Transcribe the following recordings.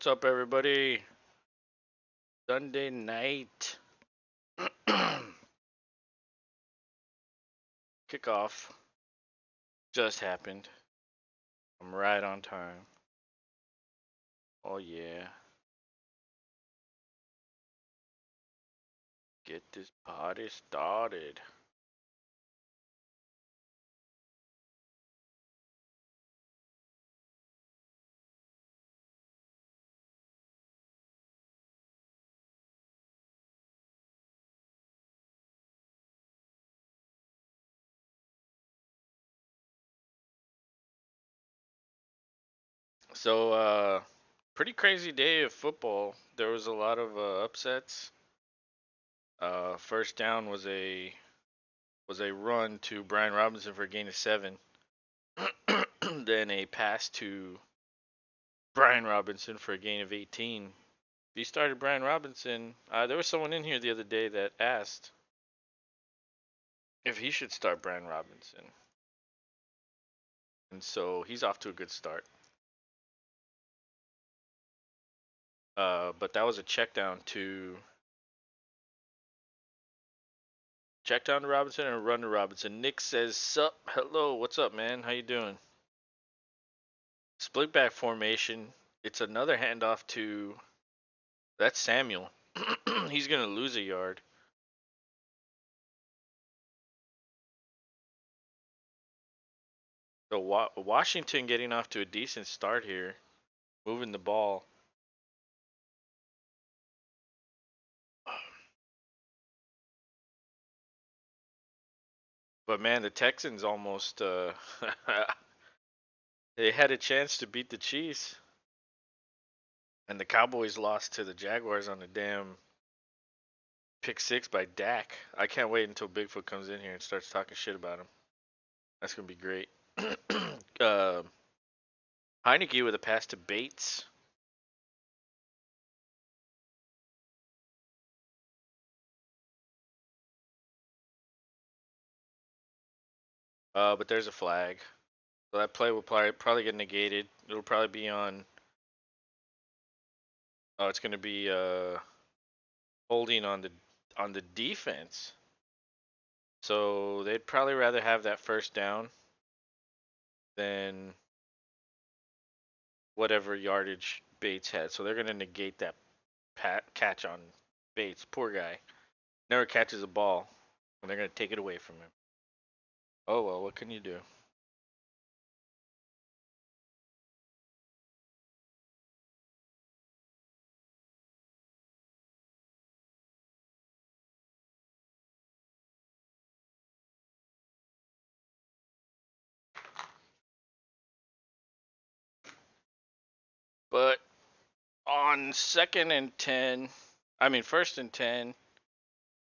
What's up, everybody? Sunday night kickoff just happened. I'm right on time. Oh, yeah. Get this party started. So, pretty crazy day of football. There was a lot of upsets. First down was a run to Brian Robinson for a gain of 7. Then a pass to Brian Robinson for a gain of 18. If you started Brian Robinson, there was someone in here the other day that asked if he should start Brian Robinson. And so he's off to a good start. But that was a check down to Robinson and a run to Robinson. Nick says, "Sup, hello, what's up, man? How you doing?" Split back formation. It's another handoff to that's Samuel. He's gonna lose a yard. So Washington getting off to a decent start here, moving the ball. But man, the Texans almost they had a chance to beat the Chiefs, and the Cowboys lost to the Jaguars on the damn pick 6 by Dak. I can't wait until Bigfoot comes in here and starts talking shit about him. That's gonna be great. uh, Heineke with a pass to Bates. But there's a flag, so that play will probably get negated. It'll probably be on. Oh, it's gonna be holding on the defense. So they'd probably rather have that first down than whatever yardage Bates had. So they're gonna negate that catch on Bates. Poor guy. Never catches a ball, and they're gonna take it away from him. Oh well, what can you do? But on second and 10, I mean first and 10,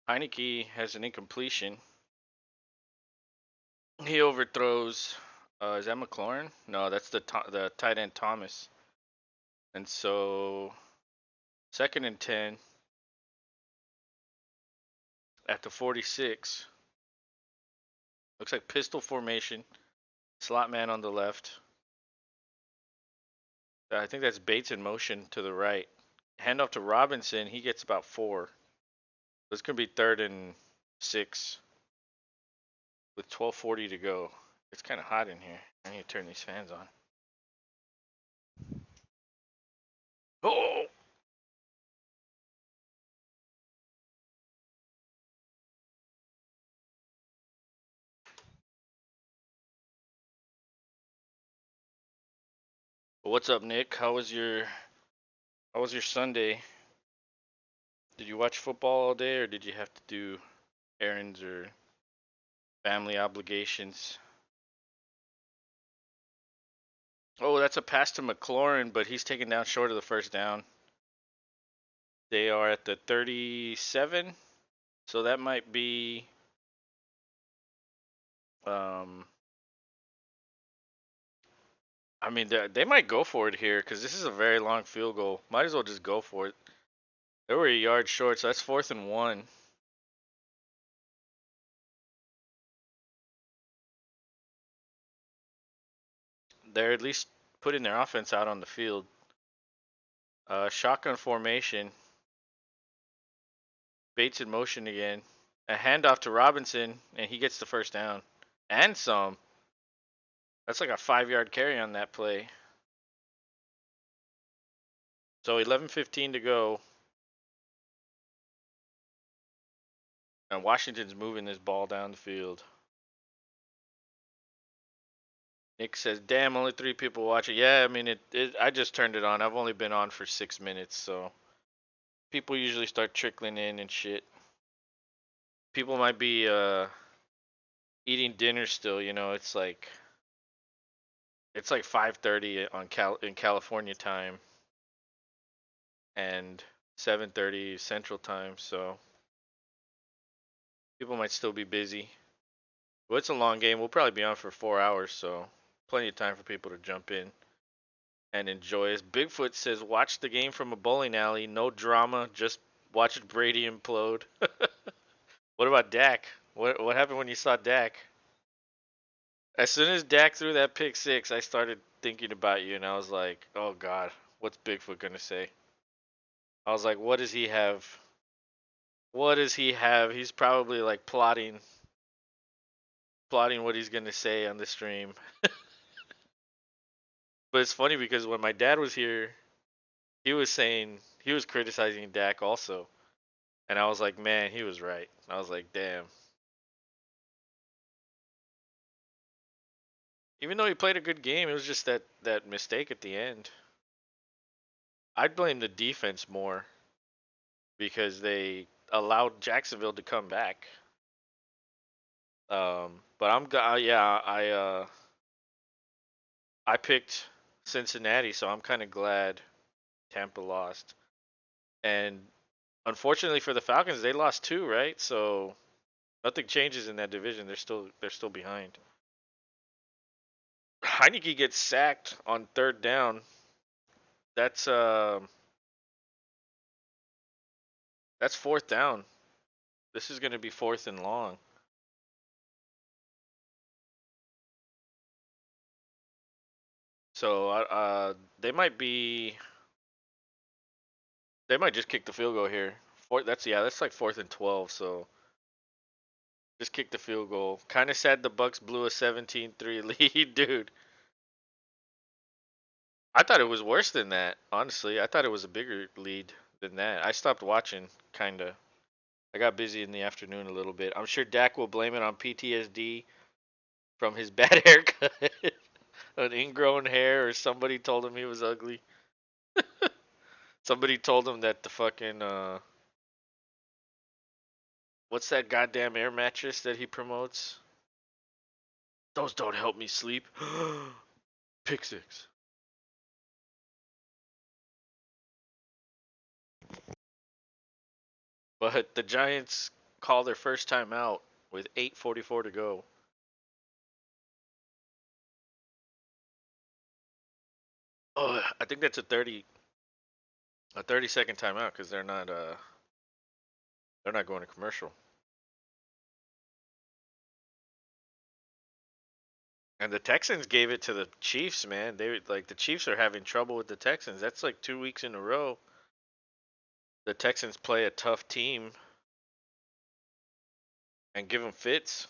Heineke has an incompletion. He overthrows. Is that McLaurin? No, that's the tight end Thomas. And so second and 10 at the 46. Looks like pistol formation. Slot man on the left. I think that's Bates in motion to the right. Handoff to Robinson. He gets about 4. This could be third and 6 with 12:40 to go. It's kind of hot in here. I need to turn these fans on. Oh! What's up, Nick? How was your Sunday? Did you watch football all day, or did you have to do errands or family obligations? Oh, that's a pass to McLaurin, but he's taken down short of the first down. They are at the 37, so that might be um I mean, they might go for it here because this is a very long field goal. Might as well just go for it. They were a yard short, so that's fourth and 1. They're at least putting their offense out on the field. Shotgun formation. Bates in motion again. A handoff to Robinson, and he gets the first down. And some. That's like a 5-yard carry on that play. So 11:15 to go. And Washington's moving this ball down the field. Nick says, "Damn, only 3 people watching." Yeah, I mean, I just turned it on. I've only been on for 6 minutes, so people usually start trickling in and shit. People might be eating dinner still. It's like 5:30 in California time and 7:30 Central time, so people might still be busy. But it's a long game. We'll probably be on for 4 hours, so plenty of time for people to jump in and enjoy us. Bigfoot says, "Watch the game from a bowling alley. No drama. Just watch Brady implode." What about Dak? What happened when you saw Dak? As soon as Dak threw that pick six, I started thinking about you, and I was like, "Oh God, what's Bigfoot gonna say?" I was like, "What does he have? What does he have?" He's probably like plotting what he's gonna say on the stream. But it's funny because when my dad was here, he was criticizing Dak also, and I was like, "Man, he was right." I was like, "Damn." Even though he played a good game, it was just that mistake at the end. I'd blame the defense more because they allowed Jacksonville to come back. But yeah, I picked Cincinnati, so I'm kind of glad Tampa lost. And unfortunately for the Falcons, they lost two, right? So nothing changes in that division. They're still behind. Heineke gets sacked on third down. That's that's fourth down. This is going to be fourth and long. So they might be they might just kick the field goal here. That's like fourth and 12. So just kick the field goal. Kind of sad the Bucks blew a 17-3 lead, dude. I thought it was worse than that. Honestly, I thought it was a bigger lead than that. I stopped watching, kinda. I got busy in the afternoon a little bit. I'm sure Dak will blame it on PTSD from his bad haircut, an ingrown hair, or somebody told him he was ugly. Somebody told him that the fucking what's that goddamn air mattress that he promotes? Those don't help me sleep. Pick six. But the Giants call their first time out with 8:44 to go. Oh, I think that's a 30-second timeout because they're not going to commercial. And the Texans gave it to the Chiefs, man. The Chiefs are having trouble with the Texans. That's like 2 weeks in a row. The Texans play a tough team and give them fits.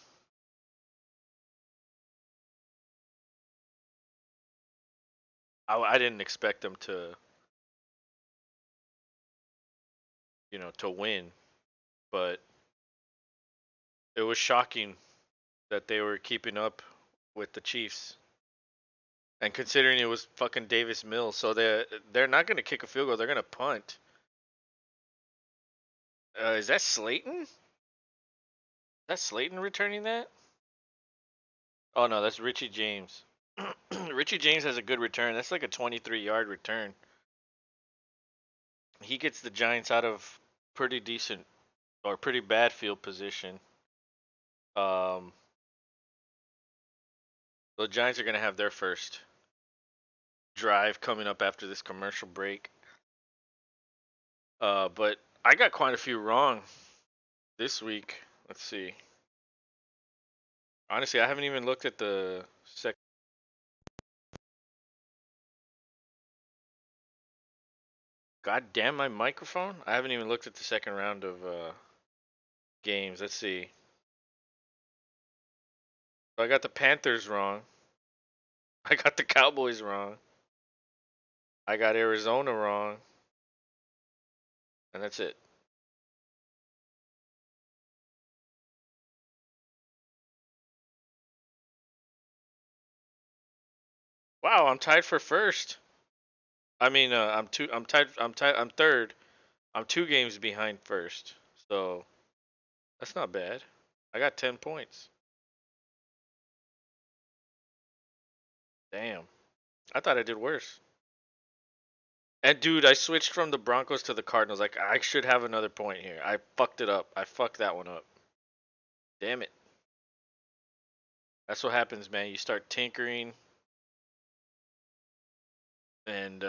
I didn't expect them to win, but it was shocking that they were keeping up with the Chiefs. And considering it was fucking Davis Mills, so they're not going to kick a field goal. They're going to punt. Is that Slayton? That's Slayton returning that? Oh no, that's Richie James. Richie James has a good return. That's like a 23-yard return. He gets the Giants out of pretty decent or pretty bad field position. Um, the Giants are going to have their first drive coming up after this commercial break. But I got quite a few wrong this week. Let's see. Honestly, I haven't even looked at the second. God damn my microphone. I haven't even looked at the second round of games. Let's see. So I got the Panthers wrong. I got the Cowboys wrong. I got Arizona wrong. And that's it. Wow, I'm tied for first. I mean, I'm third. I'm 2 games behind first. So that's not bad. I got 10 points. Damn. I thought I did worse. And dude, I switched from the Broncos to the Cardinals. Like I should have another point here. I fucked it up. I fucked that one up. Damn it. That's what happens, man. You start tinkering and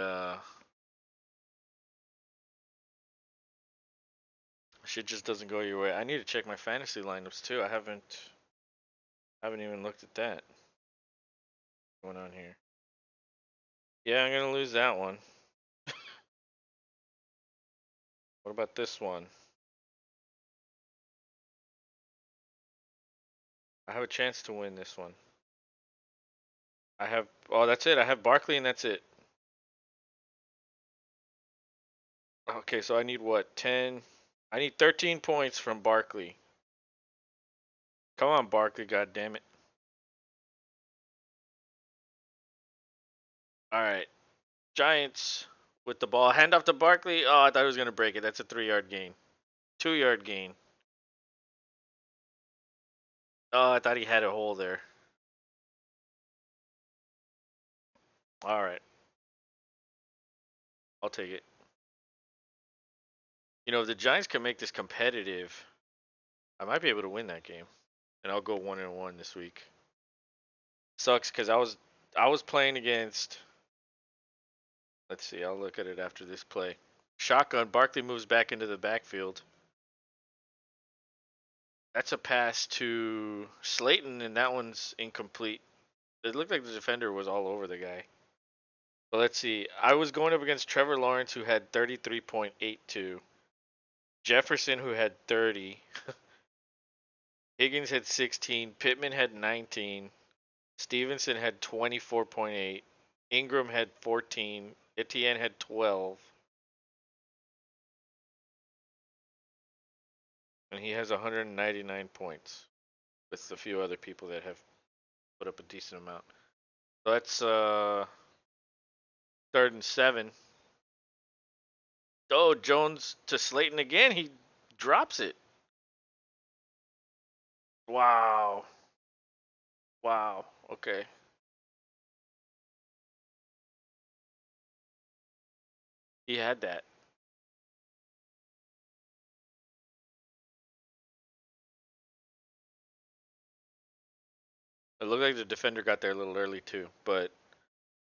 shit just doesn't go your way. I need to check my fantasy lineups too. I haven't even looked at that. What's going on here? Yeah, I'm gonna lose that one. What about this one? I have a chance to win this one. I have oh that's it. I have Barkley and that's it. Okay, so I need what? 10. I need 13 points from Barkley. Come on, Barkley, god damn it. Alright. Giants with the ball. Hand off to Barkley. Oh, I thought he was gonna break it. That's a 3-yard gain. 2-yard gain. Oh, I thought he had a hole there. Alright. I'll take it. You know, if the Giants can make this competitive, I might be able to win that game. And I'll go 1-1 this week. Sucks because I was playing against. Let's see. I'll look at it after this play. Shotgun. Barkley moves back into the backfield. That's a pass to Slayton, and that one's incomplete. It looked like the defender was all over the guy. But let's see. I was going up against Trevor Lawrence, who had 33.82. Jefferson, who had 30. Higgins had 16. Pittman had 19. Stevenson had 24.8. Ingram had 14. Etienne had 12. And he has 199 points with a few other people that have put up a decent amount. So that's 3rd and 7. Oh, Jones to Slayton again. He drops it. Wow. Wow. Okay. He had that. It looked like the defender got there a little early too, but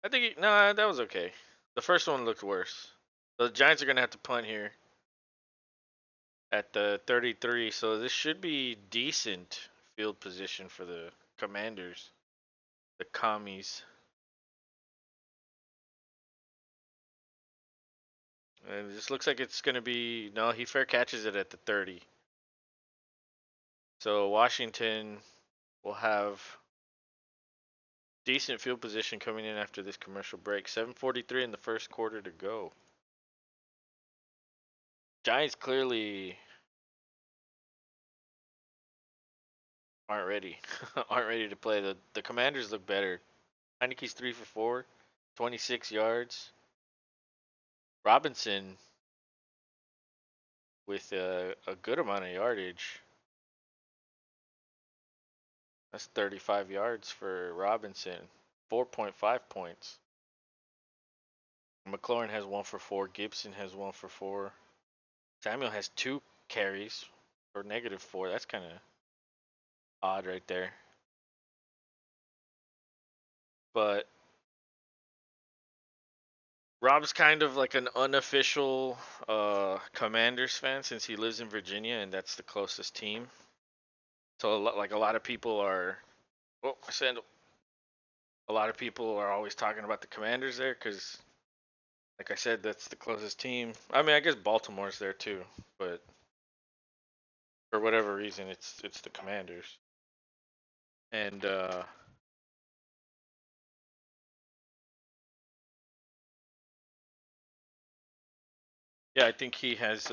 I think nah, that was okay. The first one looked worse. The Giants are gonna have to punt here at the 33, so this should be decent field position for the Commanders, the Commies. And this looks like it's gonna be no. He fair catches it at the 30. So Washington will have decent field position coming in after this commercial break. 7:43 in the first quarter to go. Giants clearly aren't ready. Aren't ready to play. The Commanders look better. Heineke's 3 for 4, 26 yards. Robinson with a good amount of yardage. That's 35 yards for Robinson. 4.5 points. McLaurin has 1 for 4. Gibson has 1 for 4. Samuel has 2 carries for -4. That's kind of odd right there. But Rob's kind of like an unofficial Commanders fan since he lives in Virginia and that's the closest team. So a lot of people are. Oh, my sandal. A lot of people are always talking about the Commanders there because Like I said, that's the closest team. I mean, I guess Baltimore's there too, but for whatever reason, it's the Commanders. And yeah, I think he has.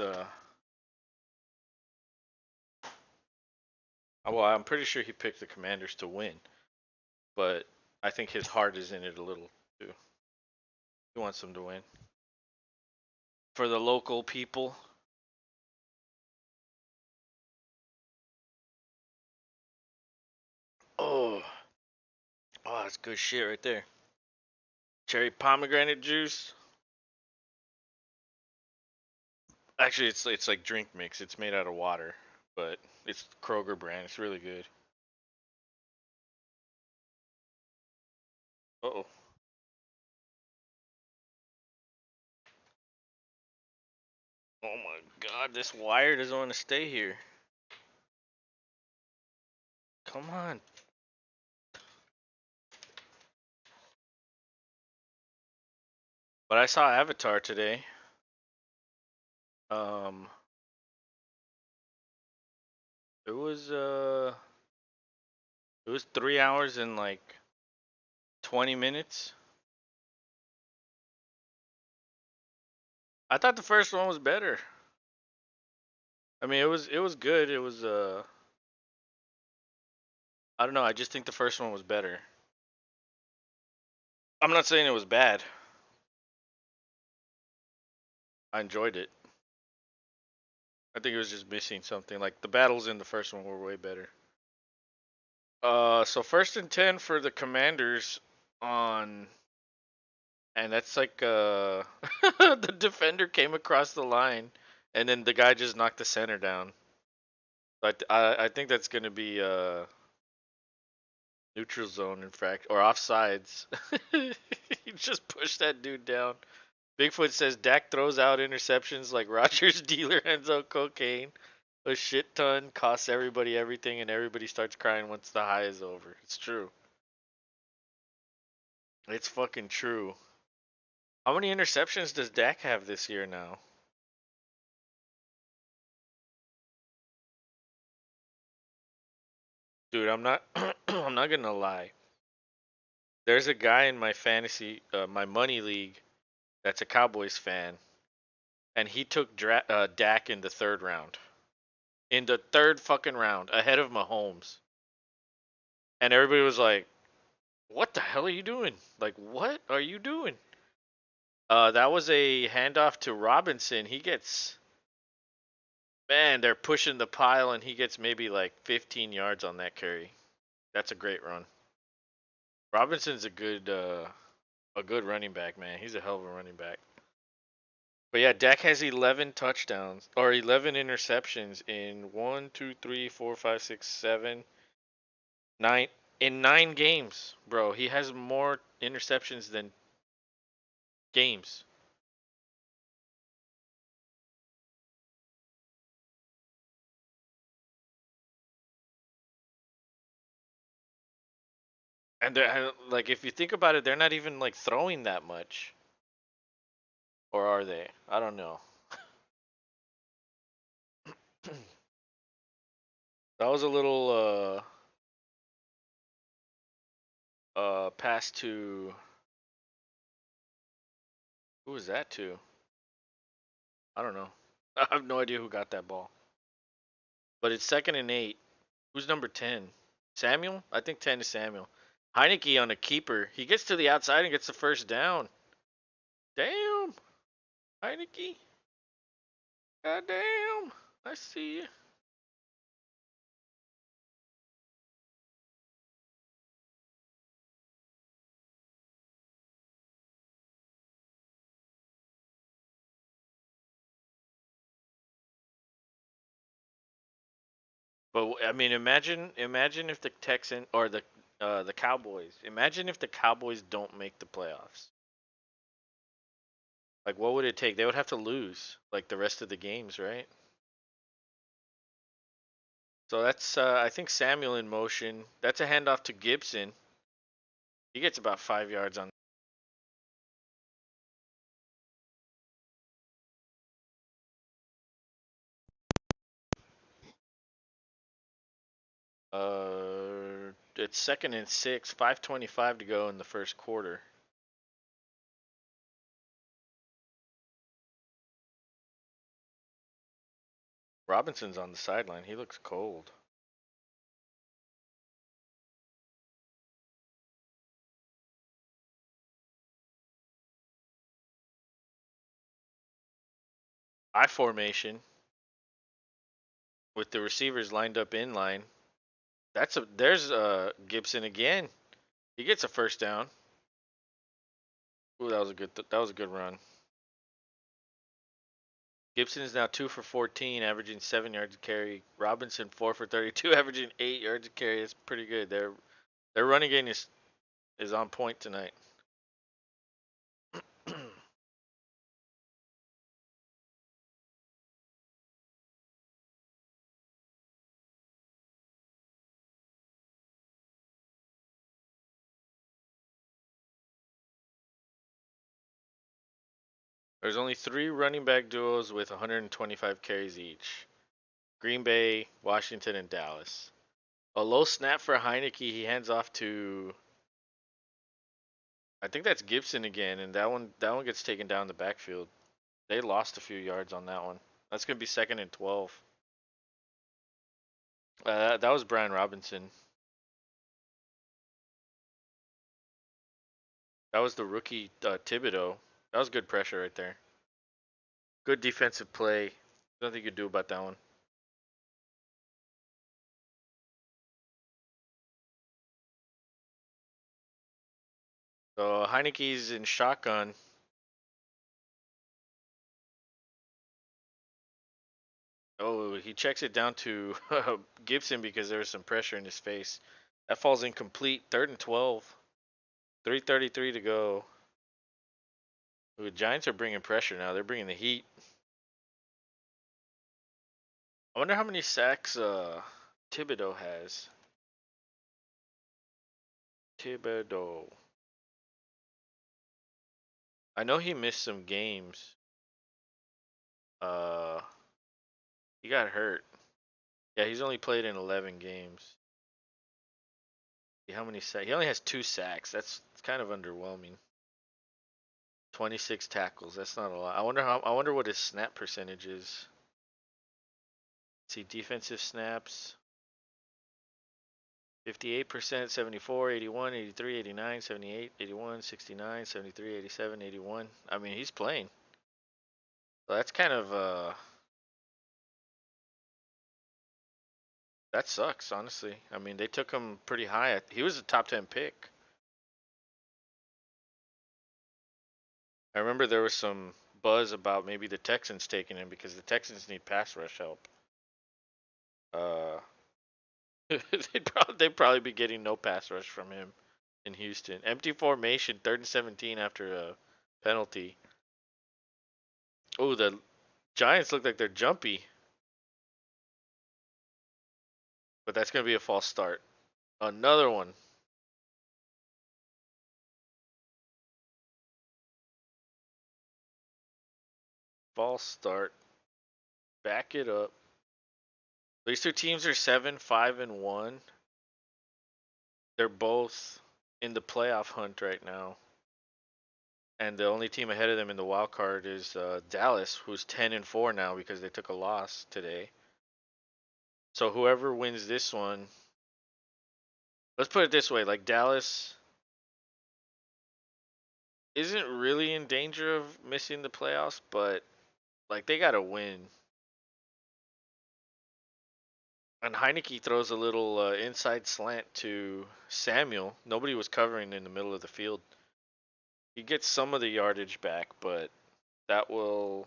Well, I'm pretty sure he picked the Commanders to win, but I think his heart is in it a little too. He wants them to win for the local people. Oh, oh, that's good shit right there. Cherry pomegranate juice. Actually, it's like drink mix. It's made out of water, but it's Kroger brand. It's really good. Oh, oh my God! This wire doesn't want to stay here. Come on. But I saw Avatar today. Um, it was uh, it was 3 hours and like 20 minutes. I thought the first one was better. I mean, it was good. It was I don't know. I just think the first one was better. I'm not saying it was bad. I enjoyed it. I think it was just missing something. Like the battles in the first one were way better. So first and 10 for the Commanders on, and that's like the defender came across the line, and then the guy just knocked the center down. But I think that's gonna be neutral zone infraction or offsides. He just pushed that dude down. Bigfoot says Dak throws out interceptions like Rogers' dealer hands out cocaine. A shit ton costs everybody everything, and everybody starts crying once the high is over. It's true. It's fucking true. How many interceptions does Dak have this year now? Dude, I'm not I'm not gonna lie. There's a guy in my fantasy my money league that's a Cowboys fan, and he took Dak in the third round. In the third fucking round, ahead of Mahomes. And everybody was like, "What the hell are you doing? Like, what are you doing?" That was a handoff to Robinson. He gets, man, they're pushing the pile, and he gets maybe like 15 yards on that carry. That's a great run. Robinson's a good running back, man. He's a hell of a running back. But yeah, Dak has 11 touchdowns or 11 interceptions in 9 in 9 games, bro. He has more interceptions than games. And they're like, if you think about it, they're not even like throwing that much, or are they? I don't know. That was a little pass to, who was that to? I don't know. I have no idea who got that ball. But it's 2nd and 8. Who's number 10? Samuel? I think 10 is Samuel. Heineke on a keeper. He gets to the outside and gets the first down. Damn. Heineke. God damn. I see you. But I mean, imagine if the Texan or the Cowboys. Imagine if the Cowboys don't make the playoffs. Like, what would it take? They would have to lose like the rest of the games, right? So that's I think Samuel in motion. That's a handoff to Gibson. He gets about 5 yards on. It's 2nd and 6, 5:25 to go in the first quarter. Robinson's on the sideline. He looks cold. I formation with the receivers lined up in line. There's Gibson again. He gets a first down. Ooh, that was a good run. Gibson is now 2 for 14, averaging 7 yards a carry. Robinson 4 for 32, averaging 8 yards a carry. That's pretty good. Their running game is on point tonight. There's only 3 running back duos with 125 carries each. Green Bay, Washington, and Dallas. A low snap for Heineke. He hands off to, I think that's Gibson again, and that one gets taken down the backfield. They lost a few yards on that one. That's gonna be 2nd and 12. That was Brian Robinson. That was the rookie Thibodeau. That was good pressure right there. Good defensive play. Nothing you could do about that one. So Heineke's in shotgun. Oh, he checks it down to Gibson because there was some pressure in his face. That falls incomplete. 3rd and 12. 3:33 to go. Ooh, the Giants are bringing pressure now. They're bringing the heat. I wonder how many sacks Thibodeau has. Thibodeau. I know he missed some games. Uh, he got hurt. Yeah, he's only played in 11 games. See how many sacks? He only has 2 sacks. That's kind of underwhelming. 26 tackles. That's not a lot. I wonder what his snap percentage is. Let's see, defensive snaps. 58%, 74, 81, 83, 89, 78, 81, 69, 73, 87, 81. I mean, he's playing. So that's kind of that sucks, honestly. I mean, they took him pretty high. He was a top 10 pick. I remember there was some buzz about maybe the Texans taking him because the Texans need pass rush help. Uh, they'd probably be getting no pass rush from him in Houston. Empty formation, 3rd and 17 after a penalty. Oh, the Giants look like they're jumpy, but that's gonna be a false start. Another one. False start. Back it up. These two teams are 7-5-1. They're both in the playoff hunt right now. And the only team ahead of them in the wild card is Dallas, who's 10-4 now because they took a loss today. So whoever wins this one, let's put it this way: like Dallas isn't really in danger of missing the playoffs, but like they gotta win. And Heineke throws a little inside slant to Samuel. Nobody was covering in the middle of the field. He gets some of the yardage back, but that will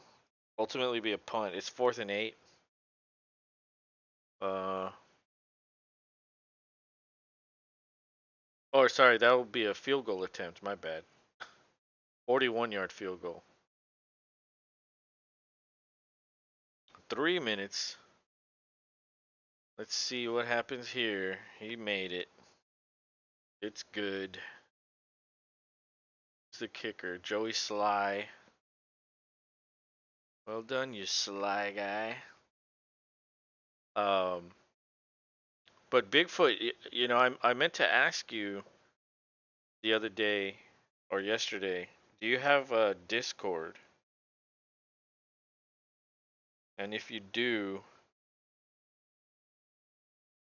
ultimately be a punt. It's 4th and 8. Uh, sorry, that will be a field goal attempt. My bad. 41-yard field goal. 3 minutes. Let's see what happens here. He made it. It's good. It's the kicker, Joey Sly. Well done, you sly guy. Um, But Bigfoot, you know, I meant to ask you the other day or yesterday. Do you have a Discord? And if you do,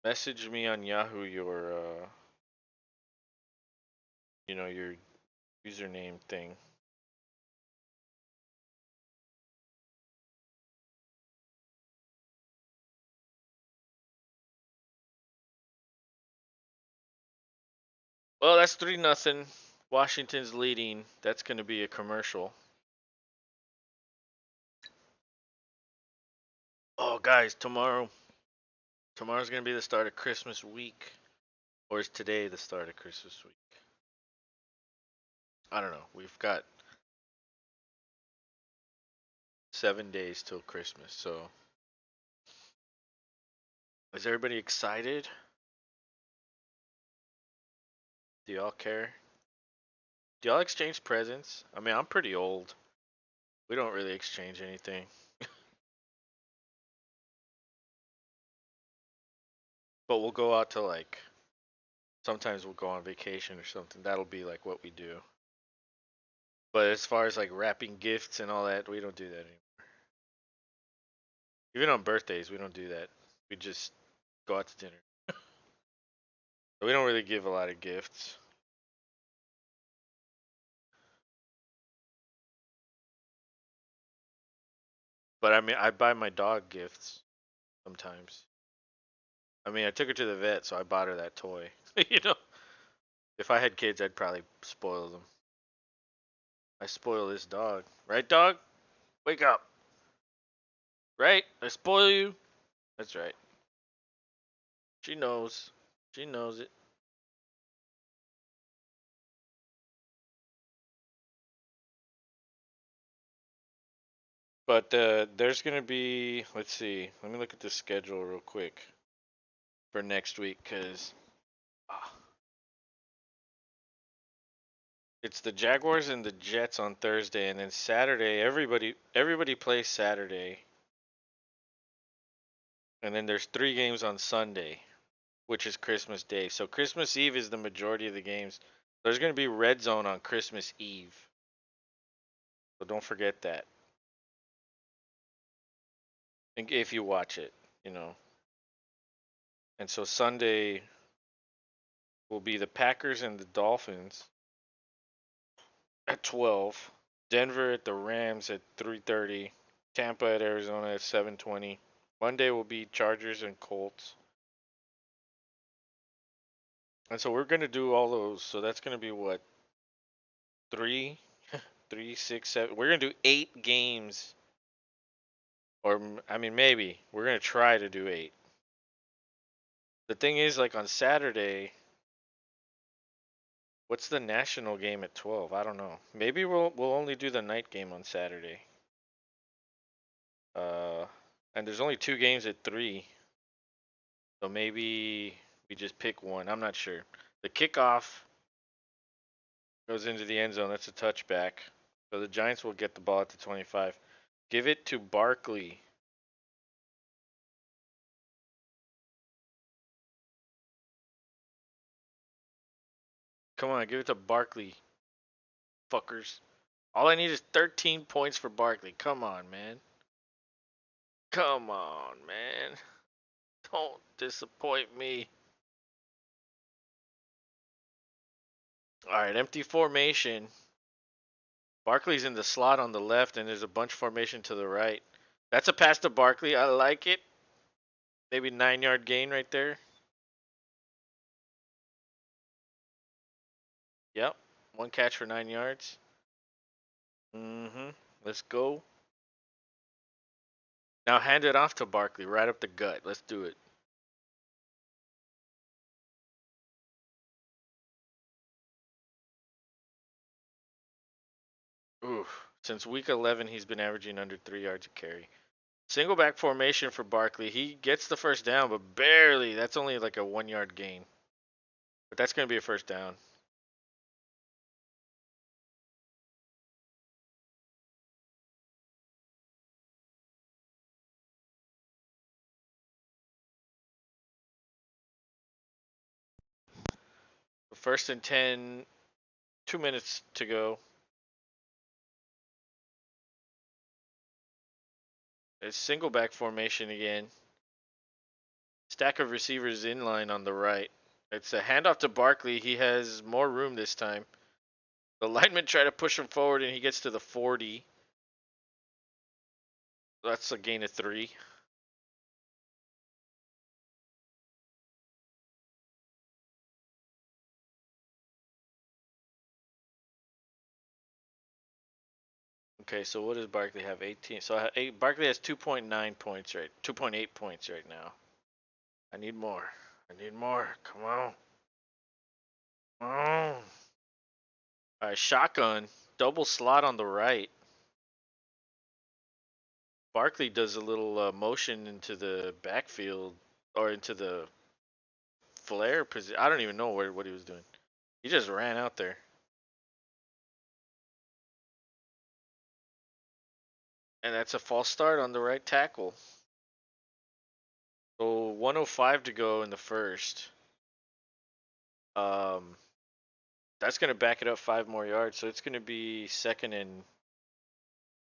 message me on Yahoo your you know, your username thing. Well, that's 3-0. Washington's leading. That's going to be a commercial. Oh, guys, tomorrow's going to be the start of Christmas week. Or is today the start of Christmas week? I don't know. We've got 7 days till Christmas. So, is everybody excited? Do y'all care? Do y'all exchange presents? I mean, I'm pretty old. We don't really exchange anything. But we'll go out to like, sometimes we'll go on vacation or something. That'll be like what we do. But as far as like wrapping gifts and all that, we don't do that anymore. Even on birthdays, we don't do that. We just go out to dinner. We don't really give a lot of gifts. But I mean, I buy my dog gifts sometimes. I mean, I took her to the vet, so I bought her that toy. You know, if I had kids, I'd probably spoil them. I spoil this dog. Right, dog? Wake up. Right? I spoil you. That's right. She knows. She knows it. But there's going to be, let's see, let me look at the schedule real quick for next week because it's the Jaguars and the Jets on Thursday, and then Saturday, everybody plays Saturday. And then there's 3 games on Sunday, which is Christmas Day. So Christmas Eve is the majority of the games. There's going to be red zone on Christmas Eve. So don't forget that. If you watch it, you know. And so Sunday will be the Packers and the Dolphins at 12. Denver at the Rams at 3:30. Tampa at Arizona at 7:20. Monday will be Chargers and Colts. And so we're gonna do all those. So that's gonna be what, three, 3, 6, 7. We're gonna do 8 games, or I mean maybe we're gonna try to do 8. The thing is, like on Saturday, what's the national game at 12? I don't know. Maybe we'll only do the night game on Saturday. Uh, and there's only 2 games at 3, so maybe we just pick one. I'm not sure. The kickoff goes into the end zone. That's a touchback. So the Giants will get the ball at the 25. Give it to Barkley. Come on, give it to Barkley, fuckers. All I need is 13 points for Barkley. Come on, man. Come on, man. Don't disappoint me. All right, empty formation. Barkley's in the slot on the left, and there's a bunch formation to the right. That's a pass to Barkley. I like it. Maybe 9-yard gain right there. Yep. One catch for 9 yards. Mm-hmm. Let's go. Now hand it off to Barkley right up the gut. Let's do it. Oof. Since week 11, he's been averaging under 3 yards a carry. Single back formation for Barkley. He gets the first down, but barely. That's only like a 1-yard gain. But that's going to be a first down. First and 10, 2 minutes to go. It's single back formation again. Stack of receivers in line on the right. It's a handoff to Barkley. He has more room this time. The linemen try to push him forward, and he gets to the 40. That's a gain of 3. Okay, so what does Barkley have? 18. So Barkley has 2.9 points 2.8 points right now. I need more. I need more. Come on. Come on. All right, shotgun, double slot on the right. Barkley does a little motion into the backfield or into the flare position. I don't even know what he was doing. He just ran out there. And that's a false start on the right tackle. So 105 to go in the first. Um, that's going to back it up 5 more yards. So it's going to be second and,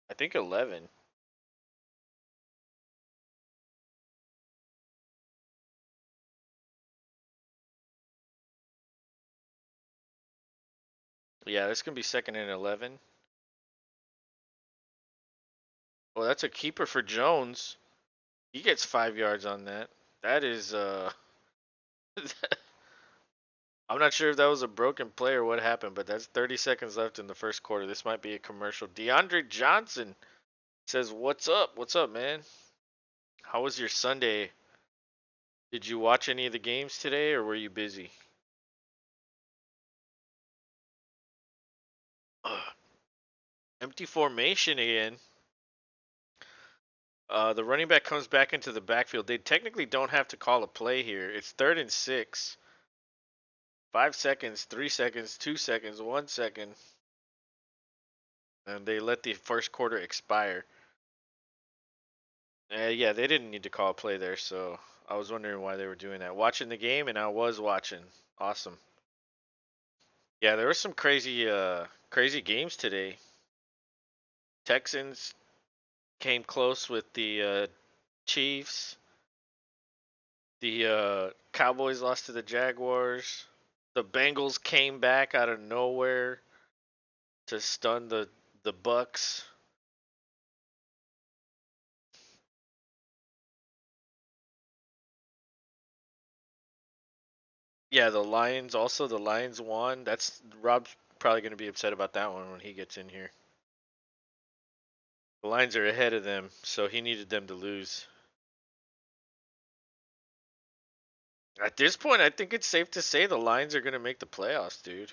I think, 11. Yeah, that's going to be second and 11. Well, that's a keeper for Jones. He gets 5 yards on that. That is, I'm not sure if that was a broken play or what happened, but that's 30 seconds left in the first quarter. This might be a commercial. DeAndre Johnson says, "What's up? What's up, man? How was your Sunday? Did you watch any of the games today, or were you busy?" Ugh. Empty formation again. The running back comes back into the backfield. They technically don't have to call a play here. It's third and 6. 5 seconds, 3 seconds, 2 seconds, 1 second. And they let the first quarter expire. Yeah, they didn't need to call a play there, so I was wondering why they were doing that. Watching the game, and I was watching. Awesome. Yeah, there were some crazy games today. Texans came close with the Chiefs. The Cowboys lost to the Jaguars. The Bengals came back out of nowhere to stun the Bucks. Yeah, the Lions also. The Lions won. That's Rob's probably going to be upset about that one when he gets in here. The Lions are ahead of them, so he needed them to lose. At this point, I think it's safe to say the Lions are going to make the playoffs, dude.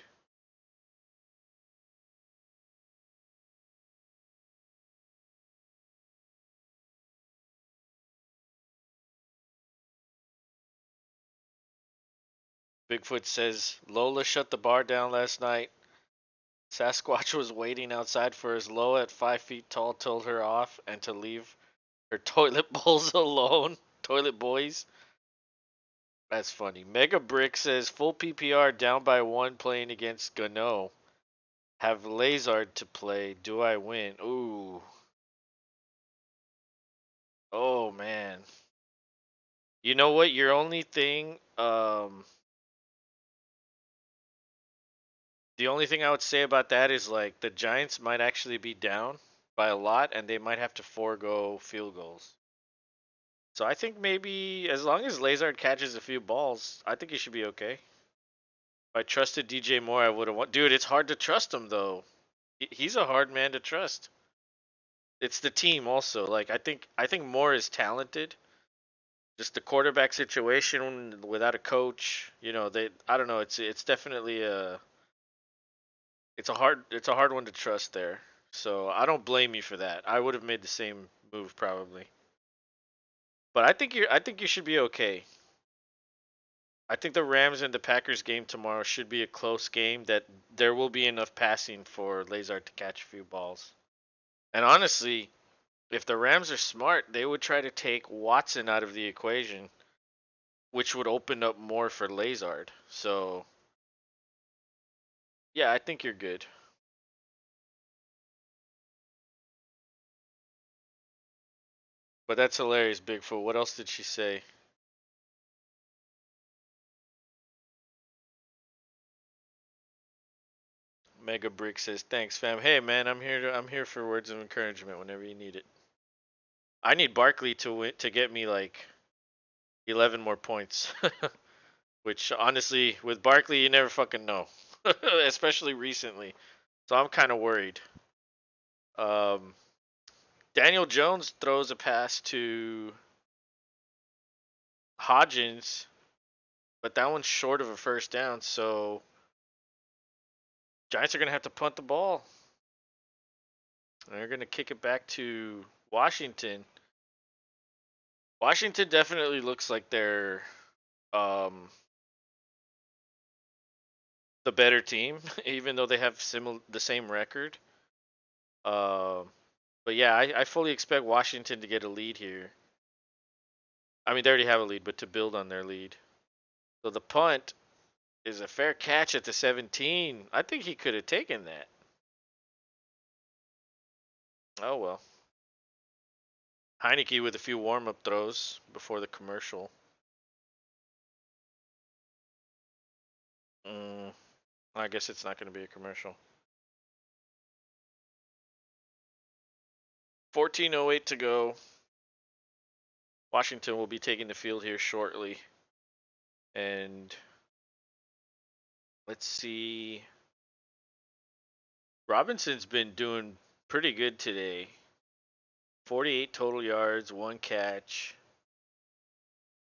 Bigfoot says Lola shut the bar down last night. Sasquatch was waiting outside for his Lola at 5 feet tall, told her off and to leave her toilet bowls alone. Toilet boys. That's funny. Mega Brick says full PPR down by 1 playing against Gano. Have Lazard to play. Do I win? Ooh. Oh man. You know what? Your only thing, the only thing I would say about that is like the Giants might actually be down by a lot, and they might have to forego field goals. So I think maybe as long as Lazard catches a few balls, I think he should be okay. If I trusted DJ Moore, I would have won. Dude, it's hard to trust him though. He's a hard man to trust. It's the team also. Like I think Moore is talented. Just the quarterback situation without a coach, they I don't know, it's definitely it's a hard one to trust there. So I don't blame you for that. I would have made the same move probably. But I think you should be okay. I think the Rams and the Packers game tomorrow should be a close game that there will be enough passing for Lazard to catch a few balls. And honestly, if the Rams are smart, they would try to take Watson out of the equation, which would open up more for Lazard. So Yeah, I think you're good. But that's hilarious, Bigfoot. What else did she say? Mega Brick says, "Thanks, fam. Hey, man, I'm here for words of encouragement whenever you need it. I need Barkley to win to get me like 11 more points." Which honestly, with Barkley, you never fucking know, especially recently. So I'm kind of worried. Um, Daniel Jones throws a pass to Hodgins, but that one's short of a first down. So Giants are gonna have to punt the ball. They're gonna kick it back to Washington. Washington definitely looks like they're um, the better team, even though they have the same record. Uh, but yeah, I fully expect Washington to get a lead here. I mean, they already have a lead, but to build on their lead. So the punt is a fair catch at the 17. I think he could have taken that. Oh well. Heineke with a few warm-up throws before the commercial. Mm, I guess it's not going to be a commercial. 14:08 to go. Washington will be taking the field here shortly. And let's see. Robinson's been doing pretty good today. 48 total yards, one catch.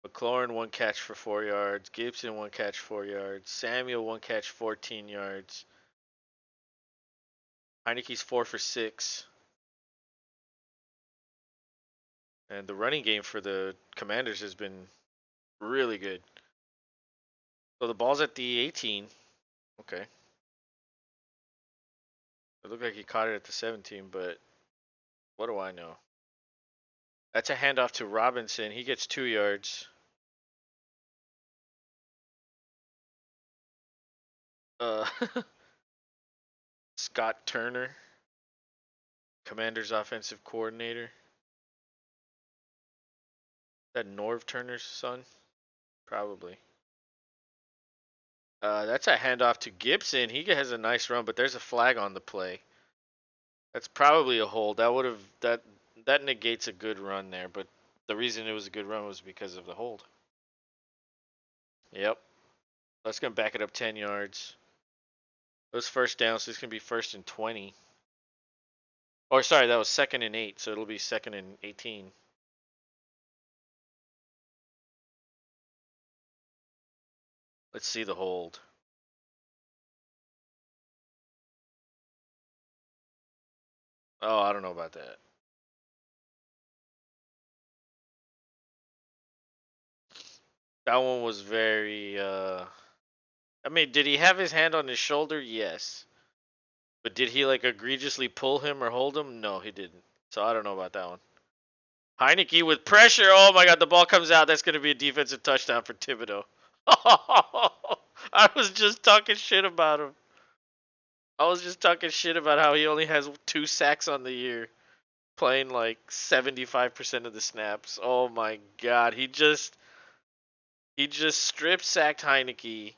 McLaurin, one catch for 4 yards. Gibson, one catch, 4 yards. Samuel, one catch, 14 yards. Heineke's 4 for 6. And the running game for the Commanders has been really good. So the ball's at the 18. Okay. It looked like he caught it at the 17, but what do I know? That's a handoff to Robinson. He gets 2 yards. Uh, Scott Turner, Commanders offensive coordinator. That Norv Turner's son? Probably. That's a handoff to Gibson. He has a nice run, but there's a flag on the play. That's probably a hold. That negates a good run there, but the reason it was a good run was because of the hold. Yep. That's gonna back it up 10 yards. Those first down, so it's gonna be 1st and 20. Or sorry, that was 2nd and 8, so it'll be 2nd and 18. Let's see the hold. Oh, I don't know about that. That one was very I mean, did he have his hand on his shoulder? Yes. But did he like egregiously pull him or hold him? No, he didn't. So I don't know about that one. Heineke with pressure. Oh my god, the ball comes out. That's going to be a defensive touchdown for Thibodeau. I was just talking shit about him. I was just talking shit about how he only has 2 sacks on the year, playing like 75% of the snaps. Oh my god, he just strip sacked Heineke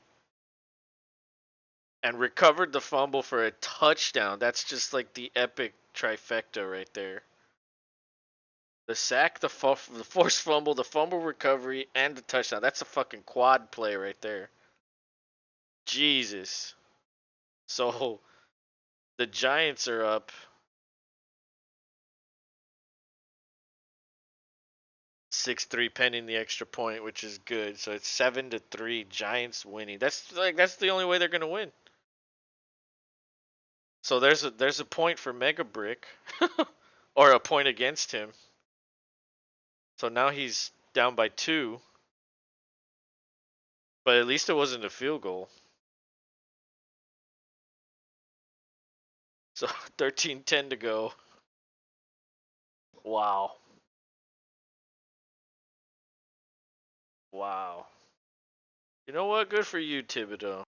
and recovered the fumble for a touchdown. That's just like the epic trifecta right there. The sack, the forced fumble, the fumble recovery, and the touchdown. That's a fucking quad play right there. Jesus. So the Giants are up 6-3 pending the extra point, which is good. So it's 7-3 Giants winning. That's the only way they're gonna win. So there's a point for Mega Brick, or a point against him. So now he's down by 2, but at least it wasn't a field goal. So 13-10 to go. Wow. Wow. You know what? Good for you, Thibodeau.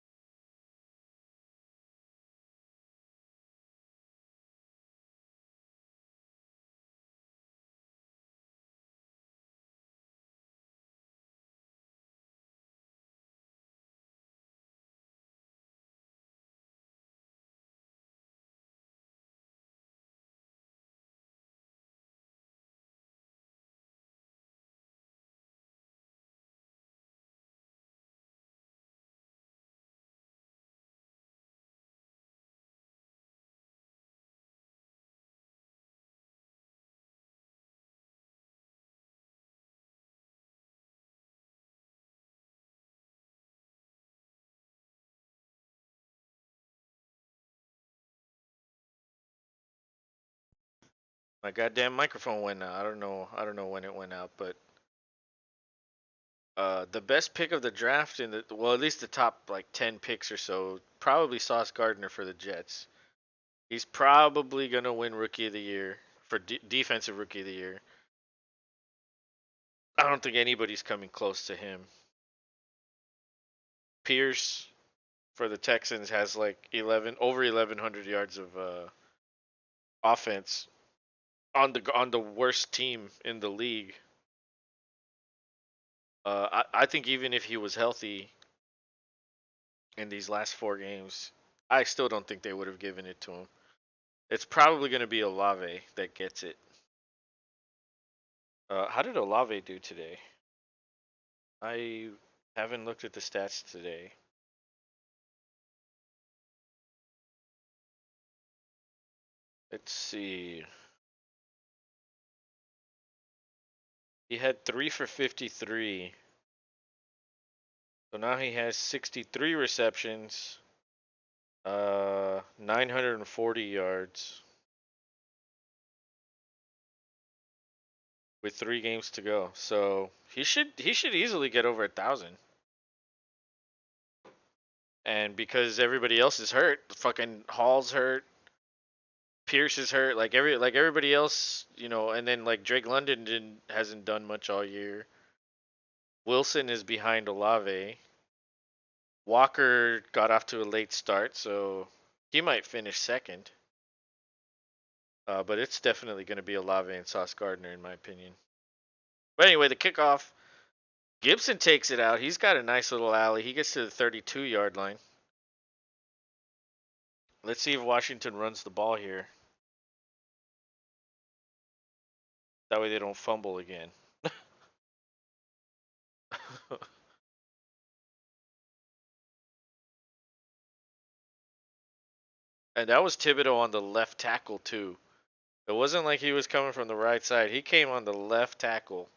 My goddamn microphone went out. I don't know when it went out, but the best pick of the draft in the well, at least the top like 10 picks or so, probably Sauce Gardner for the Jets. He's probably gonna win Rookie of the Year for defensive Rookie of the Year. I don't think anybody's coming close to him. Pierce for the Texans has like 1100 yards of offense on the worst team in the league. I think even if he was healthy in these last 4 games, I still don't think they would have given it to him. It's probably going to be Olave that gets it. How did Olave do today? I haven't looked at the stats today. Let's see. He had 3 for 53. So now he has 63 receptions, 940 yards with 3 games to go. So he should easily get over 1,000. And because everybody else is hurt, fucking Hall's hurt, Pierce is hurt, like everybody else, and then like Drake London hasn't done much all year. Wilson is behind Olave. Walker got off to a late start, so he might finish second. But it's definitely going to be Olave and Sauce Gardner, in my opinion. But anyway, the kickoff, Gibson takes it out. He's got a nice little alley. He gets to the 32-yard line. Let's see if Washington runs the ball here. That way they don't fumble again. And that was Thibodeau on the left tackle, too. It wasn't like he was coming from the right side. He came on the left tackle.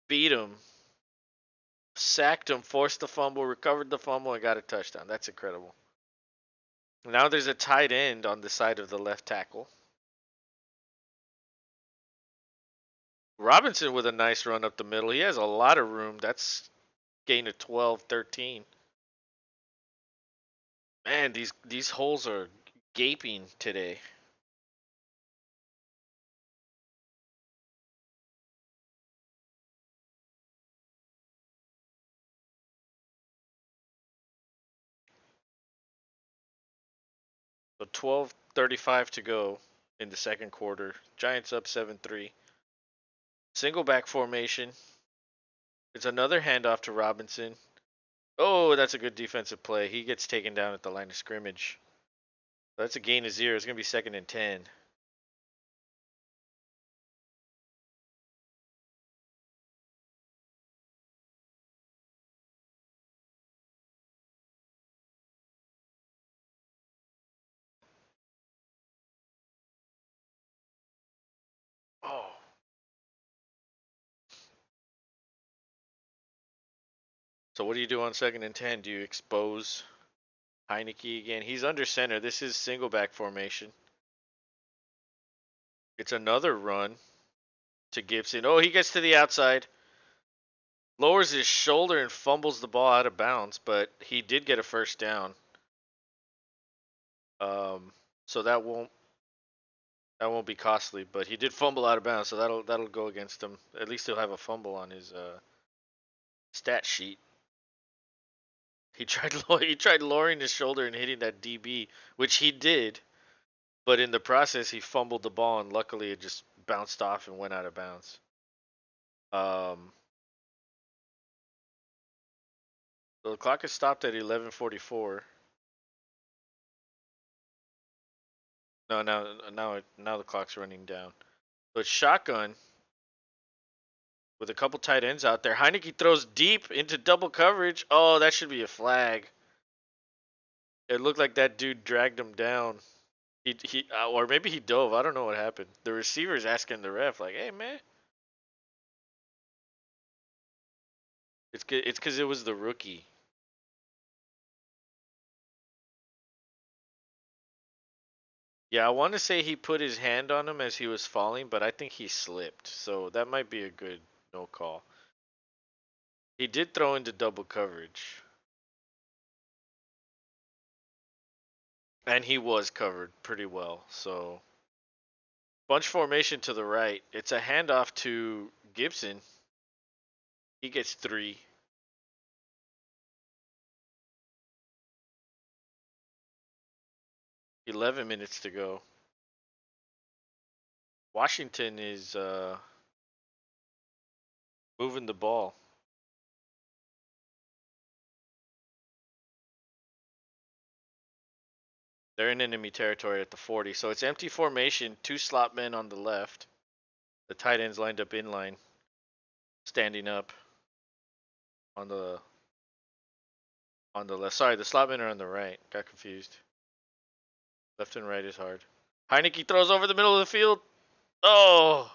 Beat him. Sacked him, forced the fumble, recovered the fumble, and got a touchdown. That's incredible. Now there's a tight end on the side of the left tackle. Robinson with a nice run up the middle. He has a lot of room. That's gain of 12, 13. Man, these holes are gaping today. So 12:35 to go in the second quarter. Giants up 7-3. Single back formation. It's another handoff to Robinson. Oh, that's a good defensive play. He gets taken down at the line of scrimmage. That's a gain of 0. It's going to be 2nd and 10. Oh. So what do you do on 2nd and 10? Do you expose Heineke again? He's under center. This is single back formation. It's another run to Gibson. Oh, he gets to the outside. Lowers his shoulder and fumbles the ball out of bounds, but he did get a first down. So that won't be costly, but he did fumble out of bounds, so that'll go against him. At least he'll have a fumble on his stat sheet. He tried lowering his shoulder and hitting that DB, which he did, but in the process he fumbled the ball and luckily it just bounced off and went out of bounds. So the clock is stopped at 11:44. No, now the clock's running down. So it's shotgun with a couple tight ends out there. Heineke throws deep into double coverage. Oh, that should be a flag. It looked like that dude dragged him down. Or maybe he dove. I don't know what happened. The receiver's asking the ref, like, "Hey, man." It's because it was the rookie. Yeah, I want to say he put his hand on him as he was falling, but I think he slipped. So that might be a good no call. He did throw into double coverage. And he was covered pretty well. So bunch formation to the right. It's a handoff to Gibson. He gets 3. 11 minutes to go. Washington is moving the ball. They're in enemy territory at the 40. So it's empty formation. 2 slot men on the left. The tight ends lined up in line, standing up on the left. Sorry, the slot men are on the right. Got confused. Left and right is hard. Heineke throws over the middle of the field. Oh,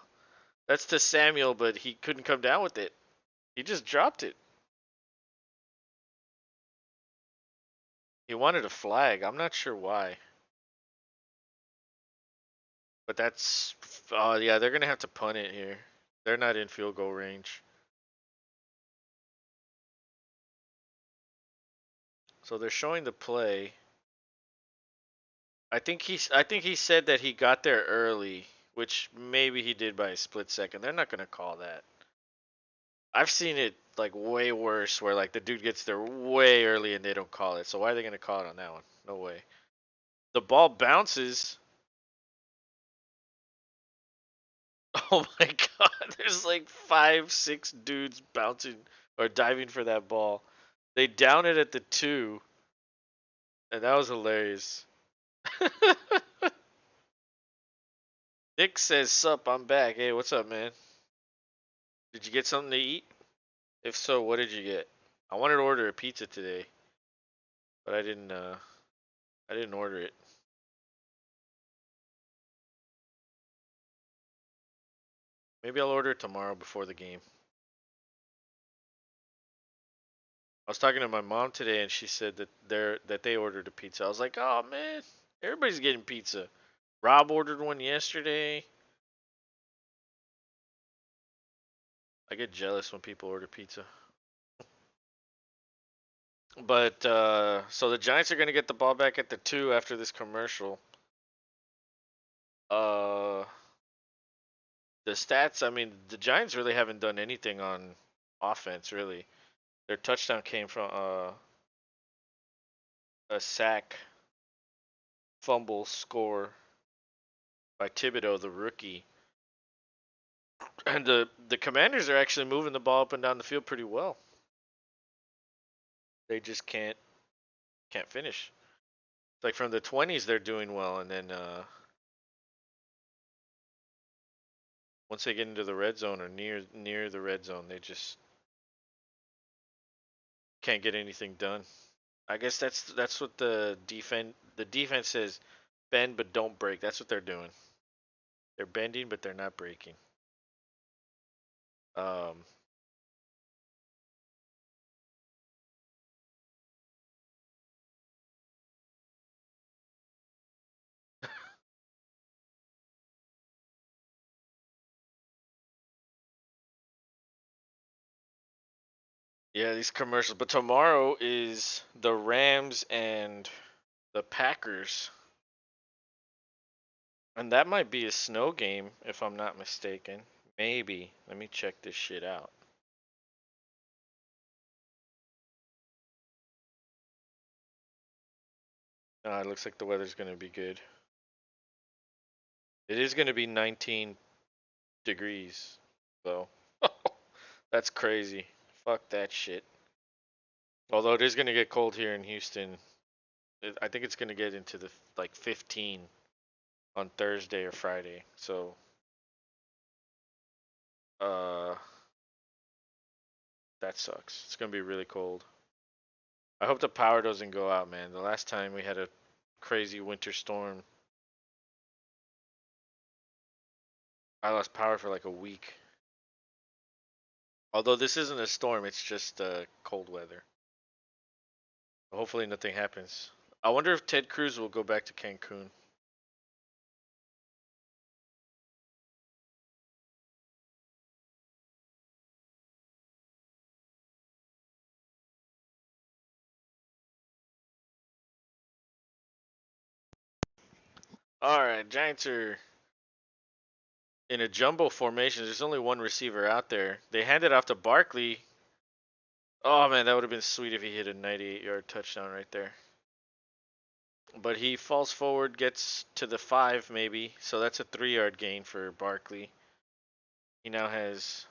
that's to Samuel, but he couldn't come down with it. He just dropped it. He wanted a flag. I'm not sure why. But that's, oh yeah, they're gonna have to punt it here. They're not in field goal range. So they're showing the play. I think he said that he got there early, which maybe he did by a split second. They're not gonna call that. I've seen it like way worse, where like the dude gets there way early and they don't call it. So why are they gonna call it on that one? No way. The ball bounces. Oh my god, there's like 5, 6 dudes bouncing or diving for that ball. They down it at the 2, and that was hilarious. Nick says, "Sup, I'm back. Hey, what's up, man? Did you get something to eat? If so, what did you get? I wanted to order a pizza today, but I didn't order it. Maybe I'll order it tomorrow before the game." I was talking to my mom today, and she said that they ordered a pizza. I was like, "Oh man, everybody's getting pizza." Rob ordered one yesterday. I get jealous when people order pizza. But so the Giants are gonna get the ball back at the 2 after this commercial. Uh, the stats. I mean, the Giants really haven't done anything on offense. Really, their touchdown came from a sack, fumble, score by Thibodeau, the rookie. And the Commanders are actually moving the ball up and down the field pretty well. They just can't finish. It's like from the 20s they're doing well, and then once they get into the red zone or near the red zone, they just can't get anything done. I guess that's what the defense says, bend but don't break. That's what they're doing. They're bending but they're not breaking. Um, yeah, these commercials. But tomorrow is the Rams and the Packers, and that might be a snow game if I'm not mistaken. Maybe. Let me check this shit out. It looks like the weather's gonna be good. It is gonna be 19 degrees, though. That's crazy. Fuck that shit. Although it is gonna get cold here in Houston. I think it's gonna get into the like 15 on Thursday or Friday. So, uh, that sucks. It's gonna be really cold. I hope the power doesn't go out, man. The last time we had a crazy winter storm, I lost power for like a week. Although this isn't a storm, it's just cold weather. Hopefully nothing happens. I wonder if Ted Cruz will go back to Cancun. All right, Giants are in a jumbo formation. There's only one receiver out there. They hand it off to Barkley. Oh man, that would have been sweet if he hit a 98-yard touchdown right there. But he falls forward, gets to the 5 maybe. So that's a 3-yard gain for Barkley. He now has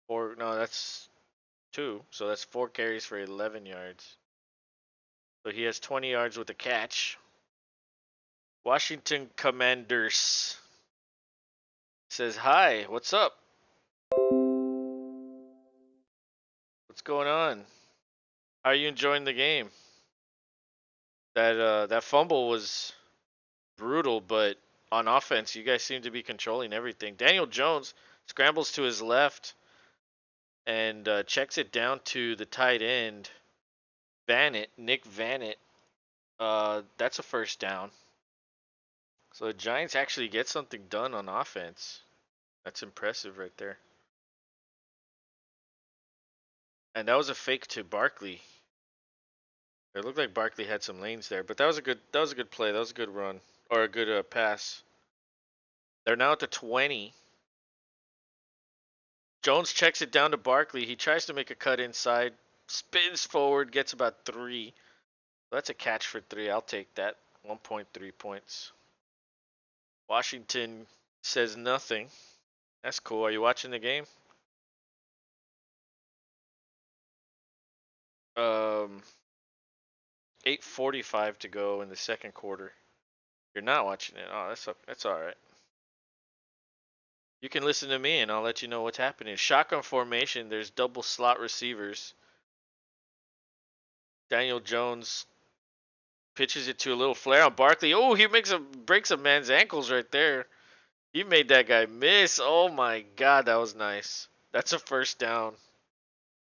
4. No, that's 2. So that's 4 carries for 11 yards. So he has 20 yards with a catch. Washington Commanders says, "Hi, what's up? What's going on? How are you enjoying the game?" That fumble was brutal, but on offense, you guys seem to be controlling everything. Daniel Jones scrambles to his left and checks it down to the tight end, Nick Vannett. That's a first down. So the Giants actually get something done on offense. That's impressive right there. And that was a fake to Barkley. It looked like Barkley had some lanes there, but that was a good play. That was a good run or a good pass. They're now at the 20. Jones checks it down to Barkley. He tries to make a cut inside, spins forward, gets about 3. That's a catch for 3. I'll take that. 1.3 points. Washington says nothing. That's cool. Are you watching the game? Um, 8:45 to go in the second quarter. You're not watching it. Oh, that's all right. You can listen to me and I'll let you know what's happening. Shotgun formation. There's double slot receivers. Daniel Jones pitches it to a little flare on Barkley. Oh, he breaks a man's ankles right there. He made that guy miss. Oh my God, that was nice. That's a first down.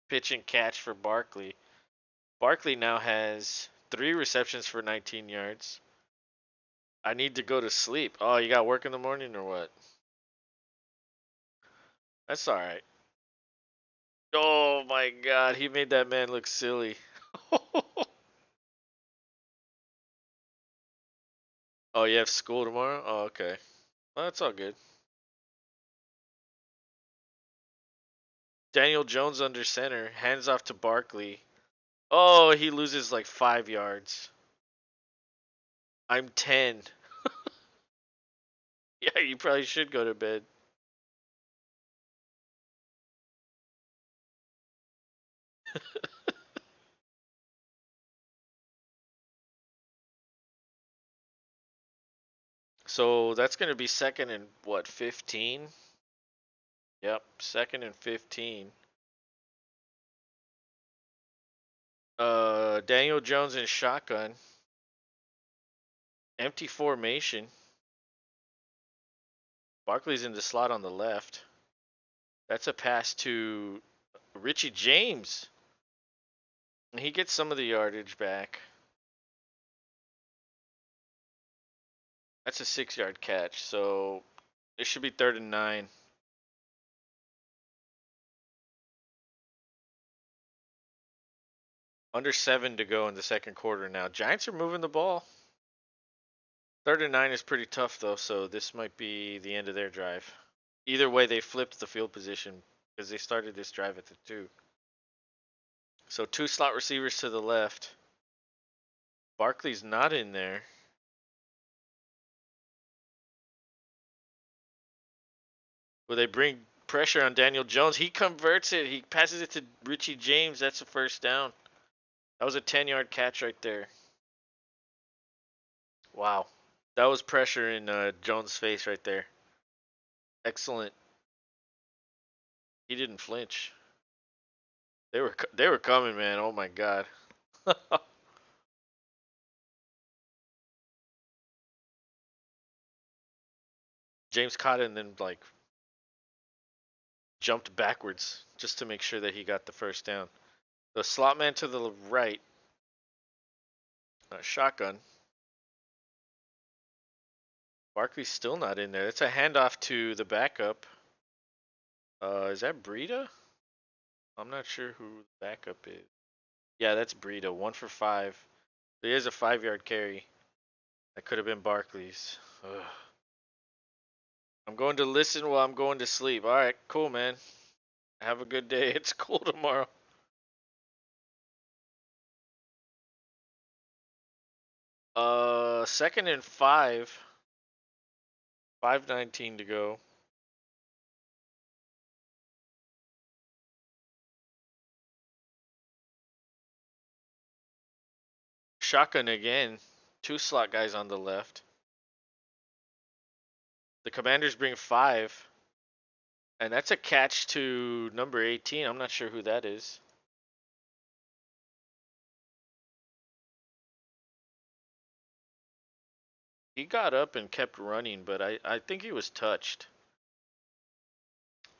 Pitch and catch for Barkley. Barkley now has 3 receptions for 19 yards. I need to go to sleep. Oh, you got work in the morning or what? That's all right. Oh my God, he made that man look silly. Oh, you have school tomorrow? Oh, okay. Well, that's all good. Daniel Jones under center, hands off to Barkley. Oh, he loses like 5 yards. I'm 10. Yeah, you probably should go to bed. So that's going to be second and what, 15? Yep, second and 15. Daniel Jones in shotgun. Empty formation. Barkley's in the slot on the left. That's a pass to Richie James. He gets some of the yardage back. That's a 6-yard catch, so it should be 3rd and 9. Under 7 to go in the second quarter now. Giants are moving the ball. 3rd and 9 is pretty tough though, so this might be the end of their drive. Either way, they flipped the field position because they started this drive at the 2. So 2 slot receivers to the left. Barkley's not in there. Will they bring pressure on Daniel Jones? He converts it. He passes it to Richie James. That's a first down. That was a 10-yard catch right there. Wow. That was pressure in Jones' face right there. Excellent. He didn't flinch. They were coming, man. Oh my God. James caught it and then like jumped backwards just to make sure that he got the first down. The slot man to the right. Shotgun. Barkley's still not in there. It's a handoff to the backup. Is that Breida? I'm not sure who the backup is. Yeah, that's Breida. 1 for 5. He has a 5-yard carry. That could have been Barkley's. Ugh. I'm going to listen while I'm going to sleep. All right, cool, man. Have a good day. It's cool tomorrow. Second and 5. 5:19 to go. Shotgun again. 2 slot guys on the left. The Commanders bring 5. And that's a catch to number 18. I'm not sure who that is. He got up and kept running, but I think he was touched.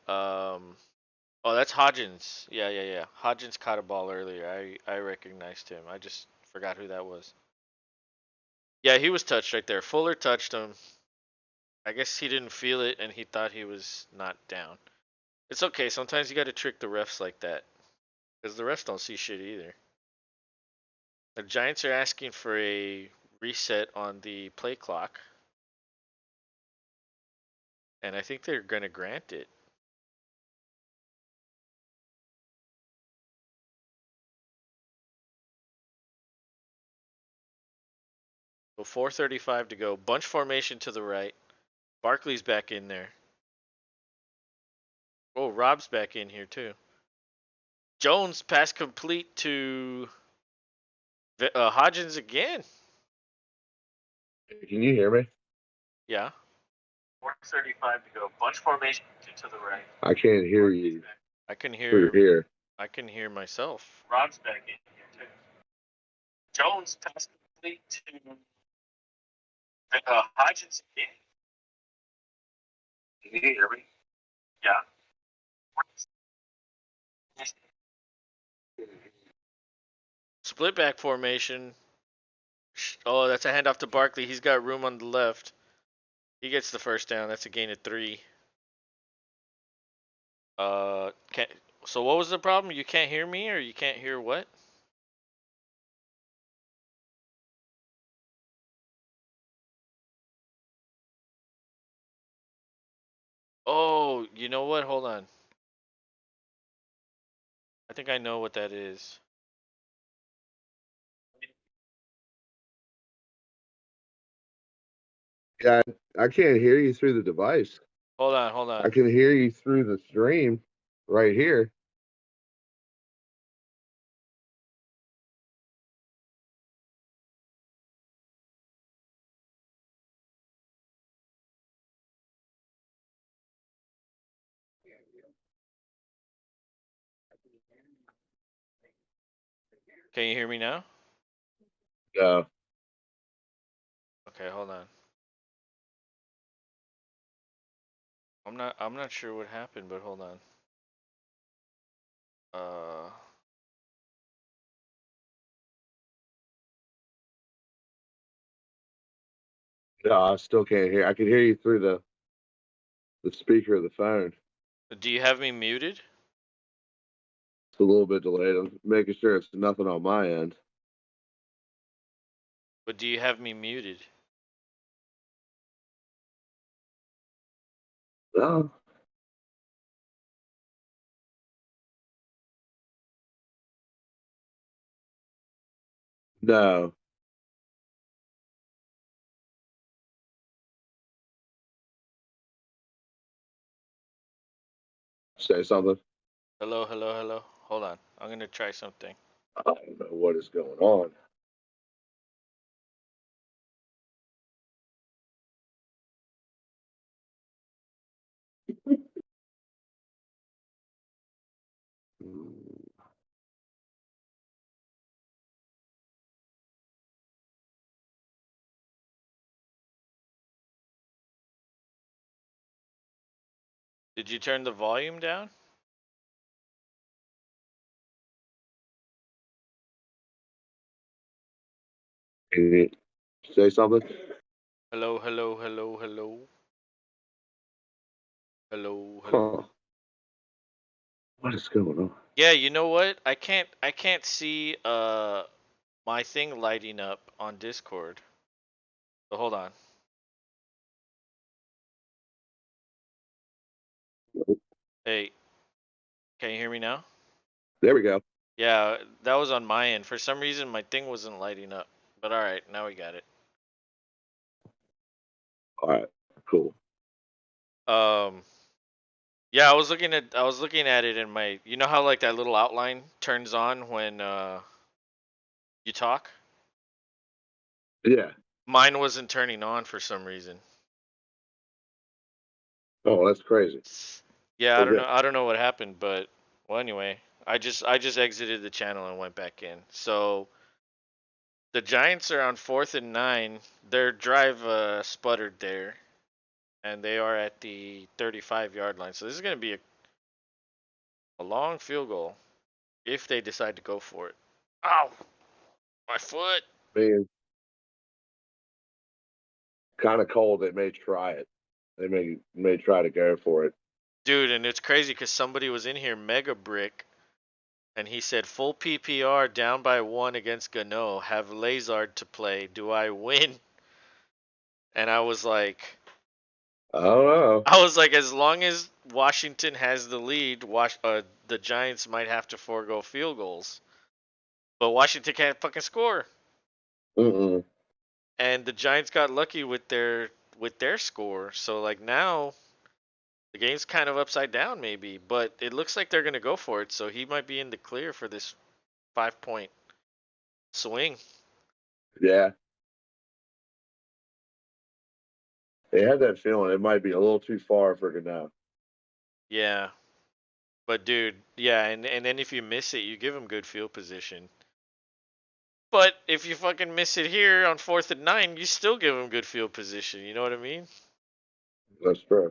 Um, oh, that's Hodgins. Yeah. Hodgins caught a ball earlier. I recognized him. I just forgot who that was. Yeah, he was touched right there. Fuller touched him. I guess he didn't feel it and he thought he was not down. It's okay. Sometimes you got to trick the refs like that because the refs don't see shit either. The Giants are asking for a reset on the play clock, and I think they're going to grant it. So 4:35 to go. Bunch formation to the right. Barkley's back in there. Oh, Rob's back in here too. Jones pass complete to Hodgins again. Can you hear me? Yeah. 4:35 to go. Bunch formation to the right. I can't hear you. I can Through hear. here. I can hear myself. Rob's back in here too. Jones pass complete to Hodgins again. Can you hear me? Yeah. Split back formation. Oh, that's a handoff to Barkley. He's got room on the left. He gets the first down. That's a gain of 3. Can't. So what was the problem? You can't hear me, or you can't hear what? Oh, you know what? Hold on. I think I know what that is. Yeah, I can't hear you through the device. Hold on. I can hear you through the stream right here. Can you hear me now? No. Okay, hold on. I'm not sure what happened, but hold on. Uh No, I still can't hear. I can hear you through the speaker of the phone. do you have me muted? It's a little bit delayed. I'm making sure it's nothing on my end. But do you have me muted? No. No. Say something. Hello. Hold on. I'm gonna try something. I don't know what is going on. Did you turn the volume down? Can you say something? Hello. Hello. Huh. What is going on? Yeah, you know what? I can't see my thing lighting up on Discord. So hold on. Hey, can you hear me now? There we go. Yeah, that was on my end. For some reason, my thing wasn't lighting up. But all right, now we got it. All right, cool. Um, yeah, I was looking at it in my. You know how like that little outline turns on when you talk? Yeah. Mine wasn't turning on for some reason. Oh, that's crazy. Yeah, I don't Okay. know. I don't know what happened, but well, anyway, I just exited the channel and went back in. So the Giants are on 4th and 9. Their drive sputtered there, and they are at the 35-yard line. So this is going to be a long field goal if they decide to go for it. Ow, my foot. Being kind of cold, they may try it. They may try to go for it. Dude, and it's crazy because somebody was in here, Mega Brick, and he said, full PPR down by 1 against Gano. Have Lazard to play. Do I win? And I was like, I don't know. as long as Washington has the lead, the Giants might have to forego field goals. But Washington can't fucking score. Mm-mm. And the Giants got lucky with their score. So like now the game's kind of upside down maybe, but it looks like they're gonna go for it. So he might be in the clear for this 5-point swing. Yeah. They had that feeling it might be a little too far for Gano. Yeah, but dude, yeah, and then if you miss it, you give him good field position. But if you fucking miss it here on 4th and 9, you still give him good field position. You know what I mean? That's true.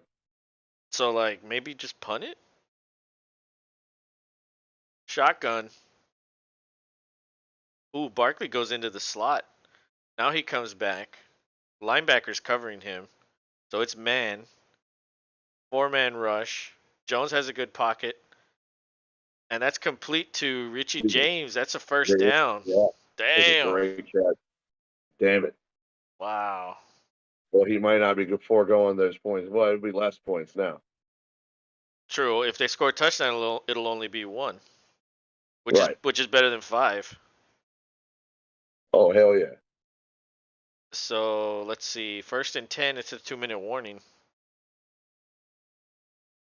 So like maybe just punt it. Shotgun. Ooh, Barkley goes into the slot. Now he comes back. Linebacker's covering him. So it's man. 4-man rush. Jones has a good pocket. And that's complete to Richie James. That's a first Great. down. Yeah. That's a Damn. great catch. Damn it. Wow. Well, he might not be foregoing those points. Well, it'd be less points now. True. If they score a touchdown, it'll only be 1, which is Right. which is better than 5. Oh, hell yeah. So let's see. 1st and 10. It's a 2-minute warning.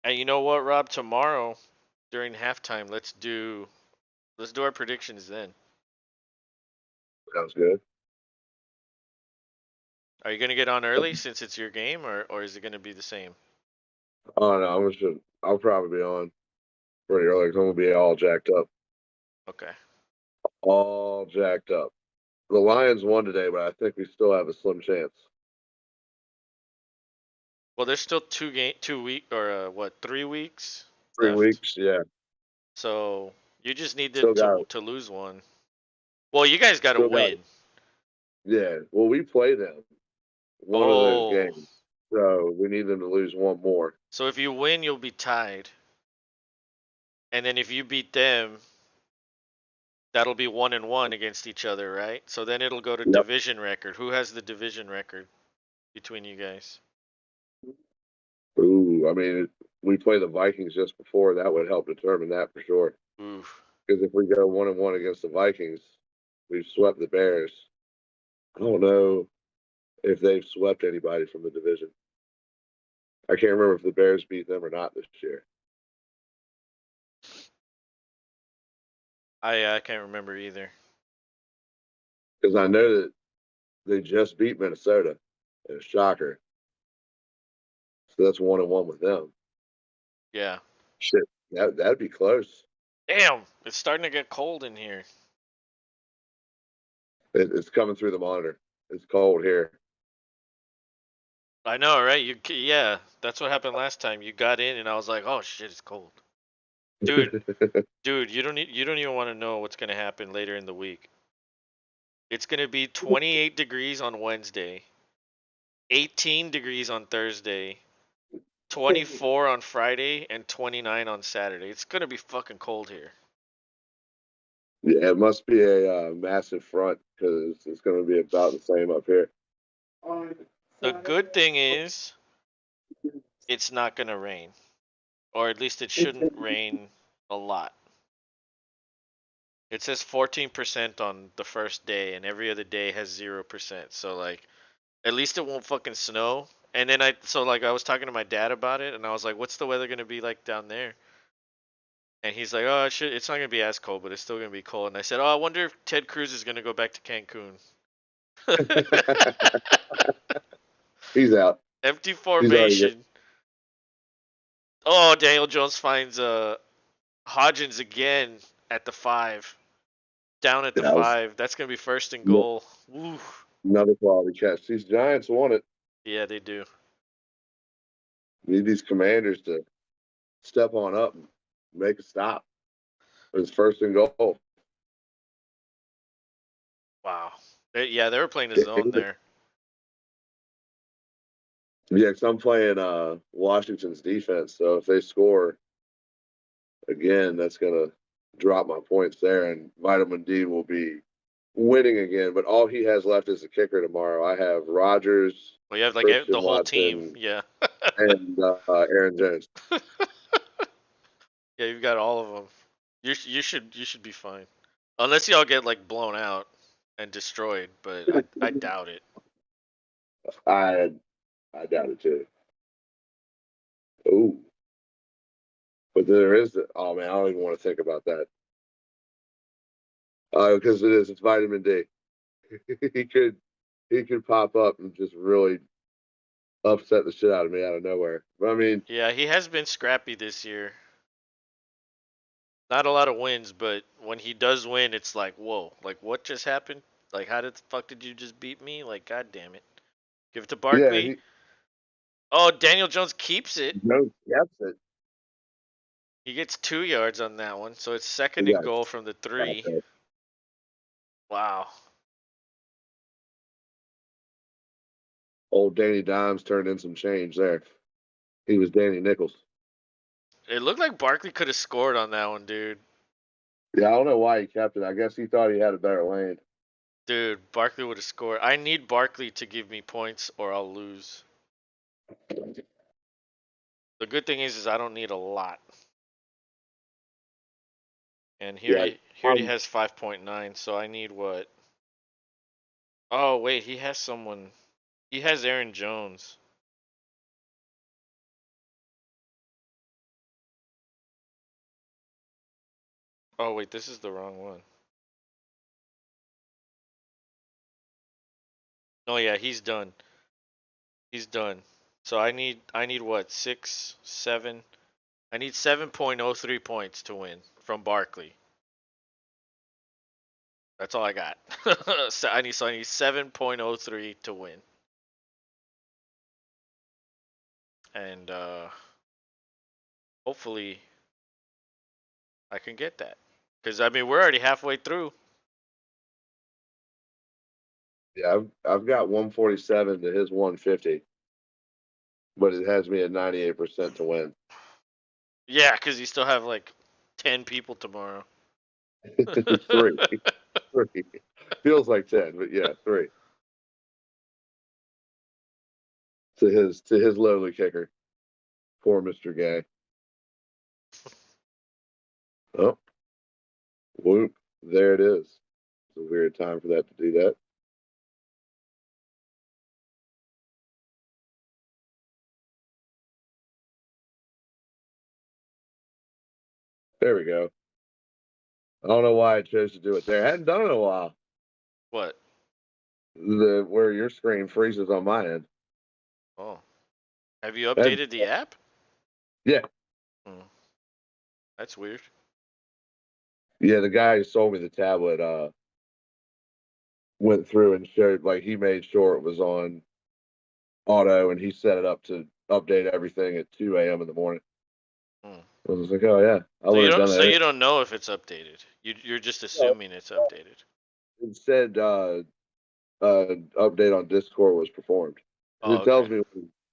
And you know what, Rob? Tomorrow during halftime, let's do our predictions then. Sounds good. Are you gonna get on early since it's your game, or is it gonna be the same? Oh, no, I'll probably be on pretty early 'cause I'm going to be all jacked up. Okay. All jacked up. The Lions won today, but I think we still have a slim chance. Well, there's still 2 week or what 3 weeks 3 weeks, left. yeah. So you just need them Still got, to lose one. Well, you guys got to still got, win. yeah. Well, we play them one of those Oh, games, so we need them to lose one more. so if you win, you'll be tied, and then if you beat them, that'll be 1-1 against each other, right? So then it'll go to Yep. division record. Who has the division record between you guys? Ooh, I mean, we play the Vikings just before. That would help determine that for sure. Oof. Because if we go 1-1 against the Vikings, we've swept the Bears. I don't know if they've swept anybody from the division. I can't remember if the Bears beat them or not this year. I can't remember either. Because I know that they just beat Minnesota. And a shocker. So that's 1-1 with them. Yeah. Shit, that'd be close. Damn, it's starting to get cold in here. It's coming through the monitor. It's cold here. I know, right? Yeah, that's what happened last time. You got in, and I was like, "Oh shit, it's cold." Dude, dude, you don't even want to know what's gonna happen later in the week. It's gonna be 28 degrees on Wednesday, 18 degrees on Thursday, 24 on Friday, and 29 on Saturday. It's gonna be fucking cold here. Yeah, it must be a massive front because it's going to be about the same up here. The good thing is, it's not gonna rain. or at least it shouldn't rain a lot. It says 14% on the first day, and every other day has 0%. So like, at least it won't fucking snow. And then I was talking to my dad about it, and I was like, "What's the weather gonna be like down there?" And he's like, "Oh, it's not gonna be as cold, but it's still gonna be cold." And I said, "Oh, I wonder if Ted Cruz is gonna go back to Cancun." He's out. Empty He's already good. formation. Oh, Daniel Jones finds Hodgins again at the 5. Down at the That was 5. That's gonna be first and goal. Woo. another quality catch. These Giants want it. Yeah, they do. Need these Commanders to step on up and make a stop. It's first and goal. Wow. They were playing a zone there. Yeah, because I'm playing Washington's defense, so if they score again, that's gonna drop my points there, and Vitamin D will be winning again. But all he has left is the kicker tomorrow. I have Rodgers, Well, you have like Christian the whole team. Watson, Yeah. and Aaron Jones. Yeah, you've got all of them. You should be fine. Unless y'all get like blown out and destroyed, but I doubt it. I I doubt it too. Ooh, but there is. Oh man, I don't even want to think about that. Because it's vitamin D. he could he could pop up and just really upset the shit out of me out of nowhere. But I mean, Yeah, he has been scrappy this year. Not a lot of wins, but when he does win, it's like, whoa, like what just happened? Like how the fuck did you just beat me? Like god damn it. Give it to yeah, Barkley. Oh, Daniel Jones keeps it. no, that's it. He gets 2 yards on that one, so it's He second and got goal from the shot 3. there. Wow. Old Danny Dimes turned in some change there. He was Danny Nichols. It looked like Barkley could have scored on that one, dude. Yeah, I don't know why he kept it. I guess he thought he had a better lane. Dude, Barkley would have scored. I need Barkley to give me points or I'll lose. The good thing is I don't need a lot. And Yeah, he already has 5.9, so I need what? Oh, wait, he has someone. He has Aaron Jones. Oh, wait, this is the wrong one. Oh, yeah, he's done. He's done. So I need what? 6, 7. I need 7.03 points to win from Barkley. That's all I got. So I need 7.03 to win. And hopefully I can get that. Cuz I mean, we're already halfway through. yeah, I've got 147 to his 150, but it has me at 98% to win. Yeah, cuz you still have like 10 people tomorrow. three, three. Feels like 10, but yeah, three. To his lowly kicker. Poor Mr. Gay. Oh, whoop. There it is. It's a weird time for that to do that. There we go. I don't know why I chose to do it there. I hadn't done it in a while. What? The where your screen freezes on my end. Oh. Have you And updated the app? yeah, Hmm. That's weird. yeah, the guy who sold me the tablet went through and showed like he made sure it was on auto and he set it up to update everything at 2 a.m. in the morning. Hmm. I was like, oh yeah, I So would you have don't done so that. you don't know if it's updated. You're just No, assuming it's updated. it said update on Discord was performed. Oh, It okay. tells me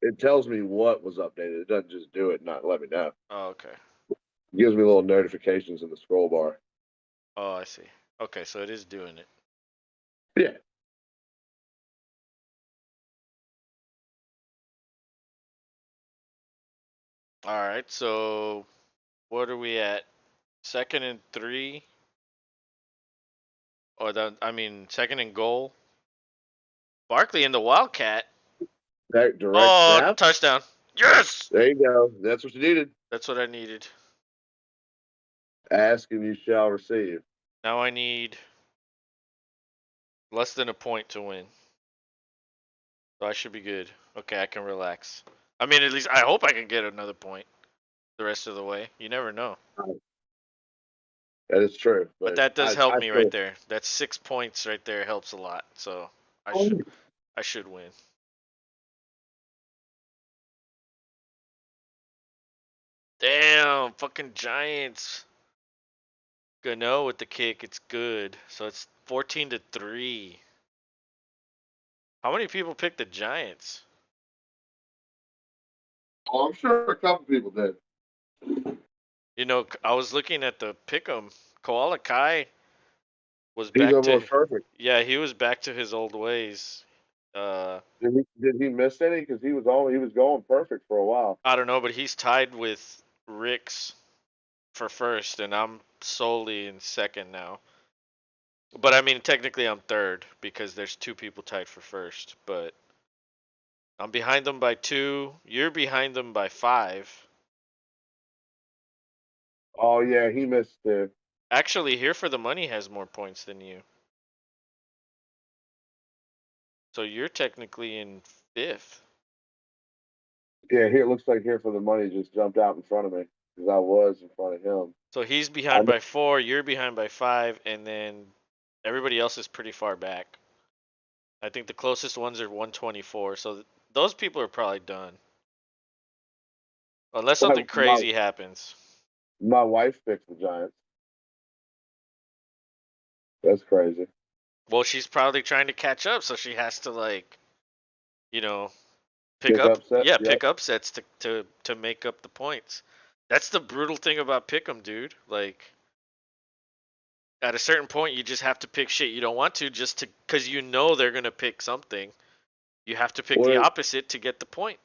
it tells me what was updated. It doesn't just do it and not let me know. Oh, okay. It gives me little notifications in the scroll bar. Oh, I see. Okay, so it is doing it. Yeah. All right, so what are we at? Second and 3, or second and goal. Barkley in the Wildcat. That direct Oh, snap. touchdown! Yes, There you go. That's what you needed. that's what I needed. Ask and you shall receive. Now I need less than a point to win, so I should be good. Okay, I can relax. I mean, at least I hope I can get another point the rest of the way. You never know. That is true, But but that does help I me right still. there. That's 6 points right there. Helps a lot. So I should win. Damn, fucking Giants. Gano with the kick. It's good. So it's 14-3. How many people picked the Giants? Oh, I'm sure a couple people did. You know, I was looking at the pick'em. Koala Kai was He's back to, almost perfect. yeah, he was back to his old ways. Uh, Did he miss any? Because he was going perfect for a while. I don't know, but he's tied with Rick's for first, and I'm solely in second now. But I mean, technically, I'm third because there's two people tied for first. But I'm behind them by 2. You're behind them by 5. Oh yeah, he missed too. Actually, Here for the Money has more points than you. So you're technically in 5th. Yeah, here it looks like here for the money just jumped out in front of me because I was in front of him. So he's I behind by 4, you're behind by 5, and then everybody else is pretty far back. I think the closest ones are 124. So those people are probably done. Unless my, something crazy happens. my wife picked the Giants. That's crazy. Well, she's probably trying to catch up, so she has to like, you know, Pick upset. Yep. pick upsets to make up the points. That's the brutal thing about pick'em, dude. Like at a certain point, you just have to pick shit you don't want to, just to because you know they're gonna pick something. You have to pick the What opposite to get the point.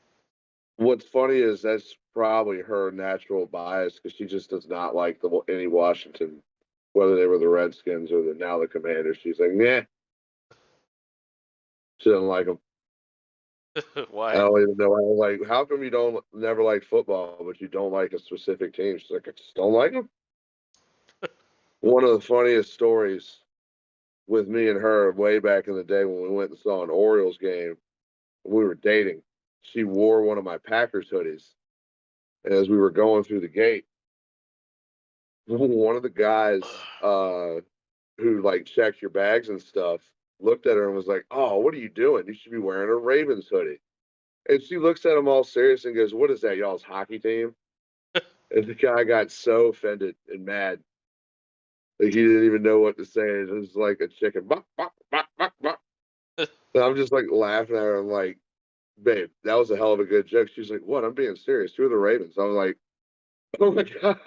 What's funny is that's probably her natural bias because she just does not like any Washington, whether they were the Redskins or now the Commanders. She's like, yeah, she doesn't like them. I Why? don't even know. I was like, how come you don't never like football, but you don't like a specific team? She's like, I just don't like them. One of the funniest stories with me and her way back in the day when we went and saw an Orioles game. We were dating. She wore one of my Packers hoodies, and as we were going through the gate, one of the guys who like checks your bags and stuff looked at her and was like, "Oh, what are you doing? You should be wearing a Ravens hoodie." And she looks at him all serious and goes, "What is that, y'all's hockey team?" And the guy got so offended and mad. Like he didn't even know what to say. It was like a chicken. Bop, bop, bop, bop, bop. And I'm just like laughing at her. I'm like, babe, that was a hell of a good joke. She's like, what? I'm being serious. Who are the Ravens? I was like, oh my God.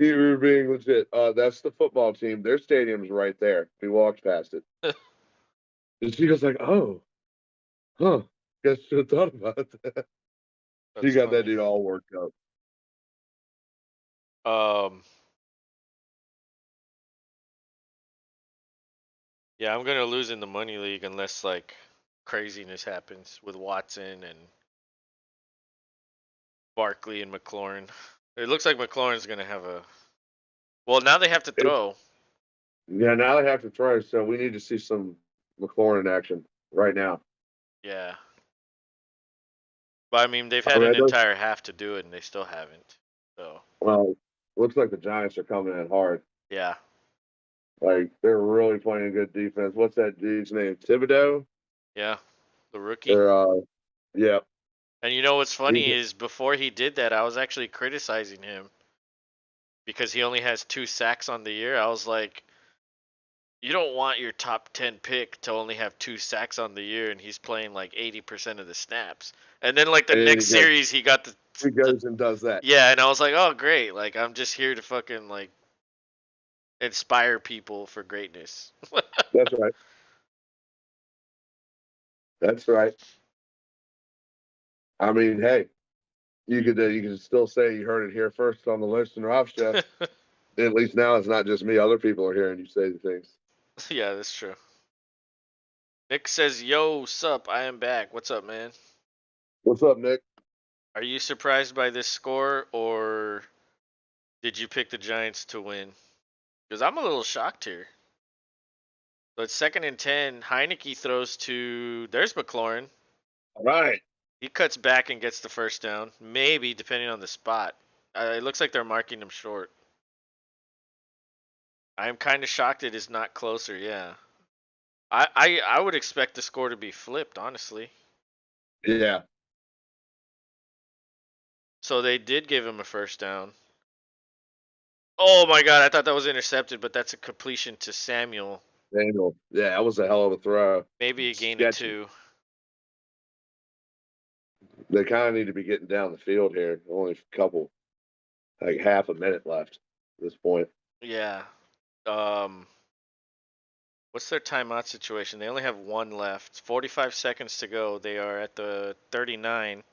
You were being legit. That's the football team. Their stadium's right there. We walked past it. And she was like, oh, huh. Guess should have thought about that. She That's got that funny. dude all worked up. Um, yeah, I'm gonna lose in the money league unless like craziness happens with Watson and Barkley and McLaurin. It looks like McLaurin's gonna have a. Well, now they have to It, throw. yeah, now they have to try. So we need to see some McLaurin action right now. Yeah, but I mean they've I had mean, an I know, entire half to do it and they still haven't. So well, looks like the Giants are coming in hard. yeah, Like they're really playing good defense. What's that dude's name? Thibodeau? yeah, the rookie. Or yeah, And you know what's he's funny is before he did that, I was actually criticizing him because he only has 2 sacks on the year. I was like, you don't want your top 10 pick to only have 2 sacks on the year, and he's playing like 80% of the snaps. And then like the and next series, he got he the goes and does that. yeah, and I was like, oh great, like I'm just here to fucking like inspire people for greatness. That's right. That's right. I mean, hey, you could still say you heard it here first on the Lynch and Rob show. At least now it's not just me. Other people are hearing you say the things. Yeah, that's true. Nick says, "Yo, sup? I am back. What's up, man? What's up, Nick? Are you surprised by this score, or did you pick the Giants to win? Because I'm a little shocked here. So it's 2nd and 10. Heineke throws to there's McLaurin. All right. He cuts back and gets the first down. Maybe depending on the spot. It looks like they're marking him short. I'm kind of shocked it is not closer. Yeah. I would expect the score to be flipped, honestly. Yeah. So they did give him a first down. Oh my god, I thought that was intercepted, but that's a completion to Samuel. Daniel. Yeah, that was a hell of a throw. Maybe a gain of Sketchy. 2. They kind of need to be getting down the field here. Only a couple, like half a minute left at this point. Yeah. What's their timeout situation? They only have 1 left. 45 seconds to go. They are at the 39.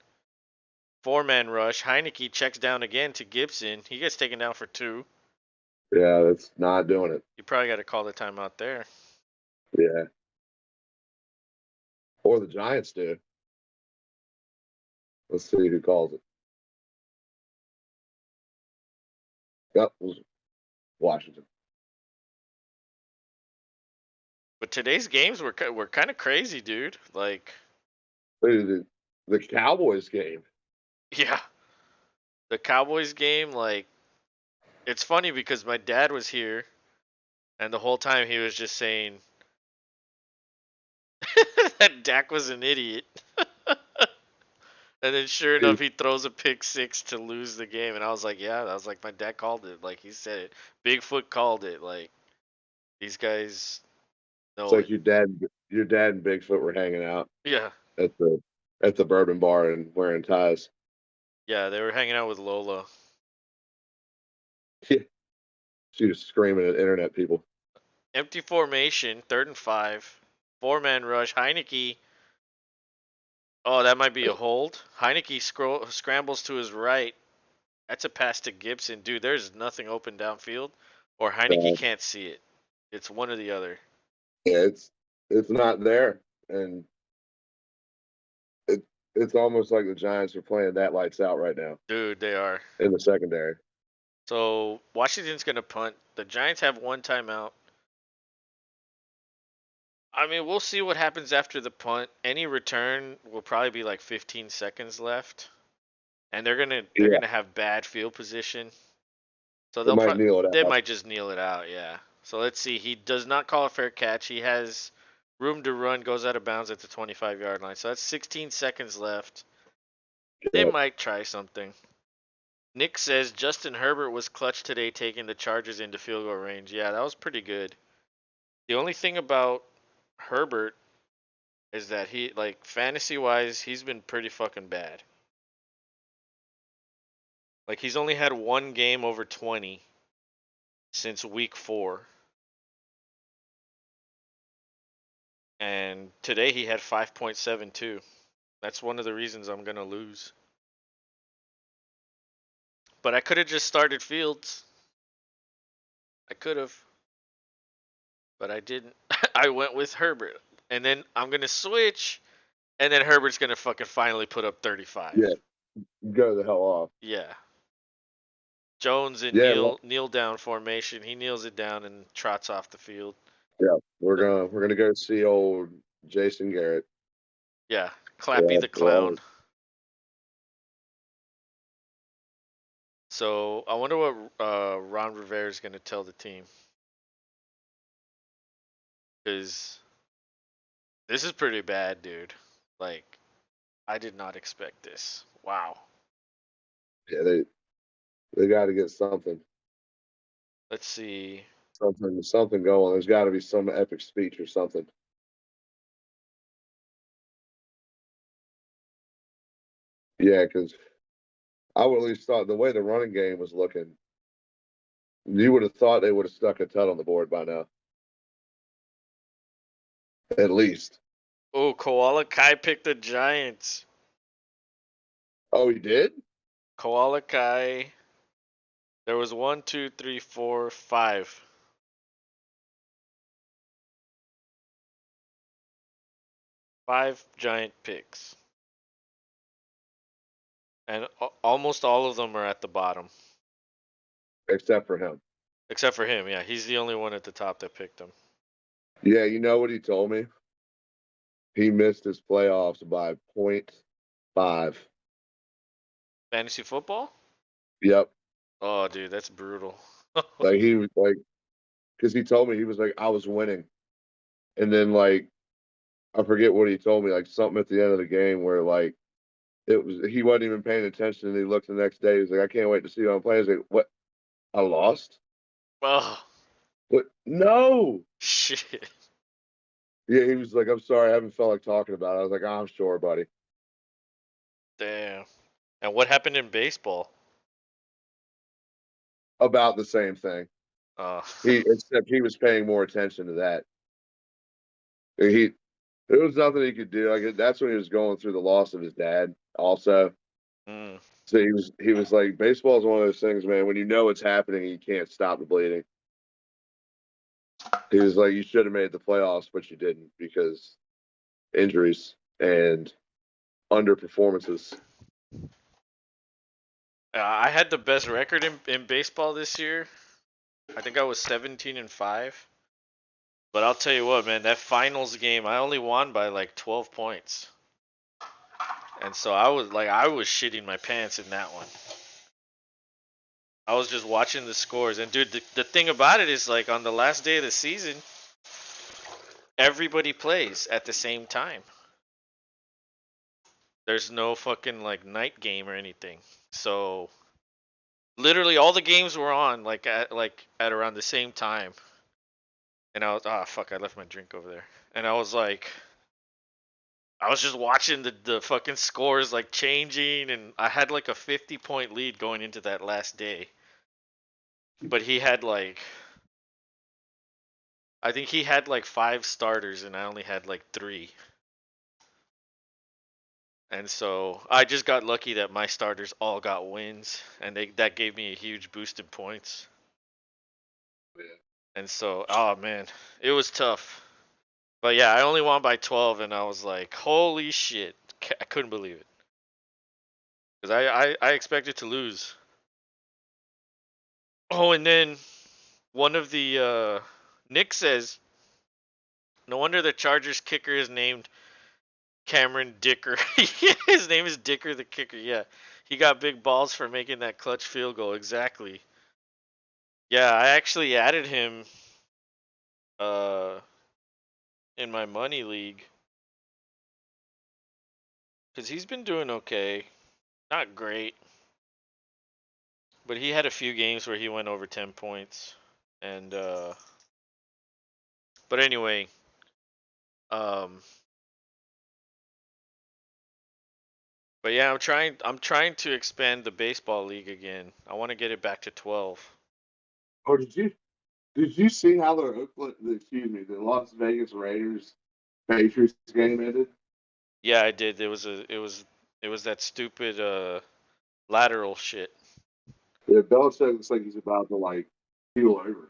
4-man rush. Heineke checks down again to Gibson. He gets taken down for 2. Yeah, that's not doing it. You probably got to call the timeout there. Yeah. Or the Giants do. Let's see who calls it. Yep, it was Washington. But today's games were kind of crazy, dude. Like, The Cowboys game. yeah, the Cowboys game. Like, it's funny because my dad was here, and the whole time he was just saying that Dak was an idiot. And then sure enough, he throws a pick 6 to lose the game, and I was like, yeah, I was like, my dad called it. Like he said it. Bigfoot called it. Like these guys know It's like it. your dad and Bigfoot were hanging out Yeah, at the bourbon bar and wearing ties. yeah, they were hanging out with Lola. Yeah. She was screaming at internet people. Empty formation, 3rd and 5. 4-man rush. Heineke. Oh, that might be a hold. Heineke scrambles to his right. That's a pass to Gibson. Dude, there's nothing open downfield, or Heineke can't see it. It's one or the other. Yeah, it's not there, and it's almost like the Giants are playing that lights out right now Dude, they are. in the secondary. So Washington's gonna punt. The Giants have 1 timeout. I mean, we'll see what happens after the punt. Any return will probably be like 15 seconds left, and they're Yeah, gonna have bad field position. So they might kneel it they out. might just kneel it out. Yeah. So let's see. He does not call a fair catch. He has room to run. Goes out of bounds at the 25-yard line. So that's 16 seconds left. They Yeah. might try something. Nick says Justin Herbert was clutch today, taking the Chargers into field goal range. Yeah, that was pretty good. The only thing about Herbert is that he, like, fantasy wise, he's been pretty fucking bad. Like, he's only had 1 game over 20 since week 4. And today he had 5.72. That's one of the reasons I'm going to lose. But I could have just started Fields. I could have. But I didn't. I went with Herbert. And then I'm going to switch. And then Herbert's going to fucking finally put up 35. Yeah, go the hell off. Yeah. Jones in Yeah, kneel down formation. He kneels it down and trots off the field. yeah. We're gonna go see old Jason Garrett. Yeah. Clappy the clown. So I wonder what Ron Rivera is going to tell the team. Because this is pretty bad, dude. Like, I did not expect this. Wow. Yeah, they got to get something Let's see. something going. There's got to be some epic speech or something. Yeah, because I would at least thought the way the running game was looking, you would have thought they would have stuck a ton on the board by now. At least. Oh, Koala Kai picked the Giants. Oh, he did? Koala Kai. There was 1, 2, 3, 4, 5. 5 giant picks. And almost all of them are at the bottom. Except for him. Except for him, yeah. He's the only one at the top that picked him. Yeah, you know what he told me? He missed his playoffs by 0.5. Fantasy football? Yep. Oh, dude, that's brutal. Like he was like, because he told me he was like, I was winning, and then like I forget what he told me, like something at the end of the game where like it was he wasn't even paying attention, and he looked the next day. He's like, I can't wait to see you on play. He's like, what? I lost? Oh, What? No. shit. Yeah, he was like, I'm sorry, I haven't felt like talking about it. I was like, I'm sure, buddy. Damn. And what happened in baseball? About the same thing. Uh, He except he was paying more attention to that. He there was nothing he could do. Like that's when he was going through the loss of his dad. Also, mm. so he was like, baseball is one of those things, man. When you know it's happening, you can't stop the bleeding. He was like, you should have made the playoffs, but you didn't because injuries and underperformances. I had the best record in baseball this year. I think I was 17-5. But I'll tell you what, man, that finals game, I only won by like 12 points. And so I was shitting my pants in that one. I was just watching the scores. And dude, the thing about it is like on the last day of the season, everybody plays at the same time. There's no fucking like night game or anything. So literally all the games were on at around the same time. And I was fuck, I left my drink over there. And I was like I was just watching the fucking scores like changing, and I had like a 50-point lead going into that last day. But he had like I think he had like 5 starters and I only had like 3. And so I just got lucky that my starters all got wins, and that gave me a huge boost in points. Yeah. And so, oh man, it was tough. But yeah, I only won by 12, and I was like, holy shit, I couldn't believe it, because I expected to lose. Oh, and then one of the Nick says, no wonder the Chargers kicker is named Cameron Dicker. His name is Dicker the kicker. Yeah, he got big balls for making that clutch field goal. Exactly. Yeah, I actually added him uh in my money league because he's been doing okay. Not great, but he had a few games where he went over 10 points. And but anyway, um but yeah, I'm trying to expand the baseball league again. I want to get it back to 12. Oh, did you see how the Las Vegas Raiders Patriots game ended? Yeah, I did. It was that stupid lateral shit. Yeah, Belichick looks like he's about to like keel over.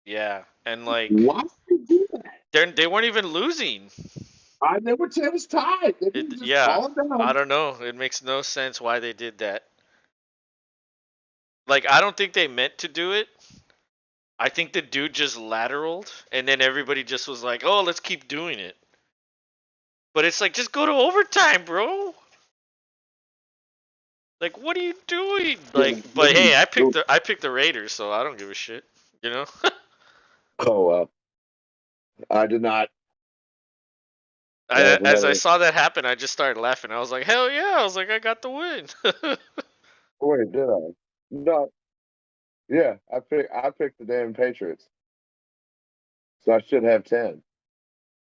Yeah, and like Why did he do that? they weren't even losing. I never said it was tied. They didn't just Yeah, call it I down. don't know. It makes no sense why they did that. Like I don't think they meant to do it. I think the dude just lateraled, and then everybody just was like, "Oh, let's keep doing it." But it's like, just go to overtime, bro. Like, what are you doing? Like, but hey, I picked the Raiders, so I don't give a shit. You know? Oh well, I did not. That was As I another. saw that happen, I just started laughing. I was like, hell yeah! I was like, I got the win. Wait, did I? No. Yeah, I picked the damn Patriots, so I should have 10,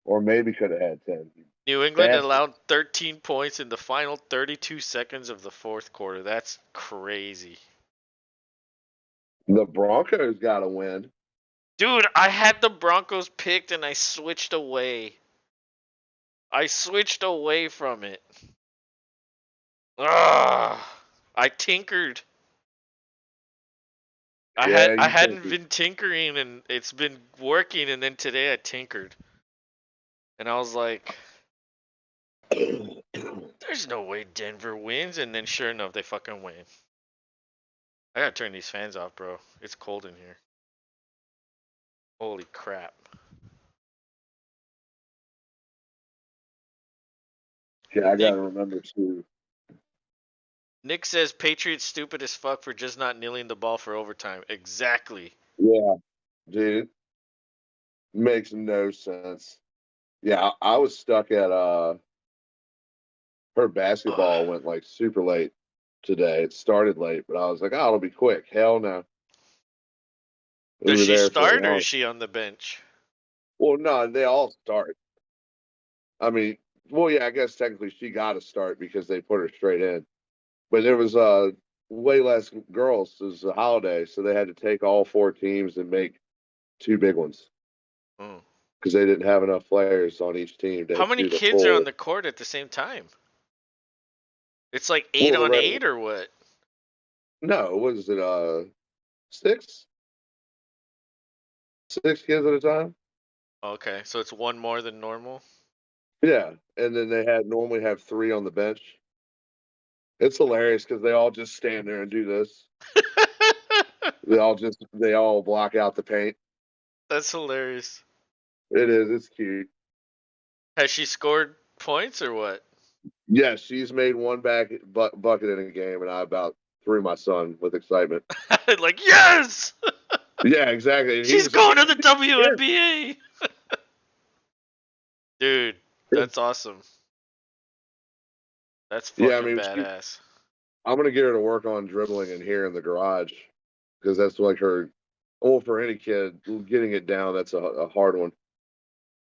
or maybe could have had 10. New England Bastard. allowed 13 points in the final 32 seconds of the fourth quarter. That's crazy. The Broncos got to win. Dude, I had the Broncos picked and I switched away. I switched away from it. Ah, I tinkered. Yeah, I you hadn't think been tinkering and it's been working, and then today I tinkered. And I was like, it. there's no way Denver wins, and then sure enough they fucking win. I gotta turn these fans off, bro. It's cold in here. Holy crap. Yeah, I Nick gotta remember to. Nick says Patriots stupid as fuck for just not kneeling the ball for overtime. Exactly. Yeah, dude, makes no sense. Yeah, I was stuck at her basketball went like super late today. It started late, but I was like, oh, it'll be quick. Hell no. We Does were she there for a start or is long. she on the bench? Well, no, they all start. I mean, well, yeah, I guess technically she got to start because they put her straight in. But there was way less girls. It was a holiday, so they had to take all four teams and make two big ones Mm. because they didn't have enough players on each team How to many do the kids are on full. the court at the same time? It's like eight Well, on eight or what? no, what is it? Six, six kids at a time. Okay, so it's one more than normal. Yeah, and then they had normally have three on the bench. It's hilarious because they all just stand there and do this. They all block out the paint. That's hilarious. It is. It's cute. Has she scored points or what? Yes, she's made one bucket in a game, and I about threw my son with excitement. Like, yes! Yeah, exactly. And he She's was like, going "Yeah, to the yeah." WNBA! Dude, that's awesome. That's Yeah, I fucking mean, badass. I'm gonna get her to work on dribbling in here in the garage because that's like her. Well, for any kid, getting it down that's a hard one.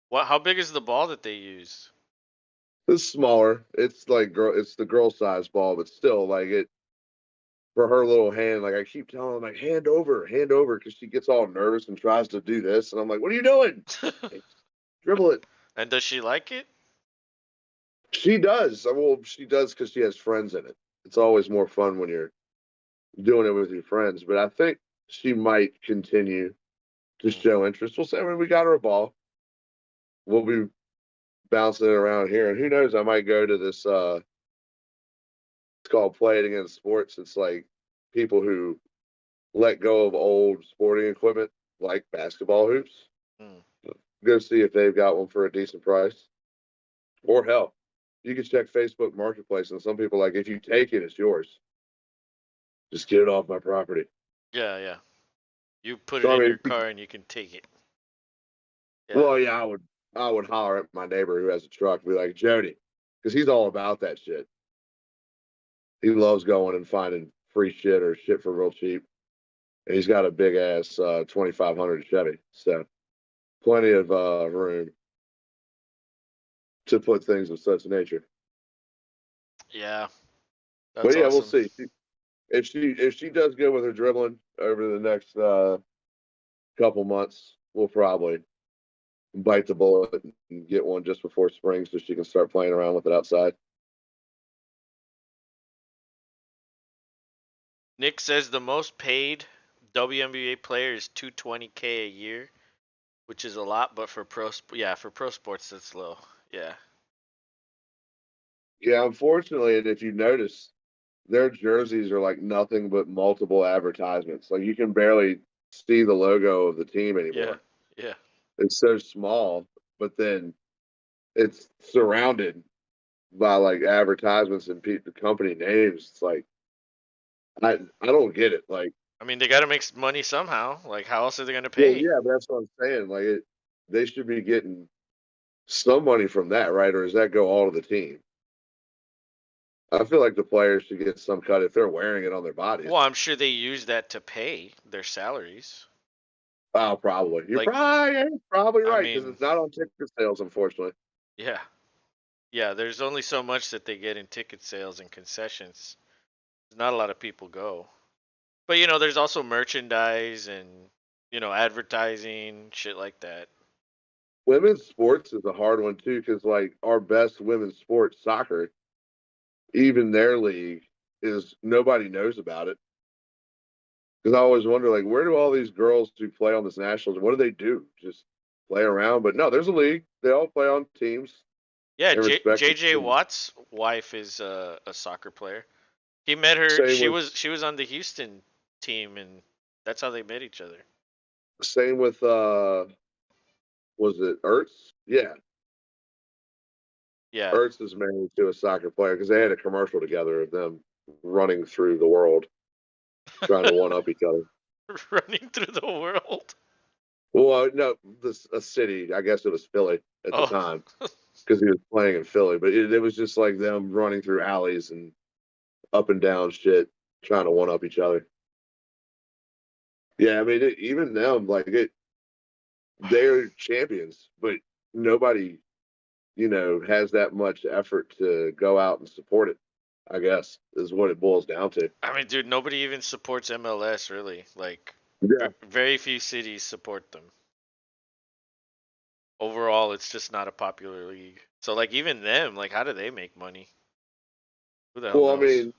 What? How big is the ball that they use? It's smaller. It's like girl. It's the girl size ball, but still, like it for her little hand. Like I keep telling her, like hand over, because she gets all nervous and tries to do this, and I'm like, what are you doing? Like, dribble it. And does she like it? She does. Well, she does because she has friends in it. It's always more fun when you're doing it with your friends. But I think she might continue to Mm. show interest. We'll say, I mean, we got her a ball. We'll be bouncing it around here, and who knows? I might go to this. It's called Play It Against Sports. It's like people who let go of old sporting equipment like basketball hoops. Mm. Go see if they've got one for a decent price. Or hell, you can check Facebook Marketplace, and some people like if you take it, it's yours. Just get it off my property. Yeah, yeah. You put it So I in your mean, car and you can take it. Yeah. well, yeah, I would holler at my neighbor who has a truck, and be like Jody, because he's all about that shit. He loves going and finding free shit or shit for real cheap, and he's got a big ass 2500 Chevy, so plenty of room to put things of such nature. Yeah. That's But yeah, we'll awesome. see. If she does good with her dribbling over the next couple months, we'll probably bite the bullet and get one just before spring so she can start playing around with it outside. Nick says the most paid WNBA player is 220K a year, which is a lot, but for for pro sports that's low. Yeah. Yeah, unfortunately, and if you notice, their jerseys are like nothing but multiple advertisements. Like you can barely see the logo of the team Yeah. anymore. Yeah. It's so small, but then it's surrounded by like advertisements and company names. It's like I don't get it. Like, I mean, they got to make money somehow. Like, how else are they going to well, pay? yeah, but that's what I'm saying. Like, they should be getting some money from that, right? Or does that go all to the team? I feel like the players should get some cut if they're wearing it on their bodies. Well, I'm sure they use that to pay their salaries. Oh, probably. Like, You're probably I right because mean, it's not on ticket sales, unfortunately. yeah. Yeah, there's only so much that they get in ticket sales and concessions. Not a lot of people go. But there's also merchandise and advertising, shit like that. Women's sports is a hard one too because like our best women's sports, soccer, even their league is nobody knows about it. Because I always wonder, like, where do all these girls who play on this nationals, what do they do? Just play around? But no, there's a league. They all play on teams Yeah, and respective JJ teams. Watt's wife is a soccer player. He met her. Same with She was on the Houston team, and that's how they met each other. same with was it Ertz? Yeah, Yeah, Ertz is married to a soccer player because they had a commercial together of them running through the world trying to one up each other. running through the world. Well, no, this a city. I guess it was Philly at the Oh, time because he was playing in Philly. But it was just like them running through alleys and up and down shit, trying to one up each other. Yeah, I mean, even them, like they're champions, but nobody, has that much effort to go out and support it. I guess is what it boils down to. I mean, dude, nobody even supports MLS really. Like, Yeah. very few cities support them. Overall, it's just not a popular league. So, like, even them, like, how do they make money? Who the hell Well, I knows? mean,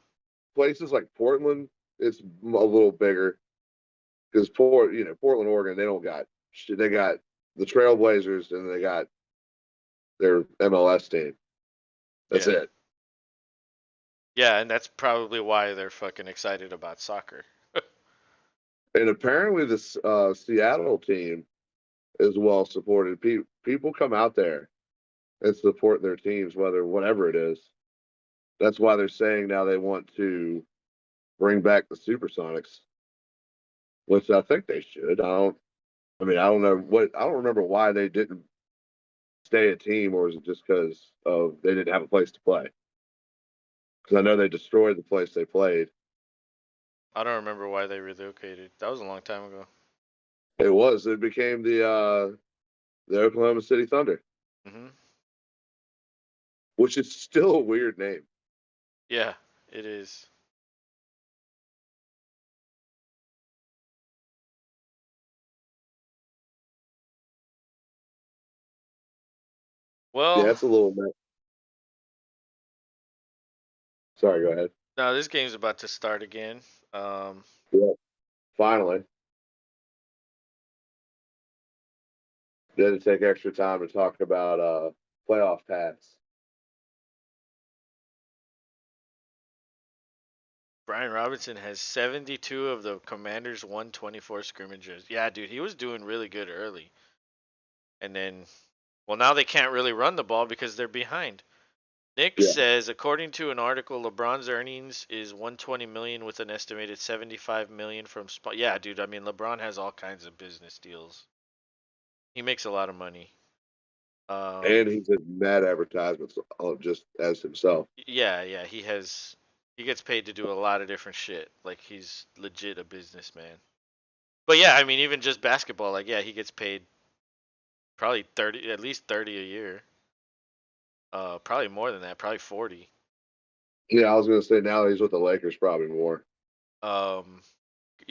places like Portland, it's a little bigger because Portland, Oregon, they don't got shit. They got the Trailblazers and they got their MLS team. That's Yeah. it. Yeah, and that's probably why they're fucking excited about soccer. And apparently, this Seattle team is well supported. People come out there and support their teams, whatever it is. That's why they're saying now they want to bring back the Supersonics, which I think they should. I mean, I don't know what. I don't remember why they didn't stay a team, or is it just because of they didn't have a place to play? Because I know they destroyed the place they played. I don't remember why they relocated. That was a long time ago. It became the Oklahoma City Thunder, Mhm. which is still a weird name. Yeah, it is. Yeah, Well, it's a little. Sorry, go ahead. now this game's about to start again. Um, Yeah, finally, they had to take extra time to talk about playoff paths. Brian Robinson has 72 of the Commanders' 124 scrimmages. Yeah, dude, he was doing really good early. And then, well, now they can't really run the ball because they're behind. Nick Yeah, says, according to an article, LeBron's earnings is 120 million with an estimated 75 million from spot. Yeah, dude. I mean, LeBron has all kinds of business deals. He makes a lot of money. and he's in mad advertisements just as himself. Yeah, yeah. He gets paid to do a lot of different shit. Like he's legit a businessman. But yeah, I mean, even just basketball. Like yeah, he gets paid probably 30, at least 30 a year. Probably more than that. Probably 40. Yeah, I was gonna say now he's with the Lakers probably more. Um,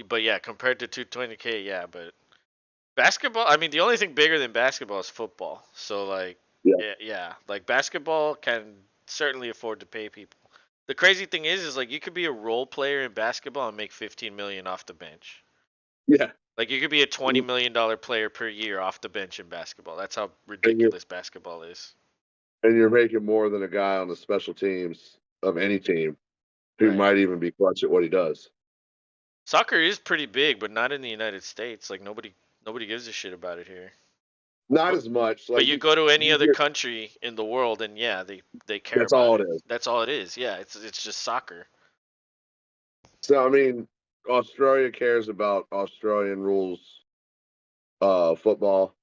but yeah, compared to 220K, yeah, but basketball, I mean, the only thing bigger than basketball is football. So like, Yeah, yeah, like basketball can certainly afford to pay people. The crazy thing is like you could be a role player in basketball and make 15 million off the bench. yeah, Like you could be a $20 million player per year off the bench in basketball. That's how and you're ridiculous basketball is. and you're making more than a guy on the special teams of any team who Right. might even be clutch at what he does. Soccer is pretty big, but not in the United States. Like nobody gives a shit about it here. Not But as much. but Like you go to any you other get, country in the world and yeah, they care that's about all it. it is. That's all it is. Yeah, it's just soccer. So I mean, Australia cares about Australian rules, football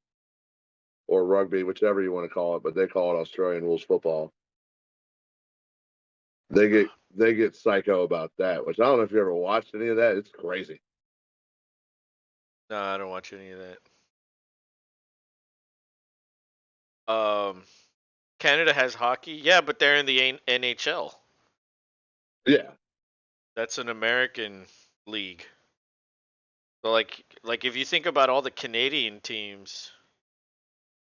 or rugby, whichever you want to call it, but they call it Australian rules football. They get psycho about that, which I don't know if you ever watched any of that. It's crazy. No, I don't watch any of that. Canada has hockey. Yeah, but they're in the NHL. Yeah, That's an American league. So like if you think about all the Canadian teams,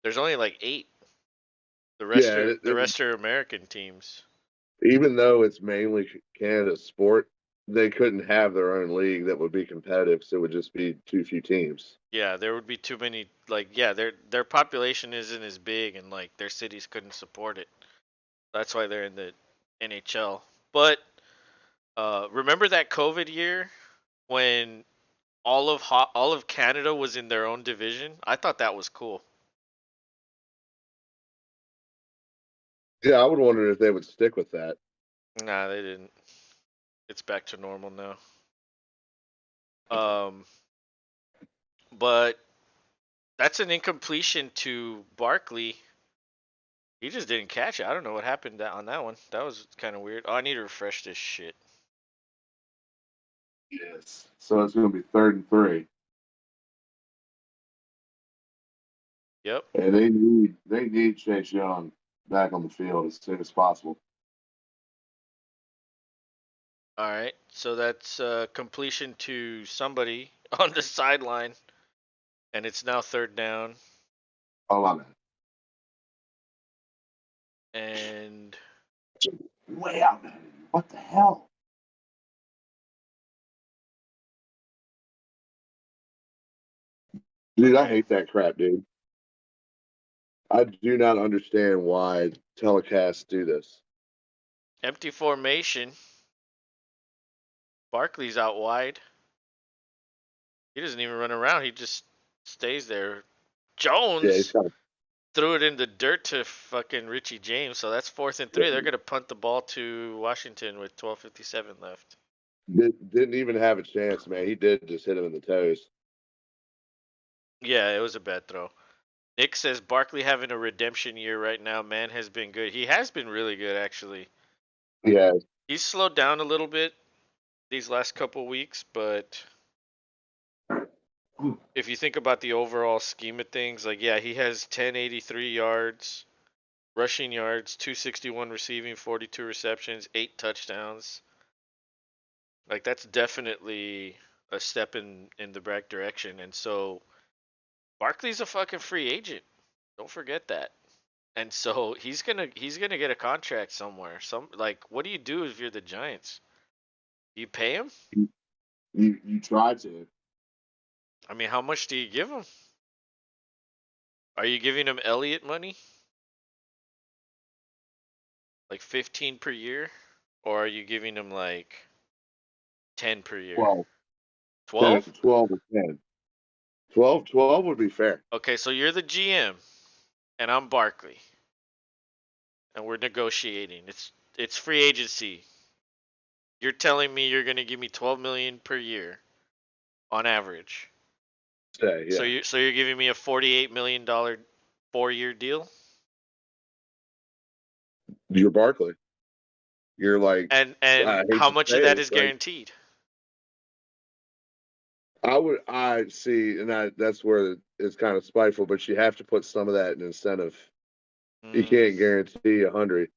there's only like 8. The rest yeah, are the rest are American teams. even though it's mainly Canada's sport, they couldn't have their own league that would be competitive, so it would just be too few teams. Yeah, there would be too many. Like, yeah, their population isn't as big, and like their cities couldn't support it. That's why they're in the NHL. But remember that COVID year when all of Canada was in their own division? I thought that was cool. Yeah, I would wonder if they would stick with that. Nah, they didn't. It's back to normal now. Um, but that's an incompletion to Barkley. He just didn't catch it. I don't know what happened on that one. That was kind of weird. Oh, I need to refresh this shit. Yes. So it's going to be 3rd and 3, Yep. and they need Chase Young back on the field as soon as possible. All right. So that's completion to somebody on the sideline, and it's now 3rd down. Oh my man. And Way out, man. What the hell? Dude, I okay. hate that crap, dude. I do not understand why telecasts do this. Empty formation. Barkley's out wide. He doesn't even run around. He just stays there. Yeah, he's Jones kind of, threw it in the dirt to fucking Richie James. So that's 4th and 3. They're gonna punt the ball to Washington with 12:57 left. didn't even have a chance, man. He did just hit him in the toes. Yeah, it was a bad throw. Nick says Barkley having a redemption year right now. Man has been good. He has been really good actually. Yeah, He's slowed down a little bit these last couple weeks, but if you think about the overall scheme of things, like yeah, he has 1083 yards, rushing yards, 261 receiving, 42 receptions, 8 touchdowns. Like that's definitely a step in the right direction. And so Barkley's a fucking free agent. Don't forget that. And so he's gonna get a contract somewhere. Some like what do you do if you're the Giants? Do you pay him? you try to. I mean, how much do you give him? Are you giving him Elliott money? Like 15 per year? Or are you giving him like 10 per year? 12, 12? 12 or 10. 12 would be fair. Okay, so you're the GM and I'm Barkley. And we're negotiating. It's free agency. You're telling me you're going to give me 12 million per year on average. Say, yeah. So you're giving me a $48 million 4-year deal? You're Barkley. You're like, I And hate how to much say of that it, is like guaranteed? I see, and that's where it's kind of spiteful, but you have to put some of that in incentive. You Mm. can't guarantee 100.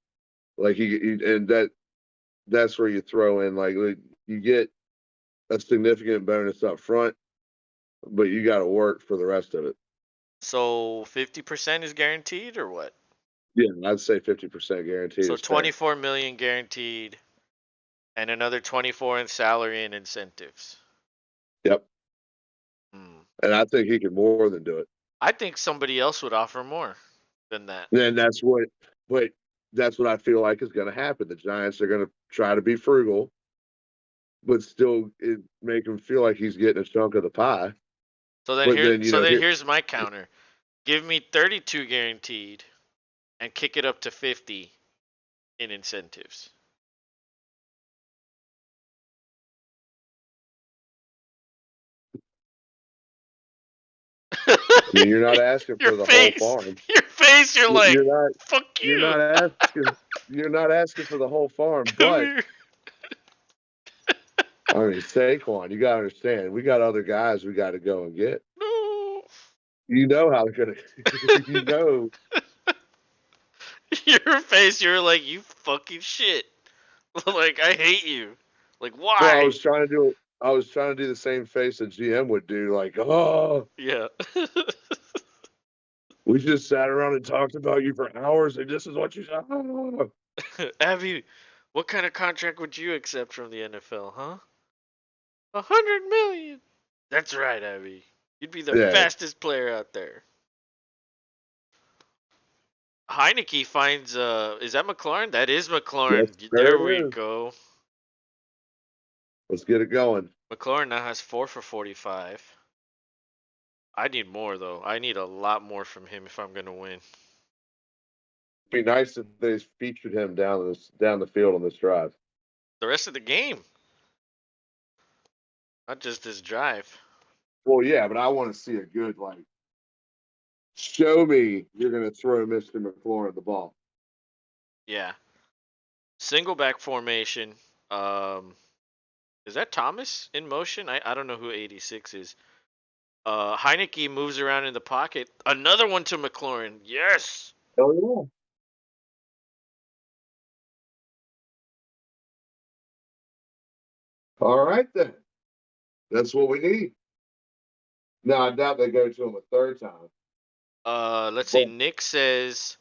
Like and that's where you throw in like you get a significant bonus up front, but you got to work for the rest of it. So 50% is guaranteed or what? Yeah, I'd say 50% guaranteed So is fair. 24 million guaranteed and another 24 in salary and incentives. Yep. Hmm. And I think he can more than do it. I think somebody else would offer more than that. And but that's what I feel like is going to happen. The Giants are going to try to be frugal, but still make him feel like he's getting a chunk of the pie. But then, So then here's my counter. Give me 32 guaranteed and kick it up to 50 in incentives. I mean, you're not asking Your for the whole face. farm. Your face, you're like, You're not. fuck You're you. not asking. You're not asking for the whole farm. Come But here. I mean, Saquon, you got to understand. We got other guys we got to go and get. No. You know how they're gonna. You know. Your face, you're like, you fucking shit. Like, I hate you. Like, Well, why? I was trying to do the same face a GM would do. Like, oh, Yeah. we just sat around and talked about you for hours, and this is what you said. Oh. Abby, What kind of contract would you accept from the NFL, huh? 100 million. That's right, Abby. You'd be the Yeah, fastest player out there. Heineke finds is that McLaurin? That is yes, McLaurin. there There we it is. go. Let's get it going. McLaurin now has 4 for 45. I need more though. I need a lot more from him if I'm gonna win. Be nice if they featured him down the field on this drive. The rest of the game, not just this drive. Well, yeah, but I want to see a good show me you're going to throw Mr. McLaurin the ball. Yeah. Single back formation. Um, is that Thomas in motion? I don't know who 86 is. Heineke moves around in the pocket. Another one to McLaurin. Yes. Oh yeah. All right then. That's what we need. Now I doubt they go to him a third time. Let's see. But Nick says,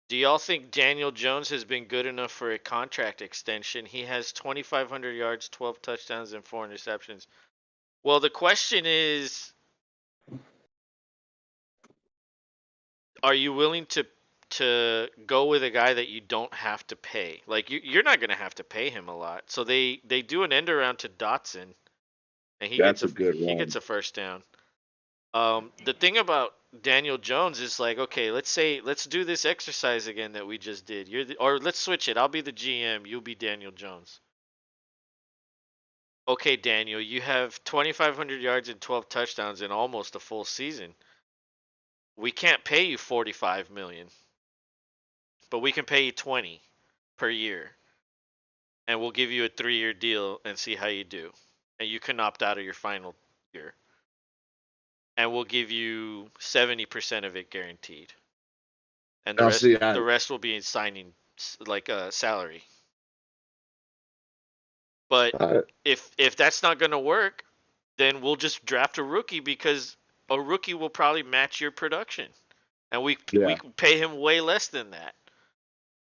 "Do y'all think Daniel Jones has been good enough for a contract extension? He has 2,500 yards, 12 touchdowns, and 4 interceptions." Well, the question is, are you willing to go with a guy that you don't have to pay? Like you're not gonna have to pay him a lot. So they do an end around to Dotson, and that's a good he one. gets a first down. The thing about Daniel Jones is like, okay, let's do this exercise again that we just did. Or let's switch it. I'll be the GM. You'll be Daniel Jones. Okay, Daniel, you have 2,500 yards and 12 touchdowns in almost a full season. We can't pay you 45 million, but we can pay you 20 per year, and we'll give you a 3-year deal and see how you do. And you can opt out of your final year, and we'll give you 70% of it guaranteed, and I'll see. the rest will be in signing like a salary. But I if that's not going to work, then we'll just draft a rookie because a rookie will probably match your production, and we yeah. pay him way less than that.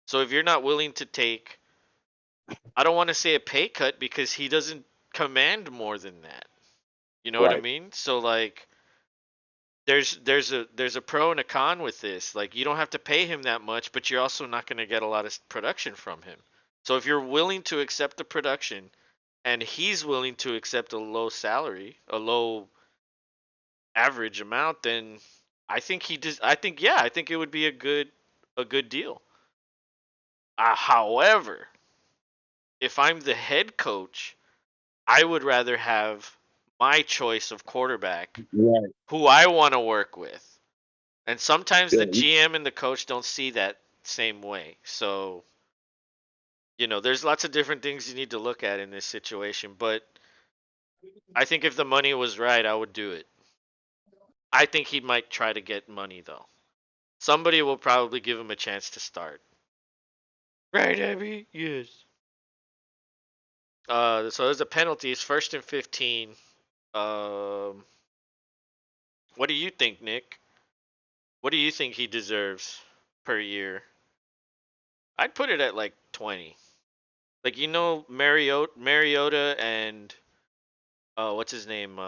So if you're not willing to take, I don't want to say a pay cut because he doesn't command more than that. You know what I Right. mean? So like there's a pro and a con with this. Like you don't have to pay him that much, but you're also not going to get a lot of production from him. So if you're willing to accept the production and he's willing to accept a low salary, a low average amount, then I think I think it would be a good deal. However, if I'm the head coach, I would rather have my choice of quarterback Right. who I want to work with. And sometimes the Yeah. GM and the coach don't see that same way. So, there's lots of different things you need to look at in this situation. But I think if the money was right, I would do it. I think he might try to get money, though. Somebody will probably give him a chance to start. Right, Abby? Yes. So there's a penalty. It's 1st and 15. Um, what do you think, Nick? What do you think he deserves per year? I'd put it at like 20. Like Mariota and what's his name?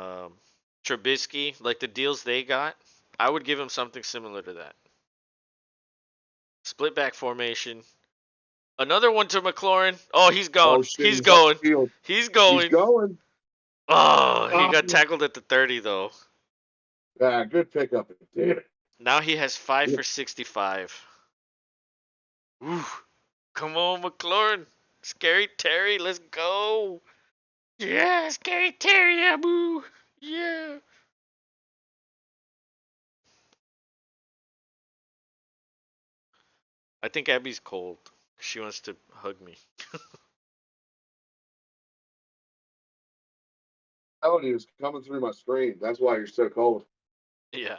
Trubisky, like the deals they got, I would give him something similar to that. Split back formation. Another one to McLaurin. Oh, he's Oh gone. shit, He's he's going. upfield. He's He's going. going. Oh, he got Oh, tackled at the 30 though. good pickup. Damn it. Now he has 5 for 65. Woo. Come on, McLaurin. Scary Terry, let's go. Yeah, Scary Terry, Abu. Yeah. I think Abby's cold. She wants to hug me. Oh, he was coming through my screen. That's why you're so cold. Yeah.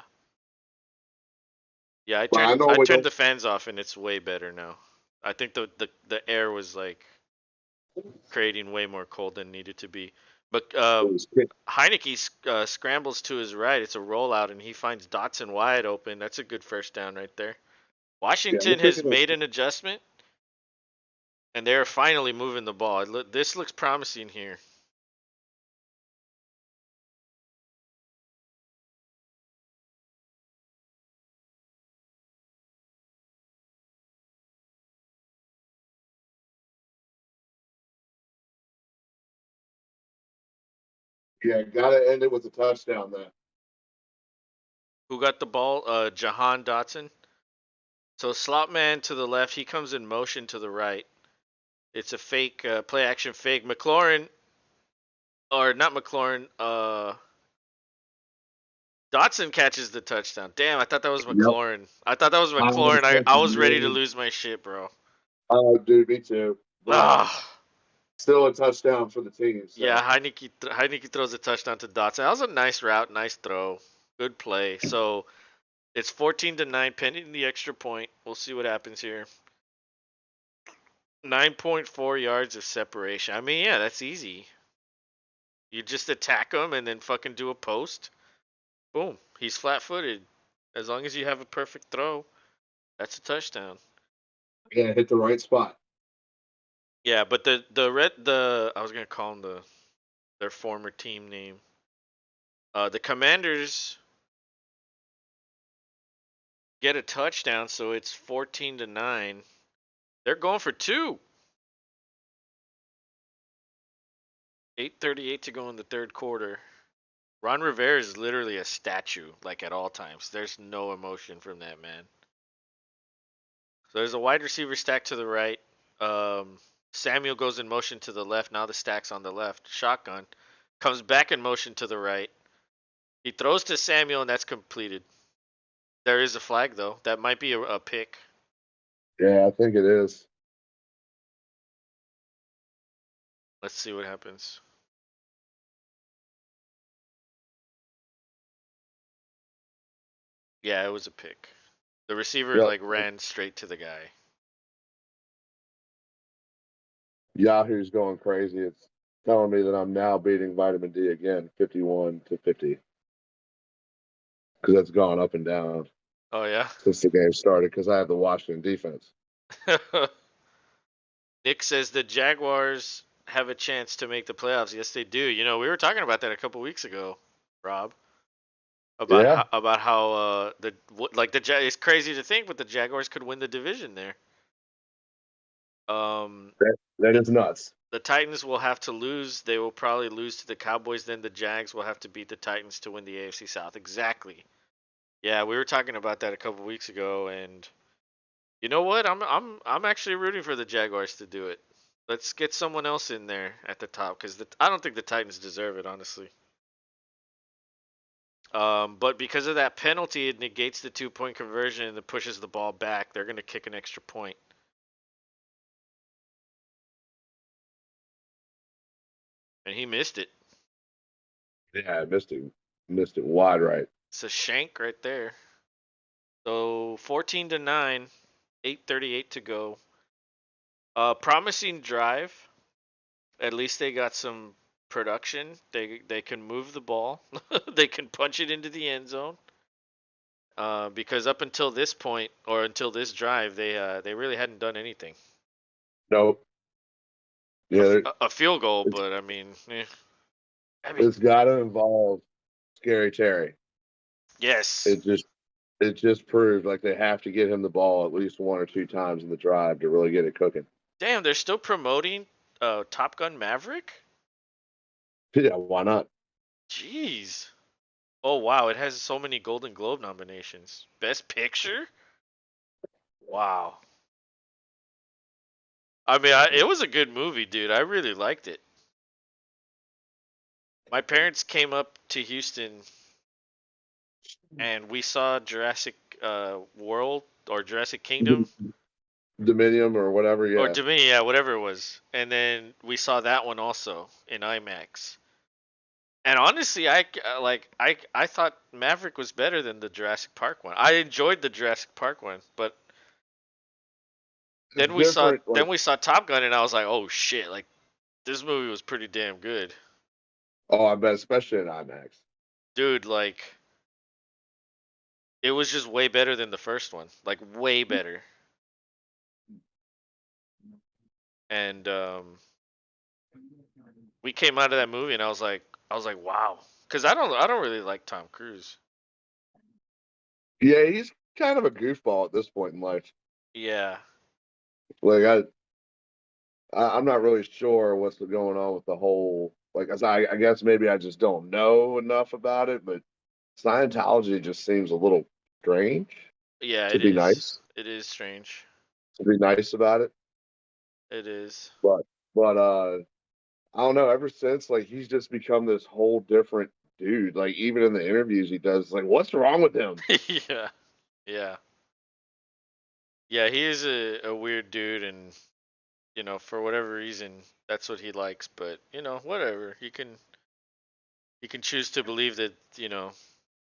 Yeah, But I I normally turned don't. the fans off and it's way better now. I think the air was like creating way more cold than needed to be. But Heineke scrambles to his right. It's a rollout and he finds Dotson wide open. That's a good first down right there. Yeah, we're Washington has picking made this. an adjustment And they're finally moving the ball. This looks promising here. Yeah, gotta end it with a touchdown then. Who got the ball? Jahan Dotson. So slot man to the left. He comes in motion to the right. It's a fake play action fake. McLaurin, or not McLaurin. Dotson catches the touchdown. Damn, I thought that was Yep. McLaurin. I thought that was I was McLaurin. I was ready to lose my shit, bro. Oh, dude, me too. But Ah, still a touchdown for the team. yeah. So Heineke throws a touchdown to Dotson. That was a nice route, nice throw, good play. So it's 14-9 pending the extra point. We'll see what happens here. 9.4 yards of separation. I mean, yeah, that's easy. You just attack him and then fucking do a post. Boom. He's flat-footed. As long as you have a perfect throw, that's a touchdown. yeah, hit the right spot. Yeah, but the I was gonna call them their former team name. The Commanders get a touchdown, so it's 14-9. They're going for two. 8:38 to go in the third quarter. Ron Rivera is literally a statue, like at all times. There's no emotion from that man. So there's a wide receiver stack to the right. Samuel goes in motion to the left. Now the stack's on the left. Shotgun. Comes back in motion to the right. He throws to Samuel, and that's completed. There is a flag, though. That might be a pick. Yeah, I think it is. Let's see what happens. Yeah, it was a pick. The receiver Yep. like ran straight to the guy. Yahoo's going crazy. It's telling me that I'm now beating vitamin D again, 51-50, because that's gone up and down Oh yeah. since the game started. Because I have the Washington defense. Nick says the Jaguars have a chance to make the playoffs. Yes, they do. You know, we were talking about that a couple weeks ago, Rob. Yeah, About how it's crazy to think, but the Jaguars could win the division there. that The is nuts. the Titans will have to lose. They will probably lose to the Cowboys. Then the Jags will have to beat the Titans to win the AFC South. Exactly. Yeah, we were talking about that a couple weeks ago, and you know what? I'm actually rooting for the Jaguars to do it. Let's get someone else in there at the top because I don't think the Titans deserve it, honestly. But because of that penalty, it negates the 2-point conversion and it pushes the ball back. They're gonna kick an extra point. And he missed it. Yeah, I missed it wide right. It's a shank right there. So 14-9, 8:38 to go. Promising drive. At least they got some production. They can move the ball. They can punch it into the end zone. Because up until this point or until this drive, they really hadn't done anything. Nope. Yeah, A field goal, it's, but I mean, I mean, it's got to involve Scary Terry. yes. It just proved like they have to get him the ball at least one or two times in the drive to really get it cooking. Damn, they're still promoting Top Gun Maverick? Yeah, why not? Jeez. Oh wow, it has so many Golden Globe nominations. Best Picture? Wow. I mean, it was a good movie, dude. I really liked it. My parents came up to Houston and we saw Jurassic World or Jurassic Kingdom Dominium or whatever, or yeah. Dominion, yeah, whatever it was. And then we saw that one also in IMAX. And honestly, I thought Maverick was better than the Jurassic Park one. I enjoyed the Jurassic Park one, but It's different. Like, then we saw Top Gun and I was like, "Oh shit, like this movie was pretty damn good." oh, I bet, especially in IMAX. Dude, like it was just way better than the first one. Like way better. and we came out of that movie, and I was like, wow, because I don't really like Tom Cruise. Yeah, he's kind of a goofball at this point in life. Yeah, Like I'm not really sure what's going on with the whole. Like, I guess maybe I just don't know enough about it, but Scientology just seems a little strange. yeah, To it be is. nice, It is strange. to be nice about it, It is. but but I don't know. Ever since, like, he's just become this whole different dude. Like, even in the interviews he does, like, what's wrong with him? Yeah, yeah, yeah. He is a weird dude, and for whatever reason, that's what he likes. But whatever. He can choose to believe that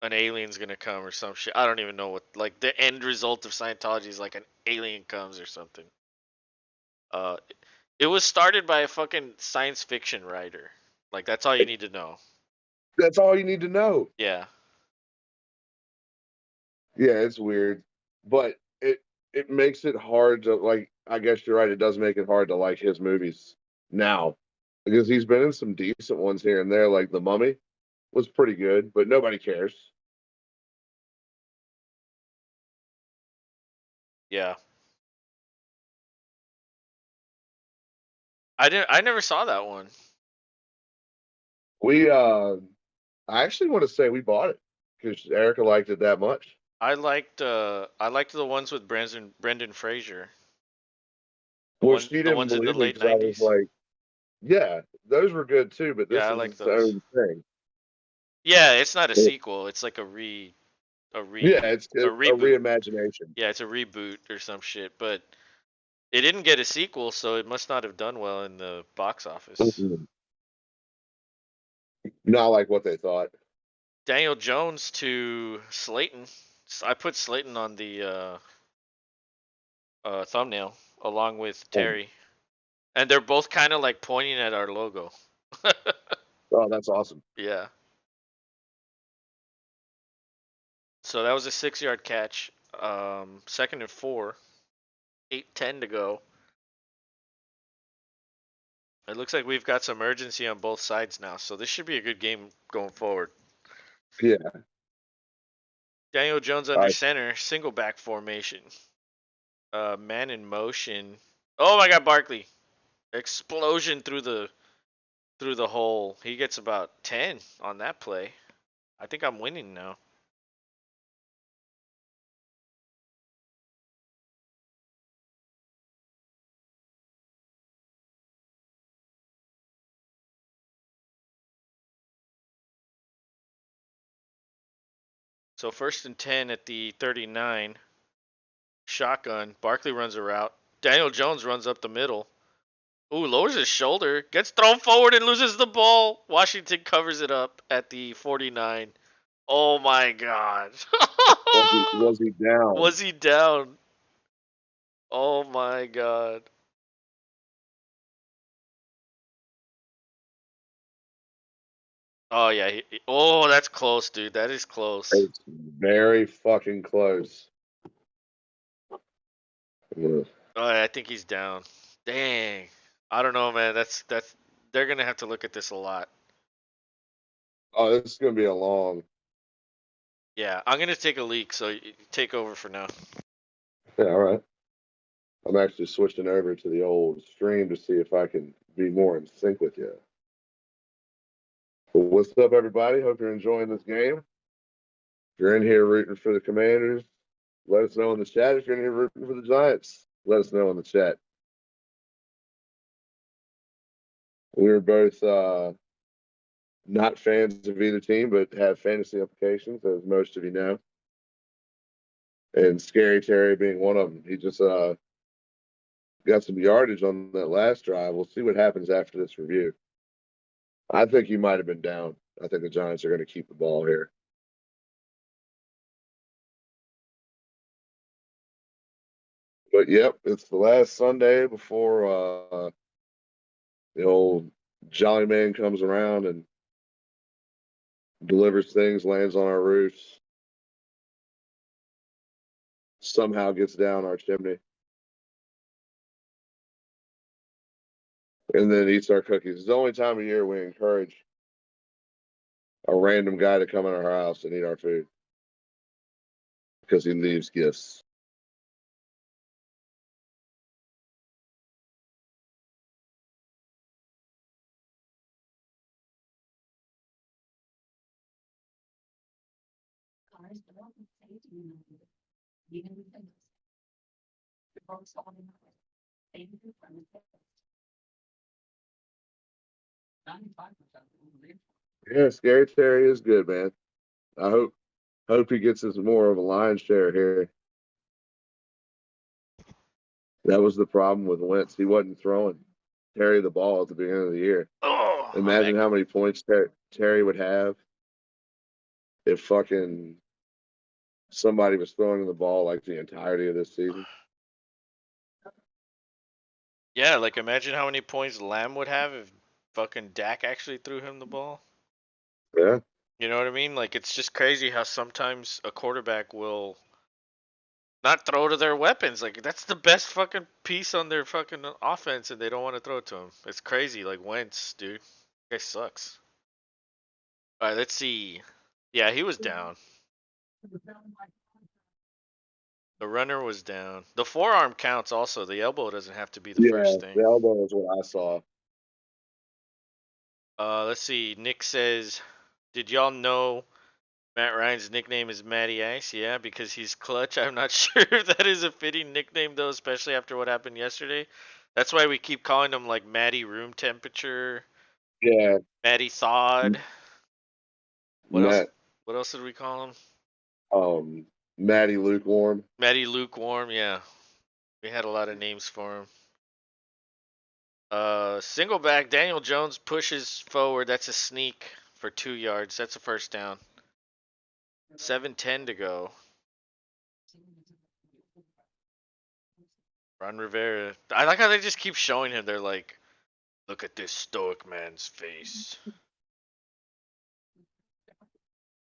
an alien's gonna come or some shit. I don't even know what, like, the end result of Scientology is, like, an alien comes or something. Uh, it was started by a fucking science fiction writer. Like, that's all you need to know. That's all you need to know. Yeah. Yeah, it's weird, but it makes it hard to like. I guess you're right. It does make it hard to like his movies now because he's been in some decent ones here and there. Like The Mummy was pretty good, but nobody cares. Yeah. I never saw that one. We I actually want to say we bought it because Erica liked it that much. I liked the ones with Brendan Fraser. The Well, one she the didn't ones in the believe me late because I was 90s. like, yeah, those were good too, but Yeah, this I is like its those. own thing. Yeah, it's not a sequel. It's like a Yeah, re it's a a reboot. reimagination. Yeah, it's a reboot or some shit, but it didn't get a sequel, so it must not have done well in the box office. Mhm. Not like what they thought. Daniel Jones to Slayton. I put Slayton on the thumbnail along with Um, Terry, and they're both kind of like pointing at our logo. oh, that's awesome. Yeah. So that was a 6-yard catch. Second and 4. 8:10 to go. It looks like we've got some urgency on both sides now, so this should be a good game going forward. Yeah, Daniel Jones under I, center, single back formation. Man in motion. Oh my God, Barkley! Explosion through the hole. He gets about 10 on that play. I think I'm winning now. So 1st and 10 at the 39. Shotgun. Barkley runs a route. Daniel Jones runs up the middle. Ooh, lowers his shoulder. Gets thrown forward and loses the ball. Washington covers it up at the 49. Oh my God. was he down? Was he down? Oh my God. Oh yeah. Oh, that's close, dude. That is close. It's very fucking close. Yeah. Oh, I think he's down. Dang. I don't know, man. That's. They're gonna have to look at this a lot. Oh, this is gonna be a long. Yeah, I'm gonna take a leak, so take over for now. Yeah, all right. I'm actually switching over to the old stream to see if I can be more in sync with you. Well, what's up, everybody? Hope you're enjoying this game. If you're in here rooting for the Commanders, let us know in the chat. If you're in here rooting for the Giants, let us know in the chat. We're both not fans of either team, but have fantasy implications, as most of you know. And Scary Terry being one of them. He just got some yardage on that last drive. We'll see what happens after this review. I think you might have been down. I think the Giants are going to keep the ball here. But yep, it's the last Sunday before the old Jolly Man comes around and delivers things, lands on our roofs, somehow gets down our chimney. and then eats our cookies. It's the only time of year we encourage a random guy to come in our house and eat our food because he leaves gifts. Yeah, Scary Terry is good, man. I hope he gets us more of a lion's share here. That was the problem with Wentz. He wasn't throwing Terry the ball at the beginning of the year. Oh, Imagine how many points Terry would have if fucking somebody was throwing him the ball like the entirety of this season. yeah, like imagine how many points Lamb would have if fucking Dak actually threw him the ball. Yeah. You know what I mean? Like it's just crazy how sometimes a quarterback will not throw to their weapons. Like that's the best fucking piece on their fucking offense, and they don't want to throw it to him. It's crazy. Like Wentz, dude, guy sucks. All right, let's see. Yeah, he was down. The runner was down. The forearm counts also. The elbow doesn't have to be the Yeah, first thing. the elbow is what I saw. Let's see. Nick says, "Did y'all know Matt Ryan's nickname is Matty Ice?" Yeah, because he's clutch. I'm not sure if that is a fitting nickname though, especially after what happened yesterday. That's why we keep calling him like Matty Room Temperature, Yeah, Matty Thawed. What else? Matt, What else did we call him? Matty Lukewarm. Matty Lukewarm. Yeah, we had a lot of names for him. Single back. Daniel Jones pushes forward. That's a sneak for 2 yards. That's a first down. 7:10 to go. Ron Rivera. I like how they just keep showing him. They're like, look at this stoic man's face.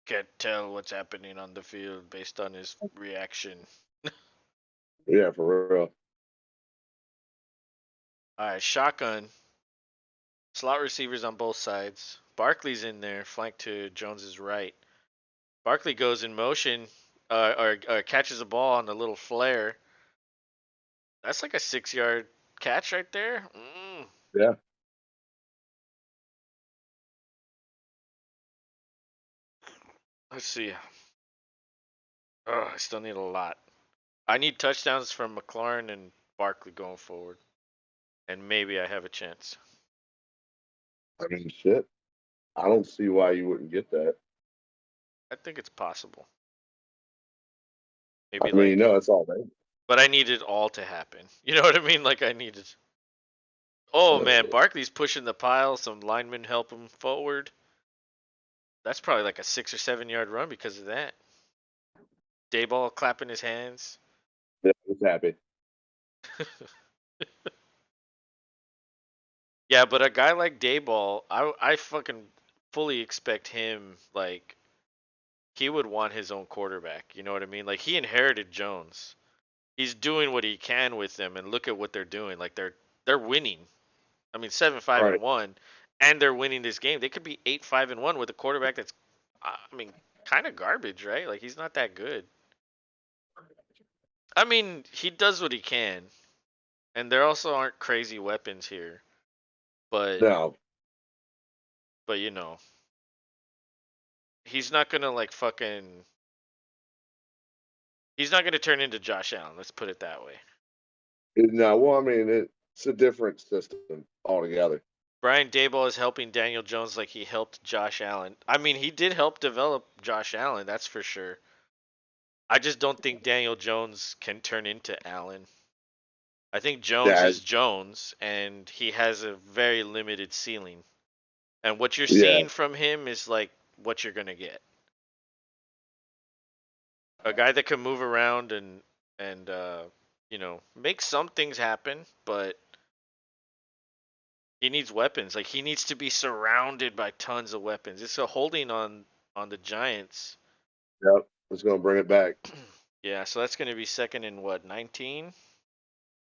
Can't tell what's happening on the field based on his reaction. Yeah, for real. All right, shotgun. Slot receivers on both sides. Barkley's in there, flanked to Jones's right. Barkley goes in motion, or catches a ball on the little flare. That's like a 6-yard catch right there. Yeah. Let's see. Oh, I still need a lot. I need touchdowns from McLaurin and Barkley going forward, and maybe I have a chance. I mean, shit. I don't see why you wouldn't get that. I think it's possible. I Maybe mean, you like, know, it's all there. but I need it all to happen. You know what I mean? Like I needed. Oh man, Barkley's pushing the pile. Some linemen help him forward. That's probably like a 6 or 7 yard run because of that. Dayball clapping his hands. Yeah, it's happy. Yeah, but a guy like Dayball, I fucking fully expect him like he would want his own quarterback. You know what I mean? Like he inherited Jones. He's doing what he can with them, and look at what they're doing. Like they're winning. I mean, 7-5 Right. and 1, and they're winning this game. They could be 8-5 and 1 with a quarterback that's, I mean, kind of garbage, right? Like he's not that good. I mean, he does what he can, and there also aren't crazy weapons here. But No. you know, he's not gonna like fucking. He's not gonna turn into Josh Allen. Let's put it that way. No, well, I mean, it's a different system altogether. Brian Daboll is helping Daniel Jones like he helped Josh Allen. I mean, he did help develop Josh Allen, that's for sure. I just don't think Daniel Jones can turn into Allen. I think Jones Yeah, is Jones, and he has a very limited ceiling. And what you're yeah, seeing from him is like what you're gonna get. A guy that can move around and make some things happen, but he needs weapons. Like he needs to be surrounded by tons of weapons. It's a holding on the Giants. yep. It's gonna bring it back. Yeah, so that's gonna be second and what, 19?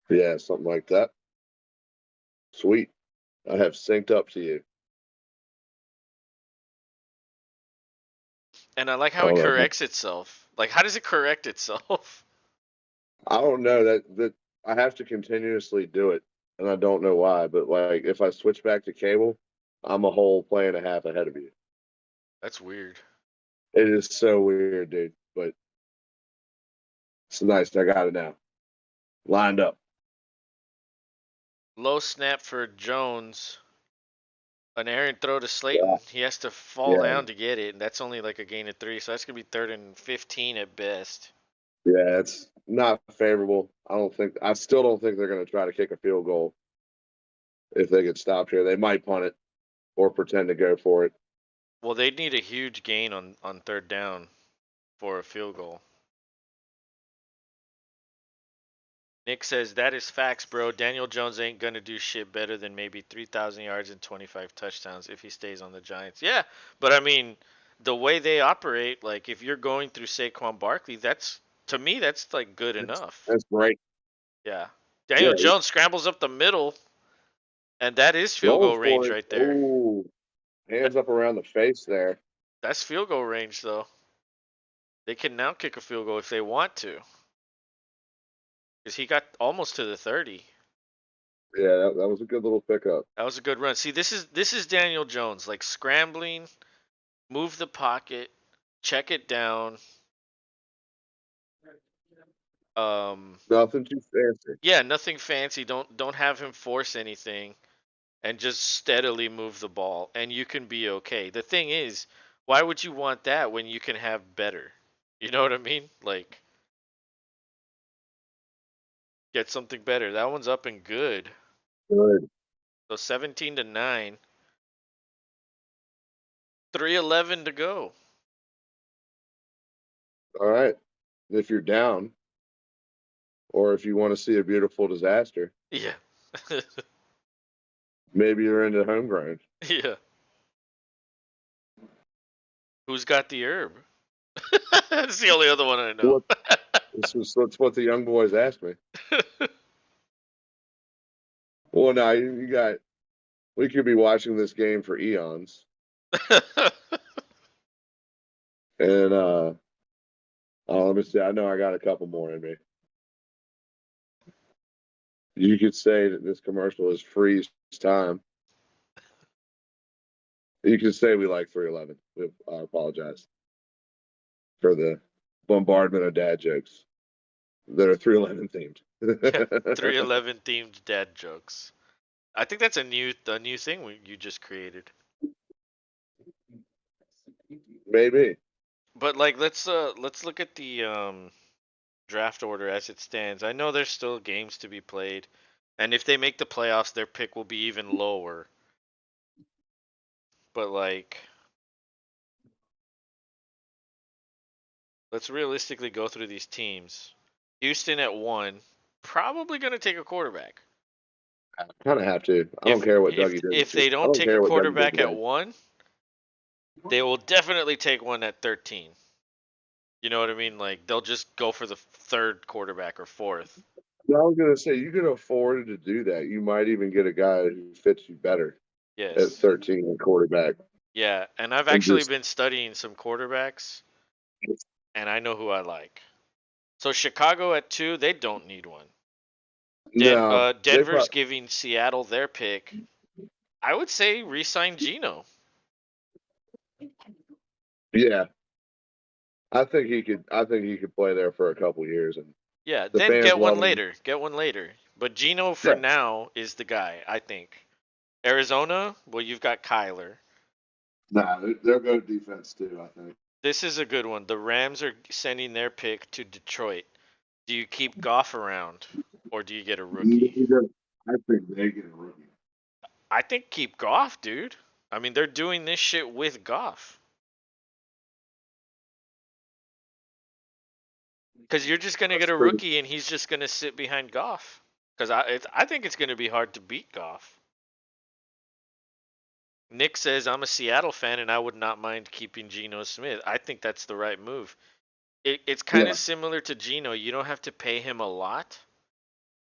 Yeah, something like that. Sweet. I have synced up to you. And I like how it Hold on. corrects itself. Like, how does it correct itself? I don't know that I have to continuously do it, and I don't know why. But like, if I switch back to cable, I'm a whole play and a half ahead of you. That's weird. It is so weird, dude. But it's nice. I got it now. Lined up. Low snap for Jones. An errant throw to Yeah. Slayton. He has to fall Yeah. down to get it, and that's only like a gain of 3, so that's gonna be 3rd and 15 at best. Yeah. It's not favorable. I still don't think they're going to try to kick a field goal if they get stopped here. They might punt it or pretend to go for it. Well, they'd need a huge gain on 3rd down for a field goal. Nick says, that is facts, bro. Daniel Jones ain't going to do shit better than maybe 3,000 yards and 25 touchdowns if he stays on the Giants. Yeah, but I mean, the way they operate, like, if you're going through Saquon Barkley, to me, that's, like, good enough. That's great. Yeah. Yeah. Daniel Jones scrambles up the middle, and that is field Going goal range for it. right there. Oh, hands up around the face there. That's field goal range, though. They can now kick a field goal if they want to. Because he got almost to the 30. Yeah, that was a good little pickup. That was a good run. See, this is Daniel Jones, like scrambling, move the pocket, check it down. Nothing too fancy. Yeah, nothing fancy. Don't have him force anything, and just steadily move the ball, and you can be okay. The thing is, why would you want that when you can have better? You know what I mean? Like, get something better. That one's up and good. Good. So 17-9. 3:11 to go. All right. If you're down, or if you want to see a beautiful disaster, Yeah. maybe you're into homegrown. Yeah. Who's got the herb? That's the only other one I know. What that's what the young boys asked me. Well, now you got. We could be watching this game for eons, and let me see. I know I got a couple more in me. You could say that this commercial is freeze time. You could say we like 311. I apologize for the bombardment of dad jokes that are 311 themed. 311 themed dad jokes. I think that's a new thing you just created. Maybe. But like let's look at the draft order as it stands. I know there's still games to be played, and if they make the playoffs, their pick will be even lower. But like, let's realistically go through these teams. Houston at 1, probably going to take a quarterback. I kind of have to. I don't care what Dougie did. If they I don't don't take a care what Dougie did quarterback at today. 1, they will definitely take one at 13. You know what I mean? Like they'll just go for the 3rd quarterback or 4th. No, I was gonna say you can afford to do that. You might even get a guy who fits you better at Yes. 13 at quarterback. Yeah, and I've And actually just been studying some quarterbacks, and I know who I like. So Chicago at 2, they don't need one. no, Denver's giving Seattle their pick. I would say re-sign Geno. yeah. I think he could. I think he could play there for a couple years, and Yeah, the then fans get one love him. later. Get one later. But Geno for Yeah. now is the guy, I think. Arizona, well, you've got Kyler. Nah, they'll go defense too. I think. This is a good one. The Rams are sending their pick to Detroit. Do you keep Goff around, or do you get a rookie? I think they get a rookie. I think keep Goff, dude. I mean, they're doing this shit with Goff. Because you're just gonna get a rookie, and he's just gonna sit behind Goff. Because I think it's gonna be hard to beat Goff. Nick says I'm a Seattle fan, and I would not mind keeping Geno Smith. I think that's the right move. It's kind of similar to Geno. You don't have to pay him a lot,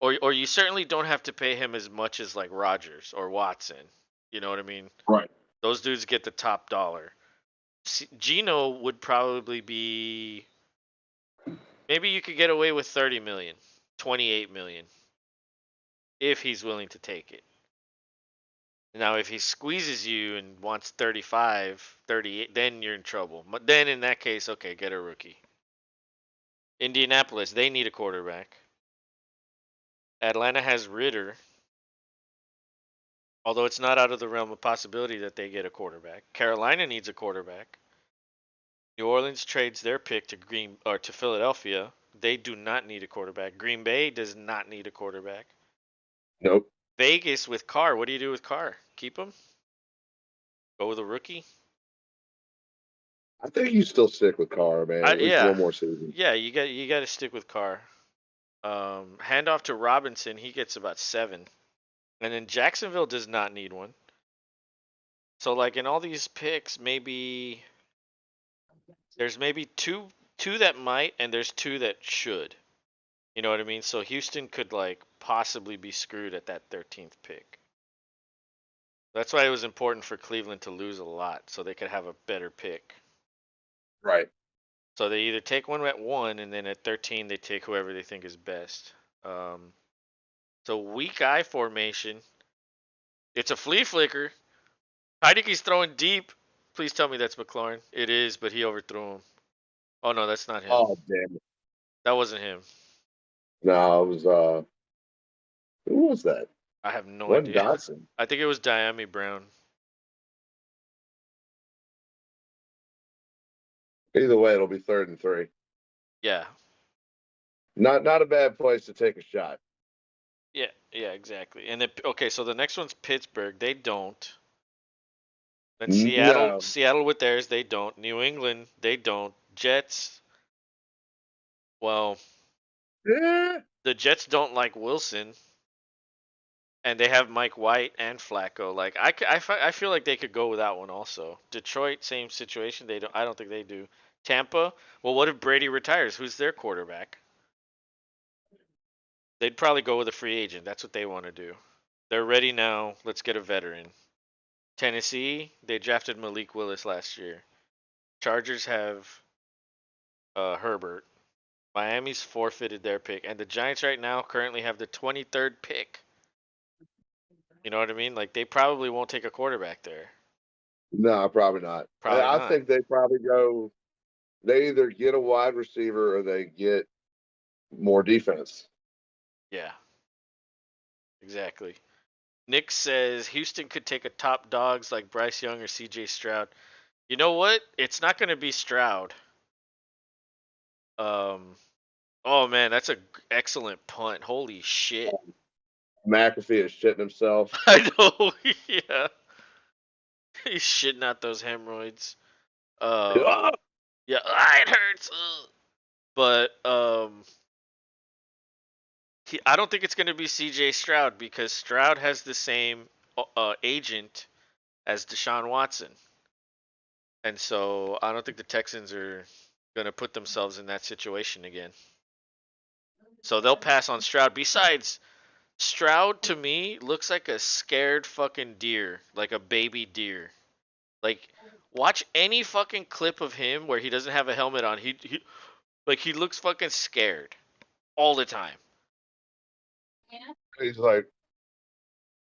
or you certainly don't have to pay him as much as like Rodgers or Watson. You know what I mean? Right. Those dudes get the top dollar. Gino would probably be, maybe you could get away with 30 million, 28 million if he's willing to take it. Now if he squeezes you and wants 35, 38, then you're in trouble. But then in that case, okay, get a rookie. Indianapolis, they need a quarterback. Atlanta has Ritter, although it's not out of the realm of possibility that they get a quarterback. Carolina needs a quarterback. New Orleans trades their pick to Philadelphia. They do not need a quarterback. Green Bay does not need a quarterback. Nope. Vegas with Carr. What do you do with Carr? Keep him? Go with a rookie? I think you still stick with Carr, man. At least Yeah, one more season. yeah. You got to stick with Carr. Hand off to Robinson. He gets about 7, and then Jacksonville does not need one. So like in all these picks, maybe there's maybe two that might, and there's 2 that should. You know what I mean? So Houston could like possibly be screwed at that 13th pick. That's why it was important for Cleveland to lose a lot so they could have a better pick. Right. So they either take one at 1 and then at 13 they take whoever they think is best. So weak eye formation. It's a flea flicker. Heideke's throwing deep. Please tell me that's McLaurin. It is, but he overthrew him. Oh no, that's not him. Oh damn it. That wasn't him. No, it was who was that? I have no Wasn't idea. Dotson. I think it was Diami Brown. Either way, it'll be 3rd and 3. Yeah. Not a bad place to take a shot. Yeah, exactly. And then okay, so the next one's Pittsburgh. They don't. Then Seattle, No. Seattle with theirs, they don't. New England, they don't. Jets, well, Yeah. the Jets don't like Wilson, and they have Mike White and Flacco. Like I feel like they could go with that one also. Detroit, same situation. They don't. I don't think they do. Tampa, well, what if Brady retires? Who's their quarterback? They'd probably go with a free agent. That's what they want to do. They're ready now. Let's get a veteran. Tennessee, they drafted Malik Willis last year. Chargers have Herbert. Miami's forfeited their pick, and the Giants right now currently have the 23rd pick. You know what I mean? Like they probably won't take a quarterback there. No, probably not. Probably I not. think they probably go. They either get a wide receiver or they get more defense. Yeah, exactly. Nick says Houston could take a top dogs like Bryce Young or C.J. Stroud. You know what? It's not going to be Stroud. Oh man, that's a excellent punt. Holy shit. McAfee is shitting himself. I know. Yeah. He's shitting out those hemorrhoids. Ah! Yeah, it hurts. Ugh. But I don't think it's going to be C.J. Stroud because Stroud has the same agent as Deshaun Watson, and so I don't think the Texans are going to put themselves in that situation again. So they'll pass on Stroud. Besides, Stroud to me looks like a scared fucking deer, like a baby deer. Like, watch any fucking clip of him where he doesn't have a helmet on. He looks fucking scared all the time. He's like,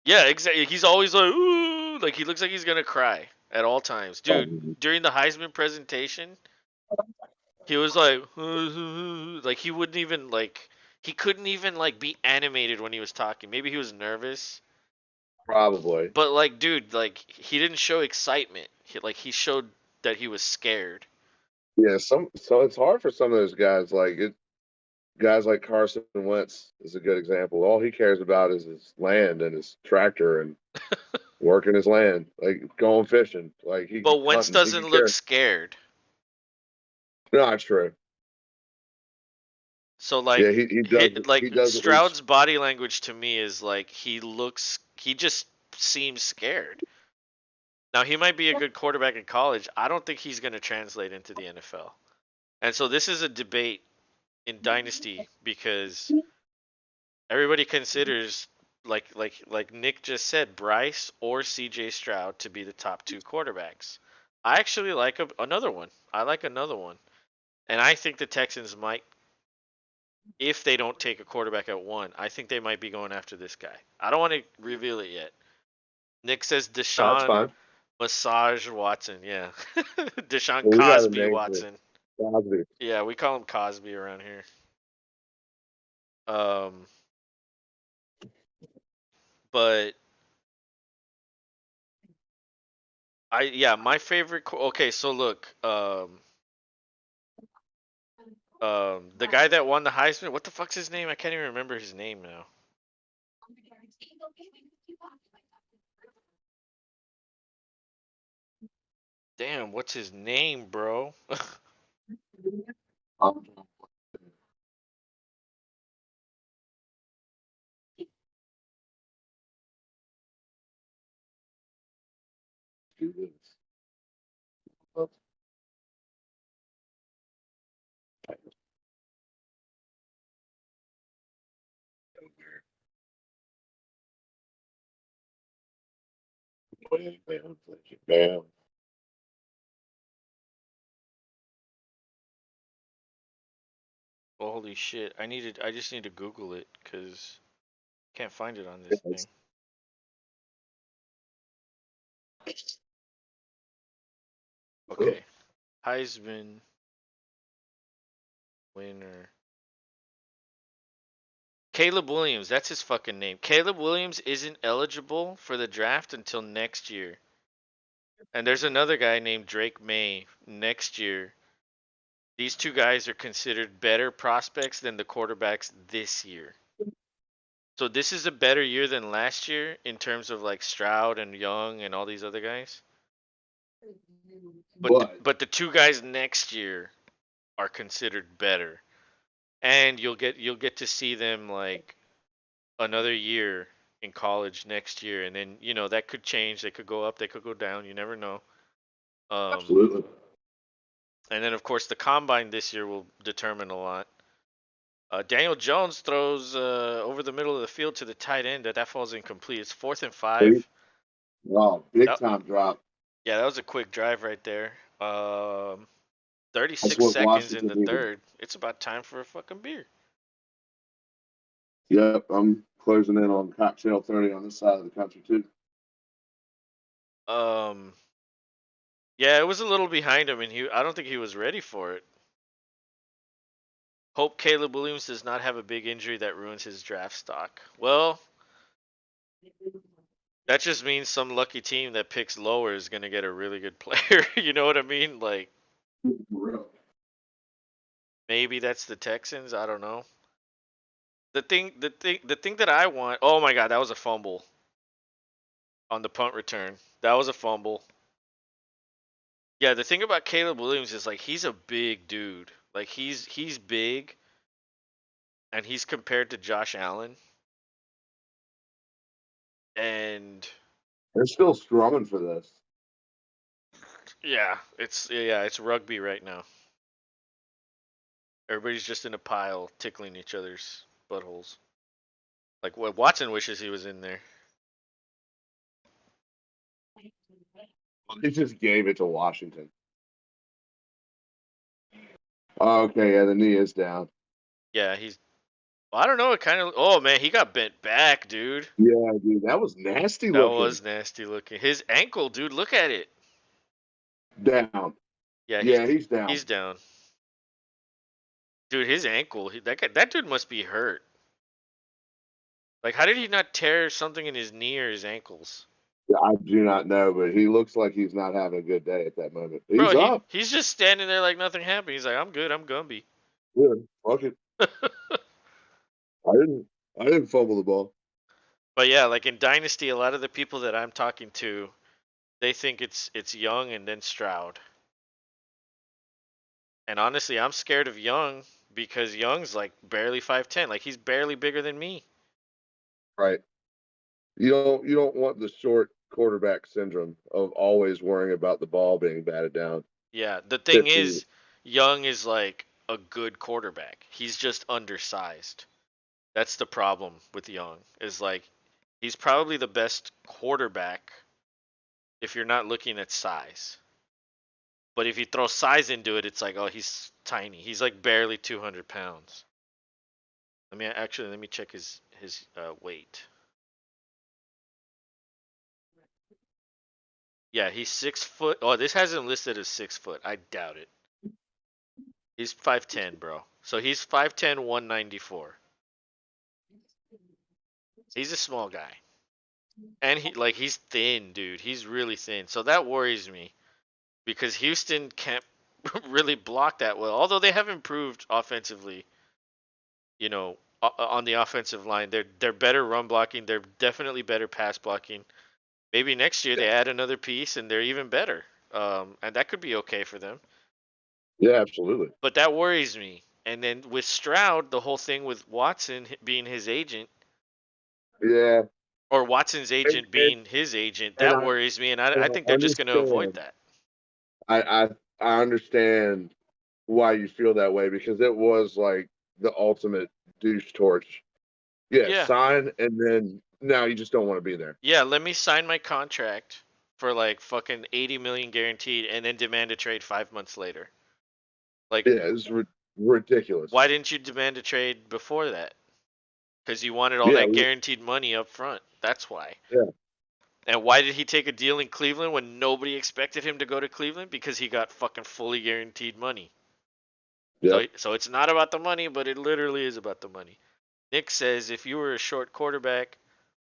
Yeah, exactly. He's always like, ooh, like he looks like he's gonna cry at all times, dude. During the Heisman presentation, he was like, like he wouldn't even like, he couldn't even like be animated when he was talking. Maybe he was nervous, probably. but like, dude, like he didn't show excitement. He showed that he was scared. Yeah, so it's hard for some of those guys. Guys like Carson Wentz is a good example. All he cares about is his land and his tractor and working his land, like going fishing. Like he But Wentz hunting. He doesn't could look care. scared. Not true. So like, Yeah, he does. He does at least. Stroud's body language to me is like he just seems scared. Now he might be a good quarterback in college. I don't think he's going to translate into the NFL. And so this is a debate in Dynasty because Everybody considers like Nick just said, Bryce or C.J. Stroud to be the top 2 quarterbacks. I actually like another one. I like another one, and I think the Texans might, if they don't take a quarterback at 1, I think they might be going after this guy. I don't want to reveal it yet. Nick says That's Deshaun fine. Massage Watson. Yeah, Deshaun Well, we got a Cosby name for it. Watson. Cosby. Yeah, we call him Cosby around here. Um, but my favorite. Okay, so look, the guy that won the Heisman. What the fuck's his name? I can't even remember his name now. Damn, what's his name, bro? Um, Bam. Oh, holy shit! I just need to Google it because can't find it on this thing. Okay, Heisman winner. Caleb Williams, that's his fucking name. Caleb Williams isn't eligible for the draft until next year. And there's another guy named Drake May next year. These two guys are considered better prospects than the quarterbacks this year. So this is a better year than last year in terms of like Stroud and Young and all these other guys. But But the two guys next year are considered better. And you'll get to see them like another year in college next year, and then that could change. They could go up, they could go down. You never know. absolutely. And then of course the combine this year will determine a lot. Daniel Jones throws over the middle of the field to the tight end that falls incomplete. It's 4th and 5. Wow, big That, time drop. yeah, that was a quick drive right there. That's 36 what seconds in Washington the needed. third. It's about time for a fucking beer. Yep, I'm closing in on cocktail 30 on this side of the country too. Um, yeah, it was a little behind him, and I don't think he was ready for it. Hope Caleb Williams does not have a big injury that ruins his draft stock. Well, that just means some lucky team that picks lower is going to get a really good player. You know what I mean? Like, maybe that's the Texans. I don't know. The thing that I want. Oh my God, that was a fumble on the punt return. That was a fumble. Yeah, the thing about Caleb Williams is like he's a big dude. Like he's big, and he's compared to Josh Allen. And They're still strumming for this. it's rugby right now. Everybody's just in a pile tickling each other's buttholes. Like what Watson wishes he was in there. They just gave it to Washington. Okay, yeah, the knee is down. Yeah, I don't know. It kind of. Oh man, he got bent back, dude. Yeah, dude, that was nasty That looking. was nasty looking. His ankle, dude. Look at it. Down. Yeah, Yeah, he's down. he's down. Dude, his ankle. That dude must be hurt. Like, how did he not tear something in his knee or his ankles? I do not know, but he looks like he's not having a good day at that moment. Bro, He's up. he's just standing there like nothing happened. He's like, I'm good. I'm Gumby. Good. Fuck it. I didn't. I didn't fumble the ball. But yeah, like in Dynasty, a lot of the people that I'm talking to, they think it's Young and then Stroud. And honestly, I'm scared of Young because Young's like barely 5'10". Like he's barely bigger than me. Right. You don't want the short quarterback syndrome of always worrying about the ball being batted down Yeah, the thing 50. is, Young is like a good quarterback. He's just undersized. That's the problem with Young. Is like he's probably the best quarterback if you're not looking at size. But if you throw size into it, it's like, oh, he's tiny. He's like barely 200 pounds. Let me check his weight. Yeah, he's 6 foot. Oh, this hasn't listed as 6 foot. I doubt it. He's 5'10", bro. So he's 5'10", 194. He's a small guy, and he's thin, dude. He's really thin. So that worries me because Houston can't really block that well. Although they have improved offensively, you know, on the offensive line, they're better run blocking. They're definitely better pass blocking. Maybe next year Yeah. they add another piece and they're even better. And that could be okay for them. Yeah, absolutely. But that worries me. And then with Stroud, the whole thing with Watson being his agent, Yeah, or Watson's and agent and, being his agent, and that I, worries me. And I and think I they're just going to avoid understand. that. I, I I understand why you feel that way because it was like the ultimate douche torch. Yeah, Yeah. sign and then now you just don't want to be there. Yeah, let me sign my contract for like fucking 80 million guaranteed and then demand a trade 5 months later. Like, Yeah, it's ridiculous. why didn't you demand a trade before that? Because you wanted all Yeah, that guaranteed money up front. That's why. yeah, And why did he take a deal in Cleveland when nobody expected him to go to Cleveland? Because he got fucking fully guaranteed money. yep. So it's not about the money, but it literally is about the money. Nick says if you were a short quarterback,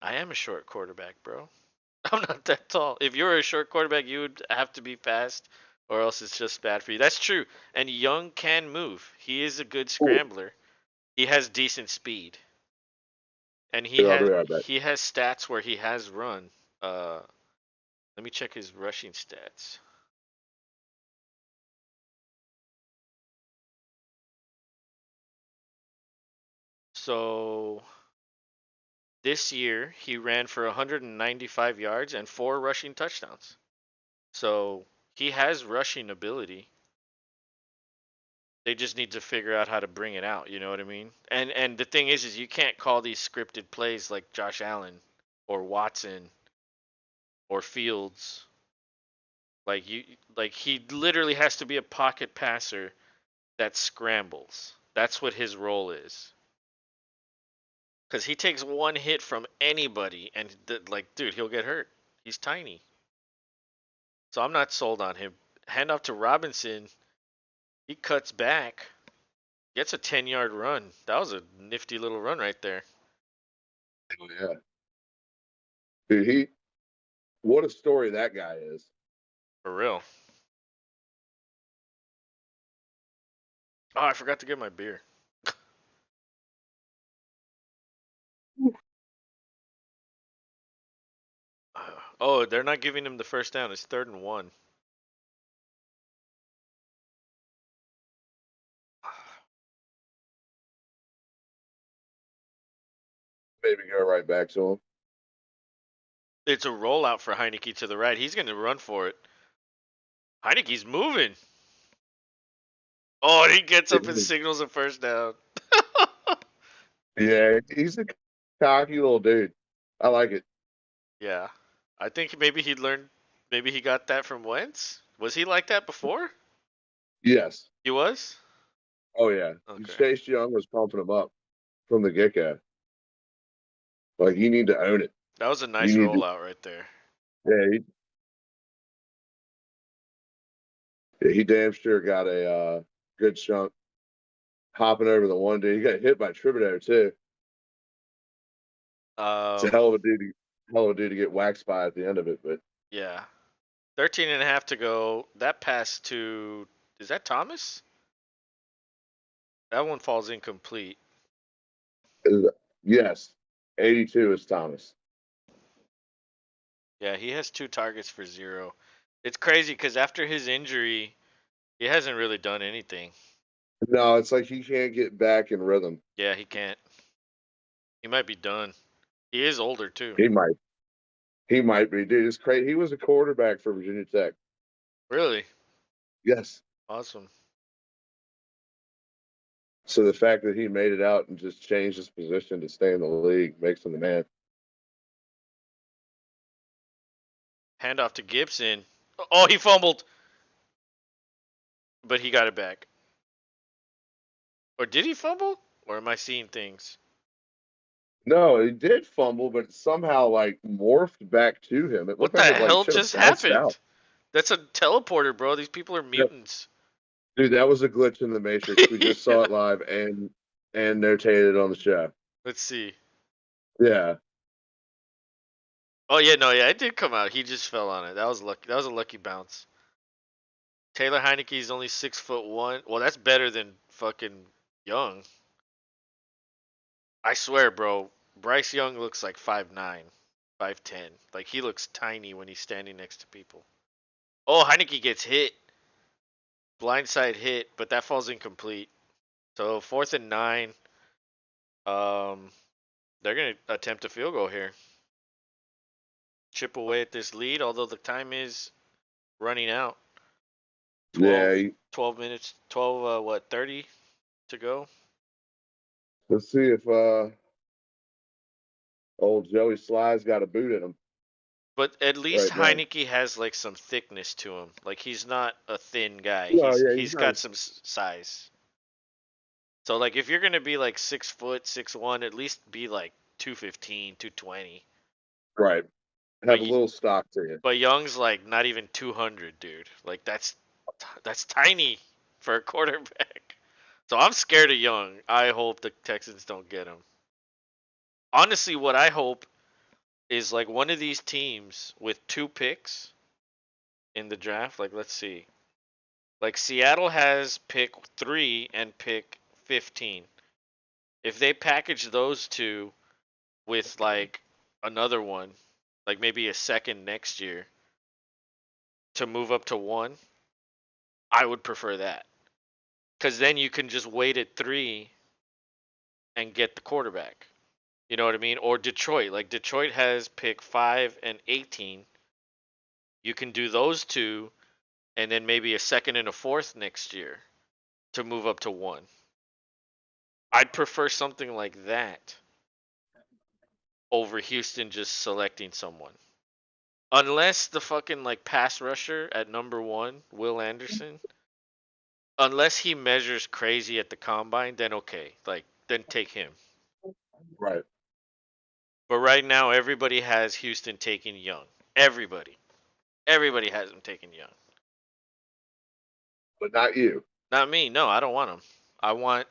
I am a short quarterback, bro. I'm not that tall. If you were a short quarterback, you would have to be fast, or else it's just bad for you. That's true. And Young can move. He is a good Cool. scrambler. He has decent speed, and he Yeah, I'll be has right back. he has stats where he has run. Uh, Let me check his rushing stats. So this year he ran for 195 yards and 4 rushing touchdowns. So he has rushing ability. They just need to figure out how to bring it out. You know what I mean? And the thing is you can't call these scripted plays like Josh Allen or Watson or Fields. Like he literally has to be a pocket passer that scrambles. That's what his role is. Because he takes one hit from anybody, and like, dude, he'll get hurt. He's tiny, so I'm not sold on him. Hand off to Robinson. He cuts back, gets a 10-yard run. That was a nifty little run right there. Oh, yeah, dude, what a story that guy is. For real. Oh, I forgot to get my beer. Oh, they're not giving him the first down. It's 3rd and 1. Maybe go right back to him. It's a rollout for Heineke to the right. He's going to run for it. Heineke's moving. Oh, and he gets up and signals a first down. Yeah, he's a cocky little dude. I like it. Yeah. I think maybe he learned, maybe he got that from Wentz. Was he like that before? Yes. He was? Oh yeah. Okay. Chase Young was pumping him up from the get go. Like you need to own it. That was a You nice need to. rollout right there. Yeah, he damn sure got a good chunk hopping over the one dude. He got hit by Thibodeau too. It's a Um, hell of a dude. Hell of a dude to get waxed by at the end of it. But yeah. 13 and a half to go. That pass to, is that Thomas? That one falls incomplete. yes, 82 is Thomas. Yeah, he has 2 targets for 0. It's crazy because after his injury, he hasn't really done anything. No, it's like he can't get back in rhythm. Yeah, he can't. He might be done. He is older too. He might. He might be, dude. It's crazy. He was a quarterback for Virginia Tech. Really? Yes. Awesome. So the fact that he made it out and just changed his position to stay in the league makes him the man. Handoff to Gibson. Oh, he fumbled, but he got it back. Or did he fumble? Or am I seeing things? No, he did fumble, but somehow like morphed back to him. It What looked like the it like hell should have just bounced happened? out. That's a teleporter, bro. These people are Yep. mutants. Dude, that was a glitch in the Matrix. We just saw Yeah. it live and notated it on the show. Let's see. Yeah. Oh yeah, no, yeah, it did come out. He just fell on it. That was lucky. That was a lucky bounce. Taylor Heineke's only 6'1". Well, that's better than fucking Young. I swear, bro. Bryce Young looks like 5'9", 5'10". Like he looks tiny when he's standing next to people. Oh, Heineke gets hit. Blindside hit, but that falls incomplete. So 4th and 9. Um, they're gonna attempt a field goal here. Chip away at this lead, although the time is running out. 12, Yeah. 12 minutes, 30 to go. Let's see if old Joey Sly's got a boot in him But at least right now. Heineke has like some thickness to him. Like he's not a thin guy. No, He's yeah, he's he's not. got some size. So like if you're gonna be like 6 foot, 6'1", at least be like 215, 220. Right. But Have a little stock to you. but Young's like not even 200, dude. Like that's tiny for a quarterback. So I'm scared of Young. I hope the Texans don't get him. Honestly, what I hope is like one of these teams with 2 picks in the draft. Like let's see. Like Seattle has pick 3 and pick 15. If they package those two with like another one, like maybe a second next year to move up to 1, I would prefer that. Cuz then you can just wait at 3 and get the quarterback. You know what I mean? Or Detroit. Like Detroit has pick 5 and 18. You can do those two and then maybe a second and a fourth next year to move up to 1. I'd prefer something like that over Houston just selecting someone. Unless the fucking like pass rusher at number 1, Will Anderson, unless he measures crazy at the combine, then okay. Like then take him. Right. But right now everybody has Houston taking Young. Everybody. Everybody has him taking Young. But not you. Not me. No, I don't want him. I want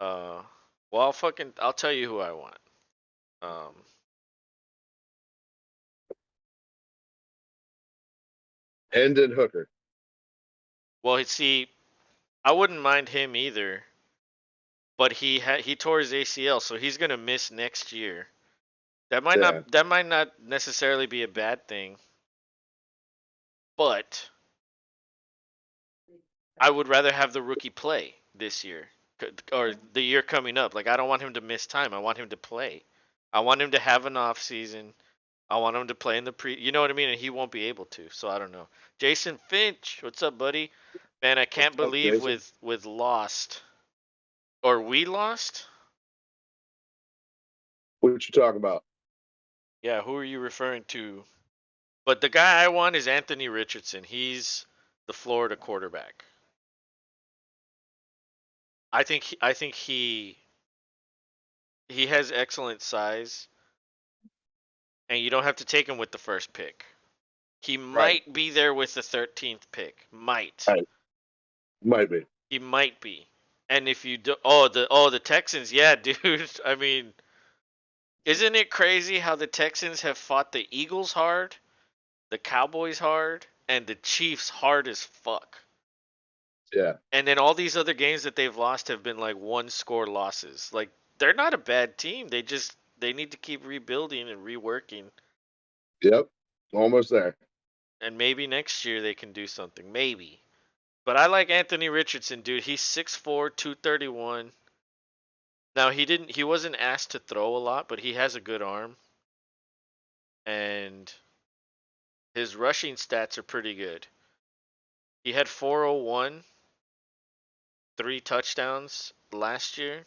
uh well I'll tell you who I want. Um Hendon Hooker. well see I wouldn't mind him either, but he tore his ACL, so he's going to miss next year. Yeah. That might not necessarily be a bad thing, but I would rather have the rookie play this year or the year coming up. Like I don't want him to miss time. I want him to play. I want him to have an off season. I want him to play in the you know what I mean, and he won't be able to. So I don't know. Jason Finch, what's up, buddy? Man, I can't Up, believe Jason. with lost or we lost. What you talking about? Yeah, who are you referring to? But the guy I want is Anthony Richardson. He's the Florida quarterback. I think he has excellent size, and you don't have to take him with the first pick. He Right. might be there with the 13th pick. Might. Right. Might be. He might be. And if you do, the Texans, yeah, dude. I mean, isn't it crazy how the Texans have fought the Eagles hard, the Cowboys hard, and the Chiefs hard as fuck? Yeah. And then all these other games that they've lost have been like 1-score losses. Like they're not a bad team. They need to keep rebuilding and reworking. Yep. Almost there. And maybe next year they can do something. Maybe. But I like Anthony Richardson, dude. He's 6'4", 231. Now he wasn't asked to throw a lot, but he has a good arm. And his rushing stats are pretty good. He had 401 3 touchdowns last year,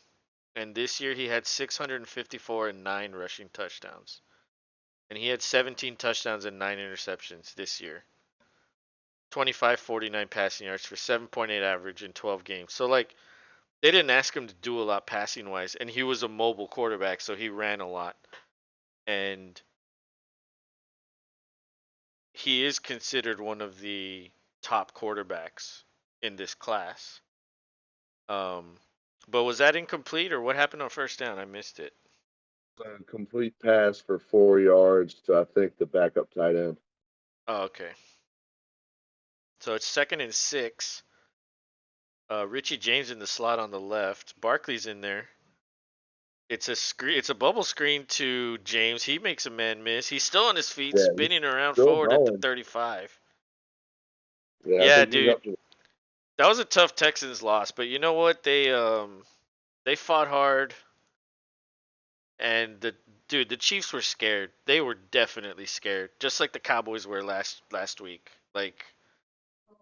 and this year he had 654 and 9 rushing touchdowns. And he had 17 touchdowns and 9 interceptions this year. 25, 49 passing yards for 7.8 average in 12 games. So like they didn't ask him to do a lot passing wise, and he was a mobile quarterback, so he ran a lot. And he is considered one of the top quarterbacks in this class. But was that incomplete or what happened on first down? I missed it. A complete pass for 4 yards to, I think, the backup tight end. Oh, okay. So it's 2nd and 6. Richie James in the slot on the left. Barkley's in there. It's a screen. It's a bubble screen to James. He makes a man miss. He's still on his feet, Yeah, he's spinning around still forward at the going. 35. Yeah, I Yeah, think he's dude, up to. that was a tough Texans loss. But you know what? They fought hard, and the Chiefs were scared. They were definitely scared, just like the Cowboys were last week. Like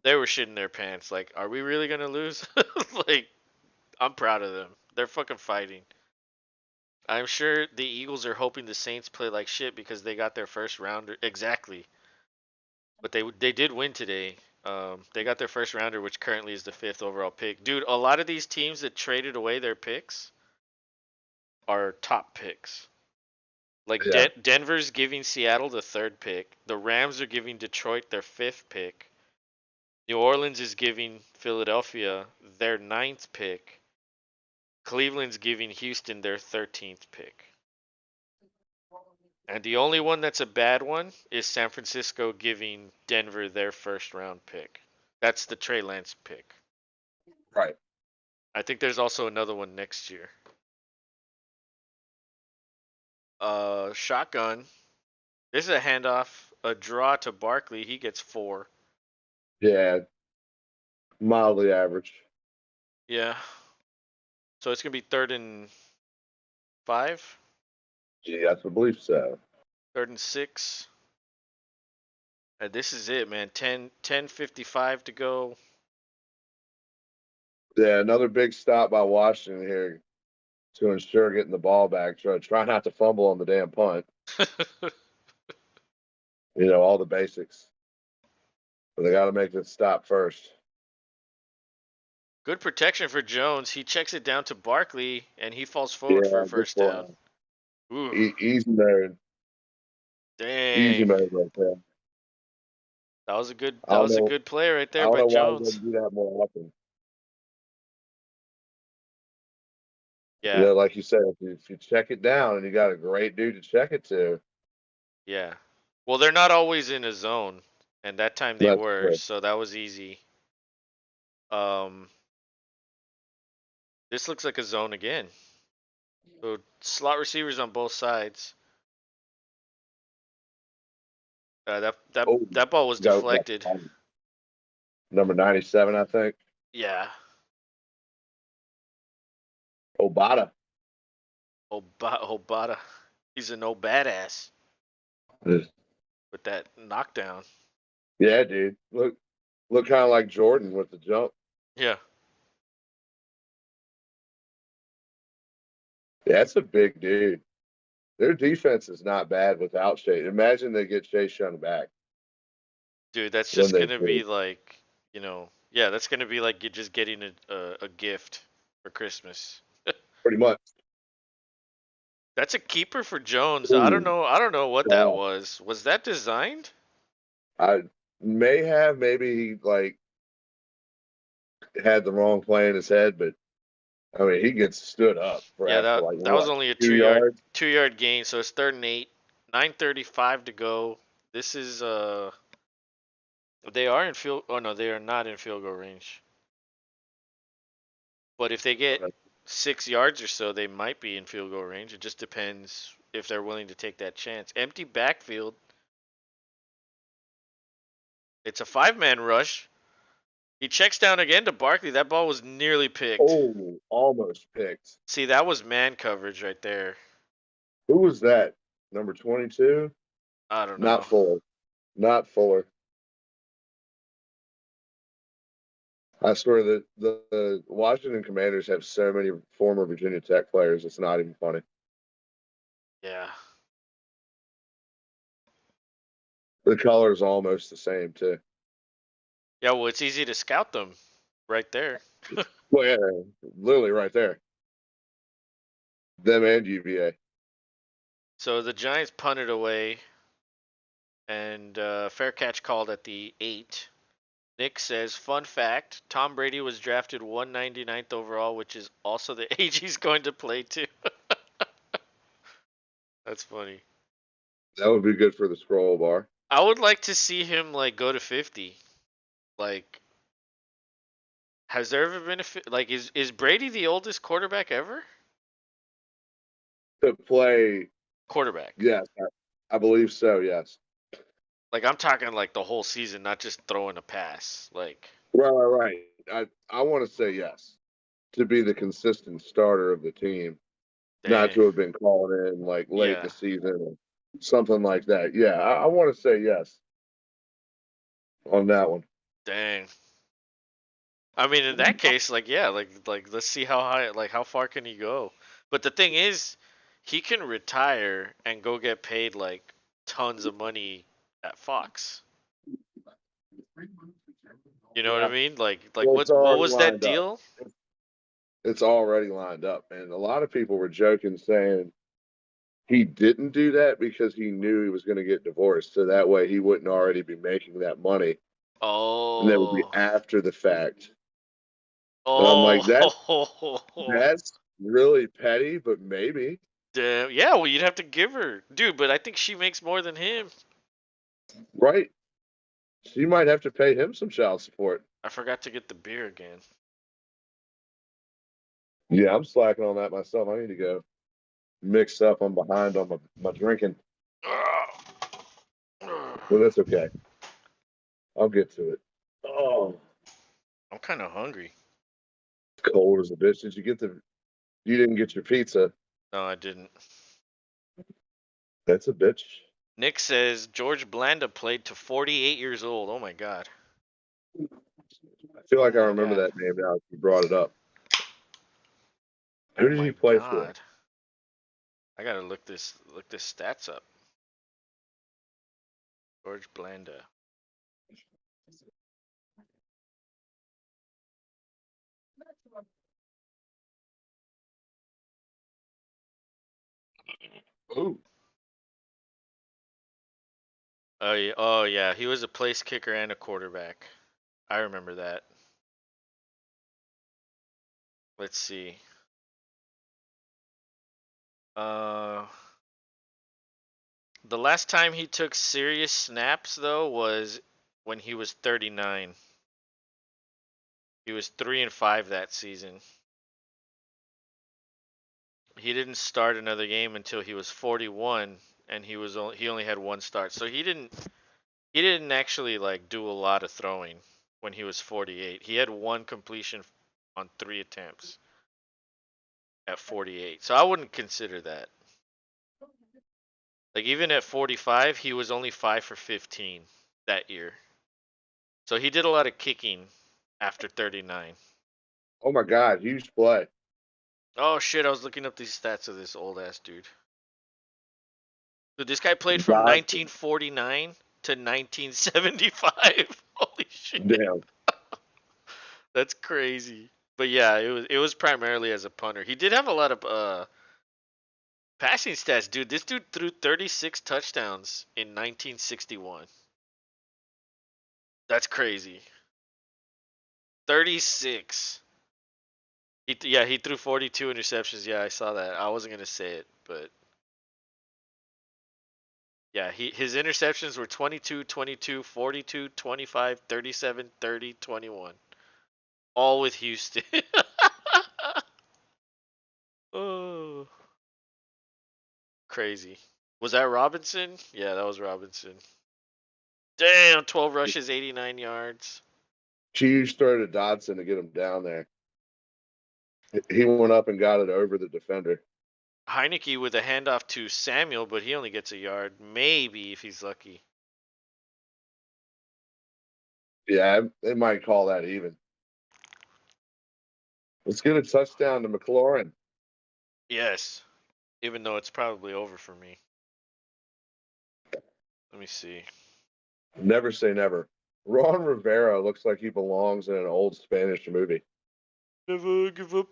they were shitting their pants. Like, are we really gonna lose? Like, I'm proud of them. They're fucking fighting. I'm sure the Eagles are hoping the Saints play like shit because they got their first rounder exactly. But they did win today. They got their first rounder, which currently is the 5th overall pick. Dude, a lot of these teams that traded away their picks are top picks. Like Yeah, Denver's giving Seattle the 3rd pick. The Rams are giving Detroit their 5th pick. New Orleans is giving Philadelphia their 9th pick. Cleveland's giving Houston their 13th pick. And the only one that's a bad one is San Francisco giving Denver their 1st round pick. That's the Trey Lance pick. right. I think there's also another one next year. Shotgun. This is a handoff, a draw to Barkley. He gets 4. Yeah, mildly average. Yeah. So it's gonna be 3rd and 5, Gee, I believe so. 3rd and 6. And this is it, man. 10:55 to go. Yeah, another big stop by Washington here to ensure getting the ball back. Try not to fumble on the damn punt. All the basics. But they got to make this stop first. Good protection for Jones. He checks it down to Barkley, and he falls forward for Yeah, a good first for down. him. Ooh, Easy mode. Easy dang. mode right there. That was a good. I That don't was a know. good play right I there don't by know why he Jones. doesn't do that more often. Yeah, Like you said, if you check it down and you got a great dude to check it to, yeah. Well, they're not always in a zone, and that time they that's were, good. so that was easy. Um, this looks like a zone again. So slot receivers on both sides. That that Oh, that ball was got deflected. number 97, I think. Yeah. Obata. Obata. He's a no badass with that knockdown. Yeah, dude. Look kind of like Jordan with the jump. Yeah. Yeah, that's a big dude. Their defense is not bad without Chase. Imagine they get Chase Young back Dude, that's when just they gonna do. be like, yeah, that's gonna be like you just getting a gift for Christmas. Pretty much. That's a keeper for Jones. I don't Ooh, know. I don't know what that God. was. Was that designed? I may have maybe he like had the wrong play in his head, but I mean he gets stood up for Yeah, after that like that was what only a 2 2 yard yards. 2 yard gain. So it's 3rd and 8. 9:35 to go. This is they are in field. Oh no, they are not in field goal range. But if they get 6 yards or so, they might be in field goal range. It just depends if they're willing to take that chance. Empty backfield. It's a 5-man rush. He checks down again to Barkley. That ball was nearly picked. Oh, almost picked. See, that was man coverage right there. Who was that? Number 22? I don't Not know. Fuller. Not Fuller. I swear that the Washington Commanders have so many former Virginia Tech players. It's not even funny. Yeah. The color is almost the same too. Yeah, well, it's easy to scout them right there. Well, yeah, literally right there. Them and UVA. So the Giants punted away, and fair catch called at the 8. Nick says, fun fact, Tom Brady was drafted 199th overall, which is also the age he's going to play to. That's funny. That would be good for the scroll bar. I would like to see him like go to 50. Like, has there ever been like is Brady the oldest quarterback ever? To play, Quarterback. yes, I believe so. Yes. Like I'm talking like the whole season, not just throwing a pass. Like, Right. I want to say yes to be the consistent starter of the team, not dang. to have been called in like late in Yeah, the season or something like that. Yeah, I want to say yes on that one. dang. I mean, in that case, like yeah, like let's see how high, like how far can he go? But the thing is, he can retire and go get paid like tons of money at Fox. You know what I Yeah. mean? Like Well, it's what already was that lined up. deal? It's already lined up, and a lot of people were joking saying he didn't do that because he knew he was going to get divorced, so that way he wouldn't already be making that money, and that would be Oh, after the fact. And I'm like, oh, that's really petty, but maybe. damn. Yeah, well, you'd have to give her, dude. But I think she makes more than him. Right. She might have to pay him some child support. I forgot to get the beer again. Yeah, I'm slacking on that myself. I need to go mix up. I'm behind on my drinking, but that's okay. I'll get to it. Oh, I'm kind of hungry. it's cold as a bitch. Did you get the? You didn't get your pizza. No, I didn't. That's a bitch. Nick says George Blanda played to 48 years old. Oh my god. I feel Oh like I my remember god. that name now. You brought it up. Who Oh did he my play for? god. I gotta look this stats up. George Blanda. Ooh, Oh yeah, he was a place kicker and a quarterback. I remember that. Let's see. Uh, the last time he took serious snaps though was when he was 39. He was 3-5 that season. He didn't start another game until he was 41, and he only had one start. So he didn't actually like do a lot of throwing when he was 48. He had one completion on 3 attempts at 48. So I wouldn't consider that. Like even at 45, he was only 5 for 15 that year. So he did a lot of kicking after 39. oh my God, huge play. Oh shit, I was looking up these stats of this old ass dude. Dude, this guy played from Dodson. 1949 to 1975. Holy shit. Damn. That's crazy. But yeah, it was primarily as a punter. He did have a lot of passing stats, dude. This dude threw 36 touchdowns in 1961. That's crazy. 36. He threw 42 interceptions. Yeah, I saw that. I wasn't gonna say it, but yeah, his interceptions were 22, 22, 42, 25, 37, 30, 21. All with Houston. Oh, crazy. Was that Robinson? Yeah, that was Robinson. Damn, 12 rushes, 89 yards. Huge throw to Dodson to get him down there. He went up and got it over the defender. Heineke with a handoff to Samuel, but he only gets a yard. Maybe if he's lucky. Yeah, they might call that even. Let's get a touchdown to McLaurin. Yes. Even though it's probably over for me. Let me see. Never say never. Ron Rivera looks like he belongs in an old Spanish movie. Never give up.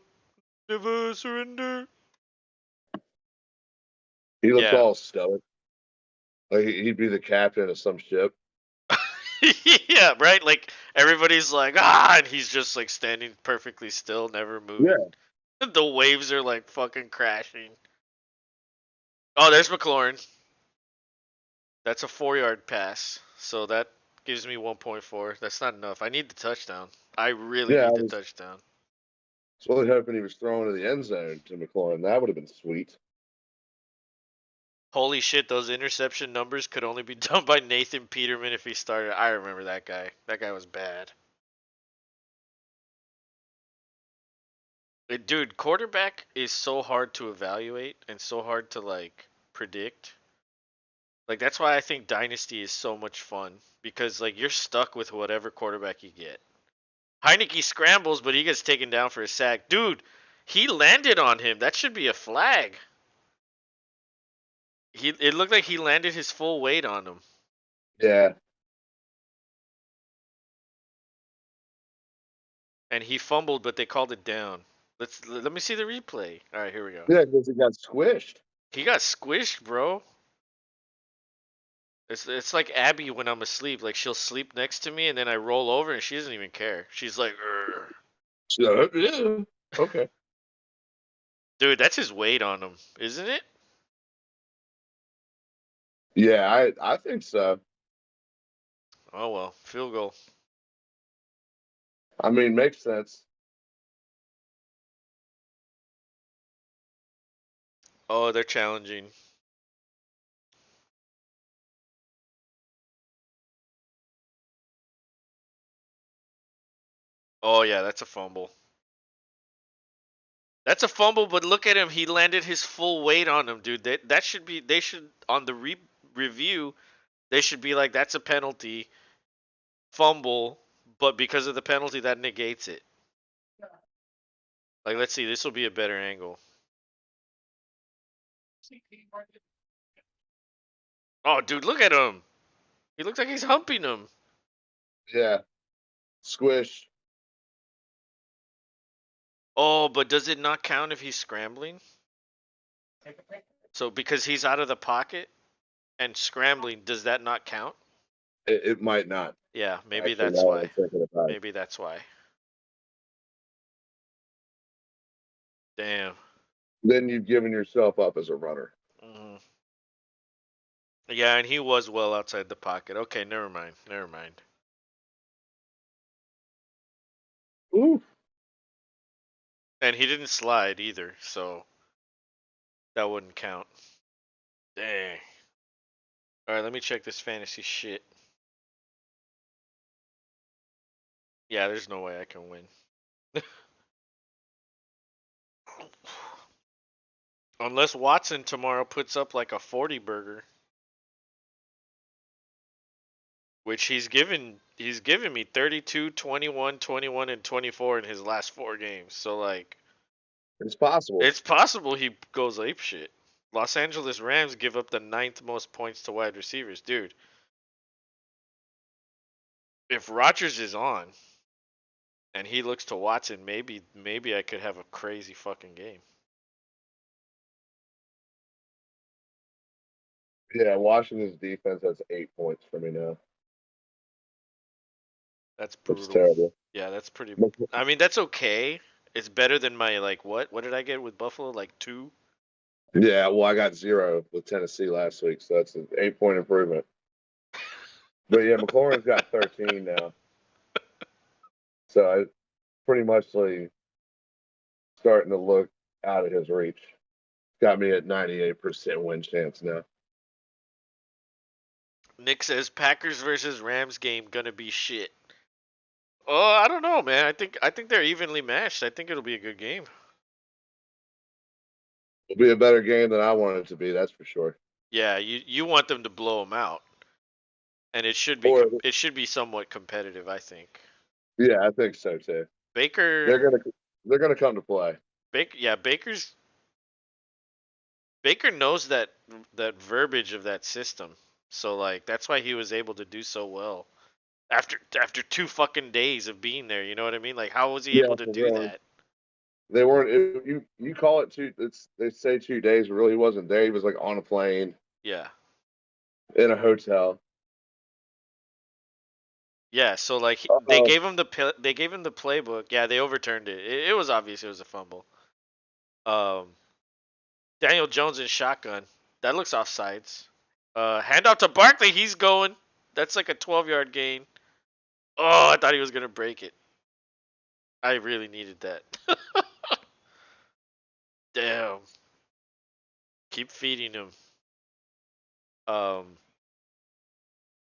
Never surrender. He looks Yeah. all stoic. Like he'd be the captain of some ship. Yeah, right? Like, everybody's like, and he's just, like, standing perfectly still, never moving. Yeah. The waves are, like, fucking crashing. Oh, there's McLaurin. That's a 4-yard pass. So that gives me 1.4. That's not enough. I need the touchdown. I really Yeah, I need the was touchdown. really hoping he was throwing to the end zone to McLaurin. That would have been sweet. Holy shit, those interception numbers could only be done by Nathan Peterman if he started. I remember that guy. That guy was bad. Dude, quarterback is so hard to evaluate and so hard to, like, predict. Like, that's why I think Dynasty is so much fun. Because, like, you're stuck with whatever quarterback you get. Heineke scrambles, but he gets taken down for a sack. Dude, he landed on him. That should be a flag. It looked like he landed his full weight on him. Yeah. And he fumbled, but they called it down. Let me see the replay. All right, here we go. Yeah, because he got squished. He got squished, bro. It's like Abby when I'm asleep. Like, she'll sleep next to me, and then I roll over, and she doesn't even care. She's like, "Urgh." So, yeah. Okay. Dude, that's his weight on him, isn't it? Yeah, I think so. Oh well, field goal. I mean, makes sense. Oh, they're challenging. Oh yeah, that's a fumble. That's a fumble, but look at him. He landed his full weight on him, dude. That should be. They should on the review. They should be like, that's a penalty, fumble, but because of the penalty, that negates it. Like, let's see. This will be a better angle. Oh, dude, look at him. He looks like he's humping him. Yeah. Squish. Oh, but does it not count if he's scrambling? So because he's out of the pocket and scrambling, does that not count? It might not. Yeah, maybe Actually, that's now that why. I'm thinking about it. Maybe that's why. Damn. Then you've given yourself up as a runner. Mm. Yeah, and he was well outside the pocket. Okay, never mind. Never mind. Ooh. And he didn't slide either, so that wouldn't count. Dang. All right, let me check this fantasy shit. Yeah, there's no way I can win. Unless Watson tomorrow puts up like a 40 burger, which he's given me 32, 21, 21 and 24 in his last 4 games. So, like, It's possible. it's possible he goes ape shit. Los Angeles Rams give up the 9th most points to wide receivers, dude. If Rodgers is on and he looks to Watson, maybe I could have a crazy fucking game. Yeah, Washington's defense has 8 points for me now. That's That's brutal. terrible. Yeah, that's pretty. I mean, that's okay. It's better than my, like, what? What did I get with Buffalo? Like 2? Yeah, well, I got 0 with Tennessee last week, so that's an 8-point improvement. But yeah, McLaurin's got 13 now. So I pretty much like starting to look out of his reach. Got me at 98% win chance now. Nick says Packers versus Rams game gonna be shit. Oh, I don't know, man. I think they're evenly matched. I think it'll be a good game. It'll be a better game than I want it to be, that's for sure. Yeah, you want them to blow them out, and Or it should be somewhat competitive. I think yeah, I think so too. Baker. They're gonna They're gonna come to play. Baker knows that verbiage of that system. So like that's why he was able to do so well after 2 fucking days of being there. You know what I mean? Like how was he Yeah, able to for do real. that? They weren't. You call it two. They say 2 days, but really he wasn't there. He was like on a plane Yeah. in a hotel. Yeah, so like they Oh, gave him they gave him the playbook. Yeah, they overturned it. It was obvious it was a fumble. Um, Daniel Jones in shotgun. That looks offsides. Handoff to Barkley. He's going. That's like a 12-yard gain. Oh, I thought he was gonna break it. I really needed that. Damn. Keep feeding him. Um,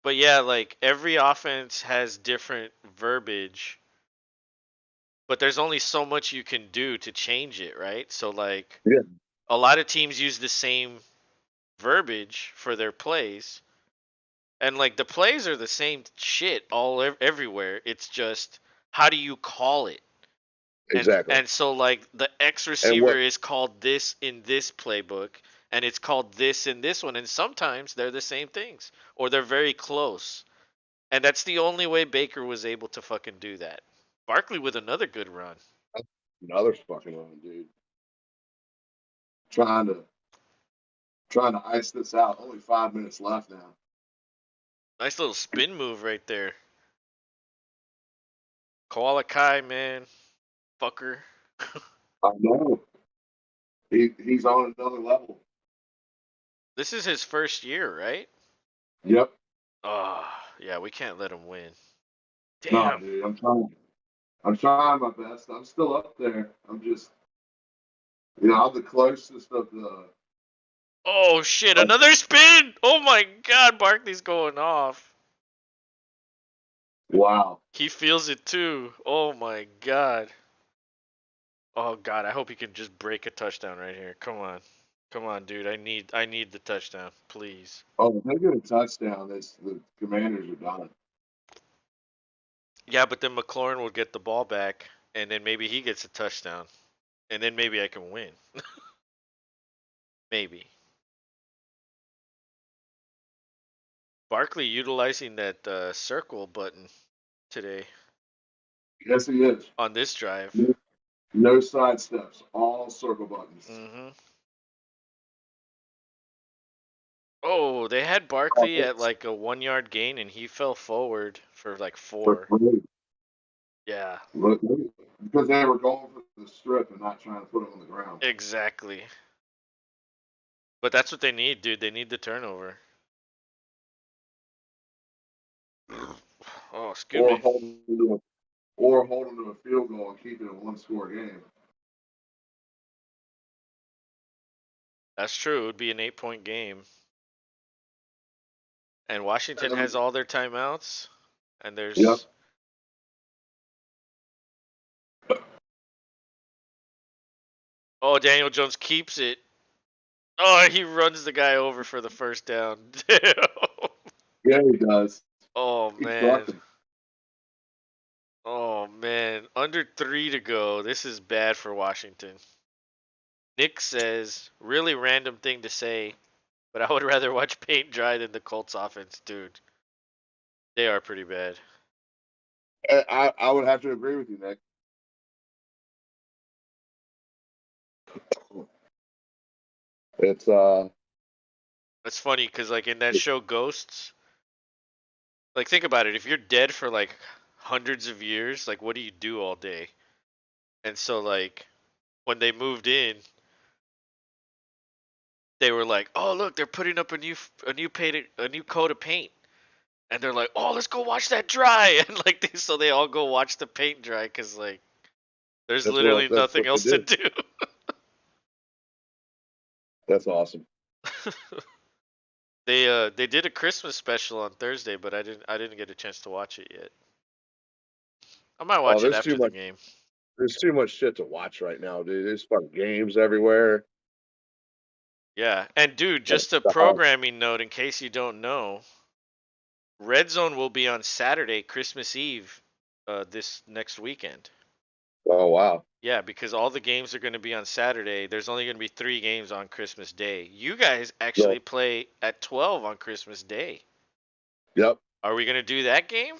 but yeah, like every offense has different verbiage, but there's only so much you can do to change it, right? So like yeah, a lot of teams use the same verbiage for their plays, and like the plays are the same shit everywhere. It's just how do you call it? exactly. And so like the X And receiver what is called this in this playbook, and it's called this in this one, and sometimes they're the same things or they're very close. And that's the only way Baker was able to fucking do that. Barkley with another good run. another fucking one, dude. Trying to trying to ice this out. Only 5 minutes left now. Nice little spin move right there. Koala Kai, man. Fucker. I know. He's on another level. This is his first year, right? Yep. Oh, yeah, we can't let him win. No, Damn. dude. I'm trying. I'm trying my best. I'm still up there. I'm just, I'm the closest of the. Oh shit, another spin! Oh my god, Barkley's going off. Wow. He feels it too. Oh my god. Oh god, I hope he can just break a touchdown right here. Come on. Come on, dude. I need the touchdown, please. Oh, if they get a touchdown, the Commanders are done. Yeah, but then McLaurin will get the ball back and then maybe he gets a touchdown. And then maybe I can win. Maybe. Barkley utilizing that circle button today Yes, he is. on this drive. No, no side steps. All circle buttons. Mhm. Oh, they had Barkley at Offense like a 1 yard gain and he fell forward for like for 4. free. Yeah, Because they were going for the strip and not trying to put him on the ground. exactly. But that's what they need, dude. They need the turnover. Oh, excuse Or me. hold him to or hold him to a field goal and keep it a one-score game. That's true. It would be an 8-point game. And Washington And has all their timeouts. And yep. there's. Oh, Daniel Jones keeps it. Oh, he runs the guy over for the first down. Damn. Yeah, he does. Oh, He's man. trucking. Oh, man. Under 3 to go. This is bad for Washington. Nick says, really random thing to say, but I would rather watch paint dry than the Colts offense, dude. They are pretty bad. I would have to agree with you, Nick. It's That's funny because, like, in that show Ghosts, like, think about it. If you're dead for, like, hundreds of years, like, what do you do all day? And so, like, when they moved in, they were like, "Oh, look, they're putting up a new coat of paint." And they're like, "Oh, let's go watch that dry." And like so they all go watch the paint dry cuz like there's literally that's nothing what they else to do. do. That's awesome. They did a Christmas special on Thursday, but I didn't get a chance to watch it yet. I might Oh, watch it after the game. there's too much shit to watch right now, dude. There's fucking games everywhere. Yeah. And dude, just a Stop. programming note in case you don't know, Red Zone will be on Saturday, Christmas Eve, this next weekend. Oh wow. Yeah, because all the games are going to be on Saturday. There's only going to be 3 games on Christmas Day. You guys No. actually play at 12 on Christmas Day. Yep. Are we going to do that game?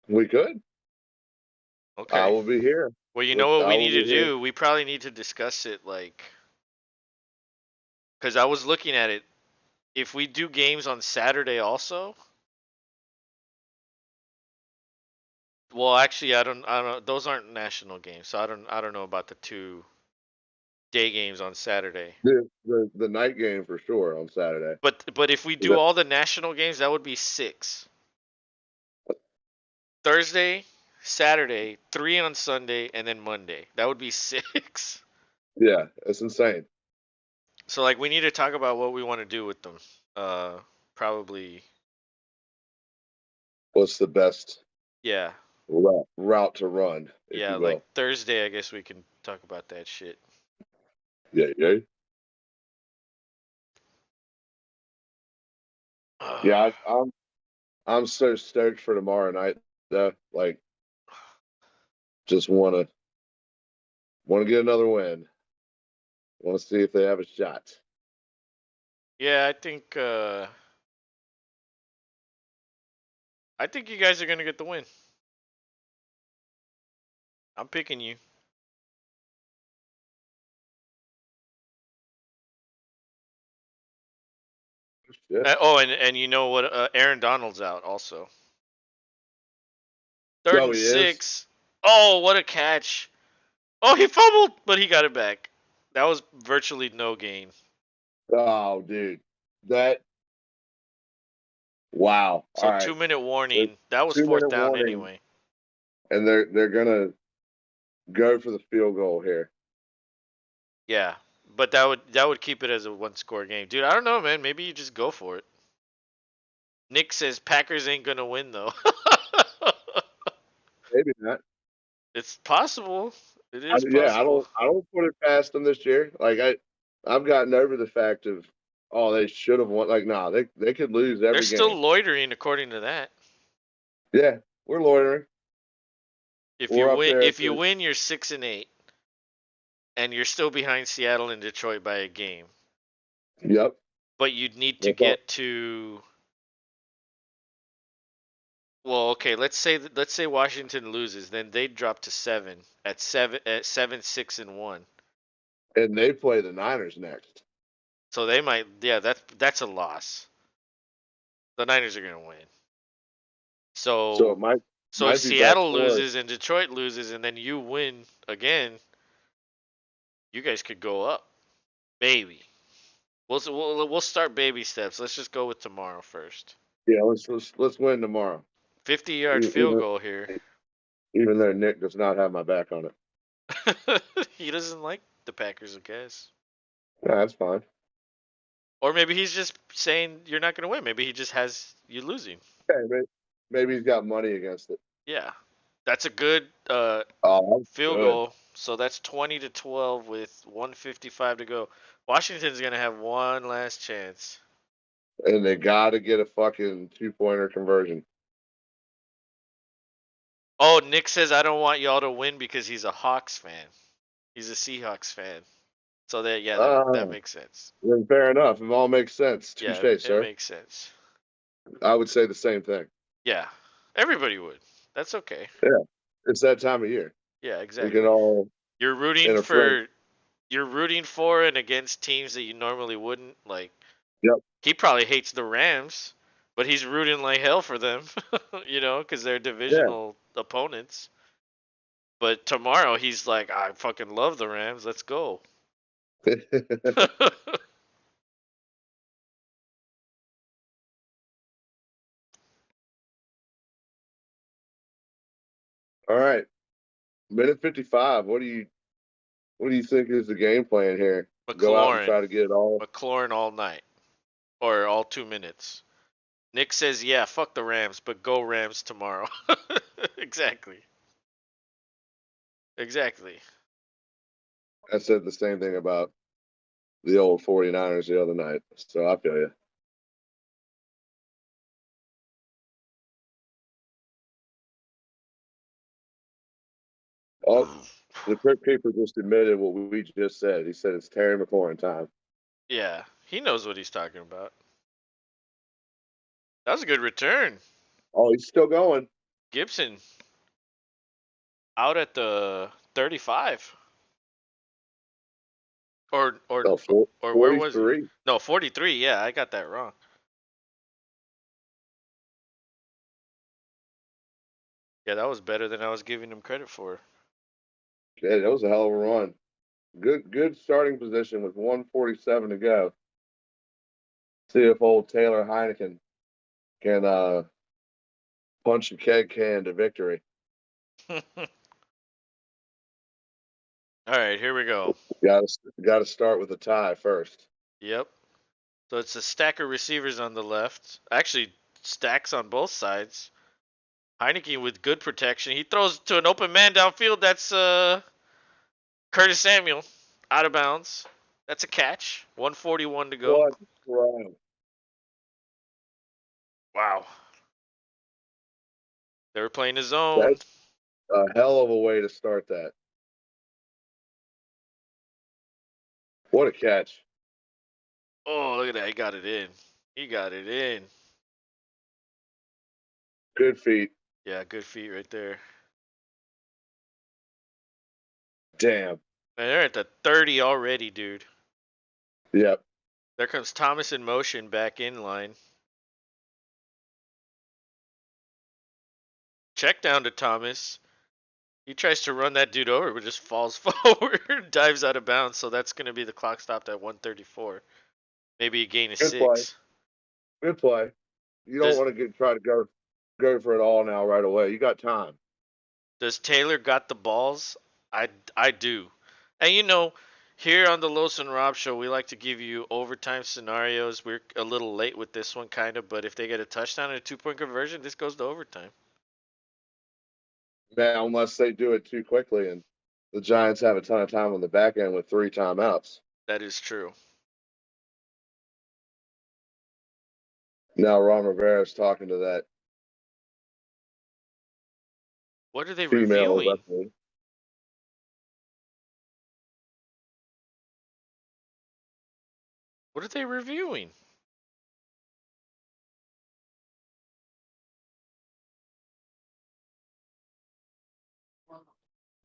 We could. I Okay. will be here. Well, you know what I we will need to be here. do? We probably need to discuss it, like, because I was looking at it. If we do games on Saturday also, well, actually, I don't. Those aren't national games, so I don't know about the 2 day games on Saturday. The night game for sure on Saturday. But if we Is do that- all the national games, that would be 6. Thursday, Saturday, 3 on Sunday, and then Monday. That would be 6. yeah, it's insane. So like we need to talk about what we want to do with them. Probably What's the best yeah. route to run, if Yeah, you like will? Thursday I guess we can talk about that shit. Yeah, yeah, yeah. I'm so stoked for tomorrow night though. Like, just wanna get another win. Want to see if they have a shot. Yeah, I think you guys are going to get the win. I'm picking you. Yeah. Oh, and you know what? Aaron Donald's out also. Third Oh, and he is. 6. Oh, what a catch! Oh, he fumbled, but he got it back. That was virtually no gain. Oh, dude, that wow. All So right, 2 minute the warning. That was 4th two-minute down warning, anyway. and they're gonna go for the field goal here. Yeah, but that would keep it as a 1 score game, dude. I don't know, man. Maybe you just go for it. Nick says Packers ain't gonna win though. Maybe not. It's possible. It is Yeah, possible. I don't put it past them this year. Like I've gotten over the fact of, oh, they should have won. Like, nah, they could lose They're every still game. loitering according to that. Yeah, we're loitering. We're up there at If you the. win, you're 6-8, and you're still behind Seattle and Detroit by a game. Yep. But you'd need to That's all. get to. Well, okay. Let's say Washington loses, then they'd drop to 7 6-1. And they play the Niners next. So they might. Yeah, that's a loss. The Niners are gonna win. So So it might if be best Seattle for us. loses and Detroit loses and then you win again, you guys could go up. Maybe. We'll start baby steps. Let's just go with tomorrow first. Yeah, let's win tomorrow. 50-yard field Even goal here. even though Nick does not have my back on it. He doesn't like the Packers, I guess. No, that's fine. Or maybe he's just saying you're not going to win. Maybe he just has you losing. Okay, maybe he's got money against it. Yeah. That's a good Oh, that's field good. goal. So that's 20-12 with 1:55 to go. Washington's going to have one last chance. And they got to get a fucking 2-pointer conversion. Oh, Nick says I don't want y'all to win because he's a Hawks fan. He's a Seahawks fan. So that Ah, makes sense. then fair enough. It all makes sense. Yeah, Touche, it sir. makes sense. I would say the same thing. Yeah. Everybody would. That's okay. Yeah, it's that time of year. Yeah, We can exactly. all, You're in rooting a friend. for you're rooting for and against teams that you normally wouldn't. Like Yep. he probably hates the Rams, but he's rooting like hell for them, because they're Yeah. divisional opponents. But tomorrow he's like, I fucking love the Rams. Let's go. All right. Minute 55. What do you think is the game plan here? Go out and McLaurin. try to get it all. McLaurin all night. Or all 2 minutes. Nick says, yeah, fuck the Rams, but go Rams tomorrow. Exactly. Exactly. I said the same thing about the old 49ers the other night. So I feel you. Oh, the Crypt Keeper just admitted what we just said. He said it's Terry McLaurin time. Yeah, he knows what he's talking about. That was a good return. Oh, he's still going. Gibson out at the 35. Or or Oh, or where was he? 43. No, 43. Yeah, I got that wrong. Yeah, that was better than I was giving him credit for. Yeah, that was a hell of a run. Good starting position with 147 to go. See if old Taylor Heineken can punch a keg can to victory. All right, here we go. Got to start with a tie first. Yep. So it's a stack of receivers on the left. Actually, stacks on both sides. Heineke with good protection. He throws to an open man downfield. That's Curtis Samuel out of bounds. That's a catch. 141 to go. What run? Wow. They were playing his zone. That's a hell of a way to start that. What a catch. Oh, look at that. He got it in. He got it in. Good feet. Yeah, good feet right there. Damn. Man, they're at the 30 already, dude. Yep. There comes Thomas in motion back in line. Check down to Thomas. He tries to run that dude over, but just falls forward, dives out of bounds. So that's going to be the clock stopped at 134. Maybe a gain of Good play. 6. Good play. You don't want to try to go for it all now right away. You got time. Does Taylor got the balls? I do. And you know, here on the Los and Rob show, we like to give you overtime scenarios. We're a little late with this one, kind of, but if they get a touchdown and a 2-point conversion, this goes to overtime. Man, unless they do it too quickly and the Giants have a ton of time on the back end with 3 timeouts. That is true. Now Ron Rivera's talking to that What are they female reviewing? referee. What are they reviewing?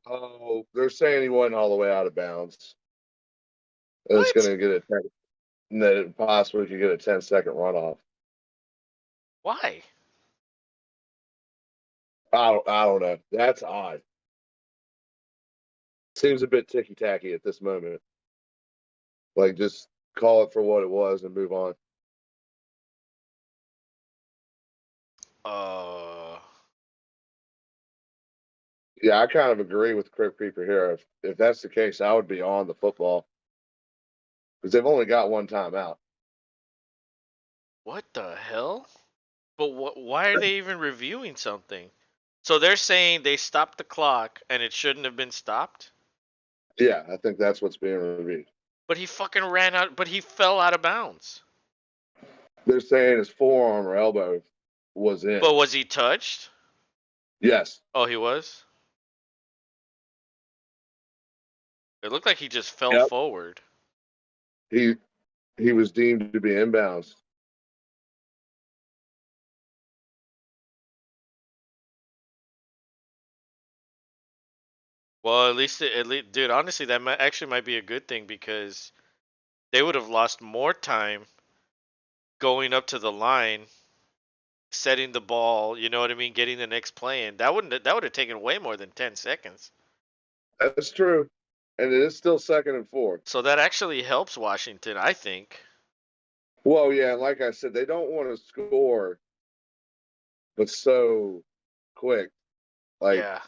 Oh, they're saying he wasn't all the way out of bounds. And it's going What? to get a 10, and that it possibly could get a 10-second runoff. Why? I don't know. That's odd. Seems a bit ticky tacky at this moment. Like, just call it for what it was and move on. Uh, Yeah, I kind of agree with Crypt Creeper here. If that's the case, I would be on the football because they've only got one timeout. what the hell? But why are they even reviewing something? So they're saying they stopped the clock and it shouldn't have been stopped? Yeah, I think that's what's being reviewed. But he fucking ran out, but he fell out of bounds. They're saying his forearm or elbow was in. But was he touched? Yes. Oh, he was? It looked like he just fell Yep. forward. He was deemed to be inbounds. Well, at least, dude. Honestly, that might be a good thing because they would have lost more time going up to the line, setting the ball. You know what I mean? Getting the next play in. That would have taken way more than 10 seconds. That's true. And it is still 2nd and 4. So that actually helps Washington, I think. Well, yeah, like I said, they don't want to score, but so quick. Like Yeah.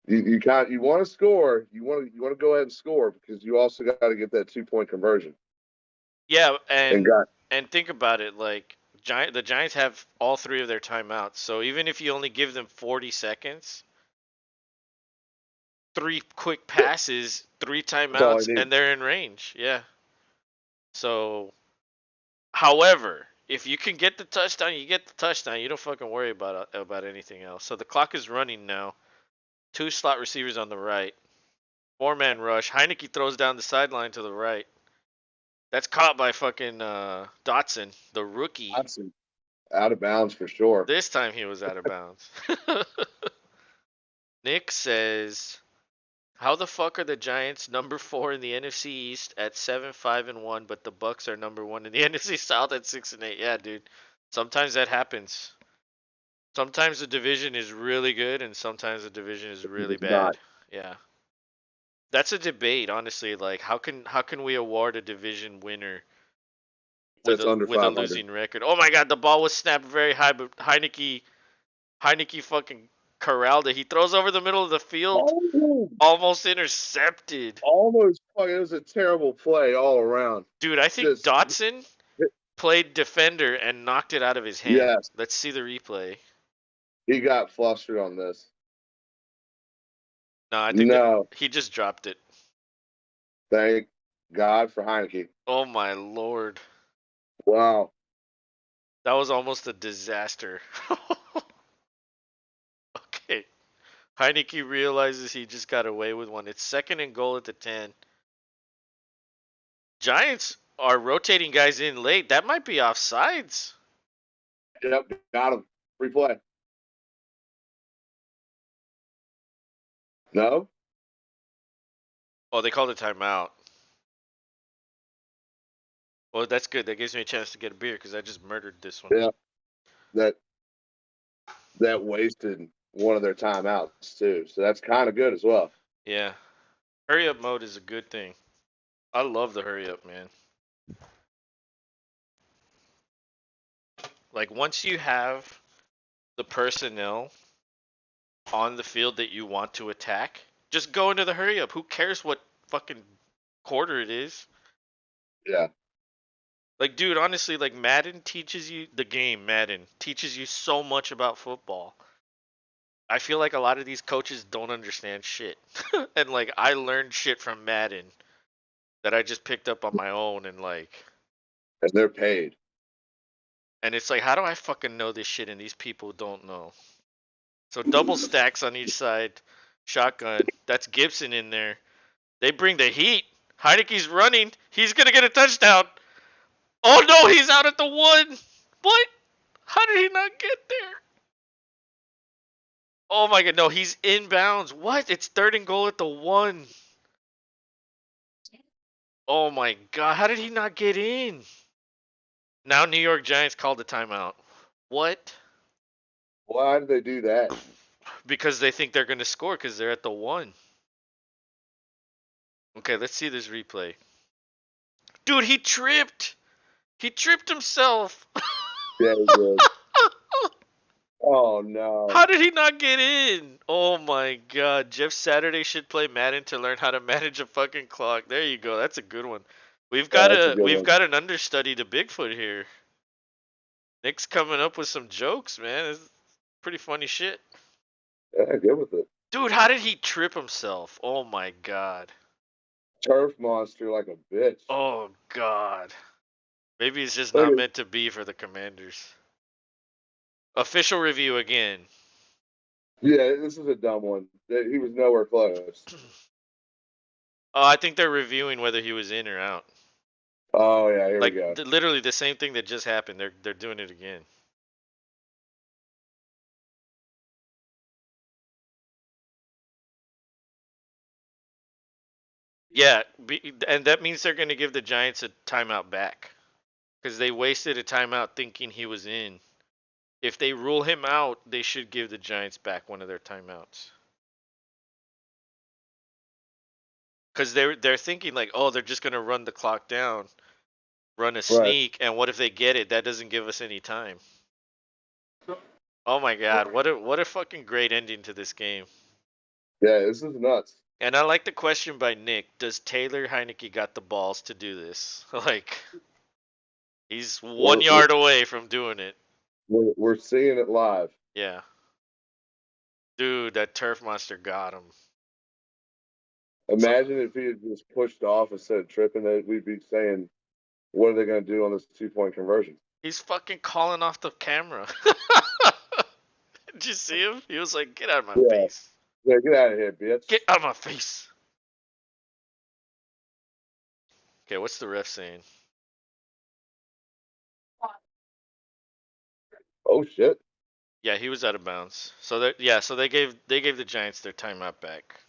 you want to score, you want to go ahead and score because you also got to get that 2-point conversion. Yeah, And got and think about it, like the Giants have all 3 of their timeouts. So even if you only give them 40 seconds, 3 quick passes, 3 that's all I timeouts, need. and they're in range. Yeah. So, however, if you can get the touchdown, you get the touchdown. You don't fucking worry about anything else. So the clock is running now. 2 slot receivers on the right. 4-man rush. Heineke throws down the sideline to the right. That's caught by fucking Dotson, the rookie. Johnson, out of bounds for sure. This time he was out of bounds. Nick says, "How the fuck are the Giants number 4 in the NFC East at 7-5-1, but the Bucks are number 1 in the NFC South at 6-8?" Yeah, dude. Sometimes that happens. Sometimes the division is really good, and sometimes the division is really It's not. bad. Yeah. That's a debate, honestly. Like, how can we award a division winner That's under with a 500. losing record? Oh my God, the ball was snapped very high, but Heineke fucking corralled it. He throws over the middle of the field, Oh, almost intercepted. almost fucking. It was a terrible play all around. Dude, I think Just Dotson played defender and knocked it out of his hand. yes, Let's see the replay. he got flustered on this. No, I think No, he just dropped it. thank God for Heineke. Oh my Lord. Wow. That was almost a disaster. Okay. Heineke realizes he just got away with one. It's 2nd and goal at the 10. Giants are rotating guys in late. That might be offsides. Yep, got him. Free play. No? Oh, they called a timeout. Well, that's good. That gives me a chance to get a beer because I just murdered this one. Yeah. That wasted one of their timeouts too. So that's kind of good as well. Yeah. Hurry up mode is a good thing. I love the hurry up, man. Like, once you have the personnel on the field that you want to attack, just go into the hurry up. Who cares what fucking quarter it is? Yeah. Like, dude, honestly, like, Madden teaches you, the game, Madden, teaches you so much about football. I feel like a lot of these coaches don't understand shit. And, like, I learned shit from Madden that I just picked up on my own, and, like, And they're paid. and it's like, how do I fucking know this shit and these people don't know? So double stacks on each side, shotgun. That's Gibson in there. They bring the heat. Heineke's running. He's gonna get a touchdown. Oh no, he's out at the 1. What? How did he not get there? Oh my God, no, he's inbounds. What? It's 3rd and goal at the 1. Oh my God, how did he not get in? Now New York Giants called the timeout. What? Why did they do that? Because they think they're gonna score because they're at the 1. Okay, let's see this replay. Dude, he tripped. He tripped himself. Yeah, he did. Oh no. How did he not get in? Oh my God. Jeff Saturday should play Madden to learn how to manage a fucking clock. There you go. That's a good one. We've got Yeah, that's a good one. got an understudy to Bigfoot here. Nick's coming up with some jokes, man. It's pretty funny shit. Yeah, good with it. Dude, how did he trip himself? Oh my God. Turf monster like a bitch. Oh God. Maybe it's just Look not at- meant to be for the Commanders. Official review again. Yeah, this is a dumb one. He was nowhere close. Oh, I think they're reviewing whether he was in or out. Oh yeah, here Like we go. literally the same thing that just happened. They're doing it again. Yeah, and that means they're going to give the Giants a timeout back because they wasted a timeout thinking he was in. If they rule him out, they should give the Giants back one of their timeouts. Because they're thinking like, oh, they're just going to run the clock down, run a sneak, and what if they get it? That doesn't give us any time. Oh my God, what a fucking great ending to this game. Yeah, this is nuts. And I like the question by Nick. Does Taylor Heineke got the balls to do this? Like, he's 1 yard away from doing it. We're seeing it live. Yeah. Dude, that turf monster got him. Imagine if he had just pushed off instead of tripping, that we'd be saying, what are they going to do on this 2-point conversion? He's fucking calling off the camera. Did you see him? He was like, get out of my face. Yeah, get out of here, bitch. Get out of my face. Okay, what's the ref saying? Oh shit. Yeah, he was out of bounds. So they gave the Giants their timeout back.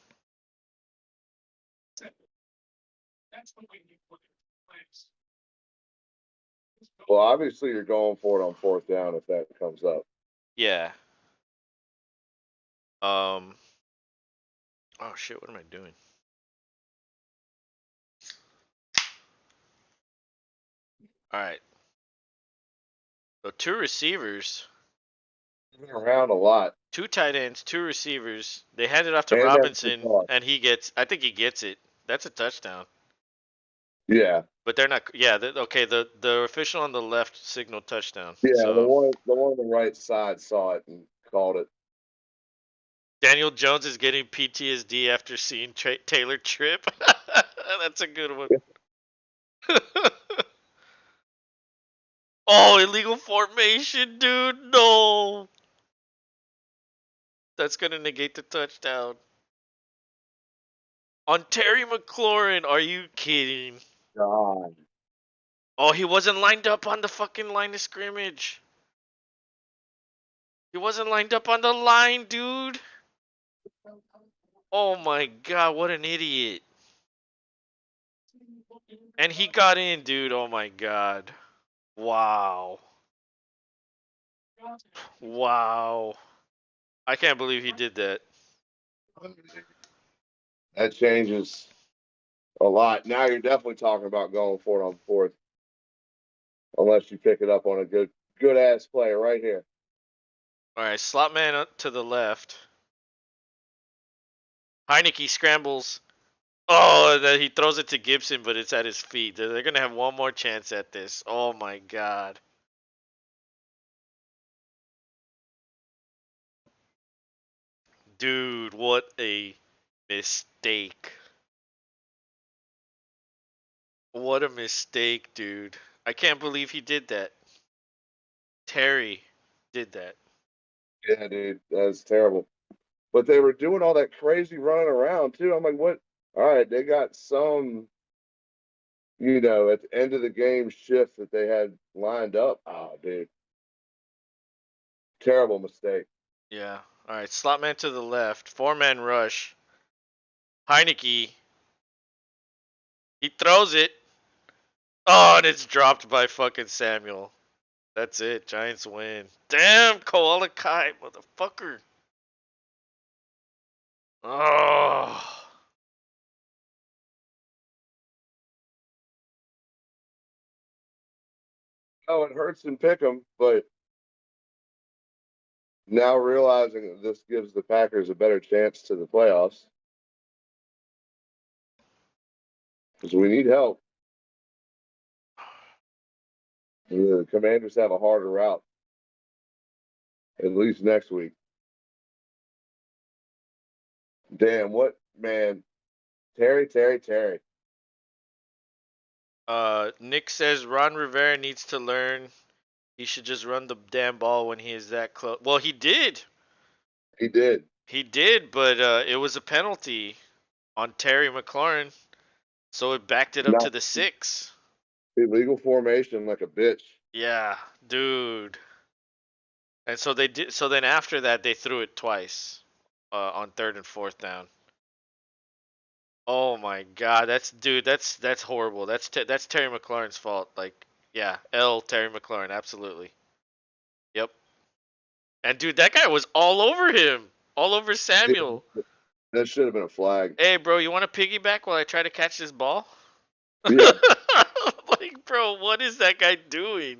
Well, obviously you're going for it on fourth down if that comes up. Yeah. Oh shit, what am I doing? All right. So two receivers, Around a lot. two tight ends, two receivers. They hand it off to And that's the Robinson, toss. and I think he gets it. That's a touchdown. Yeah. But they're not. Yeah. Okay. The official on the left signaled touchdown. Yeah, So the one on the right side saw it and called it. Daniel Jones is getting PTSD after seeing Taylor trip. That's a good one. Oh, illegal formation, dude. No. That's gonna negate the touchdown. On Terry McLaurin, are you kidding? God. Oh, he wasn't lined up on the fucking line of scrimmage. He wasn't lined up on the line, dude. Oh my god, what an idiot. And he got in, dude. Oh my god. Wow. Wow. I can't believe he did that. That changes a lot. Now you're definitely talking about going for it on fourth. Unless you pick it up on a good ass player right here. All right, slot man up to the left. Heineke scrambles. Oh, and then he throws it to Gibson, but it's at his feet. They're going to have one more chance at this. Oh my god. Dude, what a mistake. What a mistake, dude. I can't believe he did that. Terry did that. Yeah, dude, that's terrible. But they were doing all that crazy running around too. I'm like, what? All right, they got some, at the end of the game shift that they had lined up. Oh, dude, terrible mistake. Yeah. All right, slot man to the left. Four-man rush. Heineke. He throws it. Oh, and it's dropped by fucking Samuel. That's it. Giants win. Damn, Koala Kai, motherfucker. Oh. Oh, it hurts and pick them, but now realizing that this gives the Packers a better chance to the playoffs because we need help. The Commanders have a harder route, at least next week. Damn, what man? Terry. Nick says Ron Rivera needs to learn. He should just run the damn ball when he is that close. Well, he did. He did. He did, but it was a penalty on Terry McLaurin, so it backed it up to Not the 6. illegal formation like a bitch. Yeah, dude. And so they did. So then after that, they threw it twice on third and fourth down. Oh my god, that's horrible. That's Terry McLaurin's fault. Like, yeah, Terry McLaurin, absolutely. Yep. And dude, that guy was all over him, all over Yeah, Samuel. that should have been a flag. Hey, bro, you want to piggyback while I try to catch this ball? Yeah, Like, bro, what is that guy doing?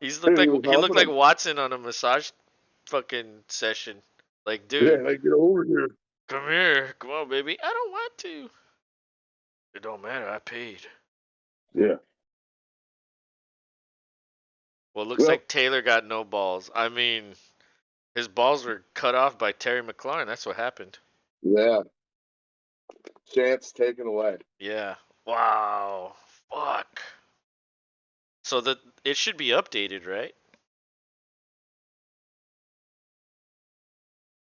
dude, he was He looked helping like him. Watson on a massage fucking session. Like, Yeah, dude, like get over here. come here, come on, baby. I don't want to. It don't matter. I paid. Yeah. Well, it looks Well, like Taylor got no balls. I mean, his balls were cut off by Terry McLaurin. That's what happened. yeah. Chance taken away. Yeah. Wow. Fuck. So it should be updated, right?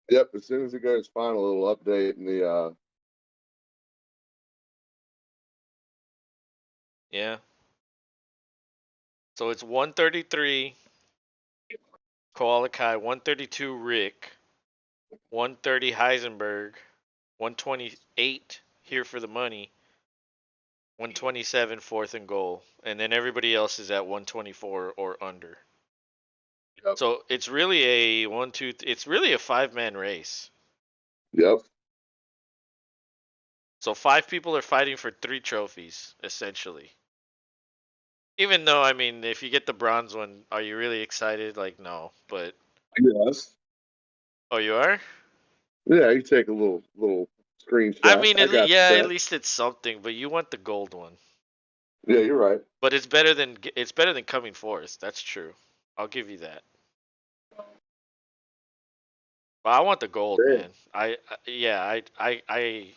Yep, as soon as it goes final, it'll update in the Yeah. So it's 133 Koala Kai, 132 Rick, 130 Heisenberg, 128 Here for the Money, 127 fourth and goal, and then everybody else is at 124 or under. Yep. So it's really a it's really a 5-man race. Yep. So 5 people are fighting for 3 trophies essentially. Even though, I mean, if you get the bronze one, are you really excited? Like, no, but Yes. oh, you are? Yeah, you take a little I screenshot. mean, I got yeah, at that. least it's something, but you want the gold one. Yeah, you're right. But it's better than coming fourth. That's true. I'll give you that. But I want the gold, Yeah. man. Yeah, I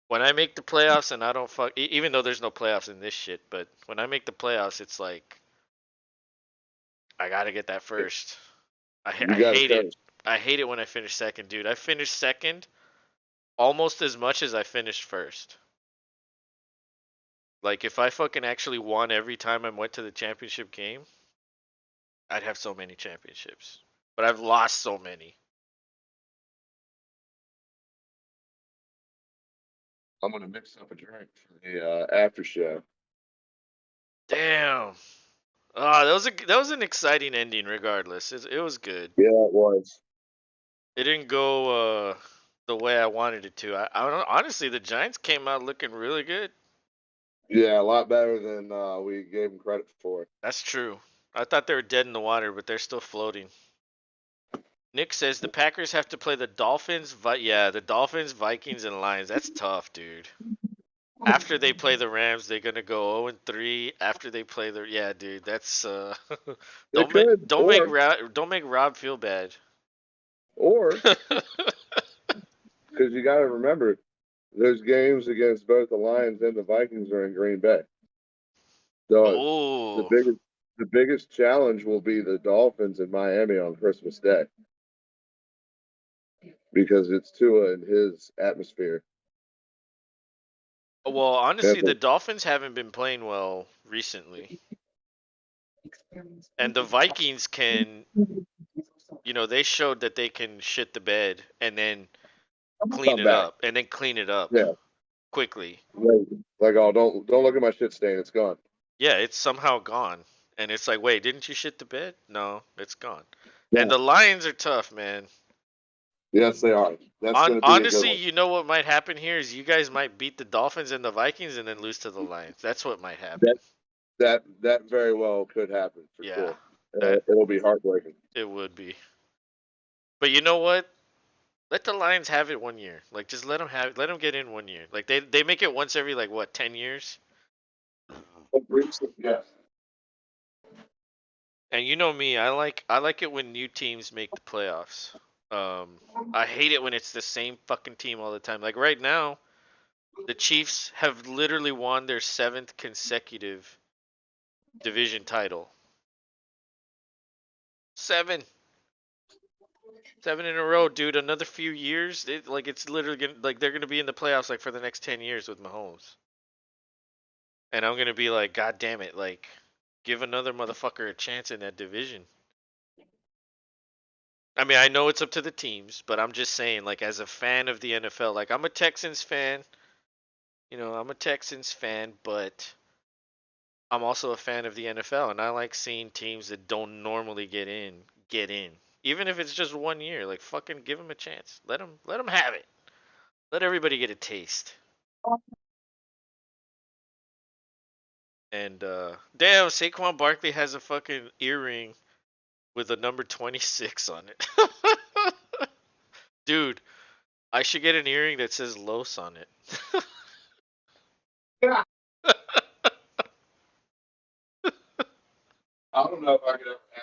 when I make the playoffs and I don't even though there's no playoffs in this shit, but when I make the playoffs, it's like I gotta get that first. You I got it hate it. covered. I hate it when I finish second, dude. I finished second almost as much as I finished first. Like if I fucking actually won every time I went to the championship game, I'd have so many championships. But I've lost so many. I'm gonna mix up a drink for the after show. Damn. Ah, that was an exciting ending. Regardless, it was good. Yeah, it was. It didn't go the way I wanted it to. I don't honestly. The Giants came out looking really good. Yeah, a lot better than we gave them credit for. That's true. I thought they were dead in the water, but they're still floating. Nick says the Packers have to play the Dolphins. Yeah, the Dolphins, Vikings, and Lions. That's tough, dude. After they play the Rams, they're gonna go 0-3. After they play the yeah, dude. That's They could, don't make Rob feel bad. or because you got to remember, those games against both the Lions and the Vikings are in Green Bay. So the Oh, biggest the biggest challenge will be the Dolphins in Miami on Christmas Day because it's Tua and his atmosphere. well, honestly, And the Dolphins haven't been playing well recently, and the Vikings can, they showed that they can shit the bed and then clean come it back. up, and then clean it up Yeah. quickly. Like, oh, don't look at my shit stain. It's gone. Yeah, it's somehow gone. And it's like, wait, didn't you shit the bed? No, it's gone. And Yeah. the Lions are tough, man. Yes, they are. That's going to be a good Honestly, one. you know what might happen here is you guys might beat the Dolphins and the Vikings and then lose to the Lions. That's what might happen. That very well could happen for Yeah, sure. that It'll be heartbreaking. it would be. But you know what? Let the Lions have it 1 year. Like just let them get in 1 year. Like they make it once every like what 10 years. Yeah. And you know me, I like it when new teams make the playoffs. I hate it when it's the same fucking team all the time. Like right now, the Chiefs have literally won their 7th consecutive division title. 7, 7 in a row, dude. Another few years, it's literally like they're gonna be in the playoffs like for the next 10 years with Mahomes. And I'm gonna be like, God damn it, like, give another motherfucker a chance in that division. I mean, I know it's up to the teams, but I'm just saying, like, as a fan of the NFL, like, I'm a Texans fan. I'm a Texans fan, but I'm also a fan of the NFL, and I like seeing teams that don't normally get in. Even if it's just 1 year, like, fucking give them a chance. Let them have it. Let everybody get a taste. And damn, Saquon Barkley has a fucking earring with a number 26 on it. Dude, I should get an earring that says Los on it. Yeah. I don't know if I could ever have.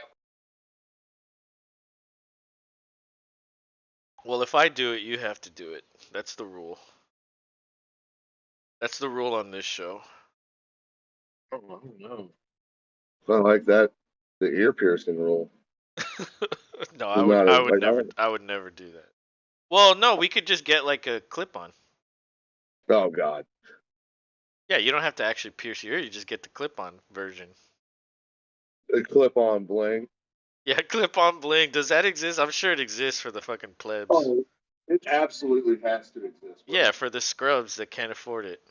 Well, if I do it, you have to do it. That's the rule. That's the rule on this show. I don't know. It's not like that. The ear piercing rule. No, It's not a, like, I would never do that. Well, no, we could just get like a clip-on. oh God, Yeah, you don't have to actually pierce your ear. You just get the clip-on version. a clip-on bling. Yeah, clip-on bling. Does that exist? I'm sure it exists for the fucking plebs. Oh, it absolutely has to exist, bro. Yeah, for the scrubs that can't afford it.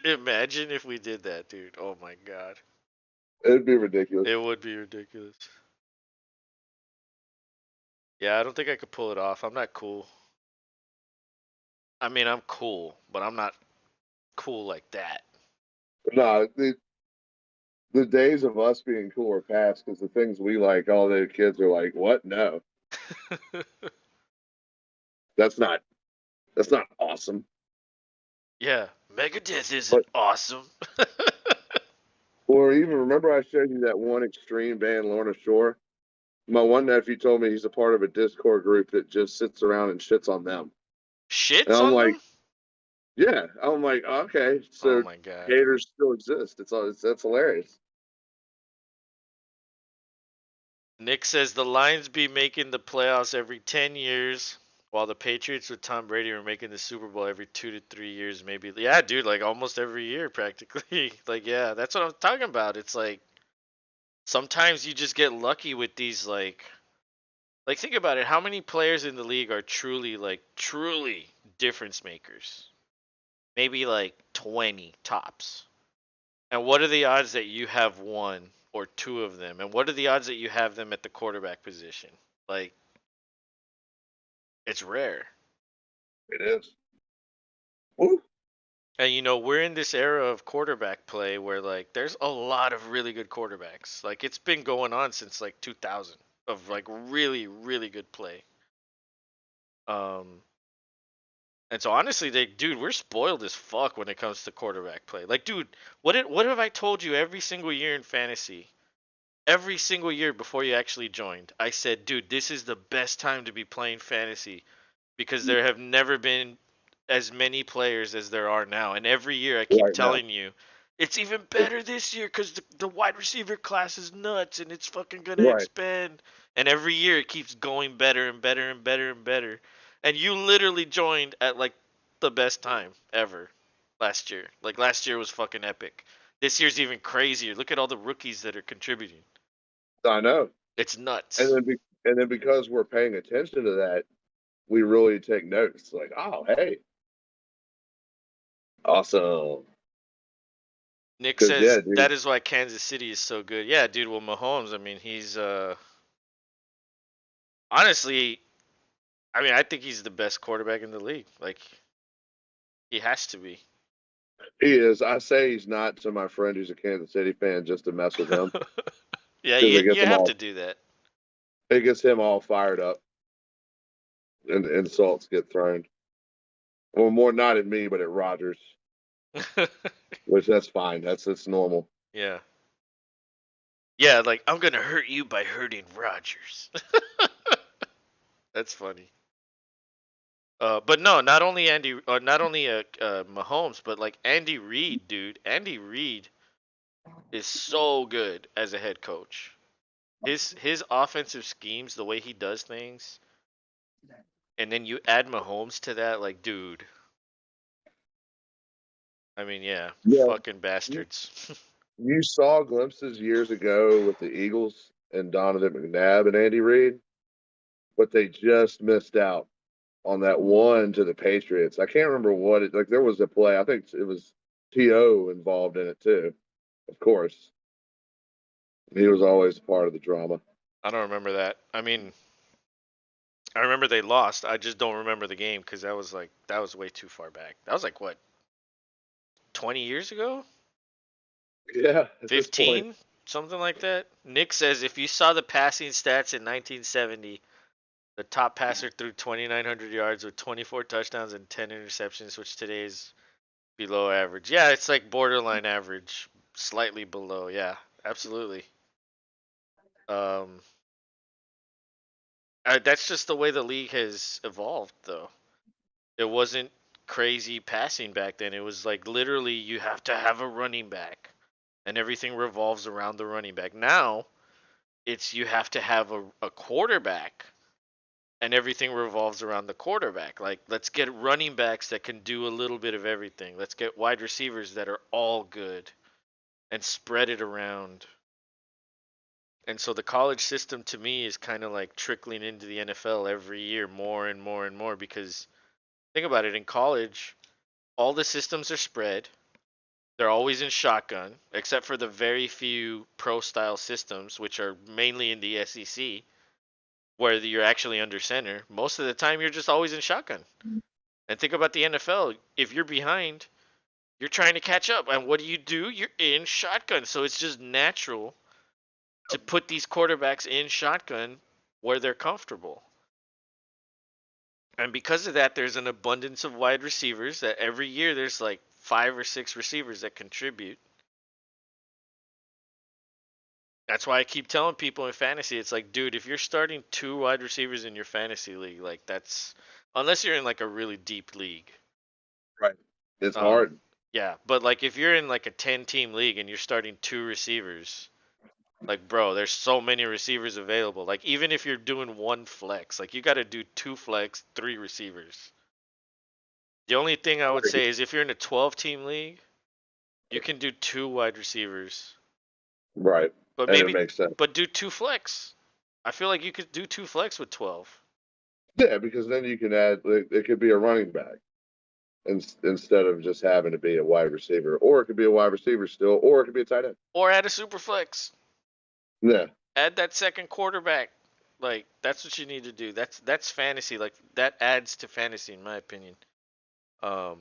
Imagine if we did that, dude. Oh my god. It'd be ridiculous. It would be ridiculous. Yeah, I don't think I could pull it off. I'm not cool. I mean, I'm cool, but I'm not cool like that. No, the days of us being cool are past because the things we like, all the kids are like, "What? No, that's not that's not awesome." Yeah, Megadeth isn't But awesome. or even remember, I showed you that one extreme band, Lorna Shore. My one nephew told me he's a part of a Discord group that just sits around and shits on them. And Shits I'm on like, them? yeah. I'm like, okay, Oh so my god. haters still exist. That's hilarious. Nick says the Lions be making the playoffs every 10 years, while the Patriots with Tom Brady are making the Super Bowl every 2 to 3 years, maybe. Yeah, dude, like almost every year, practically. Like, yeah, that's what I'm talking about. It's like sometimes you just get lucky with these, like think about it. How many players in the league are truly difference makers? Maybe like 20 tops. And what are the odds that you have one or two of them? And what are the odds that you have them at the quarterback position? Like, it's rare. It is. Woo. And you know, we're in this era of quarterback play where like there's a lot of really good quarterbacks. Like it's been going on since like 2000 of like really good play. Um and so honestly, dude, we're spoiled as fuck when it comes to quarterback play. Like dude, what have I told you every single year in fantasy? Every single year before you actually joined, I said, dude, this is the best time to be playing fantasy because there have never been as many players as there are now. And every year I keep Right now. telling you, it's even It, better this year because the wide receiver class is nuts and it's fucking going to right. expand. And every year it keeps going better and better and better and better. And you literally joined at like the best time ever last year. Like last year was fucking epic. This year's even crazier. Look at all the rookies that are contributing. I know. It's And nuts. then and then because we're paying attention to that, we really take notice. Like, oh, hey, awesome. Nick Because yeah, says dude, that is why Kansas City is so good. Yeah, dude. Well, Mahomes. I mean, he's honestly. I mean, I think he's the best quarterback in the league. Like he has to be. he is. I say he's not to my friend who's a Kansas City fan just to mess with him Yeah, because you have to do that. it gets him all fired up and insults get thrown. Well, more not at me, but at Rogers, which that's fine. That's normal. Yeah. Yeah, like I'm gonna hurt you by hurting Rodgers. That's funny. But no, not only Mahomes, but like Andy Reid, dude. Andy Reid is so good as a head coach. His offensive schemes, the way he does things, and then you add Mahomes to that, like, dude. I mean, yeah, Yeah, fucking bastards. you saw glimpses years ago with the Eagles and Donovan McNabb and Andy Reid, but they just missed out on that one to the Patriots. I can't remember what it like. There was a play. I think it was To involved in it too. Of course, he was always part of the drama. I don't remember that. I mean, I remember they lost. I just don't remember the game because that was way too far back. That was like what, 20 years ago? Yeah, at this point, 15? Something like that. Nick says if you saw the passing stats in 1970, the top passer threw 2,900 yards with 24 touchdowns and 10 interceptions, which today is below average. Yeah, it's like borderline average, slightly below. Yeah, absolutely. Um, that's just the way the league has evolved, though. It wasn't. crazy passing back then. It was like literally you have to have a running back, and everything revolves around the running back. Now it's you have to have a quarterback, and everything revolves around the quarterback. Like, let's get running backs that can do a little bit of everything. Let's get wide receivers that are all good and spread it around. And so the college system to me is kind of like trickling into the NFL every year more and more and more because think about it, in college all the systems are spread. They're always in shotgun except for the very few pro style systems which are mainly in the SEC where you're actually under center. Most of the time you're just always in shotgun. And think about the NFL. If you're behind, you're trying to catch up. And what do? You're in shotgun. So it's just natural to put these quarterbacks in shotgun where they're comfortable. And because of that, there's an abundance of wide receivers that every year there's like 5 or 6 receivers that contribute. That's why I keep telling people in fantasy, it's like, dude, if you're starting 2 wide receivers in your fantasy league, like that's unless you're in like a really deep league. Right. It's hard. Yeah, but like if you're in like a 10-team league and you're starting 2 receivers, like bro, there's so many receivers available. Like even if you're doing 1 flex, like you got to do 2 flex, 3 receivers. The only thing I would say is if you're in a 12-team league, you can do 2 wide receivers. Right. But And maybe it makes sense. but do 2 flex. I feel like you could do 2 flex with 12. Yeah, because then you can add, it could be a running back instead of just having to be a wide receiver, or it could be a wide receiver still, or it could be a tight end. Or add a super flex. Yeah. Add that second quarterback. Like that's what you need to do. That's fantasy. Like that adds to fantasy in my opinion. But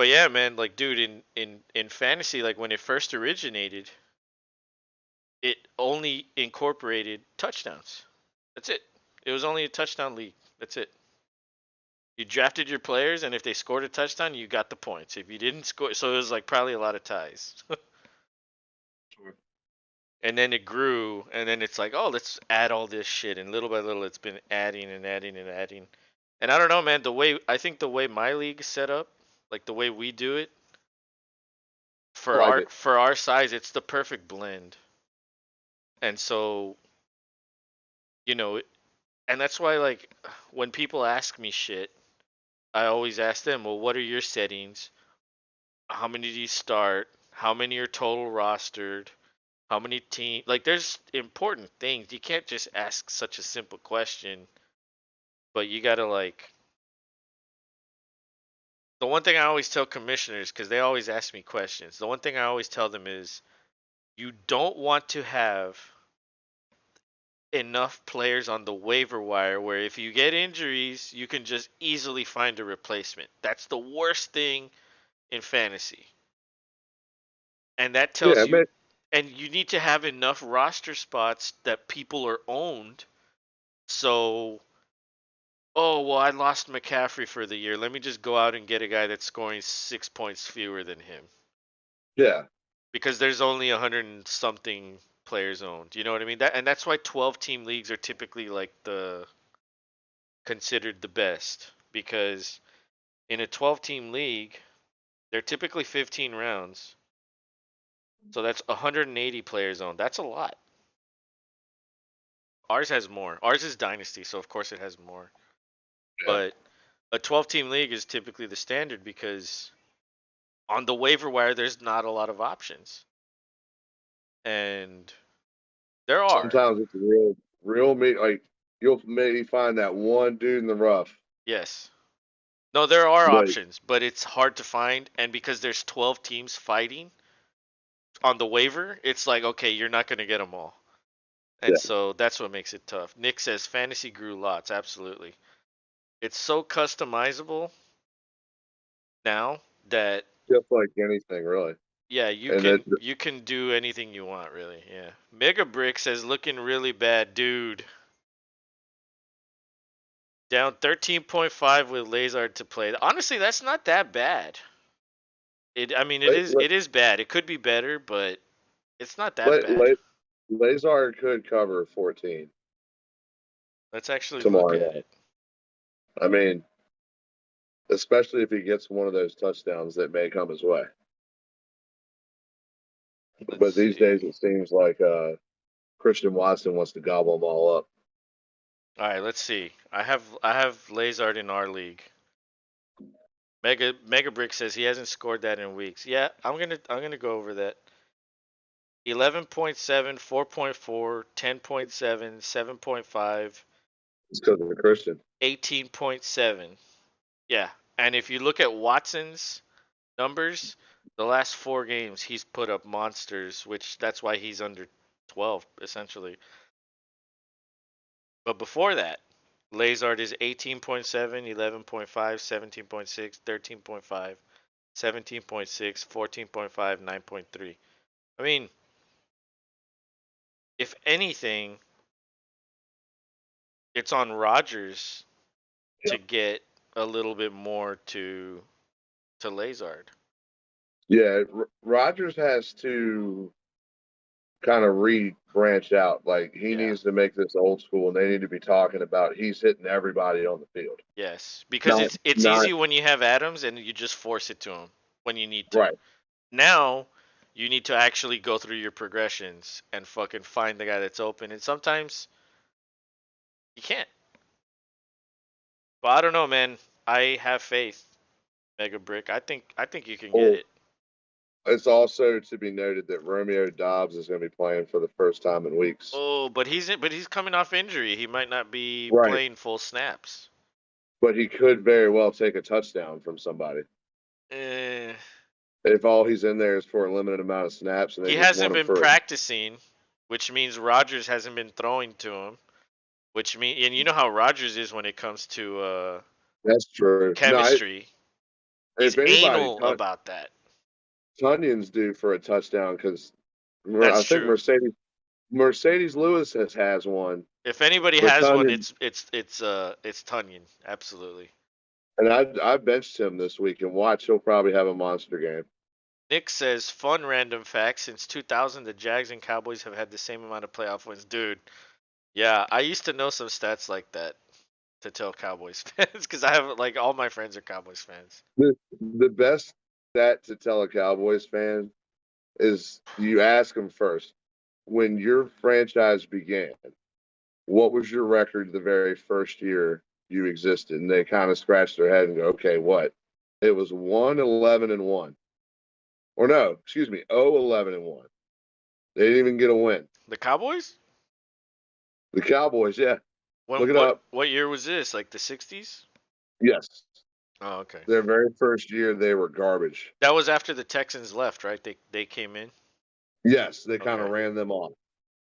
yeah, man, like dude, in fantasy, like when it first originated, it only incorporated touchdowns. That's it. It was only a touchdown league. That's it. You drafted your players, and if they scored a touchdown, you got the points. If you didn't score, so it was like probably a lot of ties. Sure. And then it grew, and then it's like, oh, let's add all this shit, and little by little, it's been adding and adding and adding. And I don't know, man. I think the way my league is set up, like the way we do it, I for like our it. for our size, it's the perfect blend. And so, you know, and that's why like when people ask me shit, I always ask them, well, what are your settings? How many do you start? How many are total rostered? How many team? Like, there's important things. You can't just ask such a simple question, but you gotta like. The one thing I always tell commissioners, because they always ask me questions, the one thing I always tell them is, you don't want to have enough players on the waiver wire where if you get injuries, you can just easily find a replacement. That's the worst thing in fantasy. And that tells Yeah, you, man. and you need to have enough roster spots that people are owned. So, oh, well, I lost McCaffrey for the year. Let me just go out and get a guy that's scoring 6 points fewer than him. Yeah. Because there's only 100 and something players owned. You know what I mean? That's why 12-team leagues are typically like the considered the best, because in a 12-team league, they're typically 15 rounds. So that's 180 players owned. That's a lot. Ours has more. Ours is dynasty, so of course it has more. Yeah. But a 12-team league is typically the standard because on the waiver wire there's not a lot of options. And there are. Sometimes it's real meat. Like you'll maybe find that one dude in the rough, Yes. No, there are but options, but it's hard to find, and because there's 12 teams fighting on the waiver, it's like, okay, you're not going to get them all. And yeah, so that's what makes it tough. Nick says fantasy grew lots. Absolutely. It's so customizable now that just like anything really. yeah, you And can you can do anything you want really. Yeah. Mega Brick says looking really bad, dude. Down 13.5 with Lazard to play. Honestly, that's not that bad. I mean it is bad. It could be better, but it's not that bad. Lazard could cover 14 Let's actually look tomorrow at night. it. I mean, especially if he gets one of those touchdowns that may come his way. Let's But these see. days, it seems like Christian Watson wants to gobble them all up. All right, let's see. I have Lazard in our league. Mega Brick says he hasn't scored that in weeks. Yeah, I'm gonna go over that. 11.7, 4.4, 10.7, 7.5, It's because of Christian. 18.7. Yeah, and if you look at Watson's numbers, the last 4 games he's put up monsters, which that's why he's under 12 essentially. But before that, Lazard is 18.7, 11.5, 17.6, 13.5, 17.6, 14.5, 9.3. I mean, if anything, it's on Rodgers to get a little bit more to Lazard. Yeah, Rodgers has to kind of branch out. Like he Yeah. needs to make this old school, and they need to be talking about he's hitting everybody on the field. Yes, because Not, it's not easy when you have Adams and you just force it to him when you need to. right. Now you need to actually go through your progressions and fucking find the guy that's open, and sometimes you can't. But I don't know, man. I have faith, Mega Brick. I think you can get Well, it. it's also to be noted that Romeo Dobbs is going to be playing for the first time in weeks. Oh, but he's coming off injury. He might not be Right. playing full snaps. But he could very well take a touchdown from somebody Eh, if all he's in there is for a limited amount of snaps, and they he just hasn't want him been for. practicing, which means Rodgers hasn't been throwing to him. Which mean, and you know how Rodgers is when it comes to That's true. No, chemistry. He's if anybody, anal about that. Tunyon's due for a touchdown because That's I think true. Mercedes Lewis has one, If anybody but has one, Tunyon, it's Tunyon. Absolutely. and I benched him this week, and watch, he'll probably have a monster game. Nick says, fun random fact. Since 2000, the Jags and Cowboys have had the same amount of playoff wins. Dude, yeah, I used to know some stats like that to tell Cowboys fans because I have, like, all my friends are Cowboys fans. The best stat to tell a Cowboys fan is you ask them first, when your franchise began, what was your record the very first year you existed? And they kind of scratch their head and go, okay, what? It was 1-11-1. Or no, excuse me, 0-11-1. They didn't even get a win. The Cowboys? The Cowboys, yeah. Look When it up. what year was this? Like the 60s? Yes. Oh, okay. Their very first year, they were garbage. That was after the Texans left, right? They came in. Yes, they kind of Okay. ran them off.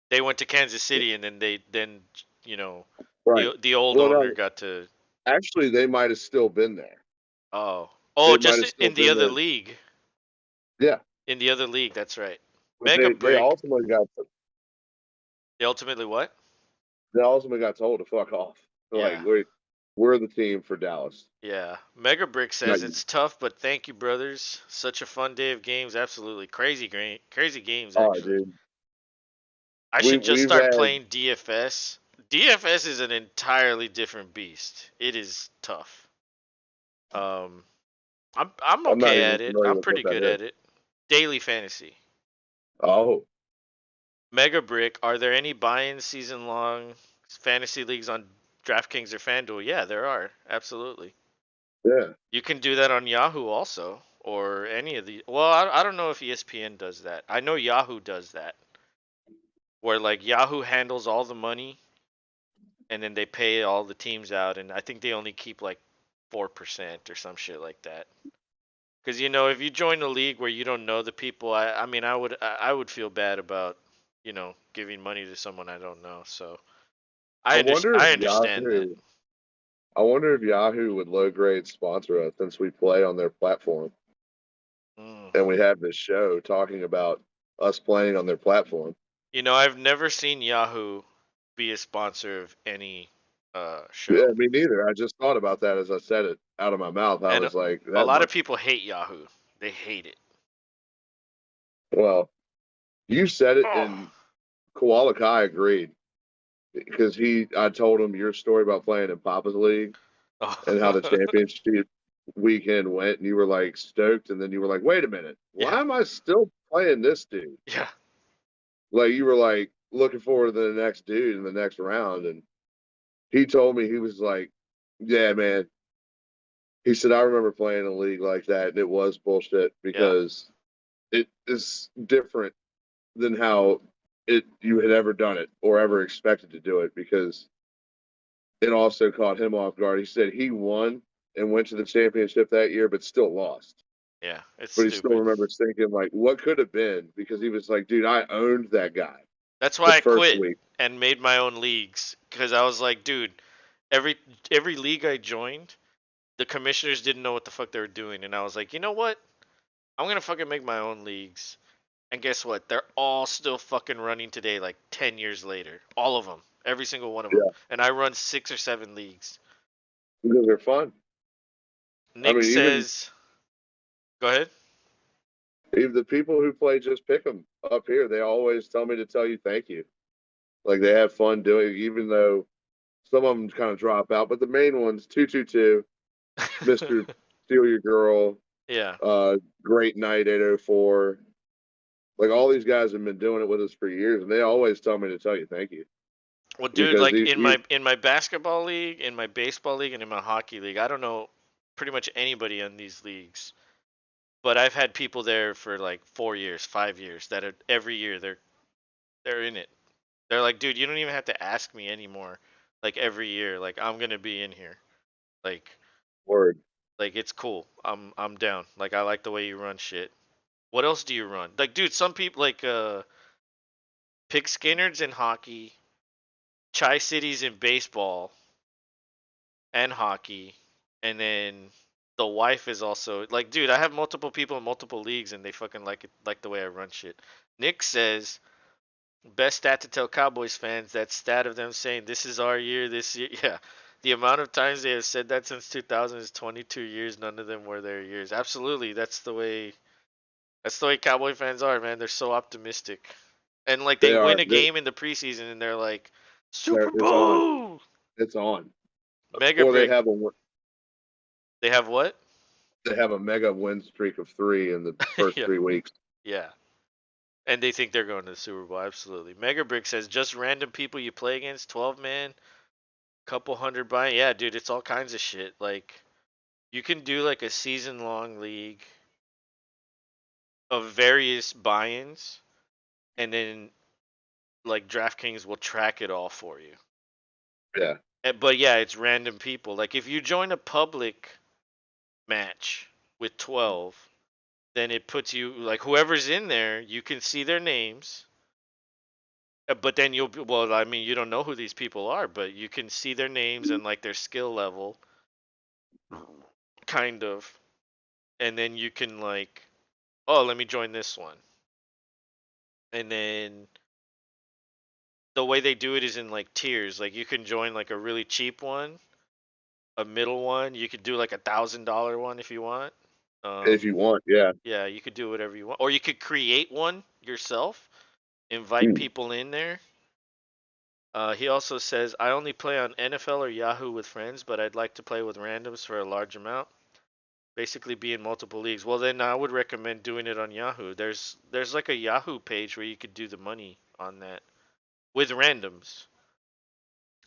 They went to Kansas City, and then you know Right. the old Well, owner no, got to. actually, they might have still been there. Oh, They might just have still in the been other there. league. Yeah. In the other league, that's right. But Mega they Brick. ultimately got They ultimately what? told to fuck off. Like Yeah. we're the team for Dallas. Yeah. Mega Brick Not says you. it's tough, but thank you, brothers. Such a fun day of games. Absolutely crazy, crazy games. Oh, Actually, dude. I should just We've start had playing DFS. DFS is an entirely different beast. It is tough. Um, I'm I'm not okay even at it. familiar I'm with what pretty that good is. at it. Daily fantasy. Oh, Mega Brick. Are there any buy-in season long fantasy leagues on DraftKings or FanDuel? Yeah, there are. Absolutely. yeah. You can do that on Yahoo also, or any of the. Well, I don't know if ESPN does that. I know Yahoo does that, where like Yahoo handles all the money, and then they pay all the teams out, and I think they only keep like 4% or some shit like that. Because if you join a league where you don't know the people, I mean, I would feel bad about giving money to someone I don't know. So I wonder if I understand that. Yahoo would low grade sponsor us since we play on their platform Mm. and we have this show talking about us playing on their platform. I've never seen Yahoo be a sponsor of any Yeah, show. me neither. I just thought about that as I said it out of my mouth. I And was like, a that lot of must. people hate Yahoo. They hate it. Well, you said it, Oh. and Koala Kai agreed because I told him your story about playing in Papa's league and how the Oh. championship weekend went and you were like stoked, and then you were like, wait a minute, Yeah. why am I still playing this dude? Yeah. Like you were like looking forward to the next dude in the next round, and he told me he was like, yeah, man. He said I remember playing a league like that, and it was bullshit Yeah. because it is different than how it you had ever done it or ever expected to do it because it also caught him off guard. He said he won and went to the championship that year, but still lost. Yeah. It's But he still stupid. remembers thinking like, what could have been? Because he was like, dude, I owned that guy That's the why I first quit week. and made my own leagues because I was like, dude, every every league I joined, the commissioners didn't know what the fuck they were doing, and I was like, you know what? I'm gonna fucking make my own leagues. And guess what? They're all still fucking running today, like 10 years later. All of them, every single one of them. Yeah, And I run 6 or 7 leagues. because they're fun. I Nick mean, says, go ahead. even the people who play just pick 'em up here, they always tell me to tell you thank you. Like they have fun doing it, even though some of them kind of drop out. But the main ones, 222, Mister Steal Your Girl, Yeah. Great Night 804. Like all these guys have been doing it with us for years, and they always tell me to tell you thank you Well, dude, because like in my basketball league, in my baseball league, and in my hockey league, I don't know pretty much anybody in these leagues. But I've had people there for like 4 years, 5 years that are every year they're in it. They're like, dude, you don't even have to ask me anymore. Like every year, like I'm gonna be in here. Like word. like it's cool. I'm down. Like I like the way you run shit. What else do you run? Like, dude, some people like Pig Skinners in hockey, Chi Cities in baseball and hockey, and then the wife is also like, dude, I have multiple people in multiple leagues, and they fucking like it, like the way I run shit. Nick says best stat to tell Cowboys fans that stat of them saying this is our year this year. Yeah. The amount of times they have said that since 2000 is 22 years. None of them were their years. Absolutely. That's the way Cowboy fans are, man. They're so optimistic. And like they They win are. a game in the preseason and they're like, Super It's on. Bowl. It's on. Mega Or Brick. They have what? they have a mega win streak of 3 in the first Yeah. 3 weeks. Yeah. And they think they're going to the Super Bowl. Absolutely. Mega Brick says just random people you play against, 12 man, couple hundred buy. Yeah, dude, it's all kinds of shit. Like you can do like a season long league of various buy-ins, and then like DraftKings will track it all for you. Yeah. But yeah, it's random people. Like if you join a public match with 12, then it puts you like whoever's in there, you can see their names. But then well, I mean, you don't know who these people are, but you can see their names and like their skill level, kind of. And then you can like, oh, let me join this one. And then the way they do it is in like tiers. Like you can join like a really cheap one, a middle one. You could do like $1,000 one if you want. If you want, yeah. Yeah, you could do whatever you want, or you could create one yourself. Invite Mm. people in there. He also says, I only play on NFL or Yahoo with friends, but I'd like to play with randoms for a large amount. Basically, be in multiple leagues. Well, then I would recommend doing it on Yahoo. There's like a Yahoo page where you could do the money on that with randoms.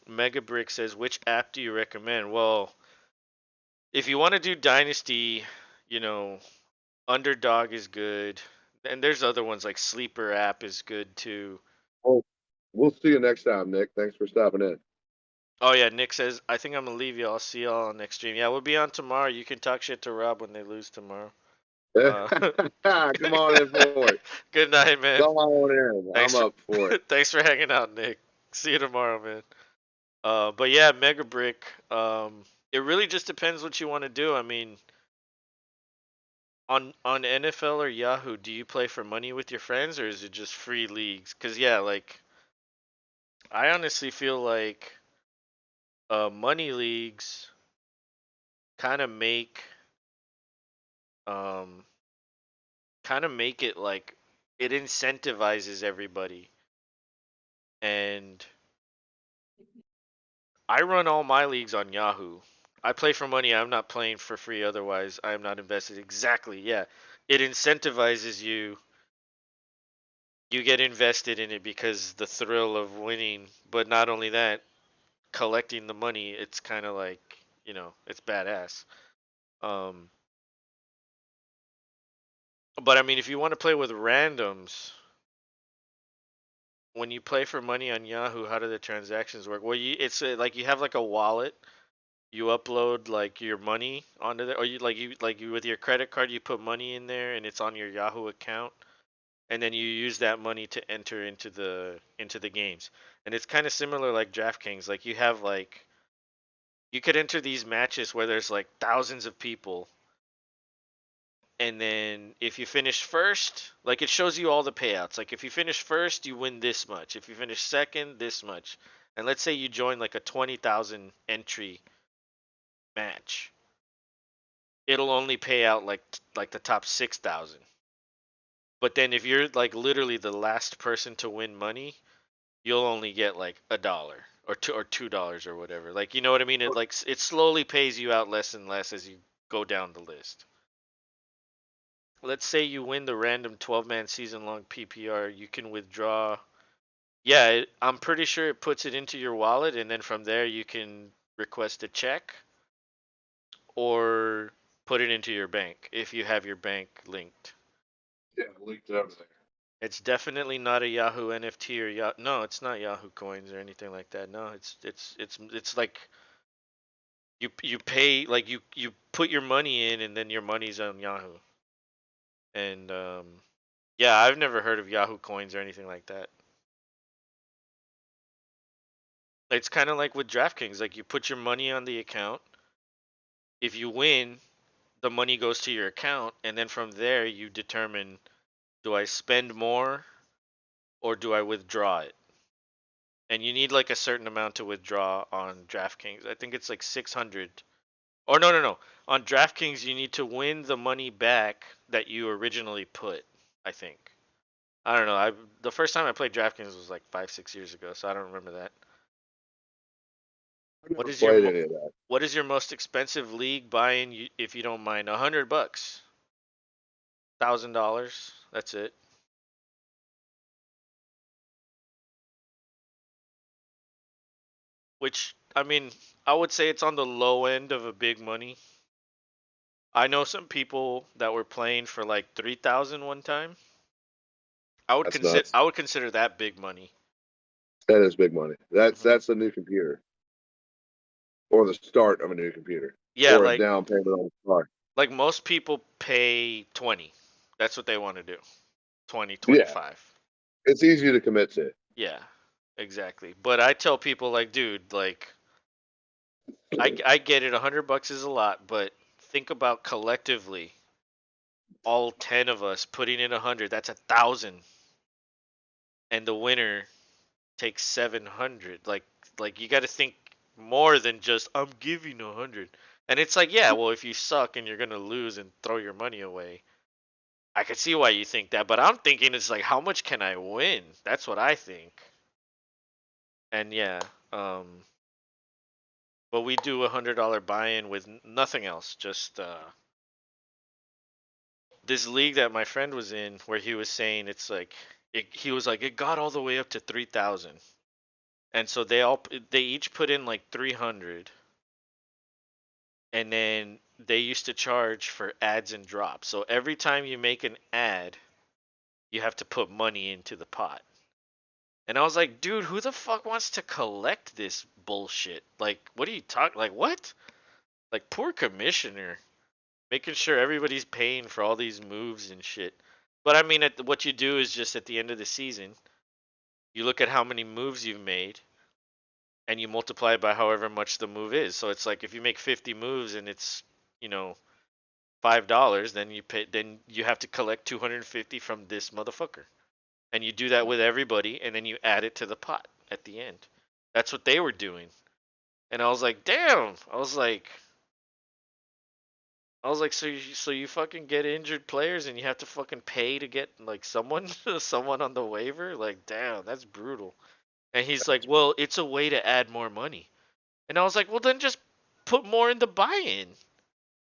Megabrick says, which app do you recommend? Well, if you want to do Dynasty, you know, Underdog is good. And there's other ones like Sleeper app is good too. Well, we'll see you next time, Nick. Thanks for stopping in. Oh yeah, Nick says, I think I'm gonna leave you. I'll see y'all on next stream. Yeah, we'll be on tomorrow. You can talk shit to Rob when they lose tomorrow. Uh, Come on in for it. good night, man. Come on in. I'm Thanks for up for it. thanks for hanging out, Nick. See you tomorrow, man. But yeah, Mega Brick. It really just depends what you want to do. I mean, on NFL or Yahoo, do you play for money with your friends or is it just free leagues? Cause yeah, like I honestly feel like money leagues kind of make um it like it incentivizes everybody. And I run all my leagues on Yahoo. I play for money. I'm not playing for free. Otherwise, I am not invested. Exactly. Yeah. It incentivizes you. You get invested in it because the thrill of winning. But not only that, collecting the money. It's kind of like, it's badass. Um, but I mean, if you want to play with randoms, when you play for money on Yahoo, how do the transactions work? Well, it's like you have like a wallet. You upload like your money onto there, or you with your credit card, you put money in there, and it's on your Yahoo account, and then you use that money to enter into the games. And it's kind of similar like DraftKings. Like you could enter these matches where there's like thousands of people, and then if you finish first, like it shows you all the payouts. Like if you finish first, you win this much. If you finish second, this much. And let's say you join like a 20,000 entry match, it'll only pay out like the top 6,000. But then if you're like literally the last person to win money, you'll only get like $1 or $2 or whatever. Like, you know what I mean? It slowly pays you out less and less as you go down the list. Let's say you win the random 12-man season long PPR, you can withdraw. Yeah, I'm pretty sure it puts it into your wallet, and then from there you can request a check or put it into your bank if you have your bank linked. Yeah, linked everything. It's definitely not a Yahoo NFT or no, it's not Yahoo coins or anything like that. No, it's like you pay, like you put your money in and then your money's on Yahoo. And yeah, I've never heard of Yahoo coins or anything like that. It's kind of like with DraftKings, like you put your money on the account. If you win, the money goes to your account, and then from there you determine, do I spend more or do I withdraw it? And you need like a certain amount to withdraw on DraftKings. I think it's like 600. Or no, no, no. On DraftKings, you need to win the money back that you originally put, I think. I don't know. The first time I played DraftKings was like 5, 6 years ago, so I don't remember that. I've What never is your played any of that. what is your most expensive league buy-in, if you don't mind? $100, $1,000. That's it. Which I mean, I would say it's on the low end of a big money. I know some people that were playing for like 3,000 one time. That's nuts. I would consider that big money. That is big money. That's Hmm. that's a new computer, or the start of a new computer, Yeah, or a down payment on the car. like most people pay 20. That's what they want to do. 20, Yeah, 25. it's easy to commit to. Yeah, exactly. But I tell people like, dude, like I get it, $100 is a lot, but think about collectively all 10 of us putting in 100, that's 1,000, and the winner takes 700. Like you got to think more than just I'm giving 100. And it's like, yeah, well, if you suck and you're gonna lose and throw your money away, I could see why you think that. But I'm thinking it's like, how much can I win? That's what I think. And yeah, um, but we do $100 buy-in with nothing else, just this league that my friend was in, where he was saying it's like he was like it got all the way up to 3,000, and so they each put in like 300, and then they used to charge for ads and drops. So every time you make an ad, you have to put money into the pot. And I was like, dude, who the fuck wants to collect this bullshit? Like, what are you talking? Like, what? Like, poor commissioner, making sure everybody's paying for all these moves and shit. But I mean, what you do is just at the end of the season, you look at how many moves you've made, and you multiply by however much the move is. So it's like if you make 50 moves and it's, you know, $5, then you have to collect 250 from this motherfucker. And you do that with everybody, and then you add it to the pot at the end. That's what they were doing. And I was like, damn. I was like, so you fucking get injured players and you have to fucking pay to get like someone someone on the waiver? Like, damn, that's brutal. And he's like, well, it's a way to add more money. And I was like, well, then just put more in the buy-in.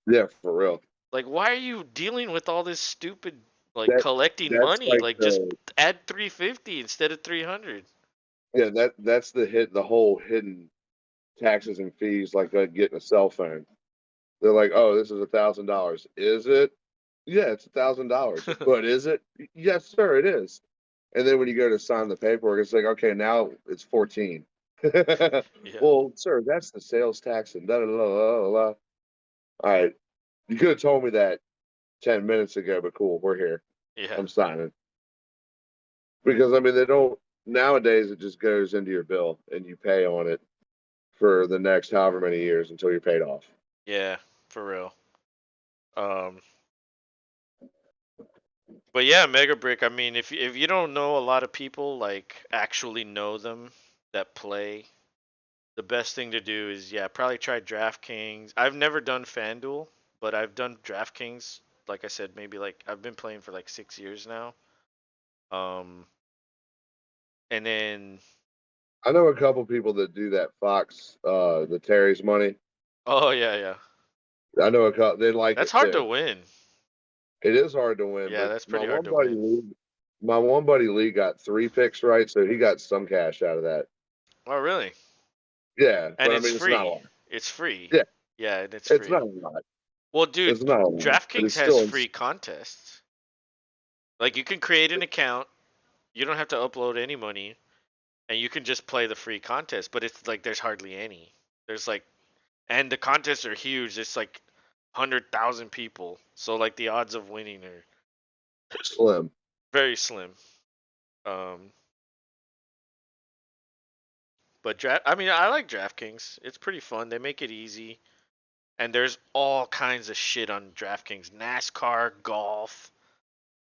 Yeah, for real. Like, why are you dealing with all this stupid like That collecting that's money? like Like, just the add 350 instead of 300. yeah that's the whole hidden taxes and fees like getting a cell phone. They're like, oh, this is $1,000. Is it? Yeah, it's $1,000. But is it? Yes, sir, it is. And then when you go to sign the paperwork, it's like, okay, now it's 14. Yeah, Well, sir, that's the sales tax and da da da da da. All right, you could have told me that 10 minutes ago, but cool, we're here. yeah, I'm signing because I mean they don't nowadays. It just goes into your bill and you pay on it for the next however many years until you're paid off. yeah, for real. Um, but yeah, Mega Brick. I mean, if you don't know a lot of people, like actually know them that play, the best thing to do is yeah, probably try DraftKings. I've never done FanDuel, but I've done DraftKings. Like I said, maybe like I've been playing for like 6 years now. Um, and then I know a couple people that do that Fox, the Terry's money. oh yeah, yeah, I know a couple. They like that's it hard to too. win. It is hard to win, Yeah, but that's pretty hard to win. My one buddy Lee got 3 picks right, so he got some cash out of that. Oh really? Yeah, And but I it's mean, it's not a free. lot. It's free. Yeah, Yeah, and it's it's free. not a lot. Well, It's dude, not a lot, but DraftKings it's has still. free contests. Like you can create an account. You don't have to upload any money, and you can just play the free contest. But it's like there's hardly any. There's like, and the contests are huge. It's like 100,000 people. So like the odds of winning are Slim. very slim. Um, but I mean, I like DraftKings. It's pretty fun. They make it easy, and there's all kinds of shit on DraftKings. NASCAR, golf,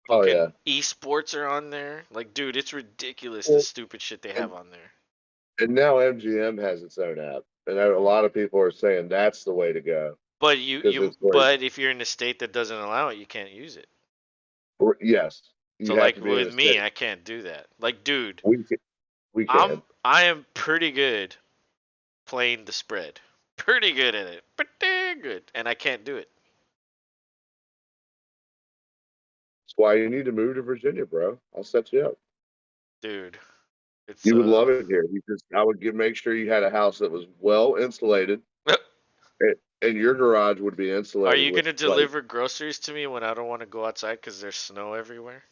Oh yeah. fucking esports are on there. Like, dude, it's ridiculous the Well, stupid shit they have and, on there. and now MGM has its own app, and a lot of people are saying that's the way to go But because it's like, but if you're in a state that doesn't allow it, you can't use it. yes, So you have like to be in with a me, state. I can't do that. Like, dude, We can, we can. I am pretty good playing the spread. Pretty good at it. Pretty good, and I can't do it, That's why you need to move to Virginia, bro. I'll set you up. dude. It's You would love it here. I would make sure you had a house that was well insulated, and your garage would be Are insulated you with gonna like, deliver groceries to me when I don't want to go outside because there's snow everywhere?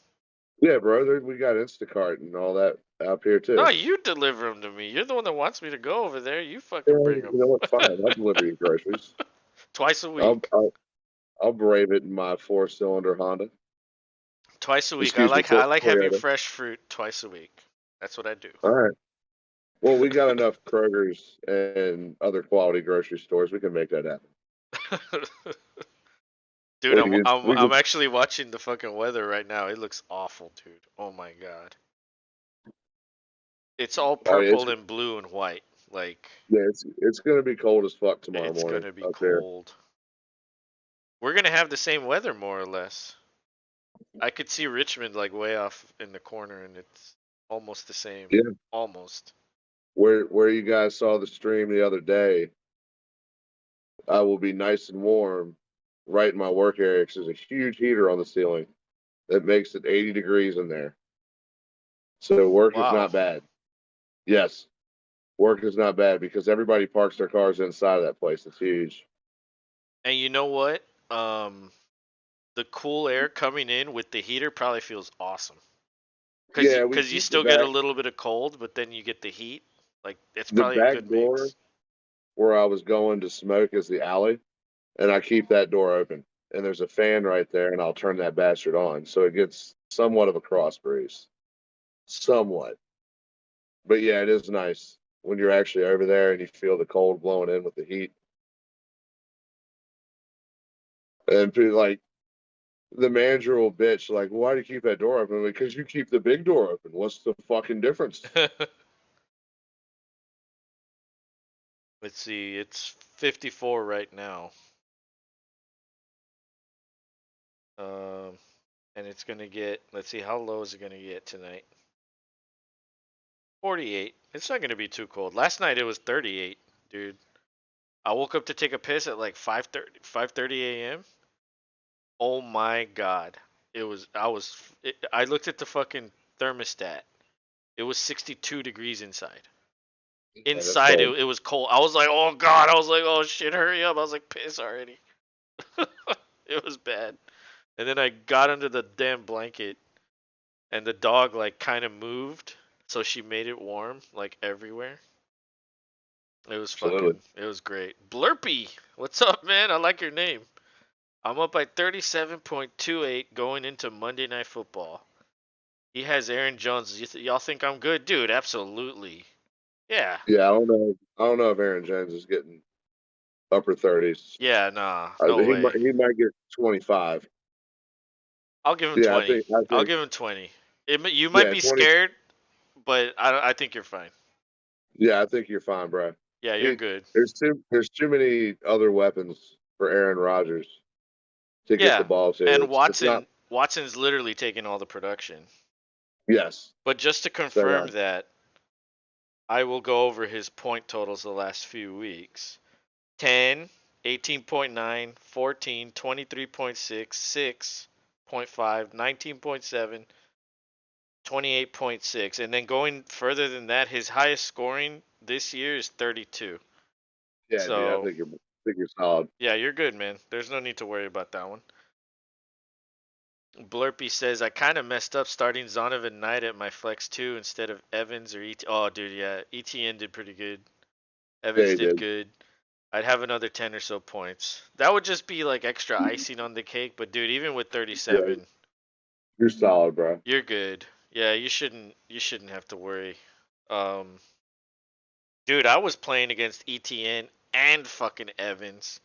yeah, bro. We got Instacart and all that up here No, too. you deliver them to me. You're the one that wants me to go over there. You Yeah, fucking bring you them. know what? Fine, I'll deliver you groceries. Twice a I'll week. I'll, I'll brave it in my 4-cylinder Honda. Twice a week. Excuse me, I like having Toyota. fresh fruit twice a week. That's what I do. All right. Well, we got enough Kroger's and other quality grocery stores. We can make that happen. Dude, We I'm can, actually watching the fucking weather right now. It looks awful, dude. Oh my god. It's all oh yeah, purple and blue and white. Like it's gonna be cold as fuck tomorrow it's morning gonna be up there. cold. We're gonna have the same weather more or less. I could see Richmond like way off in the corner and it's almost the same. Yeah, Almost. where you guys saw the stream the other day, I will be nice and warm right in my work area because there's a huge heater on the ceiling that makes it 80 degrees in there. So work is Wow. not bad. Yes, work is not bad because everybody parks their cars inside of that place. It's huge. And you know what? Um the cool air coming in with the heater probably feels awesome. Yeah, we Cause you keep the still get a back little bit of cold, but then you get the heat. Like it's the probably a back good door mix. where I was going to smoke is the alley, and I keep that door open. And there's a fan right there, and I'll turn that bastard on, so it gets somewhat of a cross breeze, somewhat. But yeah, it is nice when you're actually over there and you feel the cold blowing in with the heat. And people like the manager will bitch like, "Why do you keep that door open?" Because you keep the big door open. What's the fucking difference? Let's see, it's 54 right now. Um, and it's gonna get. Let's see, how low is it gonna get tonight? 48. It's not gonna be too cold. Last night it was 38, dude. I woke up to take a piss at like 5:30 a.m. Oh my god. I looked at the fucking thermostat. It was 62 degrees inside. Yeah, that's Inside cold. it was cold. I was like, "Oh god." I was like, "Oh shit, hurry up." I was like, "Piss already." It was bad. And then I got under the damn blanket and the dog like kind of moved, so she made it warm like everywhere. Absolutely. It was great. Blurpy, what's up, man? I like your name. I'm up by 37.28 going into Monday Night Football. He has Aaron Jones. Y'all think I'm good, dude? Absolutely. Yeah. Yeah, I don't know. I don't know if Aaron Jones is getting upper 30s. Yeah. Nah. No He way. might get 25. I'll give him Yeah, 20. I I'll think give him 20. You might yeah, be 20. scared, but I think you're fine. Yeah, I think you're fine, bro. Yeah, you're He, good. there's too many other weapons for Aaron Rodgers to get the Yeah. ball to. And It's not. Watson's literally taking all the production. Yes. But just to So confirm that, I will go over his point totals the last few weeks. 10, 18.9, 14, 23.6, 6.5, 19.7, 28.6. And then going further than that, his highest scoring this year is 32. yeah, dude, So, I think you're solid. yeah, you're good, man. There's no need to worry about that one. Blurpy says, I kind of messed up starting Zonovan Knight at my flex 2 instead of Evans or ET. Oh, dude, yeah. ETN did pretty good. Yeah, Evans he did did. good. I'd have another 10 or so points. That would just be like extra icing on the cake. But, dude, even with Yeah, 37, you're solid, bro. you're good. Yeah, you shouldn't have to worry. Um, dude, I was playing against ETN and fucking Evans.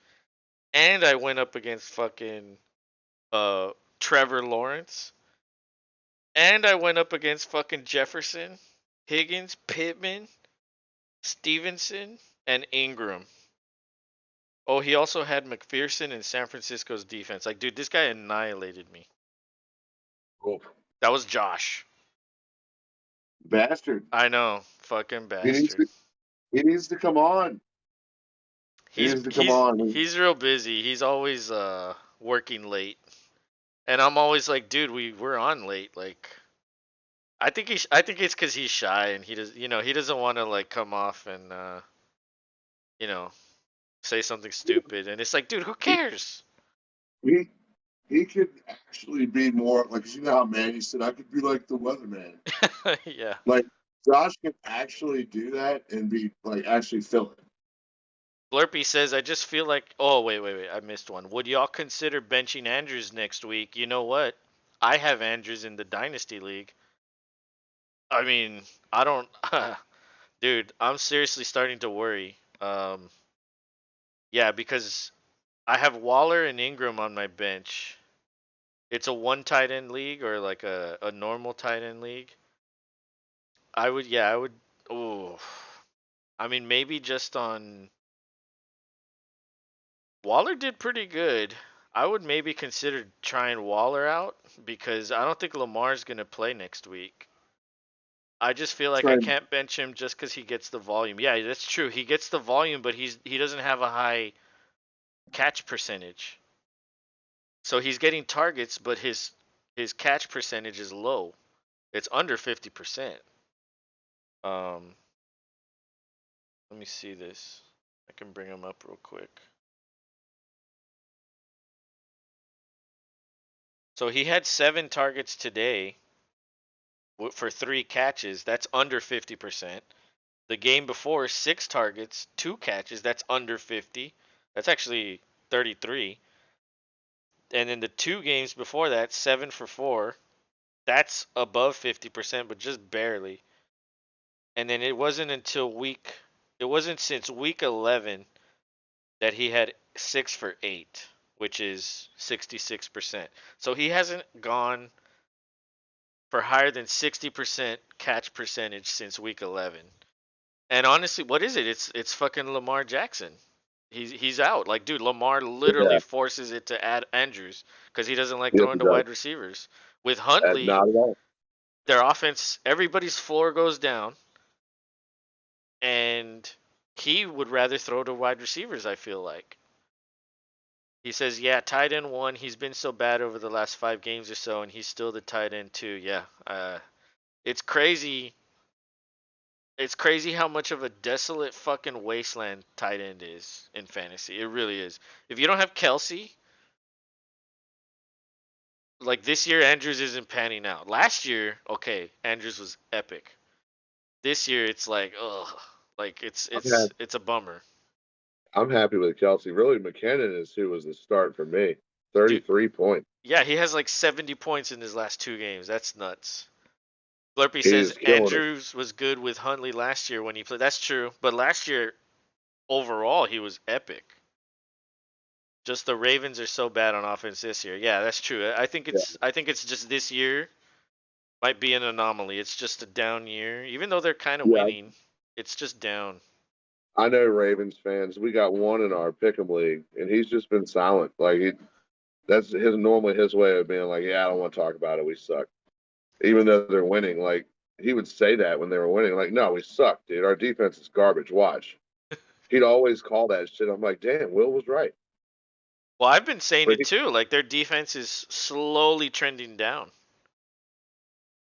And I went up against fucking uh Trevor Lawrence. And I went up against fucking Jefferson, Higgins, Pittman, Stevenson, and Ingram. Oh, he also had McPherson in San Francisco's defense. Like, dude, this guy annihilated me. Cool. That was Josh. Bastard. I know, fucking He needs bastard. to. He needs to come on. He needs to come on. He's real busy. He's always working late, and I'm always like, dude, we're on late. Like, I think it's because he's shy and he doesn't want to like come off and you know say something stupid. And it's like, dude, who He cares? he, he could actually be more like you know how Manny said I could be like the weatherman. Yeah. Like Josh can actually do that and be like actually fill it. Blurpy says, I just feel like. Oh, wait. I missed one. Would y'all consider benching Andrews next week? You know what? I have Andrews in the Dynasty League. I mean, I don't. Dude, I'm seriously starting to worry. Yeah, because I have Waller and Ingram on my bench. It's a one tight end league or like a normal tight end league. I would. Oh, I mean, maybe just on. Waller did pretty good. I would maybe consider trying Waller out because I don't think Lamar's going to play next week. I just feel like I Trying can't bench him just because he gets the volume. Yeah, that's true. He gets the volume, but he doesn't have a high catch percentage. So he's getting targets, but his catch percentage is low. It's under 50%. Um, let me see this. I can bring him up real quick. So he had 7 targets today for 3 catches. That's under 50%. The game before, 6 targets, 2 catches. That's under 50. That's actually 33. And then the 2 games before that, 7 for 4. That's above 50%, but just barely. And then it wasn't since week 11 that he had 6 for 8, which is 66%. So he hasn't gone for higher than 60% catch percentage since week 11. And honestly, what is it? It's fucking Lamar Jackson. He's out. Like, dude, Lamar literally yeah, forces it to add Andrews because he doesn't like yes throwing it to does. wide receivers. With Huntley, Not at all. their offense, everybody's floor goes down, and he would rather throw to wide receivers, I feel like. He says, yeah, tight end 1, he's been so bad over the last 5 games or so, and he's still the tight end 2. Yeah. It's crazy. It's crazy how much of a desolate fucking wasteland tight end is in fantasy. It really is. If you don't have Kelsey, like this year, Andrews isn't panning out. Last year, okay, Andrews was epic. This year, it's like, ugh, like I'm happy, it's a bummer. I'm happy with Kelsey. Really, McKinnon is who was the start for me. Dude, 33 points. yeah, he has like 70 points in his last 2 games. That's nuts. Blurpy says He's killing it. Andrews was good with Huntley last year when he played. That's true, but last year overall he was epic. Just the Ravens are so bad on offense this year. Yeah, that's true. Yeah. I think it's just this year might be an anomaly. It's just a down year. Even though they're kind of Yeah. winning, it's just down. I know Ravens fans. We got one in our pick'em league, and he's just been silent. Like that's normally his way of being like, yeah, I don't want to talk about it. We suck, even though they're winning. Like he would say that when they were winning. Like, no, we suck, dude. Our defense is garbage. Watch. He'd always call that shit. I'm like, damn, Will was right. Well, I've been saying But it too. Like their defense is slowly trending down.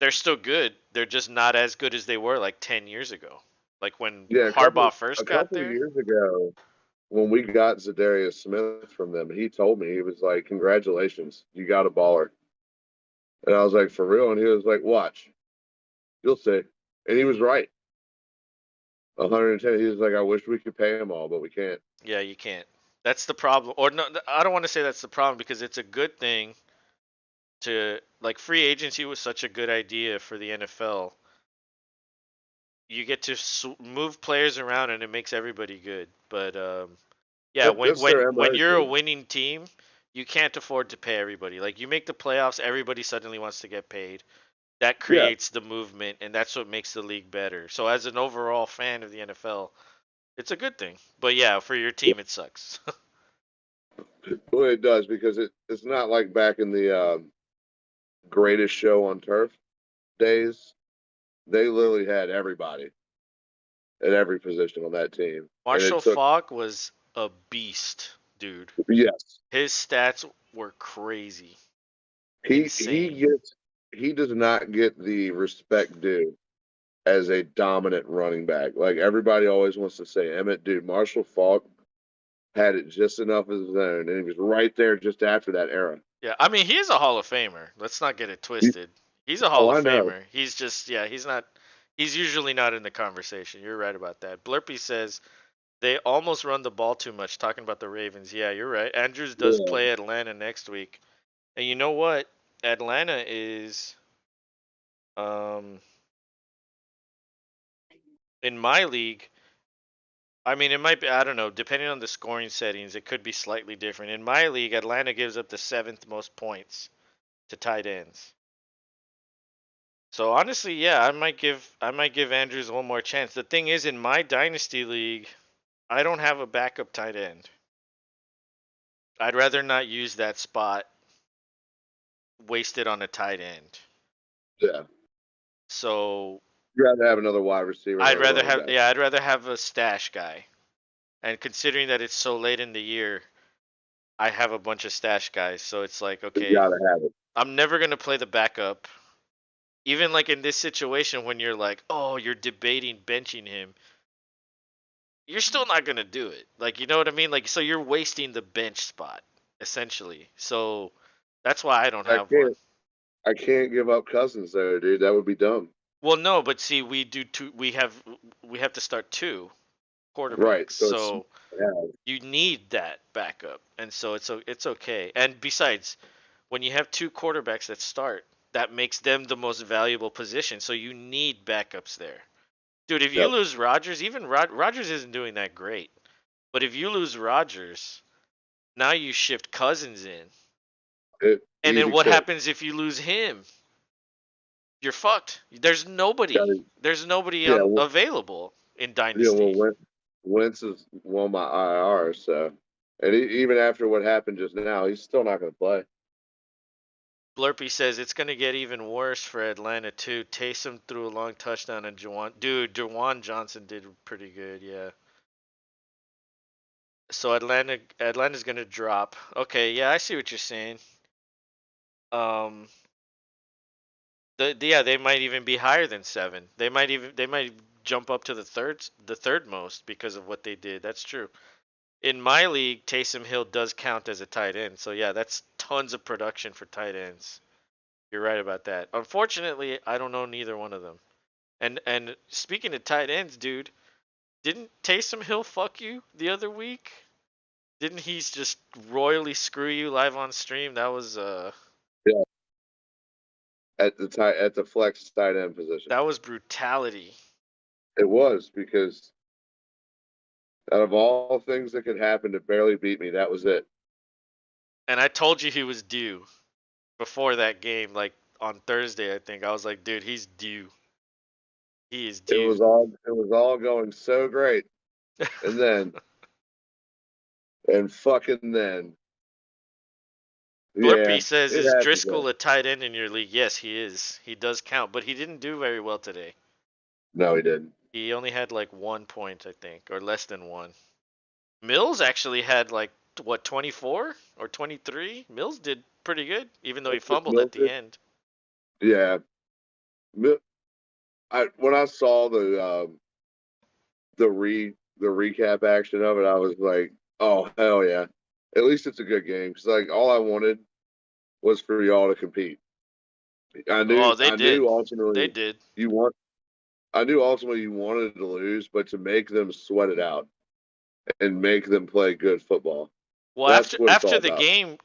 They're still good. They're just not as good as they were like 10 years ago. Like when yeah, Harbaugh a first got couple of there. years ago, when we got Zadarius Smith from them, he told me, he was like, congratulations, you got a baller. And I was like, for real? And he was like, watch, you'll see. And he was right. 110. He was like, I wish we could pay him all, but we can't. Yeah, you can't. That's the problem. Or no, I don't want to say that's the problem because it's a good thing to like free agency was such a good idea for the NFL. You get to move players around and it makes everybody good. But yeah, That's their when MO, you're a too. winning team, you can't afford to pay everybody. Like you make the playoffs, everybody suddenly wants to get paid. That Yeah. creates the movement and that's what makes the league better. So as an overall fan of the NFL, it's a good thing. But yeah, for your team it sucks. Well, it does because it's not like back in the greatest show on turf days. They literally had everybody at every position on that team. And it Marshall took, Faulk was a beast, dude. yes, His stats were crazy. he Insane. gets, he does not get the respect due as a dominant running back. Like everybody always wants to say, Emmett, dude, Marshall Faulk had it just enough of his own, and he was right there just after that era. Yeah, I mean, he's a Hall of Famer. Let's not get it twisted. He's a Hall Oh, of I know. Famer. He's just, yeah, he's not, he's usually not in the conversation. You're right about that. Blurpy says they almost run the ball too much, talking about the Ravens. Yeah, you're right. Andrews does Yeah, play Atlanta next week. And you know what? Atlanta is, um, in my league, I mean, it might be, I don't know, depending on the scoring settings, it could be slightly different. In my league, Atlanta gives up the 7th most points to tight ends. So honestly, yeah, I might give Andrews one more chance. The thing is, in my dynasty league, I don't have a backup tight end. I'd rather not use that spot wasted on a tight end. yeah. So You rather have another wide receiver, I'd another rather running have, back. yeah, I'd rather have a stash guy. And considering that it's so late in the year, I have a bunch of stash guys. So it's like, You okay, gotta have it. I'm never gonna play the backup. Even like in this situation when you're like, oh, you're debating benching him, you're still not gonna do it. Like, you know what I mean? Like, so you're wasting the bench spot essentially. So that's why I don't I have one. can't. I can't give up Cousins there, dude. That would be dumb. Well, no, but see, we do two. We have to start 2 Right. quarterbacks. So it's So yeah. you need that backup, and so it's okay. And besides, when you have 2 quarterbacks that start, that makes them the most valuable position. So you need backups there. Dude, if you Yep. lose Rodgers, even Rodgers isn't doing that great. But if you lose Rodgers, now you shift Cousins in. And then Easy what kill. happens if you lose him? You're fucked. There's nobody. Gotta, There's nobody yeah. on Well, available in yeah. Well, Dynasty. Wentz is on my IR, so and even after what happened just now, he's still not going to play. Blurpy says it's gonna get even worse for Atlanta too. Taysom threw a long touchdown and Juwan Johnson did pretty good, yeah. So Atlanta's gonna drop. Okay, yeah, I see what you're saying. Um, yeah, they might even be higher than 7. They might jump up to the third most because of what they did. That's true. In my league, Taysom Hill does count as a tight end. So yeah, that's tons of production for tight ends. You're right about that. Unfortunately, I don't know neither one of them. And speaking of tight ends, dude, didn't Taysom Hill fuck you the other week? Didn't he just royally screw you live on stream? Yeah, at the flex tight end position. That was brutality. It was because out of all things that could happen to barely beat me, that was it. And I told you he was due before that game, like on Thursday, I think. I was like, dude, he's due. He is due. It was all going so great. And then and fucking then. Yeah, Blurpy says, it is had to go. Driscoll a tight end in your league? Yes, he is. He does count, but he didn't do very well today. No, he didn't. He only had like 1 point, I think, or less than one. Mills actually had like, what, 24 or 23? Mills did pretty good, even though he fumbled at the Milton, end. yeah. When I saw the recap action of it, I was like, oh hell yeah! At least it's a good game because like all I wanted was for y'all to compete. Oh, they I did. knew They ultimately did. you want I knew ultimately you wanted to lose, but to make them sweat it out and make them play good football. Well, That's after what it's after all the about. game,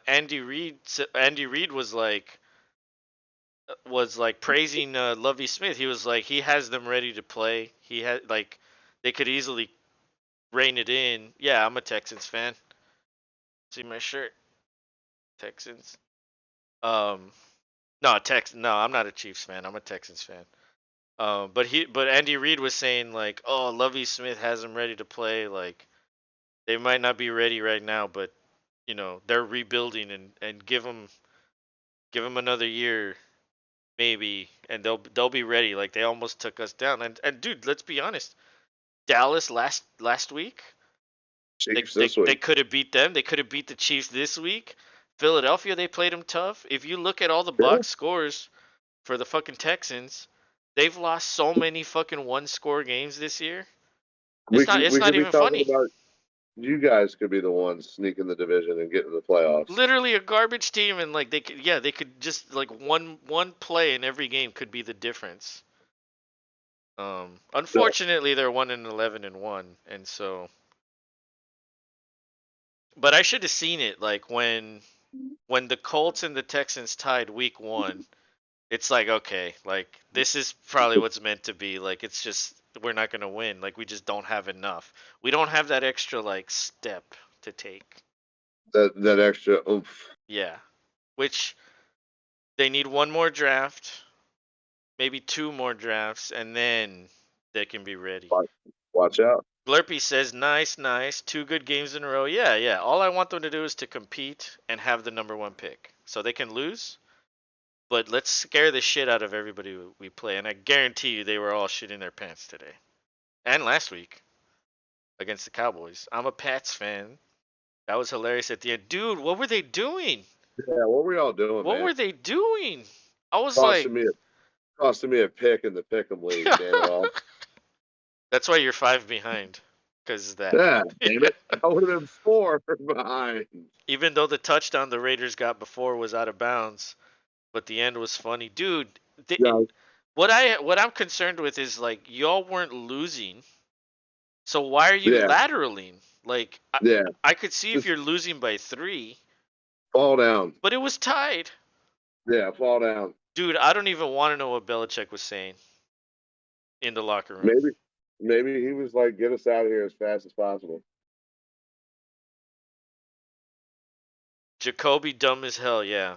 Andy Reid was like praising Lovey Smith. He was like, he has them ready to play. He had like, they could easily rein it in. Yeah, I'm a Texans fan. See my shirt, Texans. Um, no, No, I'm not a Chiefs fan. I'm a Texans fan. But Andy Reid was saying like, oh, Lovey Smith has them ready to play. Like, they might not be ready right now, but they're rebuilding, and give them another year maybe, and they'll be ready. Like, they almost took us down. And dude, let's be honest. Dallas last week, they Chiefs they, this they week. could have beat them. They could have beat the Chiefs this week. Philadelphia, they played them tough. If you look at all the Yeah. box scores for the fucking Texans, they've lost so many fucking one-score games this year. It's not it's We not could be even talking funny. about you guys could be the ones sneaking the division and getting the playoffs. Literally a garbage team, and like they could just like one play in every game could be the difference. Yeah. Unfortunately, they're 1-11-1, and so. But I should have seen it like when the Colts and the Texans tied week 1. It's like, okay, like this is probably what's meant to be. Like, it's just we're not gonna win. Like, we just don't have enough. We don't have that extra like step to take. That extra oomph. Yeah, which they need one more draft, maybe two more drafts, and then they can be ready. Watch, watch out. Blurpy says, nice, nice. 2 good games in a row. Yeah, yeah. All I want them to do is to compete and have the number 1 pick. So they can lose, but let's scare the shit out of everybody we play. And I guarantee you they were all shitting their pants today. And last week against the Cowboys. I'm a Pats fan. That was hilarious at the end. Dude, what were they doing? Yeah, what were y'all doing, What man? were they doing? I was like, Costing me a costing me a pick in the pick'em league. Damn it all. that's why you're 5 behind. Because of that. Yeah, damn it. I would have been 4 behind. Even though the touchdown the Raiders got before was out of bounds, but the end was funny, dude. Yeah, What I'm concerned with is like y'all weren't losing, so why are you yeah, lateraling? Like yeah. I could see if Just you're losing by 3, fall down. but it was tied. Yeah, fall down. Dude, I don't even want to know what Belichick was saying in the locker room. Maybe maybe he was like, get us out of here as fast as possible. Jacoby dumb as hell, yeah.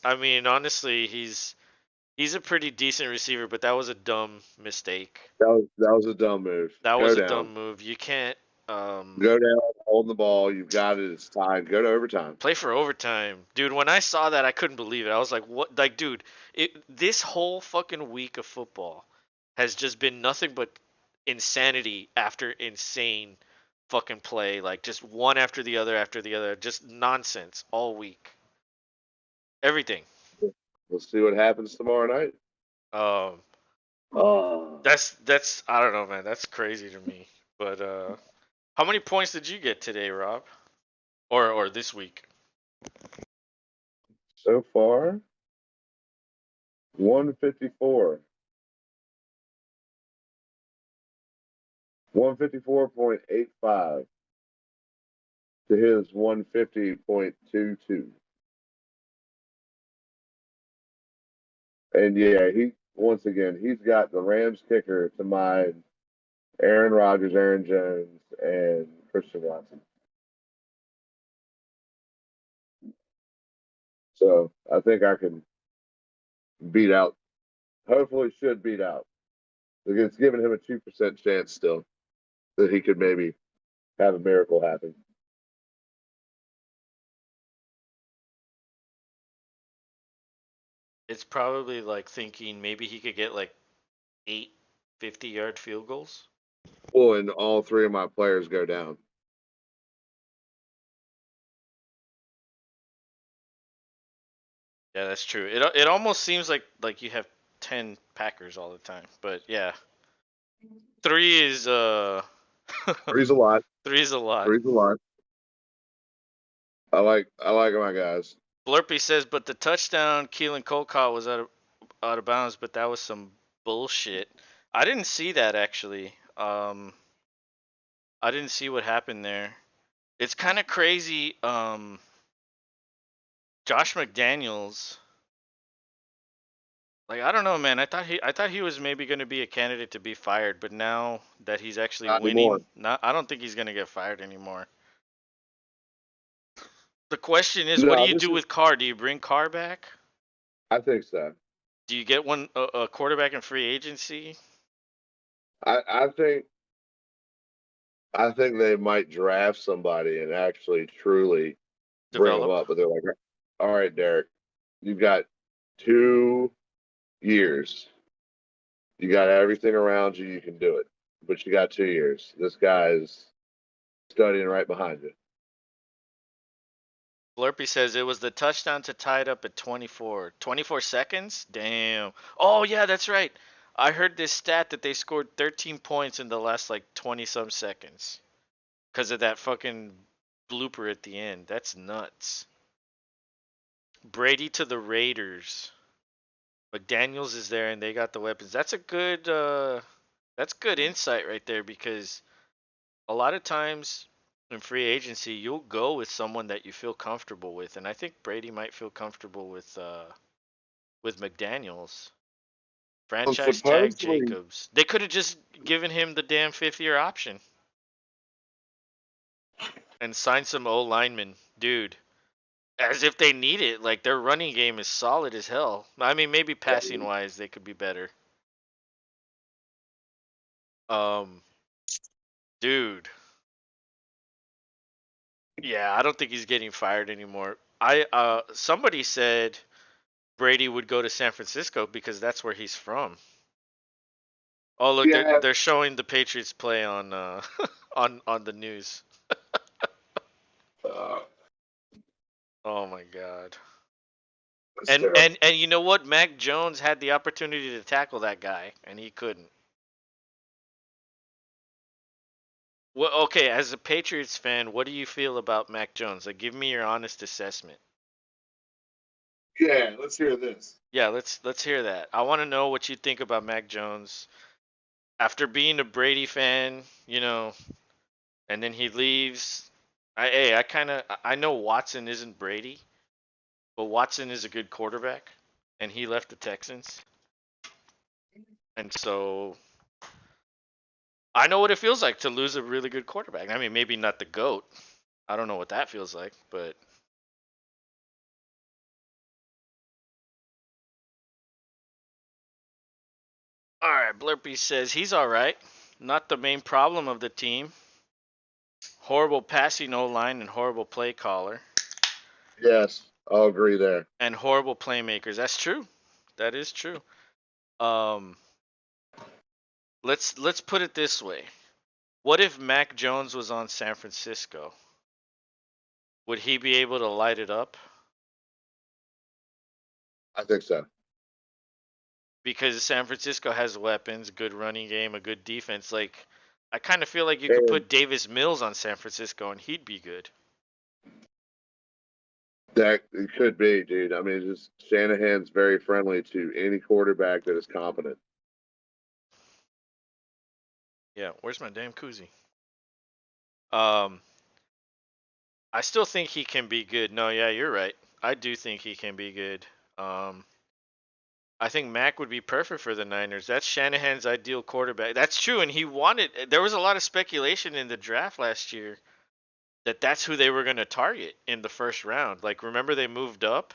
I mean, honestly, he's a pretty decent receiver, but that was a dumb mistake. That was a dumb move. That Go was a down. dumb move. You can't Go down, hold the ball. You've got it. It's tied. Go to overtime. play for overtime. Dude, when I saw that, I couldn't believe it. I was like, what? Like, dude, this whole fucking week of football has just been nothing but insanity after insane. fucking play, like just one after the other, just nonsense all week. Everything. We'll see what happens tomorrow night. Um, Oh, that's I don't know, man. That's crazy to me. But how many points did you get today, Rob? Or this week? so far, 154. 154.85 to his 150.22. And yeah, once again, he's got the Rams kicker to mine Aaron Rodgers, Aaron Jones, and Christian Watson. So I think I can beat out, hopefully should beat out. It's giving him a 2% chance still that he could maybe have a miracle happen. It's probably like thinking maybe he could get like 8 50-yard field goals. Well, and all three of my players go down. Yeah, that's true. It almost seems like you have 10 Packers all the time. But yeah. 3 is Three's a lot. 3 is a lot. Three's a lot. I like my guys. Blurpy says, but the touchdown Keelan Cole caught was out of bounds, but that was some bullshit. I didn't see that actually. I didn't see what happened there. It's kind of crazy. Josh McDaniels. Like I don't know, man. I thought he was maybe going to be a candidate to be fired, but now that he's actually Not winning, anymore. I don't think he's going to get fired anymore. The question is, what do No, you do with Carr? Do you bring Carr back? I think so. Do you get a quarterback in free agency? I think they might draft somebody and actually truly bring them Develop. up, but they're like, all right, Derek, you've got 2 years. You got everything around you. You can do it, but you got 2 years. This guy's studying right behind you. Blurpy says it was the touchdown to tie it up at 24. 24 seconds? Damn. Oh, yeah, that's right. I heard this stat that they scored 13 points in the last like 20 some seconds because of that fucking blooper at the end. That's nuts. Brady to the Raiders. McDaniels is there and they got the weapons. That's good insight right there because a lot of times in free agency you'll go with someone that you feel comfortable with, and I think Brady might feel comfortable with McDaniels. Well, Franchise tag supposedly, Jacobs. They could have just given him the damn 5th-year option and signed some O linemen, dude. As if they need it. Like their running game is solid as hell. I mean, maybe passing wise they could be better. Um, dude. Yeah, I don't think he's getting fired anymore. Somebody said Brady would go to San Francisco because that's where he's from. Oh, look, yeah. they're showing the Patriots play on on the news. Uh, Oh my god. that's And terrible. and and you know what? Mac Jones had the opportunity to tackle that guy and he couldn't. Well, okay, as a Patriots fan, what do you feel about Mac Jones? Like give me your honest assessment. Yeah, let's hear this. Yeah, let's hear that. I want to know what you think about Mac Jones after being a Brady fan, and then he leaves. I know Watson isn't Brady, but Watson is a good quarterback, and he left the Texans, and so I know what it feels like to lose a really good quarterback. I mean, maybe not the GOAT. I don't know what that feels like, but all right. Blurpy says he's all right. Not the main problem of the team. Horrible passing O line and horrible play caller Yes, I'll agree there. and horrible playmakers. That's true. That is true. Um, let's put it this way. What if Mac Jones was on San Francisco? Would he be able to light it up? I think so. Because San Francisco has weapons, good running game, a good defense. Like, I kind of feel like you could And put Davis Mills on San Francisco and he'd be good. that it could be, dude. I mean, just Shanahan's very friendly to any quarterback that is competent. Yeah, where's my damn koozie? I still think he can be good. No, yeah, you're right. I do think he can be good. I think Mac would be perfect for the Niners. That's Shanahan's ideal quarterback. That's true, and he wanted. There was a lot of speculation in the draft last year that that's who they were going to target in the first round. Like, remember they moved up,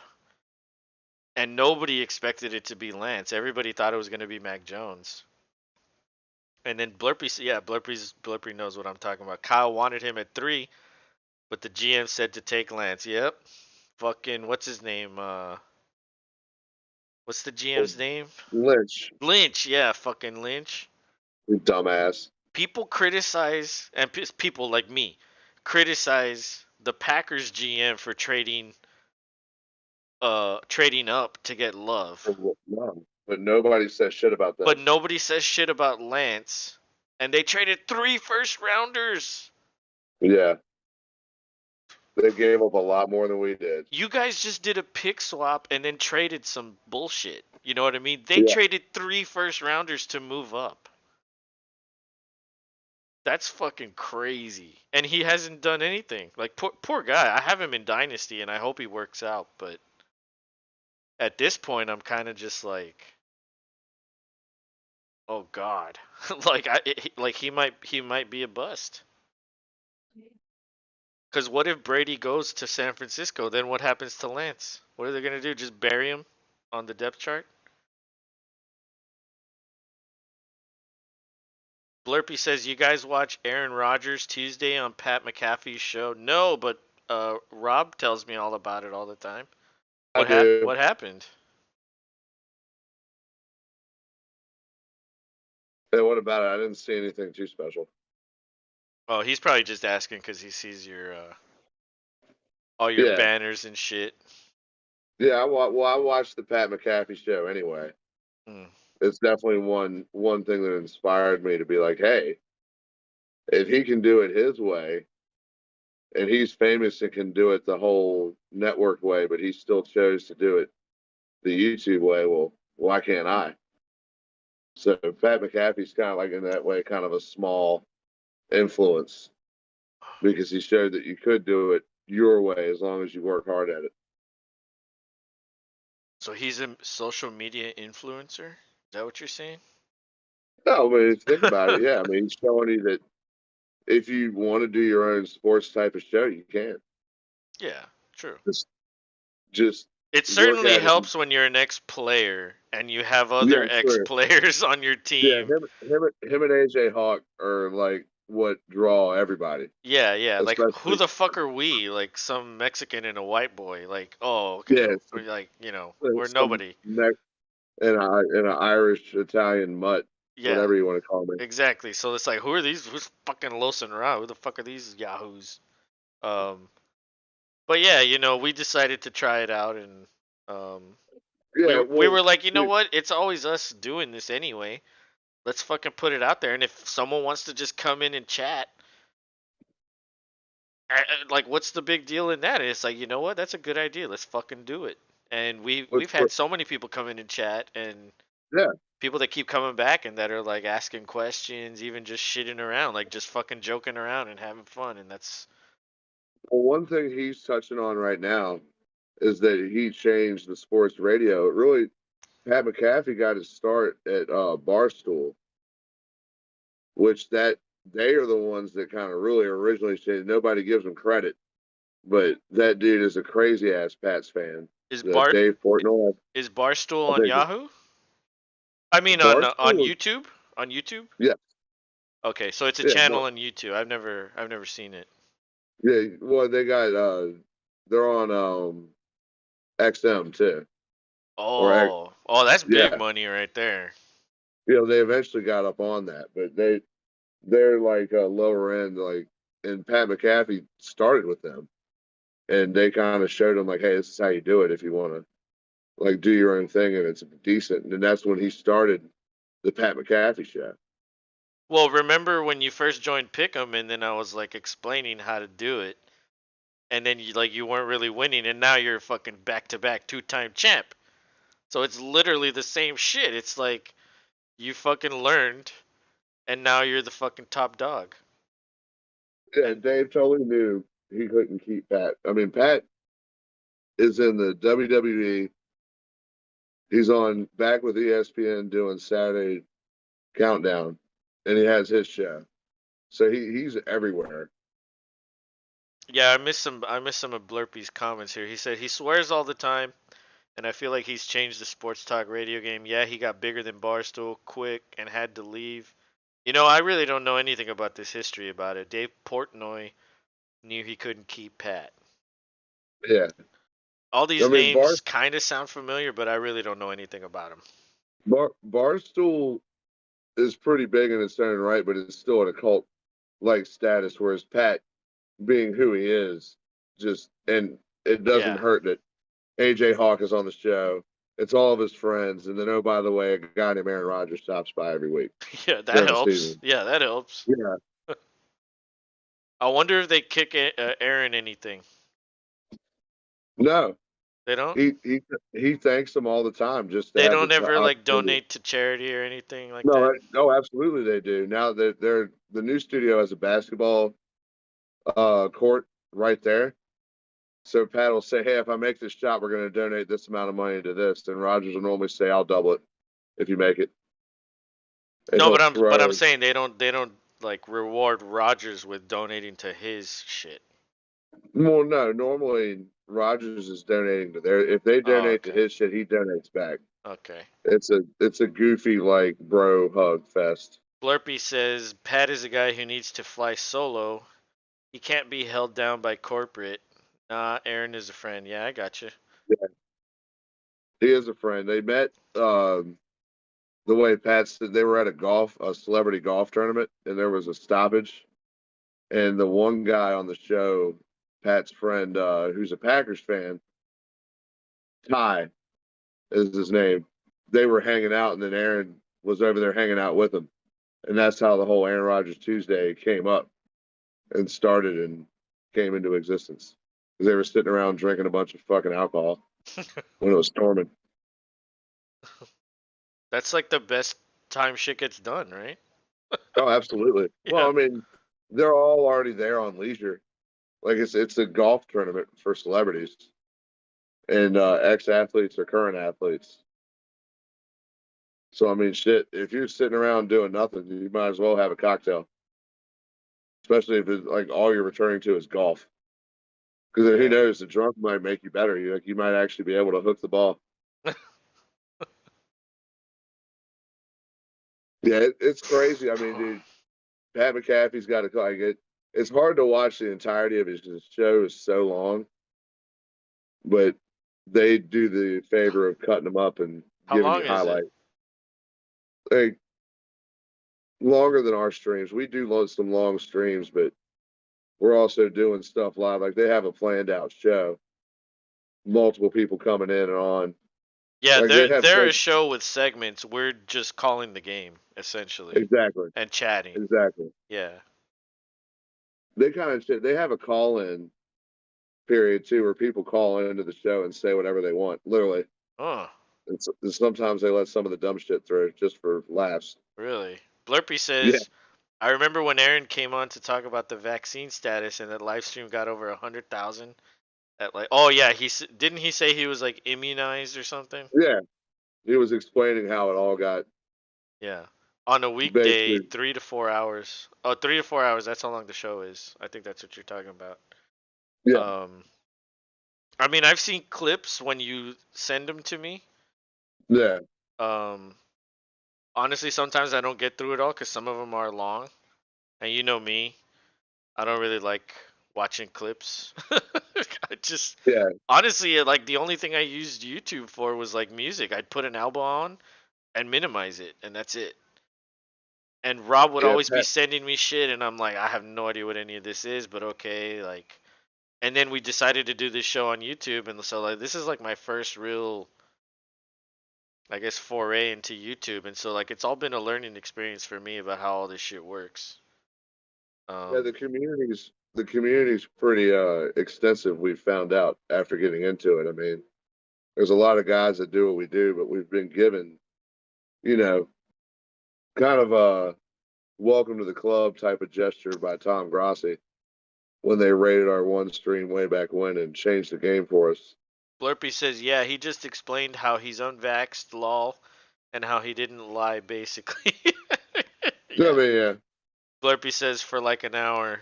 and nobody expected it to be Lance. Everybody thought it was going to be Mac Jones. And then Blurpy knows what I'm talking about. Kyle wanted him at 3, but the GM said to take Lance. Yep. Fucking what's his name? What's the GM's name? Lynch, Lynch. Yeah, fucking Lynch. you dumbass. People criticize, and people like me criticize the Packers GM for trading up to get Love. No, but nobody says shit about that. But nobody says shit about Lance. And they traded 3 first rounders. Yeah. They gave up a lot more than we did. You guys just did a pick swap and then traded some bullshit. You know what I mean? They Yeah. traded 3 first rounders to move up. That's fucking crazy. And he hasn't done anything. Like, poor guy. I have him in Dynasty and I hope he works out, but at this point I'm kind of just like, oh god. like he might be a bust. Cuz what if Brady goes to San Francisco? Then what happens to Lance? What are they going to do? Just bury him on the depth chart? Blurpy says, you guys watch Aaron Rodgers Tuesday on Pat McAfee's show? No, but Rob tells me all about it all the time. I do. What happened? And what about it? I didn't see anything too special. Oh, he's probably just asking because he sees your all your Yeah. banners and shit. Yeah, I watched the Pat McAfee show anyway. Mm. It's definitely one thing that inspired me to be like, hey, if he can do it his way, and he's famous and can do it the whole network way, but he still chose to do it the YouTube way, well, why can't I? So Pat McAfee's kind of like in that way, kind of a small influence because he showed that you could do it your way as long as you work hard at it. So he's a social media influencer? Is that what you're saying? No, I mean, think about it. Yeah, I mean, he's showing you that if you want to do your own sports type of show, you can. Yeah, true. Just it work certainly at it. helps when you're an ex-player and you have other Yeah, sure. ex-players on your Yeah, team. him and AJ Hawk are like what draw everybody. Yeah. Like, who Especially- the fuck are we? Like some Mexican and a white boy. Like, oh, okay. Yeah, We're like, we're some nobody. And an Irish Italian mutt, Yeah, whatever you want to call me. exactly. So it's like, who are these? Who's fucking Los and Ra? Who the fuck are these yahoos? But yeah, we decided to try it out, and Yeah, we were like, you know dude, what? It's always us doing this anyway. Let's fucking put it out there, and if someone wants to just come in and chat, like, what's the big deal in that? And it's like, you know what? That's a good idea. Let's fucking do it. And we've had so many people come in and chat, and Yeah. people that keep coming back and that are like asking questions, even just shitting around, like just fucking joking around and having fun, and that's Well, one thing he's touching on right now is that he changed the sports radio. It really, Pat McAfee got his start at Barstool, which that they are the ones that kind of really originally said nobody gives him credit, but that dude is a crazy ass Pats fan. is Dave Portnoy. is Barstool I on think Yahoo? I mean on Barstool- YouTube? On YouTube? Yeah. Okay, so it's a Yeah, channel on YouTube. I've never seen it. Yeah, well, they got they're on XM too. Oh, that's big yeah. money right there. They eventually got up on that, but they're like lower end, like, and Pat McAfee started with them, and they kind of showed him like, hey, this is how you do it if you want to like do your own thing and it's decent. And that's when he started the Pat McAfee show. Well, remember when you first joined Pick'em, and then I was like explaining how to do it, and then you weren't really winning, and now you're fucking back-to-back two-time champ. So it's literally the same shit. It's like you fucking learned, and now you're the fucking top dog. Yeah, And Dave totally knew he couldn't keep Pat. I mean, Pat is in the WWE. He's on back with ESPN doing Saturday Countdown, and he has his show. So he's everywhere. yeah, I miss some of Blurpy's comments here. He said he swears all the time, and I feel like he's changed the sports talk radio game. Yeah, he got bigger than Barstool quick and had to leave. You know, I really don't know anything about this history about it. Dave Portnoy knew he couldn't keep Pat. Yeah. All I these mean, names kind of sound familiar, but I really don't know anything about them. Barstool is pretty big in its own right, but it's still at a cult like status, whereas Pat, being who he is, just, and it doesn't Yeah. hurt that AJ Hawk is on the show. It's all of his friends, and then oh, by the way, a guy named Aaron Rodgers stops by every week Yeah, that during the helps. season. Yeah, that helps. Yeah. I wonder if they kick Aaron anything. No, They don't. he thanks them all the time just to They have don't the ever like opportunity. donate to charity or anything like No, that. no, absolutely they do. Now that they're the new studio has a basketball court right there. So Pat will say, "Hey, if I make this shot, we're going to donate this amount of money to this." And Rogers will normally say, "I'll double it if you make it." And No, he'll but I'm throw. saying they don't like reward Rogers with donating to his shit. Well, no, normally Rogers is donating to their. If they Oh, donate to okay. his shit, he donates back. Okay. It's a goofy like bro hug fest. Blurpy says Pat is a guy who needs to fly solo. He can't be held down by corporate. Nah, Aaron is a friend. Yeah, I got you. Yeah, he is a friend. They met. The way Pat said they were at a celebrity golf tournament, and there was a stoppage, and the one guy on the show, Pat's friend, who's a Packers fan, Ty is his name. They were hanging out, and then Aaron was over there hanging out with him, and that's how the whole Aaron Rodgers Tuesday came up and started and came into existence because they were sitting around drinking a bunch of fucking alcohol when it was storming. That's like the best time shit gets done, right? Oh, absolutely. Well, Yeah. I mean, they're all already there on leisure. Like it's a golf tournament for celebrities and ex athletes or current athletes. So I mean, shit. If you're sitting around doing nothing, you might as well have a cocktail. Especially if it's like all you're returning to is golf. Because who Yeah. knows, the drunk might make you better. You might actually be able to hook the ball. Yeah, it's crazy. I mean, dude, Pat McAfee's got to like it. It's hard to watch the entirety of his show is so long, but they do the favor of cutting them up and How giving long you is it? highlights. Like longer than our streams. We do some long streams, but we're also doing stuff live. Like they have a planned out show, multiple people coming in and on. Yeah, Like they have they're a show with segments. We're just calling the game essentially exactly, and chatting. exactly. Yeah. They kind of they have a call in period too, where people call into the show and say whatever they want, literally. Oh, And sometimes they let some of the dumb shit through just for laughs. really? Blurpy Yeah, says, I remember when Aaron came on to talk about the vaccine status and that live stream got over 100,000 at like, oh yeah, didn't he say he was like immunized or something? yeah. He was explaining how it all got Yeah. On a weekday, basically. 3 to 4 hours. Oh, 3 to 4 hours. That's how long the show is. I think that's what you're talking about. Yeah, Um, I mean, I've seen clips when you send them to me. yeah. Um, honestly, sometimes I don't get through it all because some of them are long, and you know me, I don't really like watching clips. I just Yeah, honestly, like the only thing I used YouTube for was like music. I'd put an album on and minimize it, and that's it. And Rob would Yeah, always be Pat, sending me shit, and I'm like, I have no idea what any of this is, but okay, like. And then we decided to do this show on YouTube, and so like this is like my first real, I guess, foray into YouTube, and so like it's all been a learning experience for me about how all this shit works. yeah, Um, the community's pretty extensive. We've found out after getting into it. I mean, there's a lot of guys that do what we do, but we've been given, you know, kind of a welcome to the club type of gesture by Tom Grossi when they raided our one stream way back when and changed the game for us. Blurpy says, yeah, he just explained how he's unvaxxed, lol, and how he didn't lie, basically. So, I Yeah. mean, yeah, Blurpy says for like an hour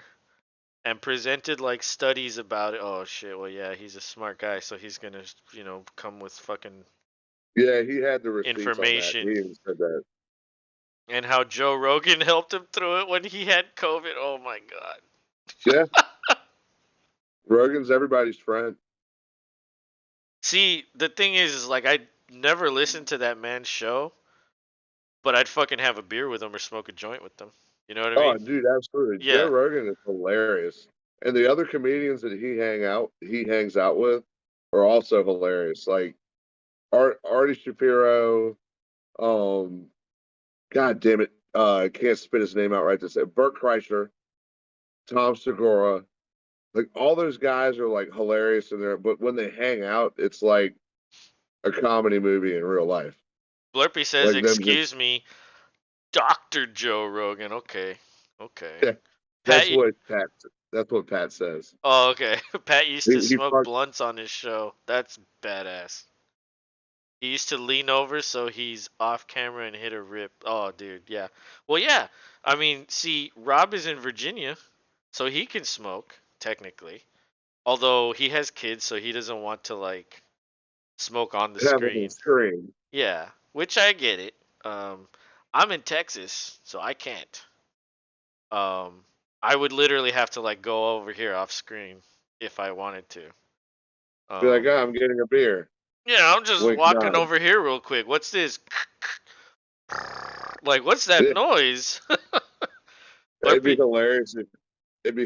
and presented like studies about it. Oh shit. Well, yeah, he's a smart guy, so he's gonna, come with fucking yeah, he had the receipts on that. He information. even said that. And how Joe Rogan helped him through it when he had COVID. Oh my god. Yeah, Rogan's everybody's friend. See, the thing is like I never listened to that man's show, but I'd fucking have a beer with him or smoke a joint with them. You know what I Oh, mean? dude, absolutely. Joe Yeah. Rogan is hilarious, and the other comedians that he hangs out with are also hilarious. Like Artie Shapiro, um, God damn it, I can't spit his name out right this second. Bert Kreischer, Tom Segura, like all those guys are like hilarious in there, but when they hang out, it's like a comedy movie in real life. Blurpy says, Like them just "Excuse me, Dr. Joe Rogan." Okay. Okay. yeah, Pat that's what Pat says. Oh, okay. Pat used to He smoke fuck blunts on his show. That's badass. He used to lean over so he's off camera and hit a rip. Oh, dude, yeah. Well, yeah. I mean, see, Rob is in Virginia, so he can smoke technically. Although he has kids, so he doesn't want to like smoke on the have on the screen. screen. Yeah, which I get it. I'm in Texas, so I can't. Um, I would literally have to like go over here off screen if I wanted to. Be like, Um, oh, I'm getting a beer. yeah, I'm just Wink walking nod. over here real quick. What's this? Like, what's that Yeah, noise? it'd be Blurpy.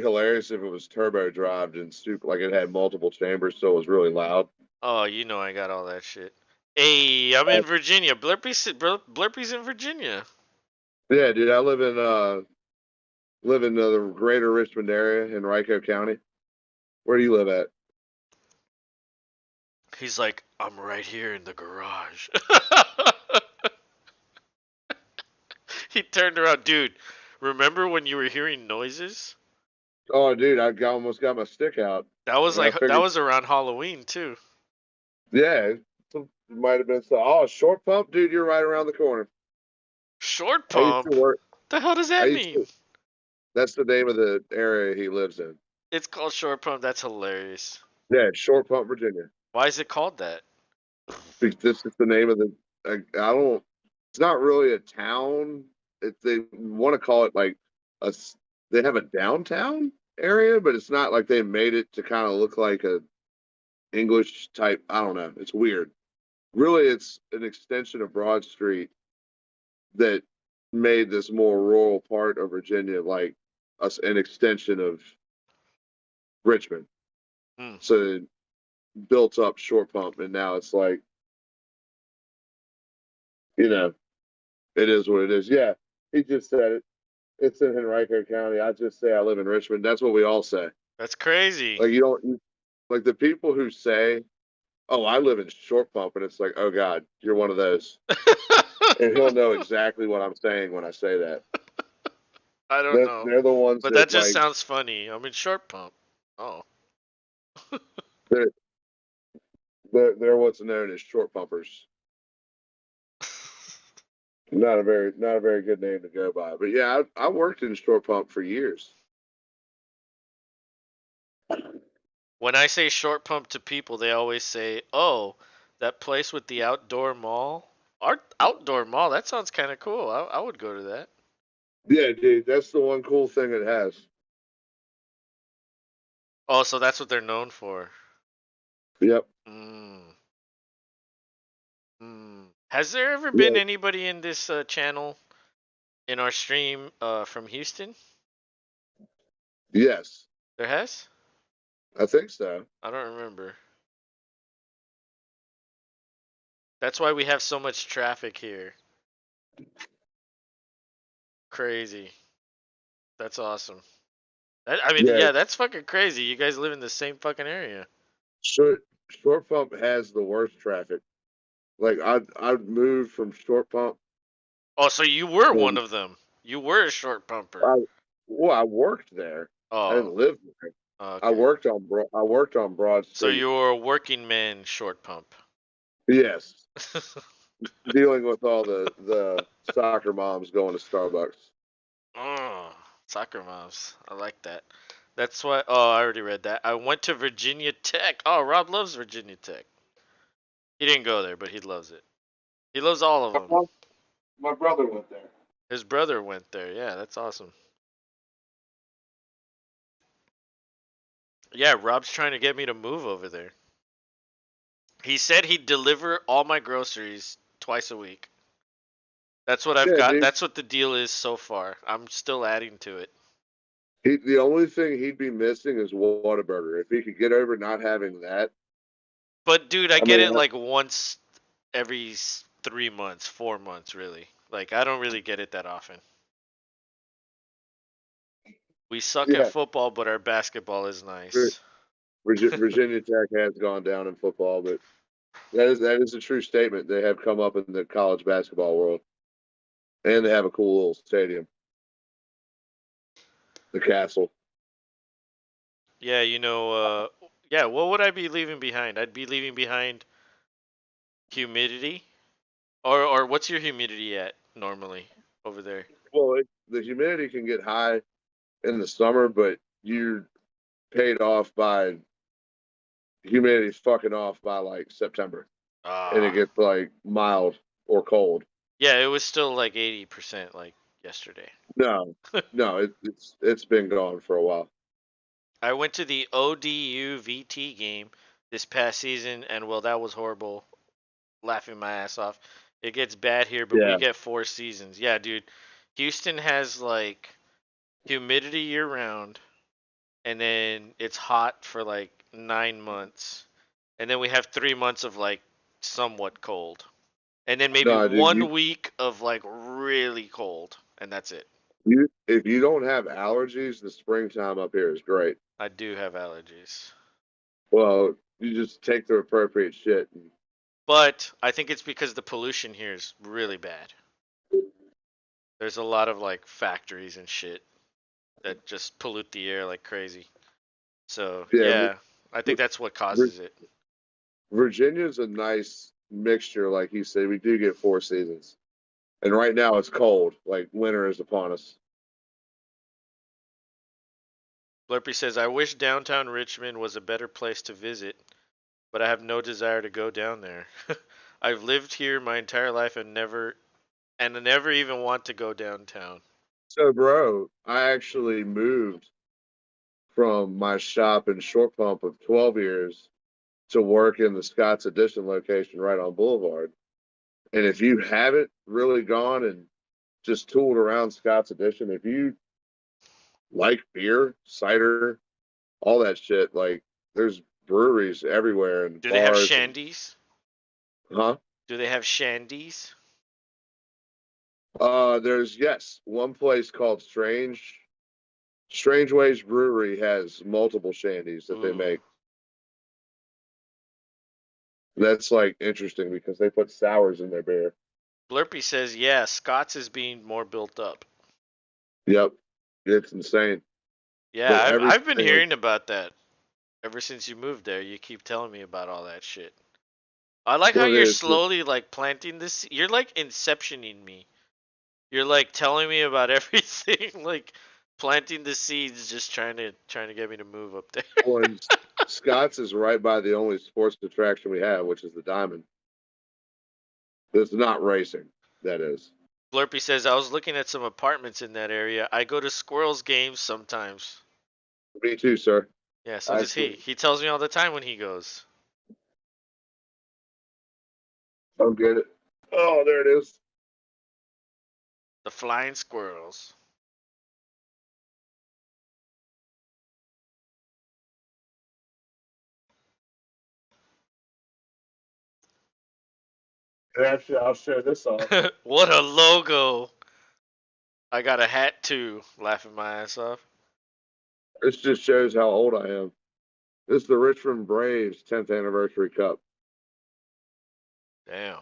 hilarious if it was turbo drive and stupid, like it had multiple chambers, so it was really loud. Oh, you know I got all that shit. Hey, I'm in Virginia. Blurpy's in Virginia. Yeah, dude, I live in the greater Richmond area in Rico County. Where do you live at? He's like, I'm right here in the garage. He turned around, dude. Remember when you were hearing noises? Oh, dude, almost got my stick out, That was and I like that figured, was around Halloween too. yeah, it might have been so. Oh, short pump, dude, you're right around the corner. Short I used to pump. work. The hell does I that used mean? to. That's the name of the area he lives in. It's called short pump. That's hilarious. Yeah, Short Pump, Virginia. Why is it called that? This is the name of the. I don't. It's not really a town. They want to call it like a. They have a downtown area, but it's not like they made it to kind of look like a English type. I don't know. It's weird. Really, it's an extension of Broad Street that made this more rural part of Virginia like an extension of Richmond. Hmm. So it built up Short Pump, and now it's like you know it is what it is. Yeah, he just said it. It's in Henrico County. I just say I live in Richmond. That's what we all say. That's crazy. Like you don't like the people who say, "Oh, I live in Short Pump," and it's like, "Oh God, you're one of those," and he'll know exactly what I'm saying when I say that. I don't know. They're the ones But that that just like sounds funny. I'm in short pump. Oh. they're they're what's known as short pumpers. Not a very good name to go by. But yeah, I worked in Short Pump for years. When I say short pump to people, they always say, "Oh, that place with the outdoor mall." Our outdoor mall. That sounds kind of cool. I would go to that. Yeah, dude, that's the one cool thing it has. Oh, so that's what they're known for. Yep. Mm. Mm. Has there ever been Yeah. anybody in this channel in our stream from Houston? Yes, There has? I think so. I don't remember. That's why we have so much traffic here. Crazy. That's awesome. I mean, Yeah, yeah, that's fucking crazy. You guys live in the same fucking area. short pump has the worst traffic. Like I'd moved from short pump. Oh, so you were one And of them. You were a short pumper. I well, I worked there. I Oh, didn't live there. okay. I worked on Broad So Street. you were a working man short pump. Yes, dealing with all the soccer moms going to Starbucks. Oh, soccer moms. I like that. That's why. Oh, I already read that. I went to Virginia Tech. Oh, Rob loves Virginia Tech. He didn't go there, but he loves it. He loves all of them. My brother went there. His brother went there. Yeah, that's awesome. Yeah, Rob's trying to get me to move over there. He said he'd deliver all my groceries twice a week. That's what I've Yeah, got. dude. That's what the deal is so far. I'm still adding to it. The only thing he'd be missing is Whataburger. If he could get over not having that, But dude, I I get mean, it like once every 3 months, 4 months, really. Like I don't really get it that often. We suck at yeah, football, but our basketball is nice. Virginia Tech has gone down in football, but that is a true statement. They have come up in the college basketball world, and they have a cool little stadium, the Castle. Yeah, yeah, what would I be leaving behind? I'd be leaving behind humidity. Or what's your humidity at normally over there? Well, the humidity can get high in the summer, but you're paid off by humidity's fucking off by like September, and it Ah. gets like mild or cold. Yeah, it was still like 80% like yesterday. No, no, it's been gone for a while. I went to the ODU VT game this past season, and well, that was horrible. Laughing my ass off. It gets bad here, but we Yeah, get 4 seasons. Yeah, dude. Houston has like humidity year round, and then it's hot for like 9 months, and then we have 3 months of like somewhat cold, and then maybe no, dude, 1 week of like really cold, and that's it. you if you don't have allergies, the springtime up here is great. I do have allergies. Well, you just take the appropriate shit. But I think it's because the pollution here is really bad. There's a lot of like factories and shit that just pollute the air like crazy. So Yeah, yeah, I think that's what Vir- causes it. Virginia's a nice mixture, like you said. We do get 4 seasons, and right now it's cold, like winter is upon us. Blurpy says, I wish downtown Richmond was a better place to visit, but I have no desire to go down there. I've lived here my entire life and I never even want to go downtown. So, bro, I actually moved from my shop in Short Pump of 12 years to work in the Scott's Addition location right on Boulevard. And if you haven't really gone and just tooled around Scott's Addition, if you like beer, cider, all that shit, like there's breweries everywhere and Do they have bars and shandies? huh? Do they have shandies? There's yes, one place called Strange Ways Brewery has multiple shandies that they Ooh. make. That's like interesting because they put sours in their beer. Blurpy says, yeah, Scott's is being more built up. Yep, it's insane. Yeah, But I've been everything like hearing about that ever since you moved there. You keep telling me about all that shit. I like how well, you're the slowly like planting this. You're like inceptioning me. You're like telling me about everything, like planting the seeds, just trying to get me to move up there. one Scott's is right by the only sports attraction we have, which is the Diamond. It's not racing. That is. Blurpy says I was looking at some apartments in that area. I go to Squirrels games sometimes. Me too, sir. Yeah, so does he. Actually, He tells me all the time when he goes. I'm good. Oh, there it is. The flying squirrels. And actually, I'll show this off. What a logo. I got a hat too, laughing my ass off. This just shows how old I am. This is the Richmond Braves 10th anniversary cup Damn.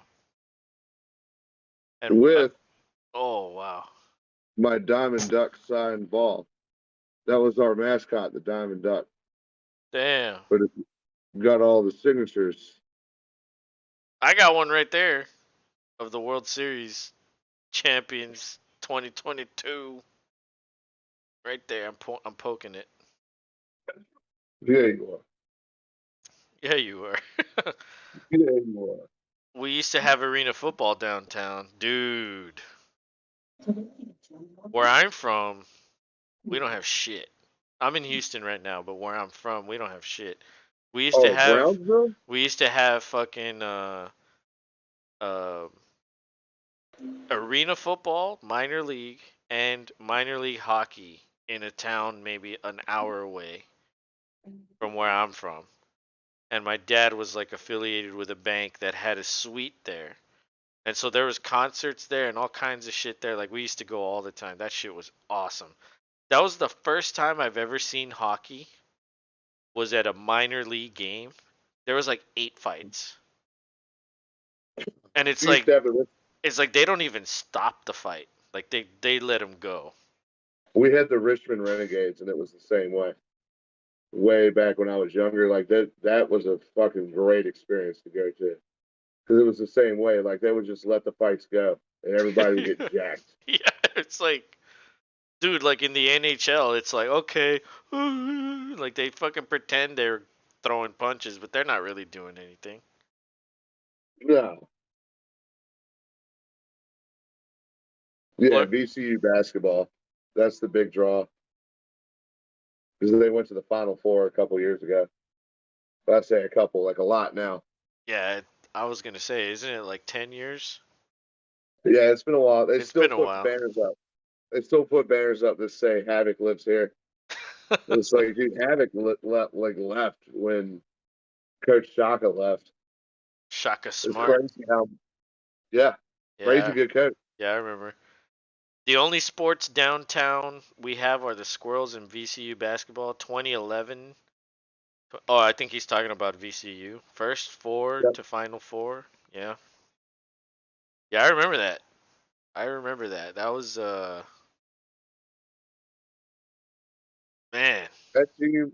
And with oh wow. my Diamond Duck signed ball. That was our mascot, the Diamond Duck. Damn. But it got all the signatures. I got one right there of the World Series champions 2022. Right there. I'm poking it. Yeah, you are. Yeah, you are. Yeah, you are. We used to have arena football downtown, dude. Where I'm from, we don't have shit. I'm in Houston right now, but where I'm from, we don't have shit. We used to Oh, have Brownsville? fucking uh arena football, minor league, and minor league hockey in a town maybe an hour away from where I'm from. And my dad was like affiliated with a bank that had a suite there. And so there was concerts there and all kinds of shit there. Like we used to go all the time. That shit was awesome. That was the first time I've ever seen hockey was at a minor league game. There was like 8 fights. And We used to have the it's like they don't even stop the fight. Like they let them go. we had the Richmond Renegades, and it was the same way. Way back when I was younger, like that was a fucking great experience to go to because it was the same way. Like they would just let the fights go, and everybody would get jacked. Yeah, it's like dude, like in the NHL, it's like okay, like they fucking pretend they're throwing punches, but they're not really doing anything. No, yeah, Blur- VCU basketball. That's the big draw because they went to the Final Four a couple years ago. But I say a couple, like a lot now. yeah, I was gonna say, isn't it like 10 years? Yeah, it's been a while. They It's still been a put while. banners up. They still put banners up that say Havoc lives here. It's like, dude, Havoc left when Coach Shaka left. Shaka It's Smart. crazy how, yeah, crazy Yeah, good coach. yeah, I remember. The only sports downtown we have are the Squirrels and VCU basketball. 2011. Oh, I think he's talking about VCU. First four Yep. to Final Four. Yeah. Yeah, I remember that. I remember that. That was man. That team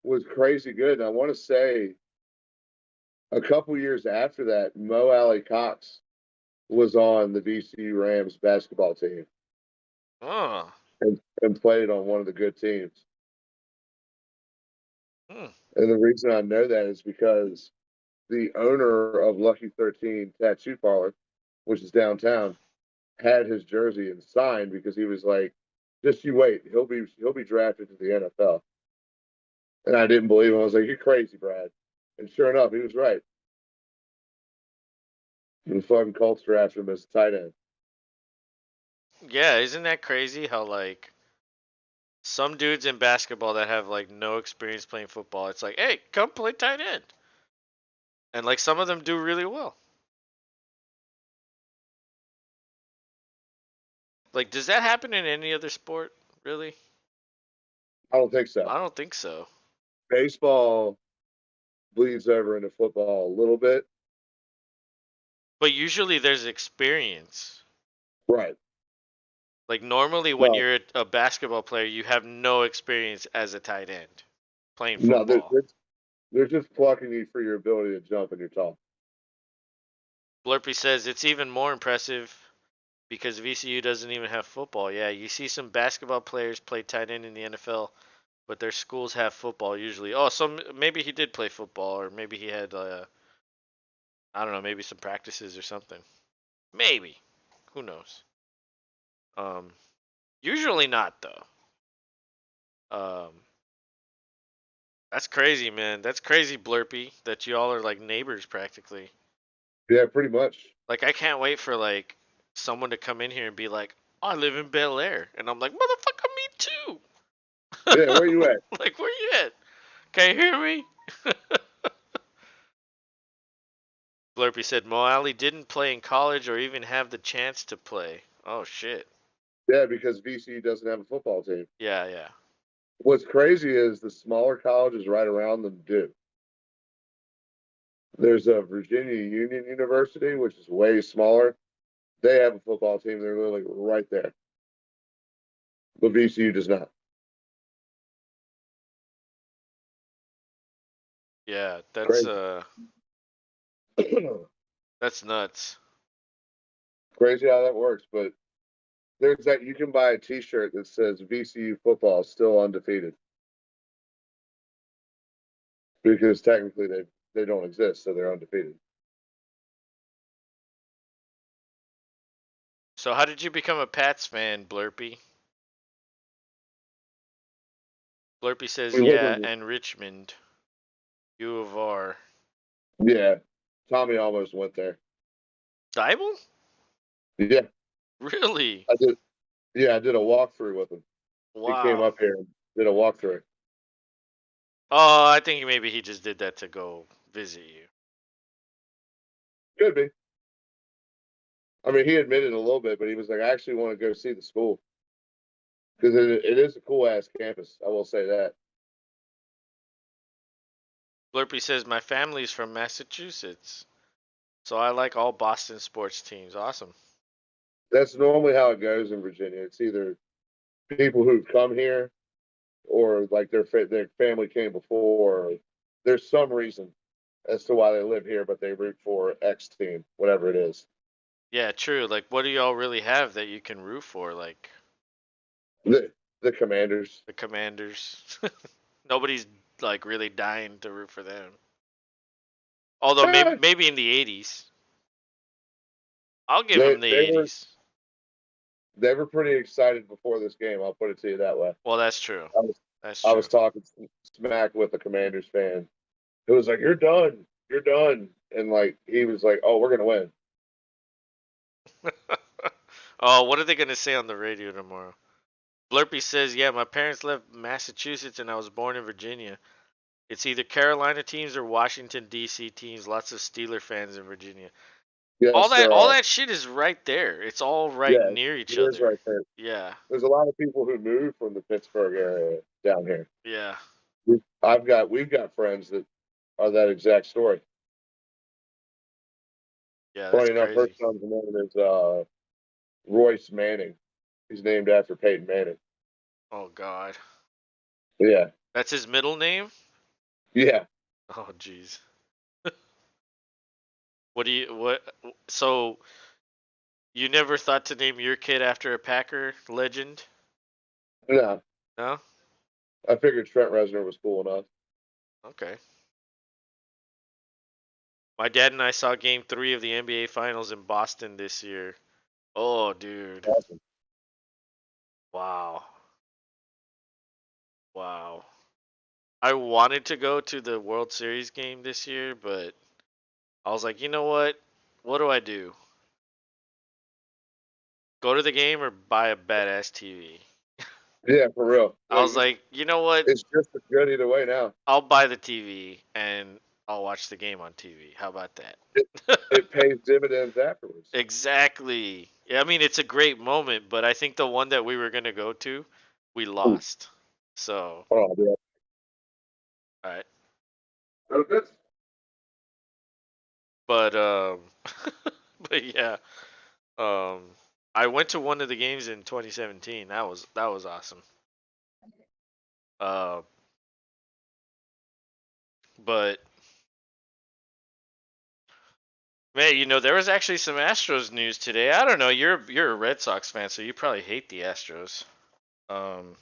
was crazy good. And I want to say a couple years after that, Mo Alley Cox was on the VCU Rams basketball team Oh. and played on one of the good teams. Hmm. And the reason I know that is because the owner of Lucky 13 Tattoo Parlor, which is downtown, had his jersey and signed because he was like, "Just you wait, he'll be drafted to the NFL." And I didn't believe him. I was like, "You're crazy, Brad." And sure enough, he was right. And the fucking Colts drafted him as a tight end. Yeah, isn't that crazy how like some dudes in basketball that have like no experience playing football, it's like, hey, come play tight end. And like some of them do really well. Like, does that happen in any other sport? Really? I don't think so. I don't think so. Baseball bleeds over into football a little bit. But usually there's experience. Right. Like normally when No, you're a basketball player, you have no experience as a tight end playing no, football. they're just plucking you for your ability to jump and you're tall. Blurpy says it's even more impressive because VCU doesn't even have football. Yeah, you see some basketball players play tight end in the NFL, but their schools have football usually. Oh, so maybe he did play football, or maybe he had I don't know, maybe some practices or something. Maybe, who knows? Um, Usually not though. Um, that's crazy, man. That's crazy, Blurpy. That y'all are like neighbors practically. Yeah, pretty much. Like I can't wait for like someone to come in here and be like, I live in Bel Air. And I'm like, motherfucker, me too. Yeah, where you at? Like, where you at? Can you hear me? Blurpy said Mo Alley didn't play in college or even have the chance to play. Oh shit. Yeah, because VCU doesn't have a football team. Yeah, yeah. What's crazy is the smaller colleges right around them do. There's a Virginia Union University, which is way smaller. They have a football team. They're literally right there. But VCU does not. Yeah, Crazy. that's nuts. Crazy how that works. But there's that you can buy a T-shirt that says VCU football is still undefeated because technically they don't exist, so they're undefeated. So how did you become a Pats fan, Blurpy? Blurpy says, We live yeah, in and Richmond. U of R. yeah. Tommy almost went there. Dibble? Yeah, Really? I did. Yeah, I did a walkthrough with him. He came Wow. up here and did a walkthrough. Oh, I think maybe he just did that to go visit you. Could be. I mean, he admitted a little bit, but he was like, I actually want to go see the school because it is a cool ass campus. I will say that. Blurpy says, my family's from Massachusetts. So I like all Boston sports teams. Awesome. That's normally how it goes in Virginia. It's either people who've come here or like their family came before. Or there's some reason as to why they live here, but they root for X team, whatever it is. Yeah, true. Like, what do y'all really have that you can root for? Like, The Commanders. the Commanders. Nobody's, like, really dying to root for them. Although, maybe, Eh, maybe in the 80s. I'll give they them the they were 80s. they were pretty excited before this game. I'll put it to you that way. Well, that's true. I was That's I true. was talking smack with a Commanders fan. It was like, "You're done, you're done," and like he was like, "Oh, we're gonna win." Oh, what are they going to say on the radio tomorrow? Blurpy says, yeah, my parents left Massachusetts and I was born in Virginia. It's either Carolina teams or Washington D.C. teams. Lots of Steeler fans in Virginia. All Yes, that, there all are. that shit is right there. It's all right Yeah, near each it is other. right there. Yeah, There's a lot of people who moved from the Pittsburgh area down here. yeah, We've got friends that are that exact story. yeah. That's Funny enough, her crazy. son's name is Royce Manning. He's named after Peyton Manning. Oh God, Yeah, that's his middle name. yeah. Oh jeez. What do you what? So you never thought to name your kid after a Packer legend? No, No. I figured Trent Reznor was cool enough. Okay. My dad and I saw Game 3 of the NBA Finals in Boston this year. Oh, dude. Awesome. Wow. Wow. I wanted to go to the World Series game this year, but I was like, you know what? What do I do? Go to the game or buy a badass TV? Yeah, for real. I Like was like, you know what? it's just as good either way now. I'll buy the TV and I'll watch the game on TV. How about It that? it pays dividends afterwards. Exactly. Yeah, I mean, it's a great moment, but I think the one that we were going to go to, we Ooh, lost. So, hold on, yeah. all right. Oh, good. But but yeah, um I went to one of the games in 2017. That was awesome. Uh but man, there was actually some Astros news today. I don't know, you're a Red Sox fan, so you probably hate the Astros. Um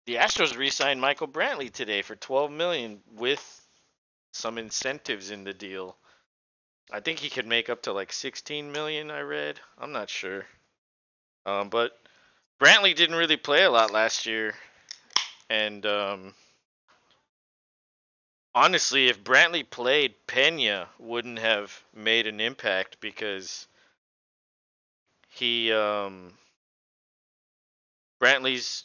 the Astros re-signed Michael Brantley today for 12 million with some incentives in the deal. I think he could make up to like 16 million, I read. I'm not sure. But Brantley didn't really play a lot last year, and honestly, if Brantley played, Pena wouldn't have made an impact because he Brantley's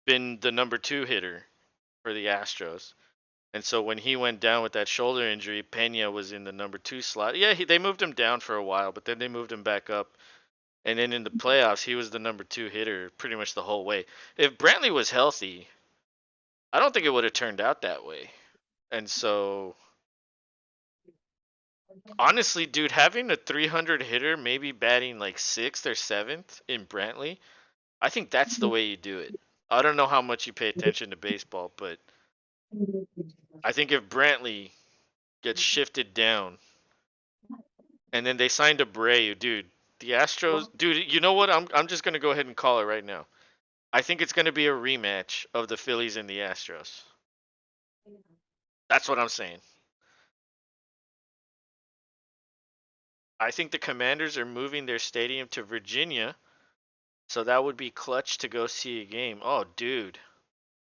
been the number 2 hitter for the Astros. And so when he went down with that shoulder injury, Pena was in the number 2 slot. Yeah, they moved him down for a while, but then they moved him back up. And then in the playoffs, he was the number 2 hitter pretty much the whole way. If Brantley was healthy, I don't think it would have turned out that way. And so, honestly, dude, having a 300 hitter, maybe batting like 6th or 7th in Brantley, I think that's the way you do it. I don't know how much you pay attention to baseball, but I think if Brantley gets shifted down, and then they signed Abreu, dude, the Astros, dude, you know what? I'm just gonna go ahead and call it right now. I think it's gonna be a rematch of the Phillies and the Astros. That's what I'm saying. I think the Commanders are moving their stadium to Virginia, so that would be clutch to go see a game. Oh, dude,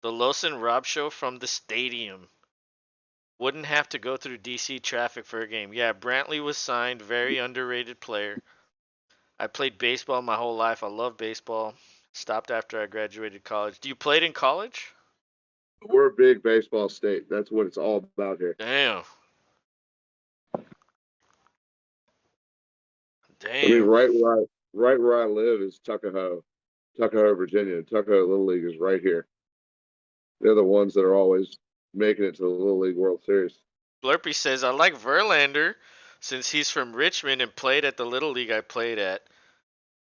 the Los and Rob show from the stadium. Wouldn't have to go through DC traffic for a game. Yeah, Brantley was signed, very underrated player. I played baseball my whole life. I love baseball. Stopped after I graduated college. Do you played in college? We're a big baseball state. That's what it's all about here. Damn. I mean, Damn. right where I live is Tuckahoe, Virginia. Tuckahoe Little League is right here. They're the ones that are always making it to the Little League World Series. Blurpy says, I like Verlander since he's from Richmond and played at the Little League I played at.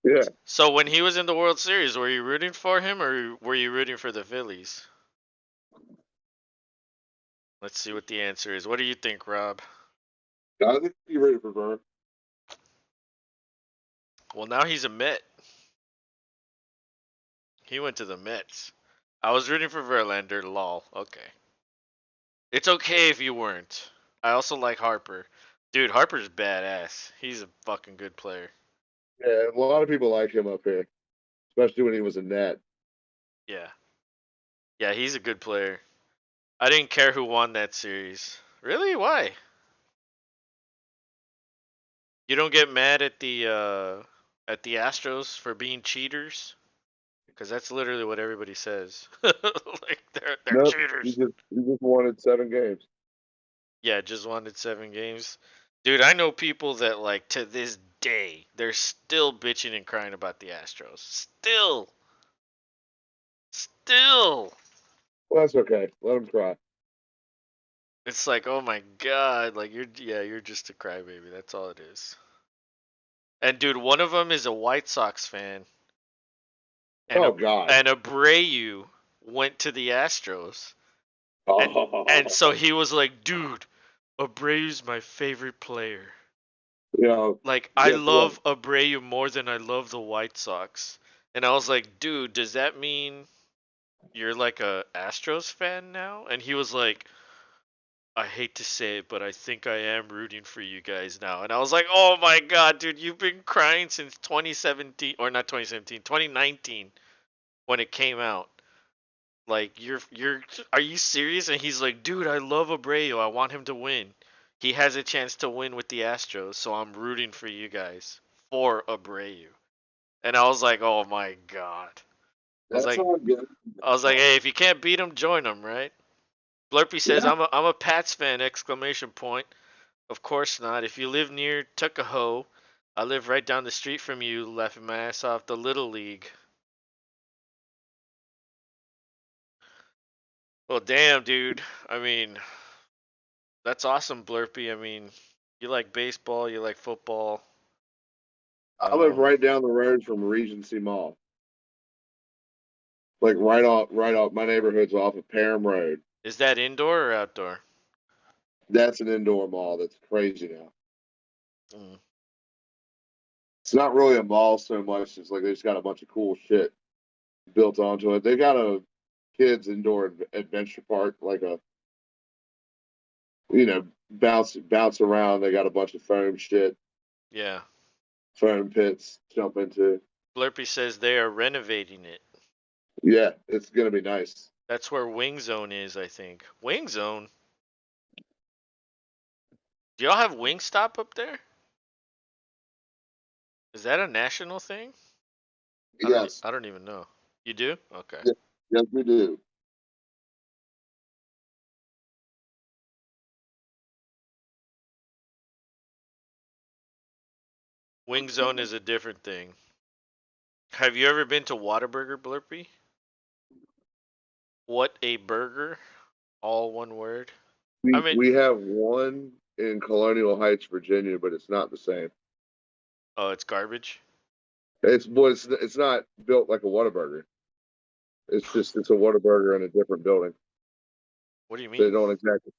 Yeah, So when he was in the World Series, were you rooting for him or were you rooting for the Phillies? Let's see what the answer is. What do you think, Rob? I think you're ready for Vern. Well, now he's a Met. He went to the Mets. I was rooting for Verlander, lol. Okay. It's okay if you weren't. I also like Harper. Dude, Harper's badass. He's a fucking good player. Yeah, a lot of people like him up here, especially when he was a Net. Yeah. Yeah, he's a good player. I didn't care who won that series. Really? Why? You don't get mad at the Astros for being cheaters? Because that's literally what everybody says. Like they're Nope, cheaters. he just wanted 7 games. Yeah, just wanted 7 games. Dude, I know people that like to this day they're still bitching and crying about the Astros. Still. Well, that's okay. Let him cry. It's like, oh my god, like you're just a crybaby. That's all it is. And dude, one of them is a White Sox fan, and Oh God. Abreu went to the Astros, and, Oh, so he was like, dude, Abreu's my favorite player. you know, Like I guess what? love Abreu more than I love the White Sox. And I was like, dude, does that mean you're like a Astros fan now? And he was like, I hate to say it, but I think I am rooting for you guys now. And I was like, oh my god, dude, you've been crying since 2017 or not 2017, 2019 when it came out. Like you're are you serious? And he's like, dude, I love Abreu. I want him to win. He has a chance to win with the Astros, so I'm rooting for you guys for Abreu. And I was like, oh my god. I was That's like, all good. hey, if you can't beat him, join him, right? Blurpy says, Yeah. I'm a Pats fan! Exclamation point. Of course not. If you live near Tuckahoe, I live right down the street from you, laughing my ass off. The Little League. Well, damn, dude. I mean, that's awesome, Blurpy. I mean, you like baseball, you like football. I live Um, right down the road from Regency Mall. Like right off. My neighborhood's off of Parham Road. is that indoor or outdoor? That's an indoor mall. That's crazy now. Mm. It's not really a mall so much. It's like they just got a bunch of cool shit built onto it. They got a kids indoor adventure park, like a bounce around. They got a bunch of foam shit, Yeah. foam pits, jump into. Blurpy says they are renovating it. Yeah, it's gonna be nice. That's where Wing Zone is, I think. Wing Zone? Do y'all have Wingstop up there? Is that a national thing? Yes, I don't even know. You do? Okay. yes, yes, we do. Wing Zone is a different thing. Have you ever been to Whataburger, Blurpy? What a burger! All one word. I mean, We have one in Colonial Heights, Virginia, but it's not the same. oh, it's garbage. It's not built like a Whataburger. It's a Whataburger in a different building. What do you They mean? don't exactly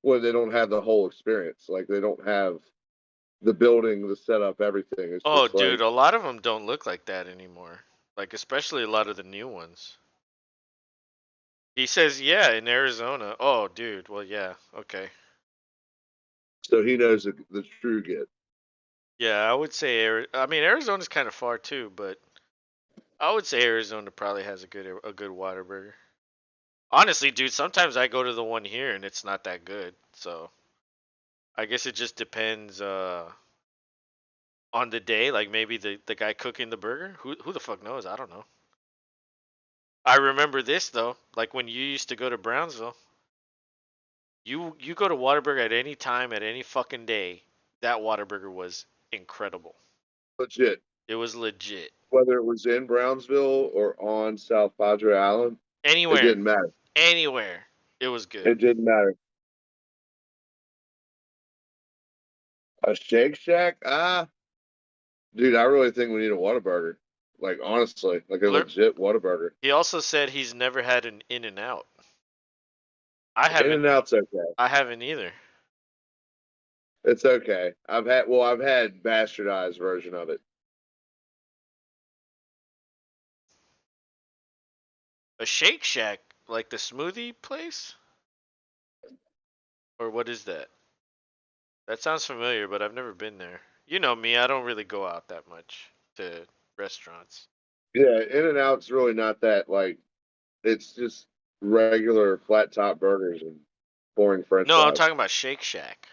they don't have the whole experience. Like they don't have the building, the setup, everything. It's Oh, just dude, like a lot of them don't look like that anymore. Like, especially a lot of the new ones. He says, yeah, in Arizona. Oh, dude. Well, yeah. Okay. so he knows the true get. Yeah, I would say I mean, Arizona's kind of far too, but I would say Arizona probably has a good Whataburger. Honestly, dude, sometimes I go to the one here and it's not that good. So I guess it just depends on the day. Like maybe the guy cooking the burger. Who the fuck knows? I don't know. I remember this though. Like when you used to go to Brownsville, you go to Whataburger at any time at any fucking day. That Whataburger was incredible. Legit. It was legit. Whether it was in Brownsville or on South Padre Island, it Anywhere, didn't matter. anywhere, it was good. It didn't matter. A Shake Shack? Dude, I really think we need a Whataburger. Like honestly, like a Blur. legit Whataburger. He also said he's never had an In and Out. I In haven't. and Out's okay. I haven't either. It's okay. I've had bastardized version of it. A Shake Shack, like the smoothie place, or what is that? That sounds familiar, but I've never been there. You know me, I don't really go out that much to restaurants. Yeah, In and Out's really not that like it's just regular flat top burgers and boring French No, I'm fries. talking about Shake Shack.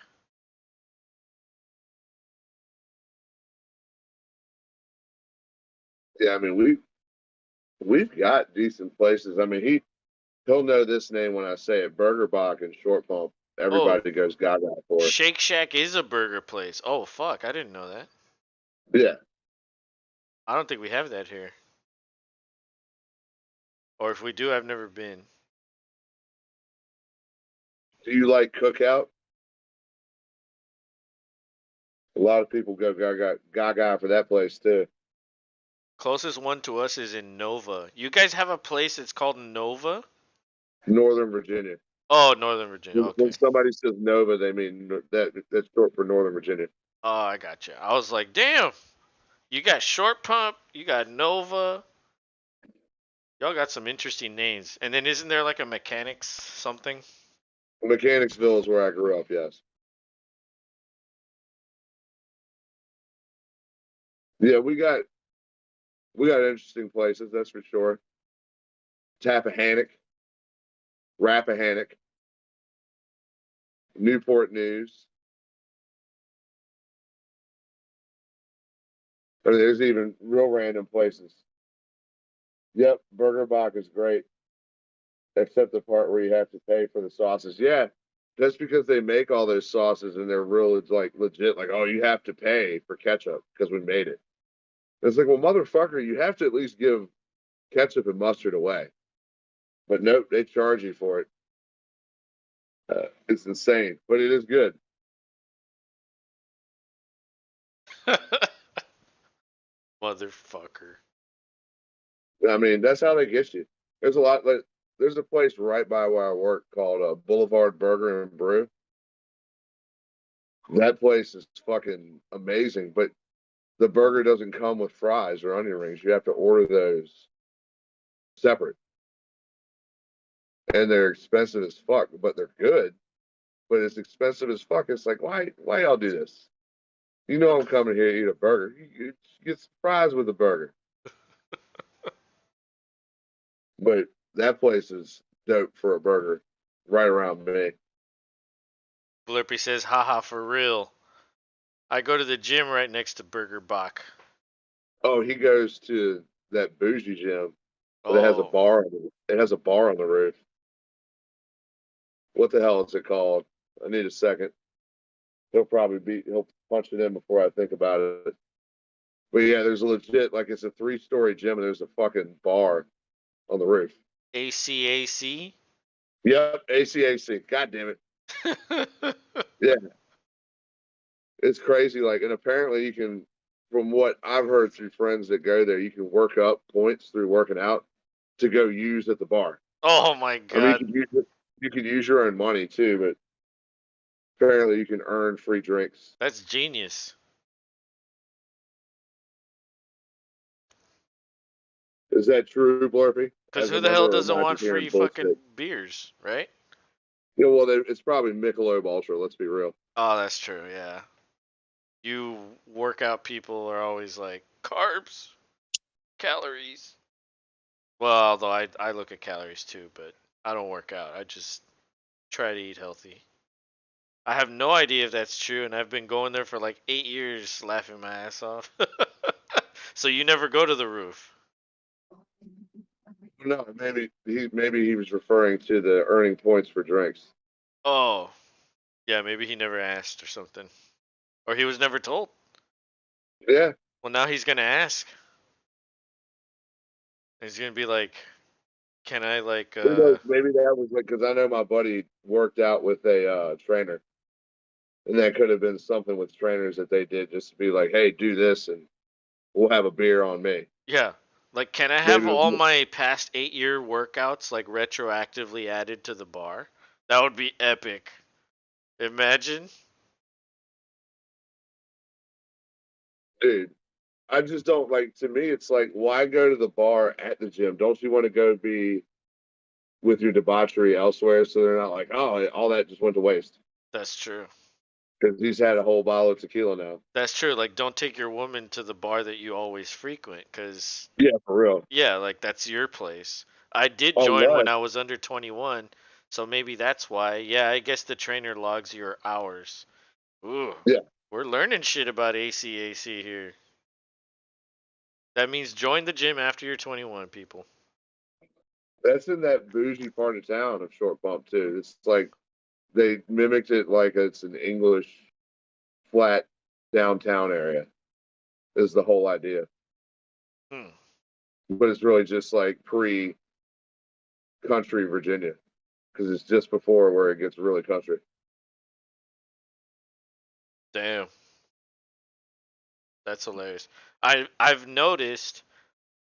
Yeah, I mean we've got decent places. I mean he'll know this name when I say it. Burger Bach and Short Pump. Oh, Everybody goes gaga for. Shake Shack is a burger place. Oh fuck, I didn't know that. Yeah. I don't think we have that here. Or if we do, I've never been. Do you like Cookout? A lot of people go gaga for that place too. Closest one to us is in Nova. You guys have a place that's called Nova? Northern Virginia. Oh, Northern Virginia. When Okay. somebody says Nova, they mean that's short for Northern Virginia. Oh, I got you. I was like, damn. You got Short Pump. You got Nova. Y'all got some interesting names. And then isn't there like a mechanics something? Mechanicsville is where I grew up. Yes. Yeah, we got interesting places. That's for sure. Tappahannock, Rappahannock, Newport News. I mean, there's even real random places. Yep, Burger Bach is great, except the part where you have to pay for the sauces. Yeah, just because they make all those sauces and they're real, it's like legit. Like, oh, you have to pay for ketchup because we made it. It's like, well, motherfucker, you have to at least give ketchup and mustard away. But nope, they charge you for it. It's insane, but it is good. Motherfucker. I mean, that's how they get you. There's a lot. Like, there's a place right by where I work called Boulevard Burger and Brew. That place is fucking amazing, but the burger doesn't come with fries or onion rings. You have to order those separate, and they're expensive as fuck. But they're good. But it's expensive as fuck. It's like, why y'all do this? You know I'm coming here to eat a burger. You get fries with a burger. But that place is dope for a burger, right around me. Blurpy says, haha, for real. I go to the gym right next to Burger Bach. Oh, he goes to that bougie gym, but it has a Oh, bar. It has a bar on the roof. What the hell is it called? I need a second. He'll punch it in before I think about it. But yeah, there's a legit, like, it's a 3-story gym and there's a fucking bar on the roof. ACAC. Yep, ACAC. God damn it. Yeah, it's crazy. Like, and apparently you can, from what I've heard through friends that go there, you can work up points through working out to go use at the bar. Oh my I mean, God, you could use your own money too, but apparently you can earn free drinks. that's genius. Is that true, Blurpy? Cause As a who the hell member, or am doesn't I want just hearing free bullshit? fucking beers, right? Yeah, well, it's probably Michelob Ultra. Let's be real. Oh, that's true. Yeah. You workout people are always like carbs, calories. Well, although I look at calories too, but I don't work out. I just try to eat healthy. I have no idea if that's true, and I've been going there for like 8 years, laughing my ass off. So you never go to the roof. No, maybe he was referring to the earning points for drinks. Oh, yeah, maybe he never asked or something, or he was never told. Yeah, Well, now he's gonna ask. He's gonna be like, "Can I like who knows? Maybe that was like, because I know my buddy worked out with a trainer, and that could have been something with trainers that they did just to be like, hey, do this, and we'll have a beer on me. yeah, like can I have Maybe it all was, my past 8 year workouts like retroactively added to the bar? That would be epic. Imagine. dude. I just don't like. To me, it's like, why go to the bar at the gym? Don't you want to go be with your debauchery elsewhere, so they're not like, oh, all that just went to waste That's true. because he's had a whole bottle of tequila now. That's true. Like, don't take your woman to the bar that you always frequent, cause Yeah, for real. yeah, like that's your place. I did join when Unless, I was under 21, so maybe that's why. Yeah, I guess the trainer logs your hours. Ooh, yeah, we're learning shit about ACAC here. That means join the gym after you're 21, people. that's in that bougie part of town of Short Pump too. It's like they mimicked it like it's an English flat downtown area. Is the whole idea, Hmm. but it's really just like pre country Virginia because it's just before where it gets really country. Damn, that's hilarious. I've noticed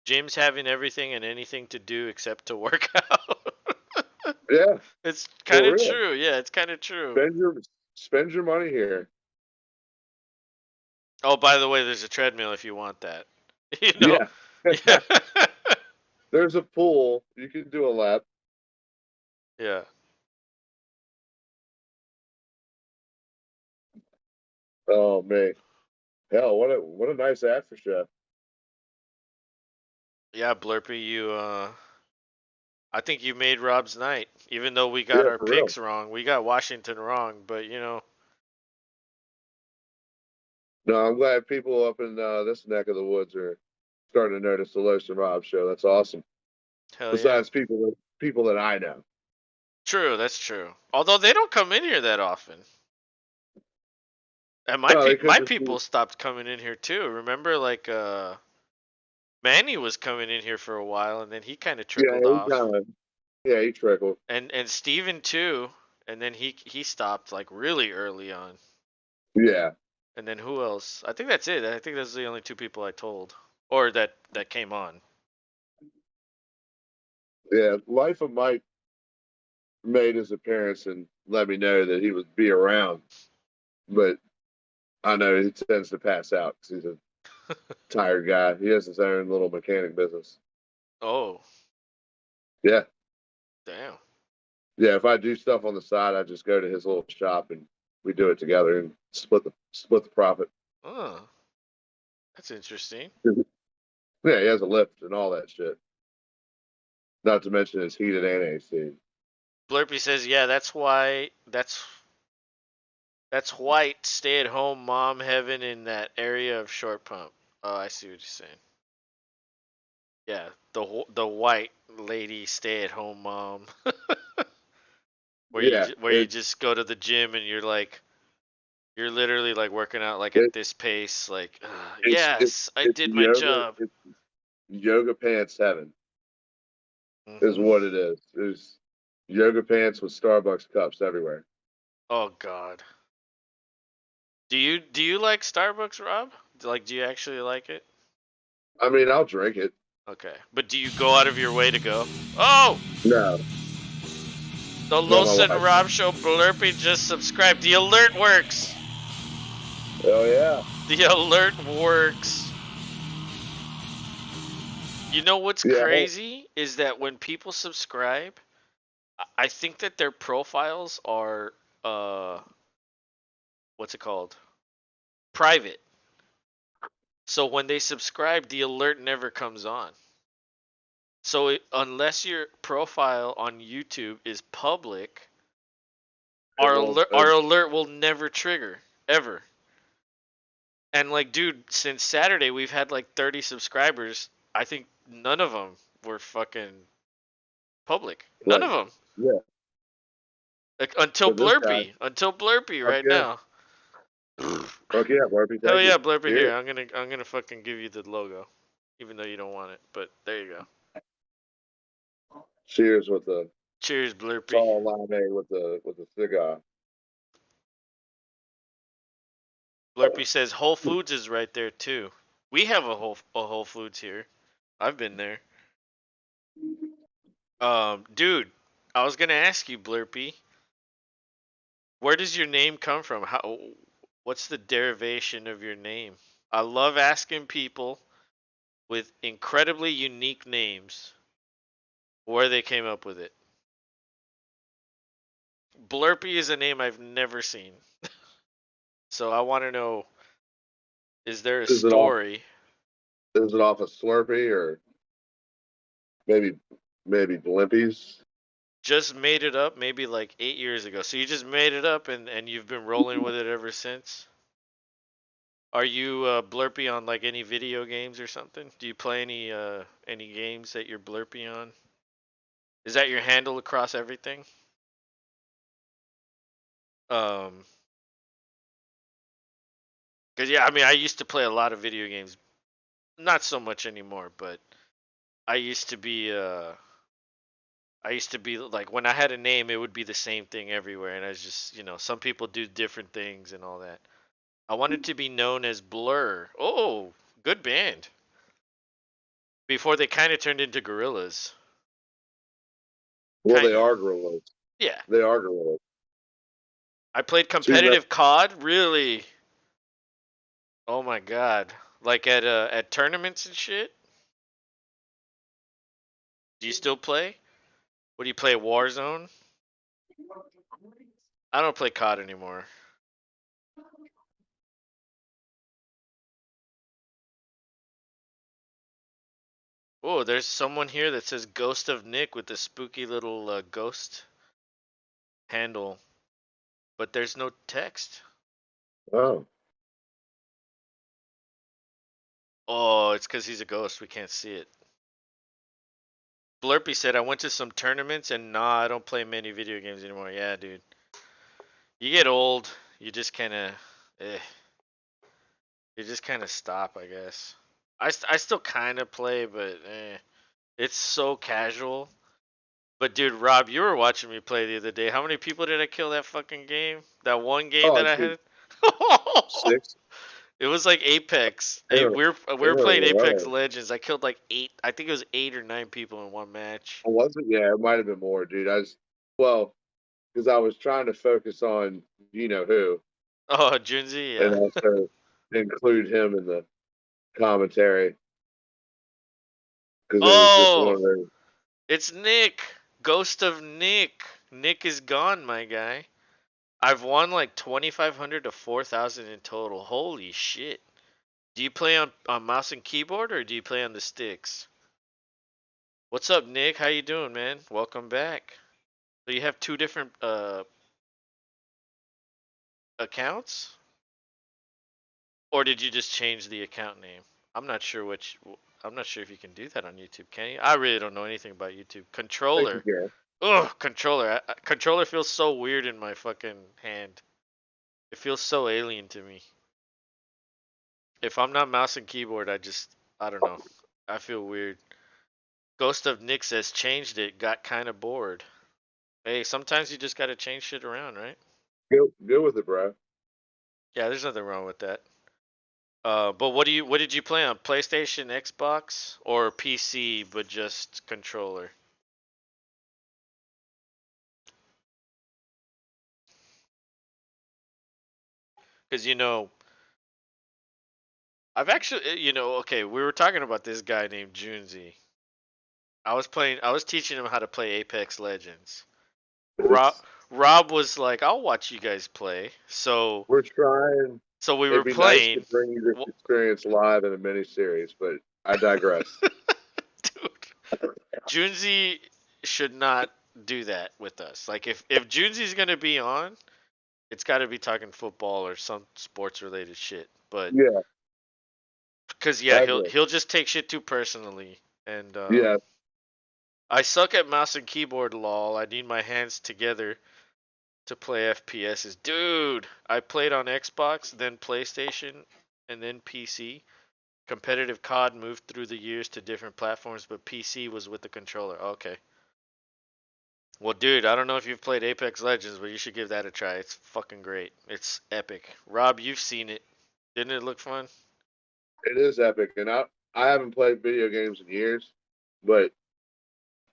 gyms having everything and anything to do except to work out. Yeah, It's kind for of real. true. Yeah, it's kind of true. Spend your money here. Oh, by the way, there's a treadmill if you want that. You know. Yeah. Yeah. There's a pool. You can do a lap. Yeah. Oh man. Hell, what a nice after show. Yeah, Blurpy, you I think you made Rob's night. Even though we got Yeah, our for real. picks wrong. We got Washington wrong, but you know, No, I'm glad people up in this neck of the woods are starting to notice the Los and Rob show. That's awesome. hell yeah. Besides people that I know. True, that's true. Although they don't come in here that often. And No, they could my just be. people stopped coming in here too. Remember like Manny was coming in here for a while and then he kind of Yeah, trickled he off. kind of. Yeah, he trickled. And Steven too, and then he stopped like really early on. Yeah, And then who else? I think that's it. I think those are the only two people I told or that came on. yeah. Life of Mike made his appearance and let me know that he would be around, but I know he tends to pass out because he's a tired guy. He has his own little mechanic business. Oh, Yeah, damn. yeah. If I do stuff on the side, I just go to his little shop and we do it together and split the profit. Oh, that's interesting. Yeah, he has a lift and all that shit. Not to mention it's heated and AC. Blurpy says, "Yeah, that's white stay-at-home mom heaven in that area of Short Pump." Oh, I see what you're saying. Yeah, the white lady stay at home mom, Yeah, where you just go to the gym and you're literally like working out like at it, this pace, like it's yes, I it's did my yoga. job. It's yoga pants heaven is Hmm. what it is. There's yoga pants with Starbucks cups everywhere. Oh God. Do you like Starbucks, Rob? Like, do you actually like it? I mean, I'll drink it. Okay, but do you go out of your way to go? Oh, No, the no, my Los and wife. Rob Show Blurpy just subscribed. The alert works. Oh yeah, The alert works. You know what's yeah. crazy is that when people subscribe, I think that their profiles are uh what's it called? Private. So when they subscribe, the alert never comes on. So unless your profile on YouTube is public, It won't. our alert will never trigger ever. And like, dude, since Saturday we've had like 30 subscribers. I think none of them were fucking public. None Right. of them. Yeah, Like but this guy. Until Blurpy Fuck right yeah. now. Fuck yeah, Barbie. Hell Thank yeah, you. Blurpy here. Cheers. I'm gonna fucking give you the logo, even though you don't want it. But there you go. Cheers with the Cheers, Blurpy. tall lime with the cigar. Blurpy says Whole Foods is right there too. We have a Whole Foods here. I've been there. Dude, I was gonna ask you, Blurpy, where does your name come from? What's the derivation of your name? I love asking people with incredibly unique names where they came up with it. Blurpy is a name I've never seen. So I want to know, is there a Is it off? story? Is it off a Slurpee or maybe maybe Blimpies? Just made it up maybe like 8 years ago. So you just made it up and you've been rolling with it ever since? Are you Blurpy on like any video games or something? Do you play any games that you're Blurpy on? Is that your handle across everything? Um, cause yeah, I mean, I used to play a lot of video games. Not so much anymore, but I used to be I used to be like when I had a name, it would be the same thing everywhere, and I was just some people do different things and all that. I wanted to be known as Blur. Oh, good band. Before they kind of turned into Gorillas. Well, they Kind of. are gorillas. Yeah. They are gorillas. I played Too bad. competitive COD. Really? Oh my god. Like at tournaments and shit. Do you still play? What do you play? Warzone? I don't play COD anymore. Oh, there's someone here that says Ghost of Nick with the spooky little ghost handle, but there's no text. Oh, Oh, it's because he's a ghost. We can't see it. Blurpy said, I went to some tournaments and nah, I don't play many video games anymore. Yeah, dude. You get old, you just kind of, eh, you just kind of stop, I guess. I still kind of play, but it's so casual. But dude, Rob, you were watching me play the other day. How many people did I kill that fucking game? That one game oh, that I dude, had? 6. It was like Apex. They were, We were playing Apex running. Legends. I killed like 8. I think it was 8 or 9 people in one match. Was it? Yeah, it might have been more, dude. Well, because I was trying to focus on you know who, Oh, Junzi, and yeah. also include him in the commentary because it was just one Oh, of those. it's Nick. Ghost of Nick. Nick is gone, my guy. I've won like 2,500 to 4,000 in total. Holy shit. Do you play on mouse and keyboard or do you play on the sticks? What's up, Nick? How you doing, man? Welcome back. So you have two different accounts? Or did you just change the account name? I'm not sure which. I'm not sure if you can do that on YouTube. Can you? I really don't know anything about YouTube. Thank you, Controller. Gary. Ugh, controller. Controller feels so weird in my fucking hand. It feels so alien to me. If I'm not mouse and keyboard, I don't know. I feel weird. Ghost of Nick says changed it, got kind of bored. Hey, sometimes you just gotta change shit around, right? Good with it, bro. Yeah, there's nothing wrong with that. But what did you play on? PlayStation, Xbox, or PC, but just controller? Because I've actually, okay, we were talking about this guy named Junzi. I was teaching him how to play Apex Legends. Rob, It's, Rob was like, "I'll watch you guys play." we're trying. So we were It'd be nice to playing. bring you this experience live in a mini series, but I digress. Dude, Junzi should not do that with us. Like, if Junzi's gonna be on, it's got to be talking football or some sports related shit. But Yeah, because yeah, I he'll agree. he'll just take shit too personally. And Yeah, I suck at mouse and keyboard. Lol. I need my hands together to play FPSs. Dude, I played on Xbox, then PlayStation, and then PC. Competitive COD moved through the years to different platforms, but PC was with the controller. Okay. Well, dude, I don't know if you've played Apex Legends, but you should give that a try. It's fucking great. It's epic. Rob, you've seen it. Didn't it look fun? it is epic, and I haven't played video games in years, but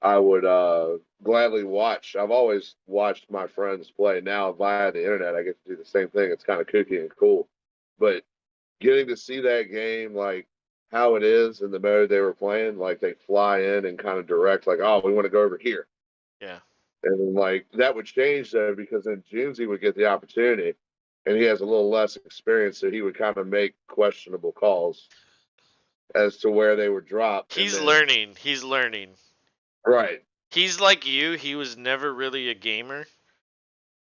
I would gladly watch. I've always watched my friends play. Now via the internet, I get to do the same thing. It's kind of kooky and cool, but getting to see that game like how it is in the mode they were playing, like they fly in and kind of direct, like, oh, we want to go over here. Yeah. And then like that would change though because then Junesy would get the opportunity and he has a little less experience, so he would kind of make questionable calls as to where they were dropped. And He's then learning. He's learning. right. He's like you. He was never really a gamer.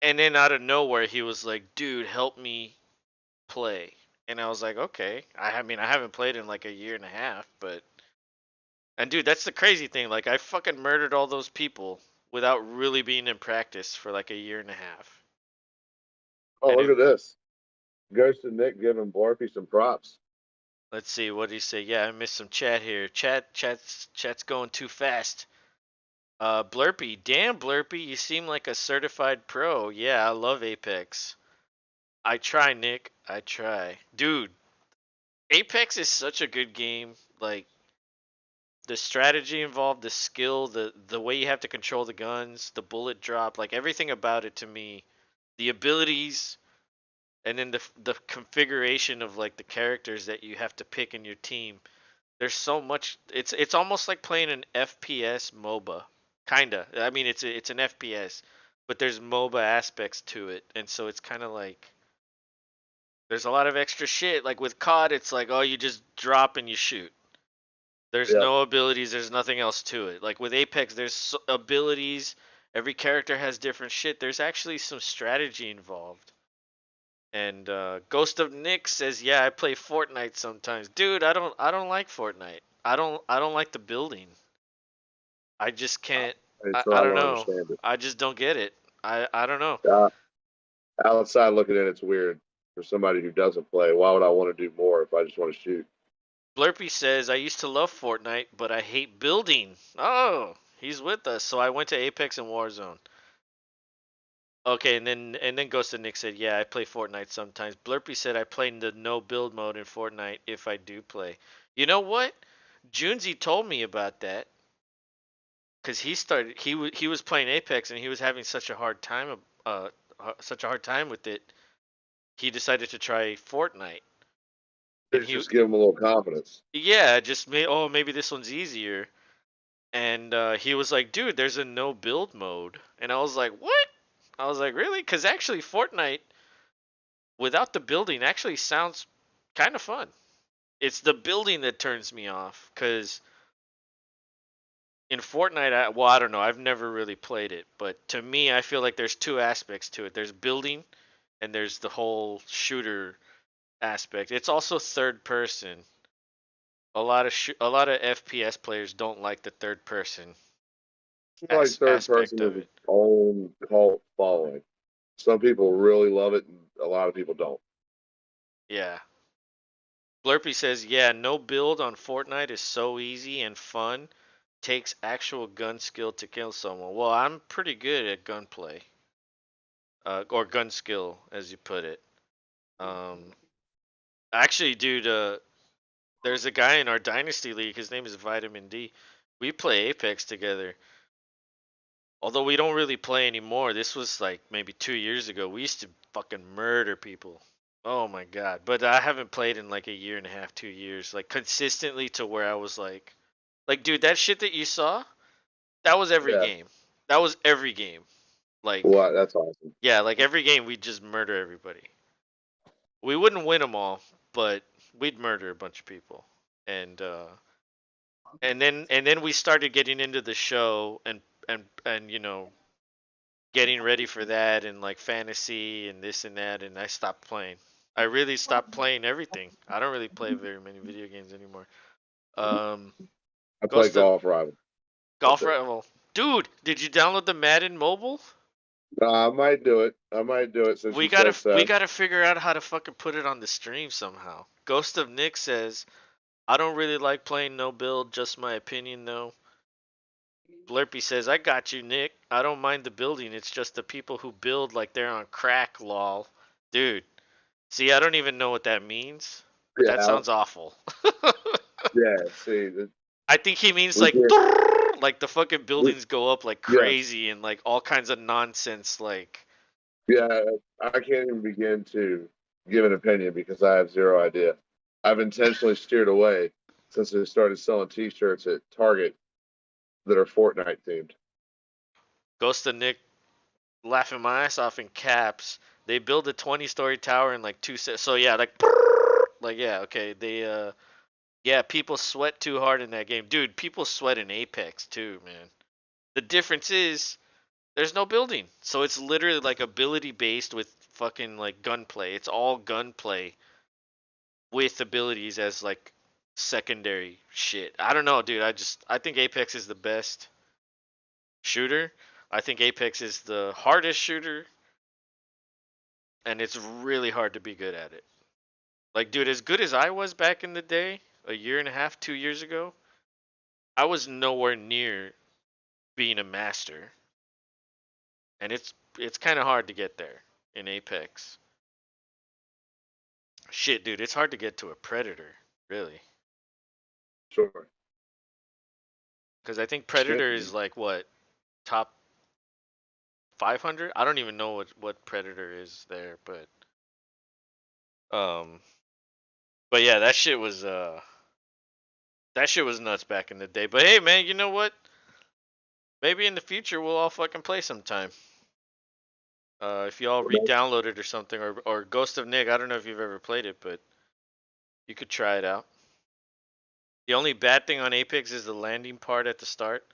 And then out of nowhere, he was like, dude, help me play. And I was like, okay. I mean, I haven't played in like a year and a half, but. And dude, that's the crazy thing. Like, I fucking murdered all those people without really being in practice for like a year and a half. Oh, And look it, at this. Ghost and Nick giving Blorpy some props. let's see, what did he say? Yeah, I missed some chat here. Chat's going too fast. Blurpy, damn Blurpy, you seem like a certified pro. Yeah, I love Apex. I try, Nick. I try. Dude, Apex is such a good game. Like, the strategy involved, the skill, the way you have to control the guns, the bullet drop, like everything about it to me, the abilities, and then the configuration of like the characters that you have to pick in your team. There's so much. It's almost like playing an FPS MOBA, kinda. I mean, it's an FPS, but there's MOBA aspects to it, and so it's kind of like there's a lot of extra shit. Like with COD, it's like, oh, you just drop and you shoot. There's Yep. no abilities. There's nothing else to it. Like with Apex, there's abilities. Every character has different shit. There's actually some strategy involved. And Ghost of Nick says, "Yeah, I play Fortnite sometimes, dude. I don't like Fortnite. I don't like the building. I just can't. And I, so I I don't don't know. understand it. I just don't get it. I don't know. Outside looking in, it's weird for somebody who doesn't play. Why would I want to do more if I just want to shoot? Blurpy says, I used to love Fortnite, but I hate building. Oh, he's with us. So I went to Apex and Warzone. Okay, and then Ghost of Nick said, yeah, I play Fortnite sometimes. Blurpy said I play in the no build mode in Fortnite if I do play. You know what? Junzi told me about that because he was playing Apex and he was having such a hard time with it. He decided to try Fortnite, and It's he just give them a little confidence. yeah, just maybe this one's easier. And he was like, dude, there's a no build mode, and I was like, what? I was like, really? Because actually, Fortnite without the building actually sounds kind of fun. It's the building that turns me off because in Fortnite, well, I don't know. I've never really played it, but to me, I feel like there's two aspects to it. There's building, and there's the whole shooter aspect. It's also third person. a lot of FPS players don't like the third person I feel like third aspect person of has its it. own cult following. Some people really love it, and a lot of people don't. Yeah. Blurpy says, yeah, no build on Fortnite is so easy and fun. Takes actual gun skill to kill someone. Well, I'm pretty good at gunplay. Or gun skill, as you put it. Actually, dude, there's a guy in our Dynasty League. His name is Vitamin D. We play Apex together. Although we don't really play anymore. This was like maybe 2 years ago. We used to fucking murder people. Oh my god. But I haven't played in like a year and a half, 2 years. Like consistently to where I was like, dude, that shit that you saw, that was every Yeah. game. That was every game. Like, Well, that's awesome. yeah, like every game we'd just murder everybody. We wouldn't win them all, but we'd murder a bunch of people. And and then we started getting into the show and getting ready for that and like fantasy and this and that, and I stopped playing. I really stopped playing everything. I don't really play very many video games anymore. Um, I play Ghost of golf rival. Golf Rival. Dude, did you download the Madden mobile? I might do it. I might do it since We you gotta said we so. gotta figure out how to fucking put it on the stream somehow. Ghost of Nick says, I don't really like playing no build, just my opinion though. Blurpy says, I got you, Nick. I don't mind the building, it's just the people who build like they're on crack, lol. Dude, see, I don't even know what that means. That Yeah. sounds awful. Yeah. See, I think he means we like can't. like the fucking buildings go up like Yes. crazy and like all kinds of nonsense like Yeah. I can't even begin to give an opinion because I have zero idea. I've intentionally steered away since they started selling T-shirts at Target that are Fortnite themed. Ghost of Nick laughing my ass off in caps. They build a 20-story tower in like 2 sets. So yeah, like yeah, okay. Yeah, people sweat too hard in that game. Dude, people sweat in Apex too, man. The difference is there's no building. So it's literally like ability based with fucking like gunplay. It's all gunplay with abilities as like secondary shit. I don't know, dude. I think Apex is the best shooter. I think Apex is the hardest shooter, and it's really hard to be good at it. Like, dude, as good as I was back in the day, a year and a half, 2 years ago, I was nowhere near being a master, and it's kind of hard to get there in Apex. Shit, dude, it's hard to get to a predator, really, Sure. because I think Shit, predator man. is like what top 500. I don't even know what predator is there, um, but yeah, that shit was nuts back in the day. But hey, man, you know what? Maybe in the future we'll all fucking play sometime. If y'all re-download it or something, or Ghost of Nick. I don't know if you've ever played it, but you could try it out. The only bad thing on Apex is the landing part at the start.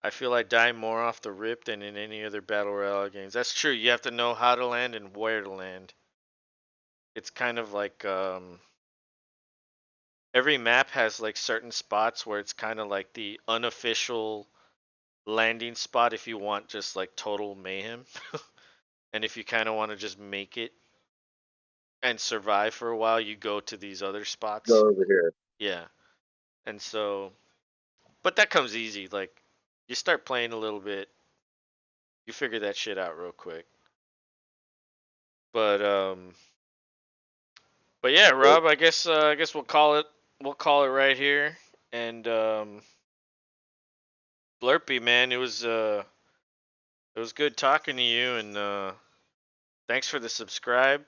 I feel I die more off the rip than in any other battle royale games. That's true. You have to know how to land and where to land. It's kind of like every map has like certain spots where it's kind of like the unofficial landing spot if you want just like total mayhem. And if you kind of want to just make it and survive for a while, you go to these other spots. Go over here. Yeah. And so, but that comes easy. Like, you start playing a little bit, you figure that shit out real quick. But but yeah, Rob, I guess we'll call it right here. And Blurpy, man, it was good talking to you, and thanks for the subscribe.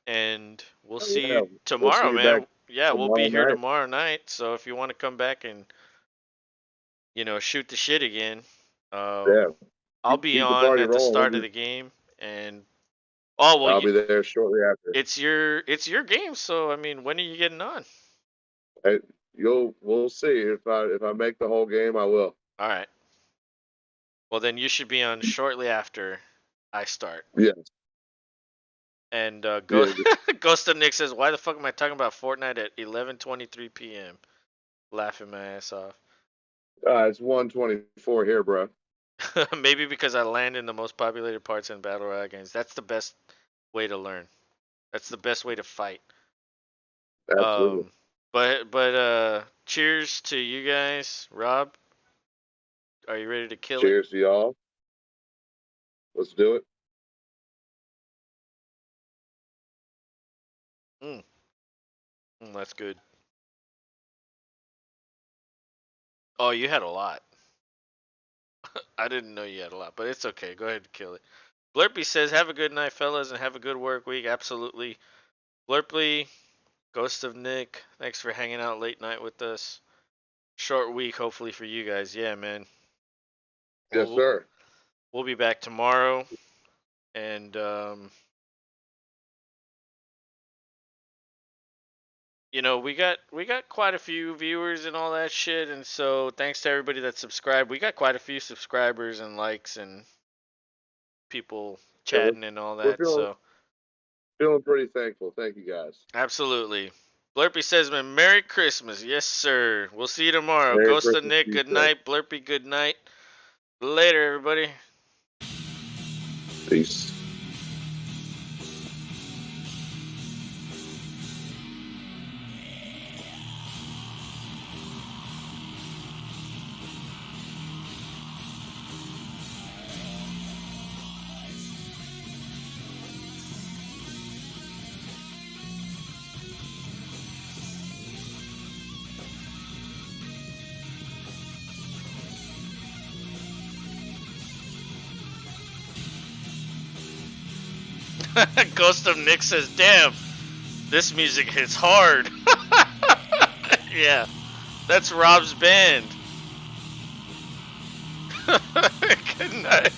And we'll Oh, see yeah. you We'll see tomorrow, you back man. Yeah, we'll tomorrow be here night. tomorrow night. So if you want to come back and shoot the shit again, Yeah. I'll be Keep the on party at the rolling. start of the game. And oh well, I'll be there shortly after. it's your game. So I mean, when are you getting on? Hey, we'll see if I make the whole game. I will. All right. Well, then you should be on shortly after I start. Yeah. And Yeah. Ghost of Nick says, "Why the fuck am I talking about Fortnite at 11:23 p.m.?" laughing my ass off. It's 124 here, bro. Maybe because I land in the most populated parts in battle royale games. That's the best way to learn. That's the best way to fight. Absolutely. But cheers to you guys. Rob, are you ready to kill it? Cheers to y'all. Let's do it. That's good. Oh, you had a lot. I didn't know you had a lot, but it's okay. Go ahead and kill it. Blurpy says, have a good night, fellas, and have a good work week. Absolutely. Blurpy, Ghost of Nick, thanks for hanging out late night with us. Short week, hopefully, for you guys. Yeah, man. Yes, Well, sir. We'll be back tomorrow. And, you know, we got quite a few viewers and all that shit, and so thanks to everybody that subscribed. We got quite a few subscribers and likes and people chatting and all We're that. So feeling pretty thankful. Thank you, guys. absolutely. Blurpy says, "Man, Merry Christmas." Yes, sir. We'll see you tomorrow. Merry Ghost of Christmas Nick, to you, good sir. night. Blurpy, good night. Later, everybody. Peace. Ghost of Nick says, "Damn, this music hits hard." Yeah, that's Rob's band. Good night.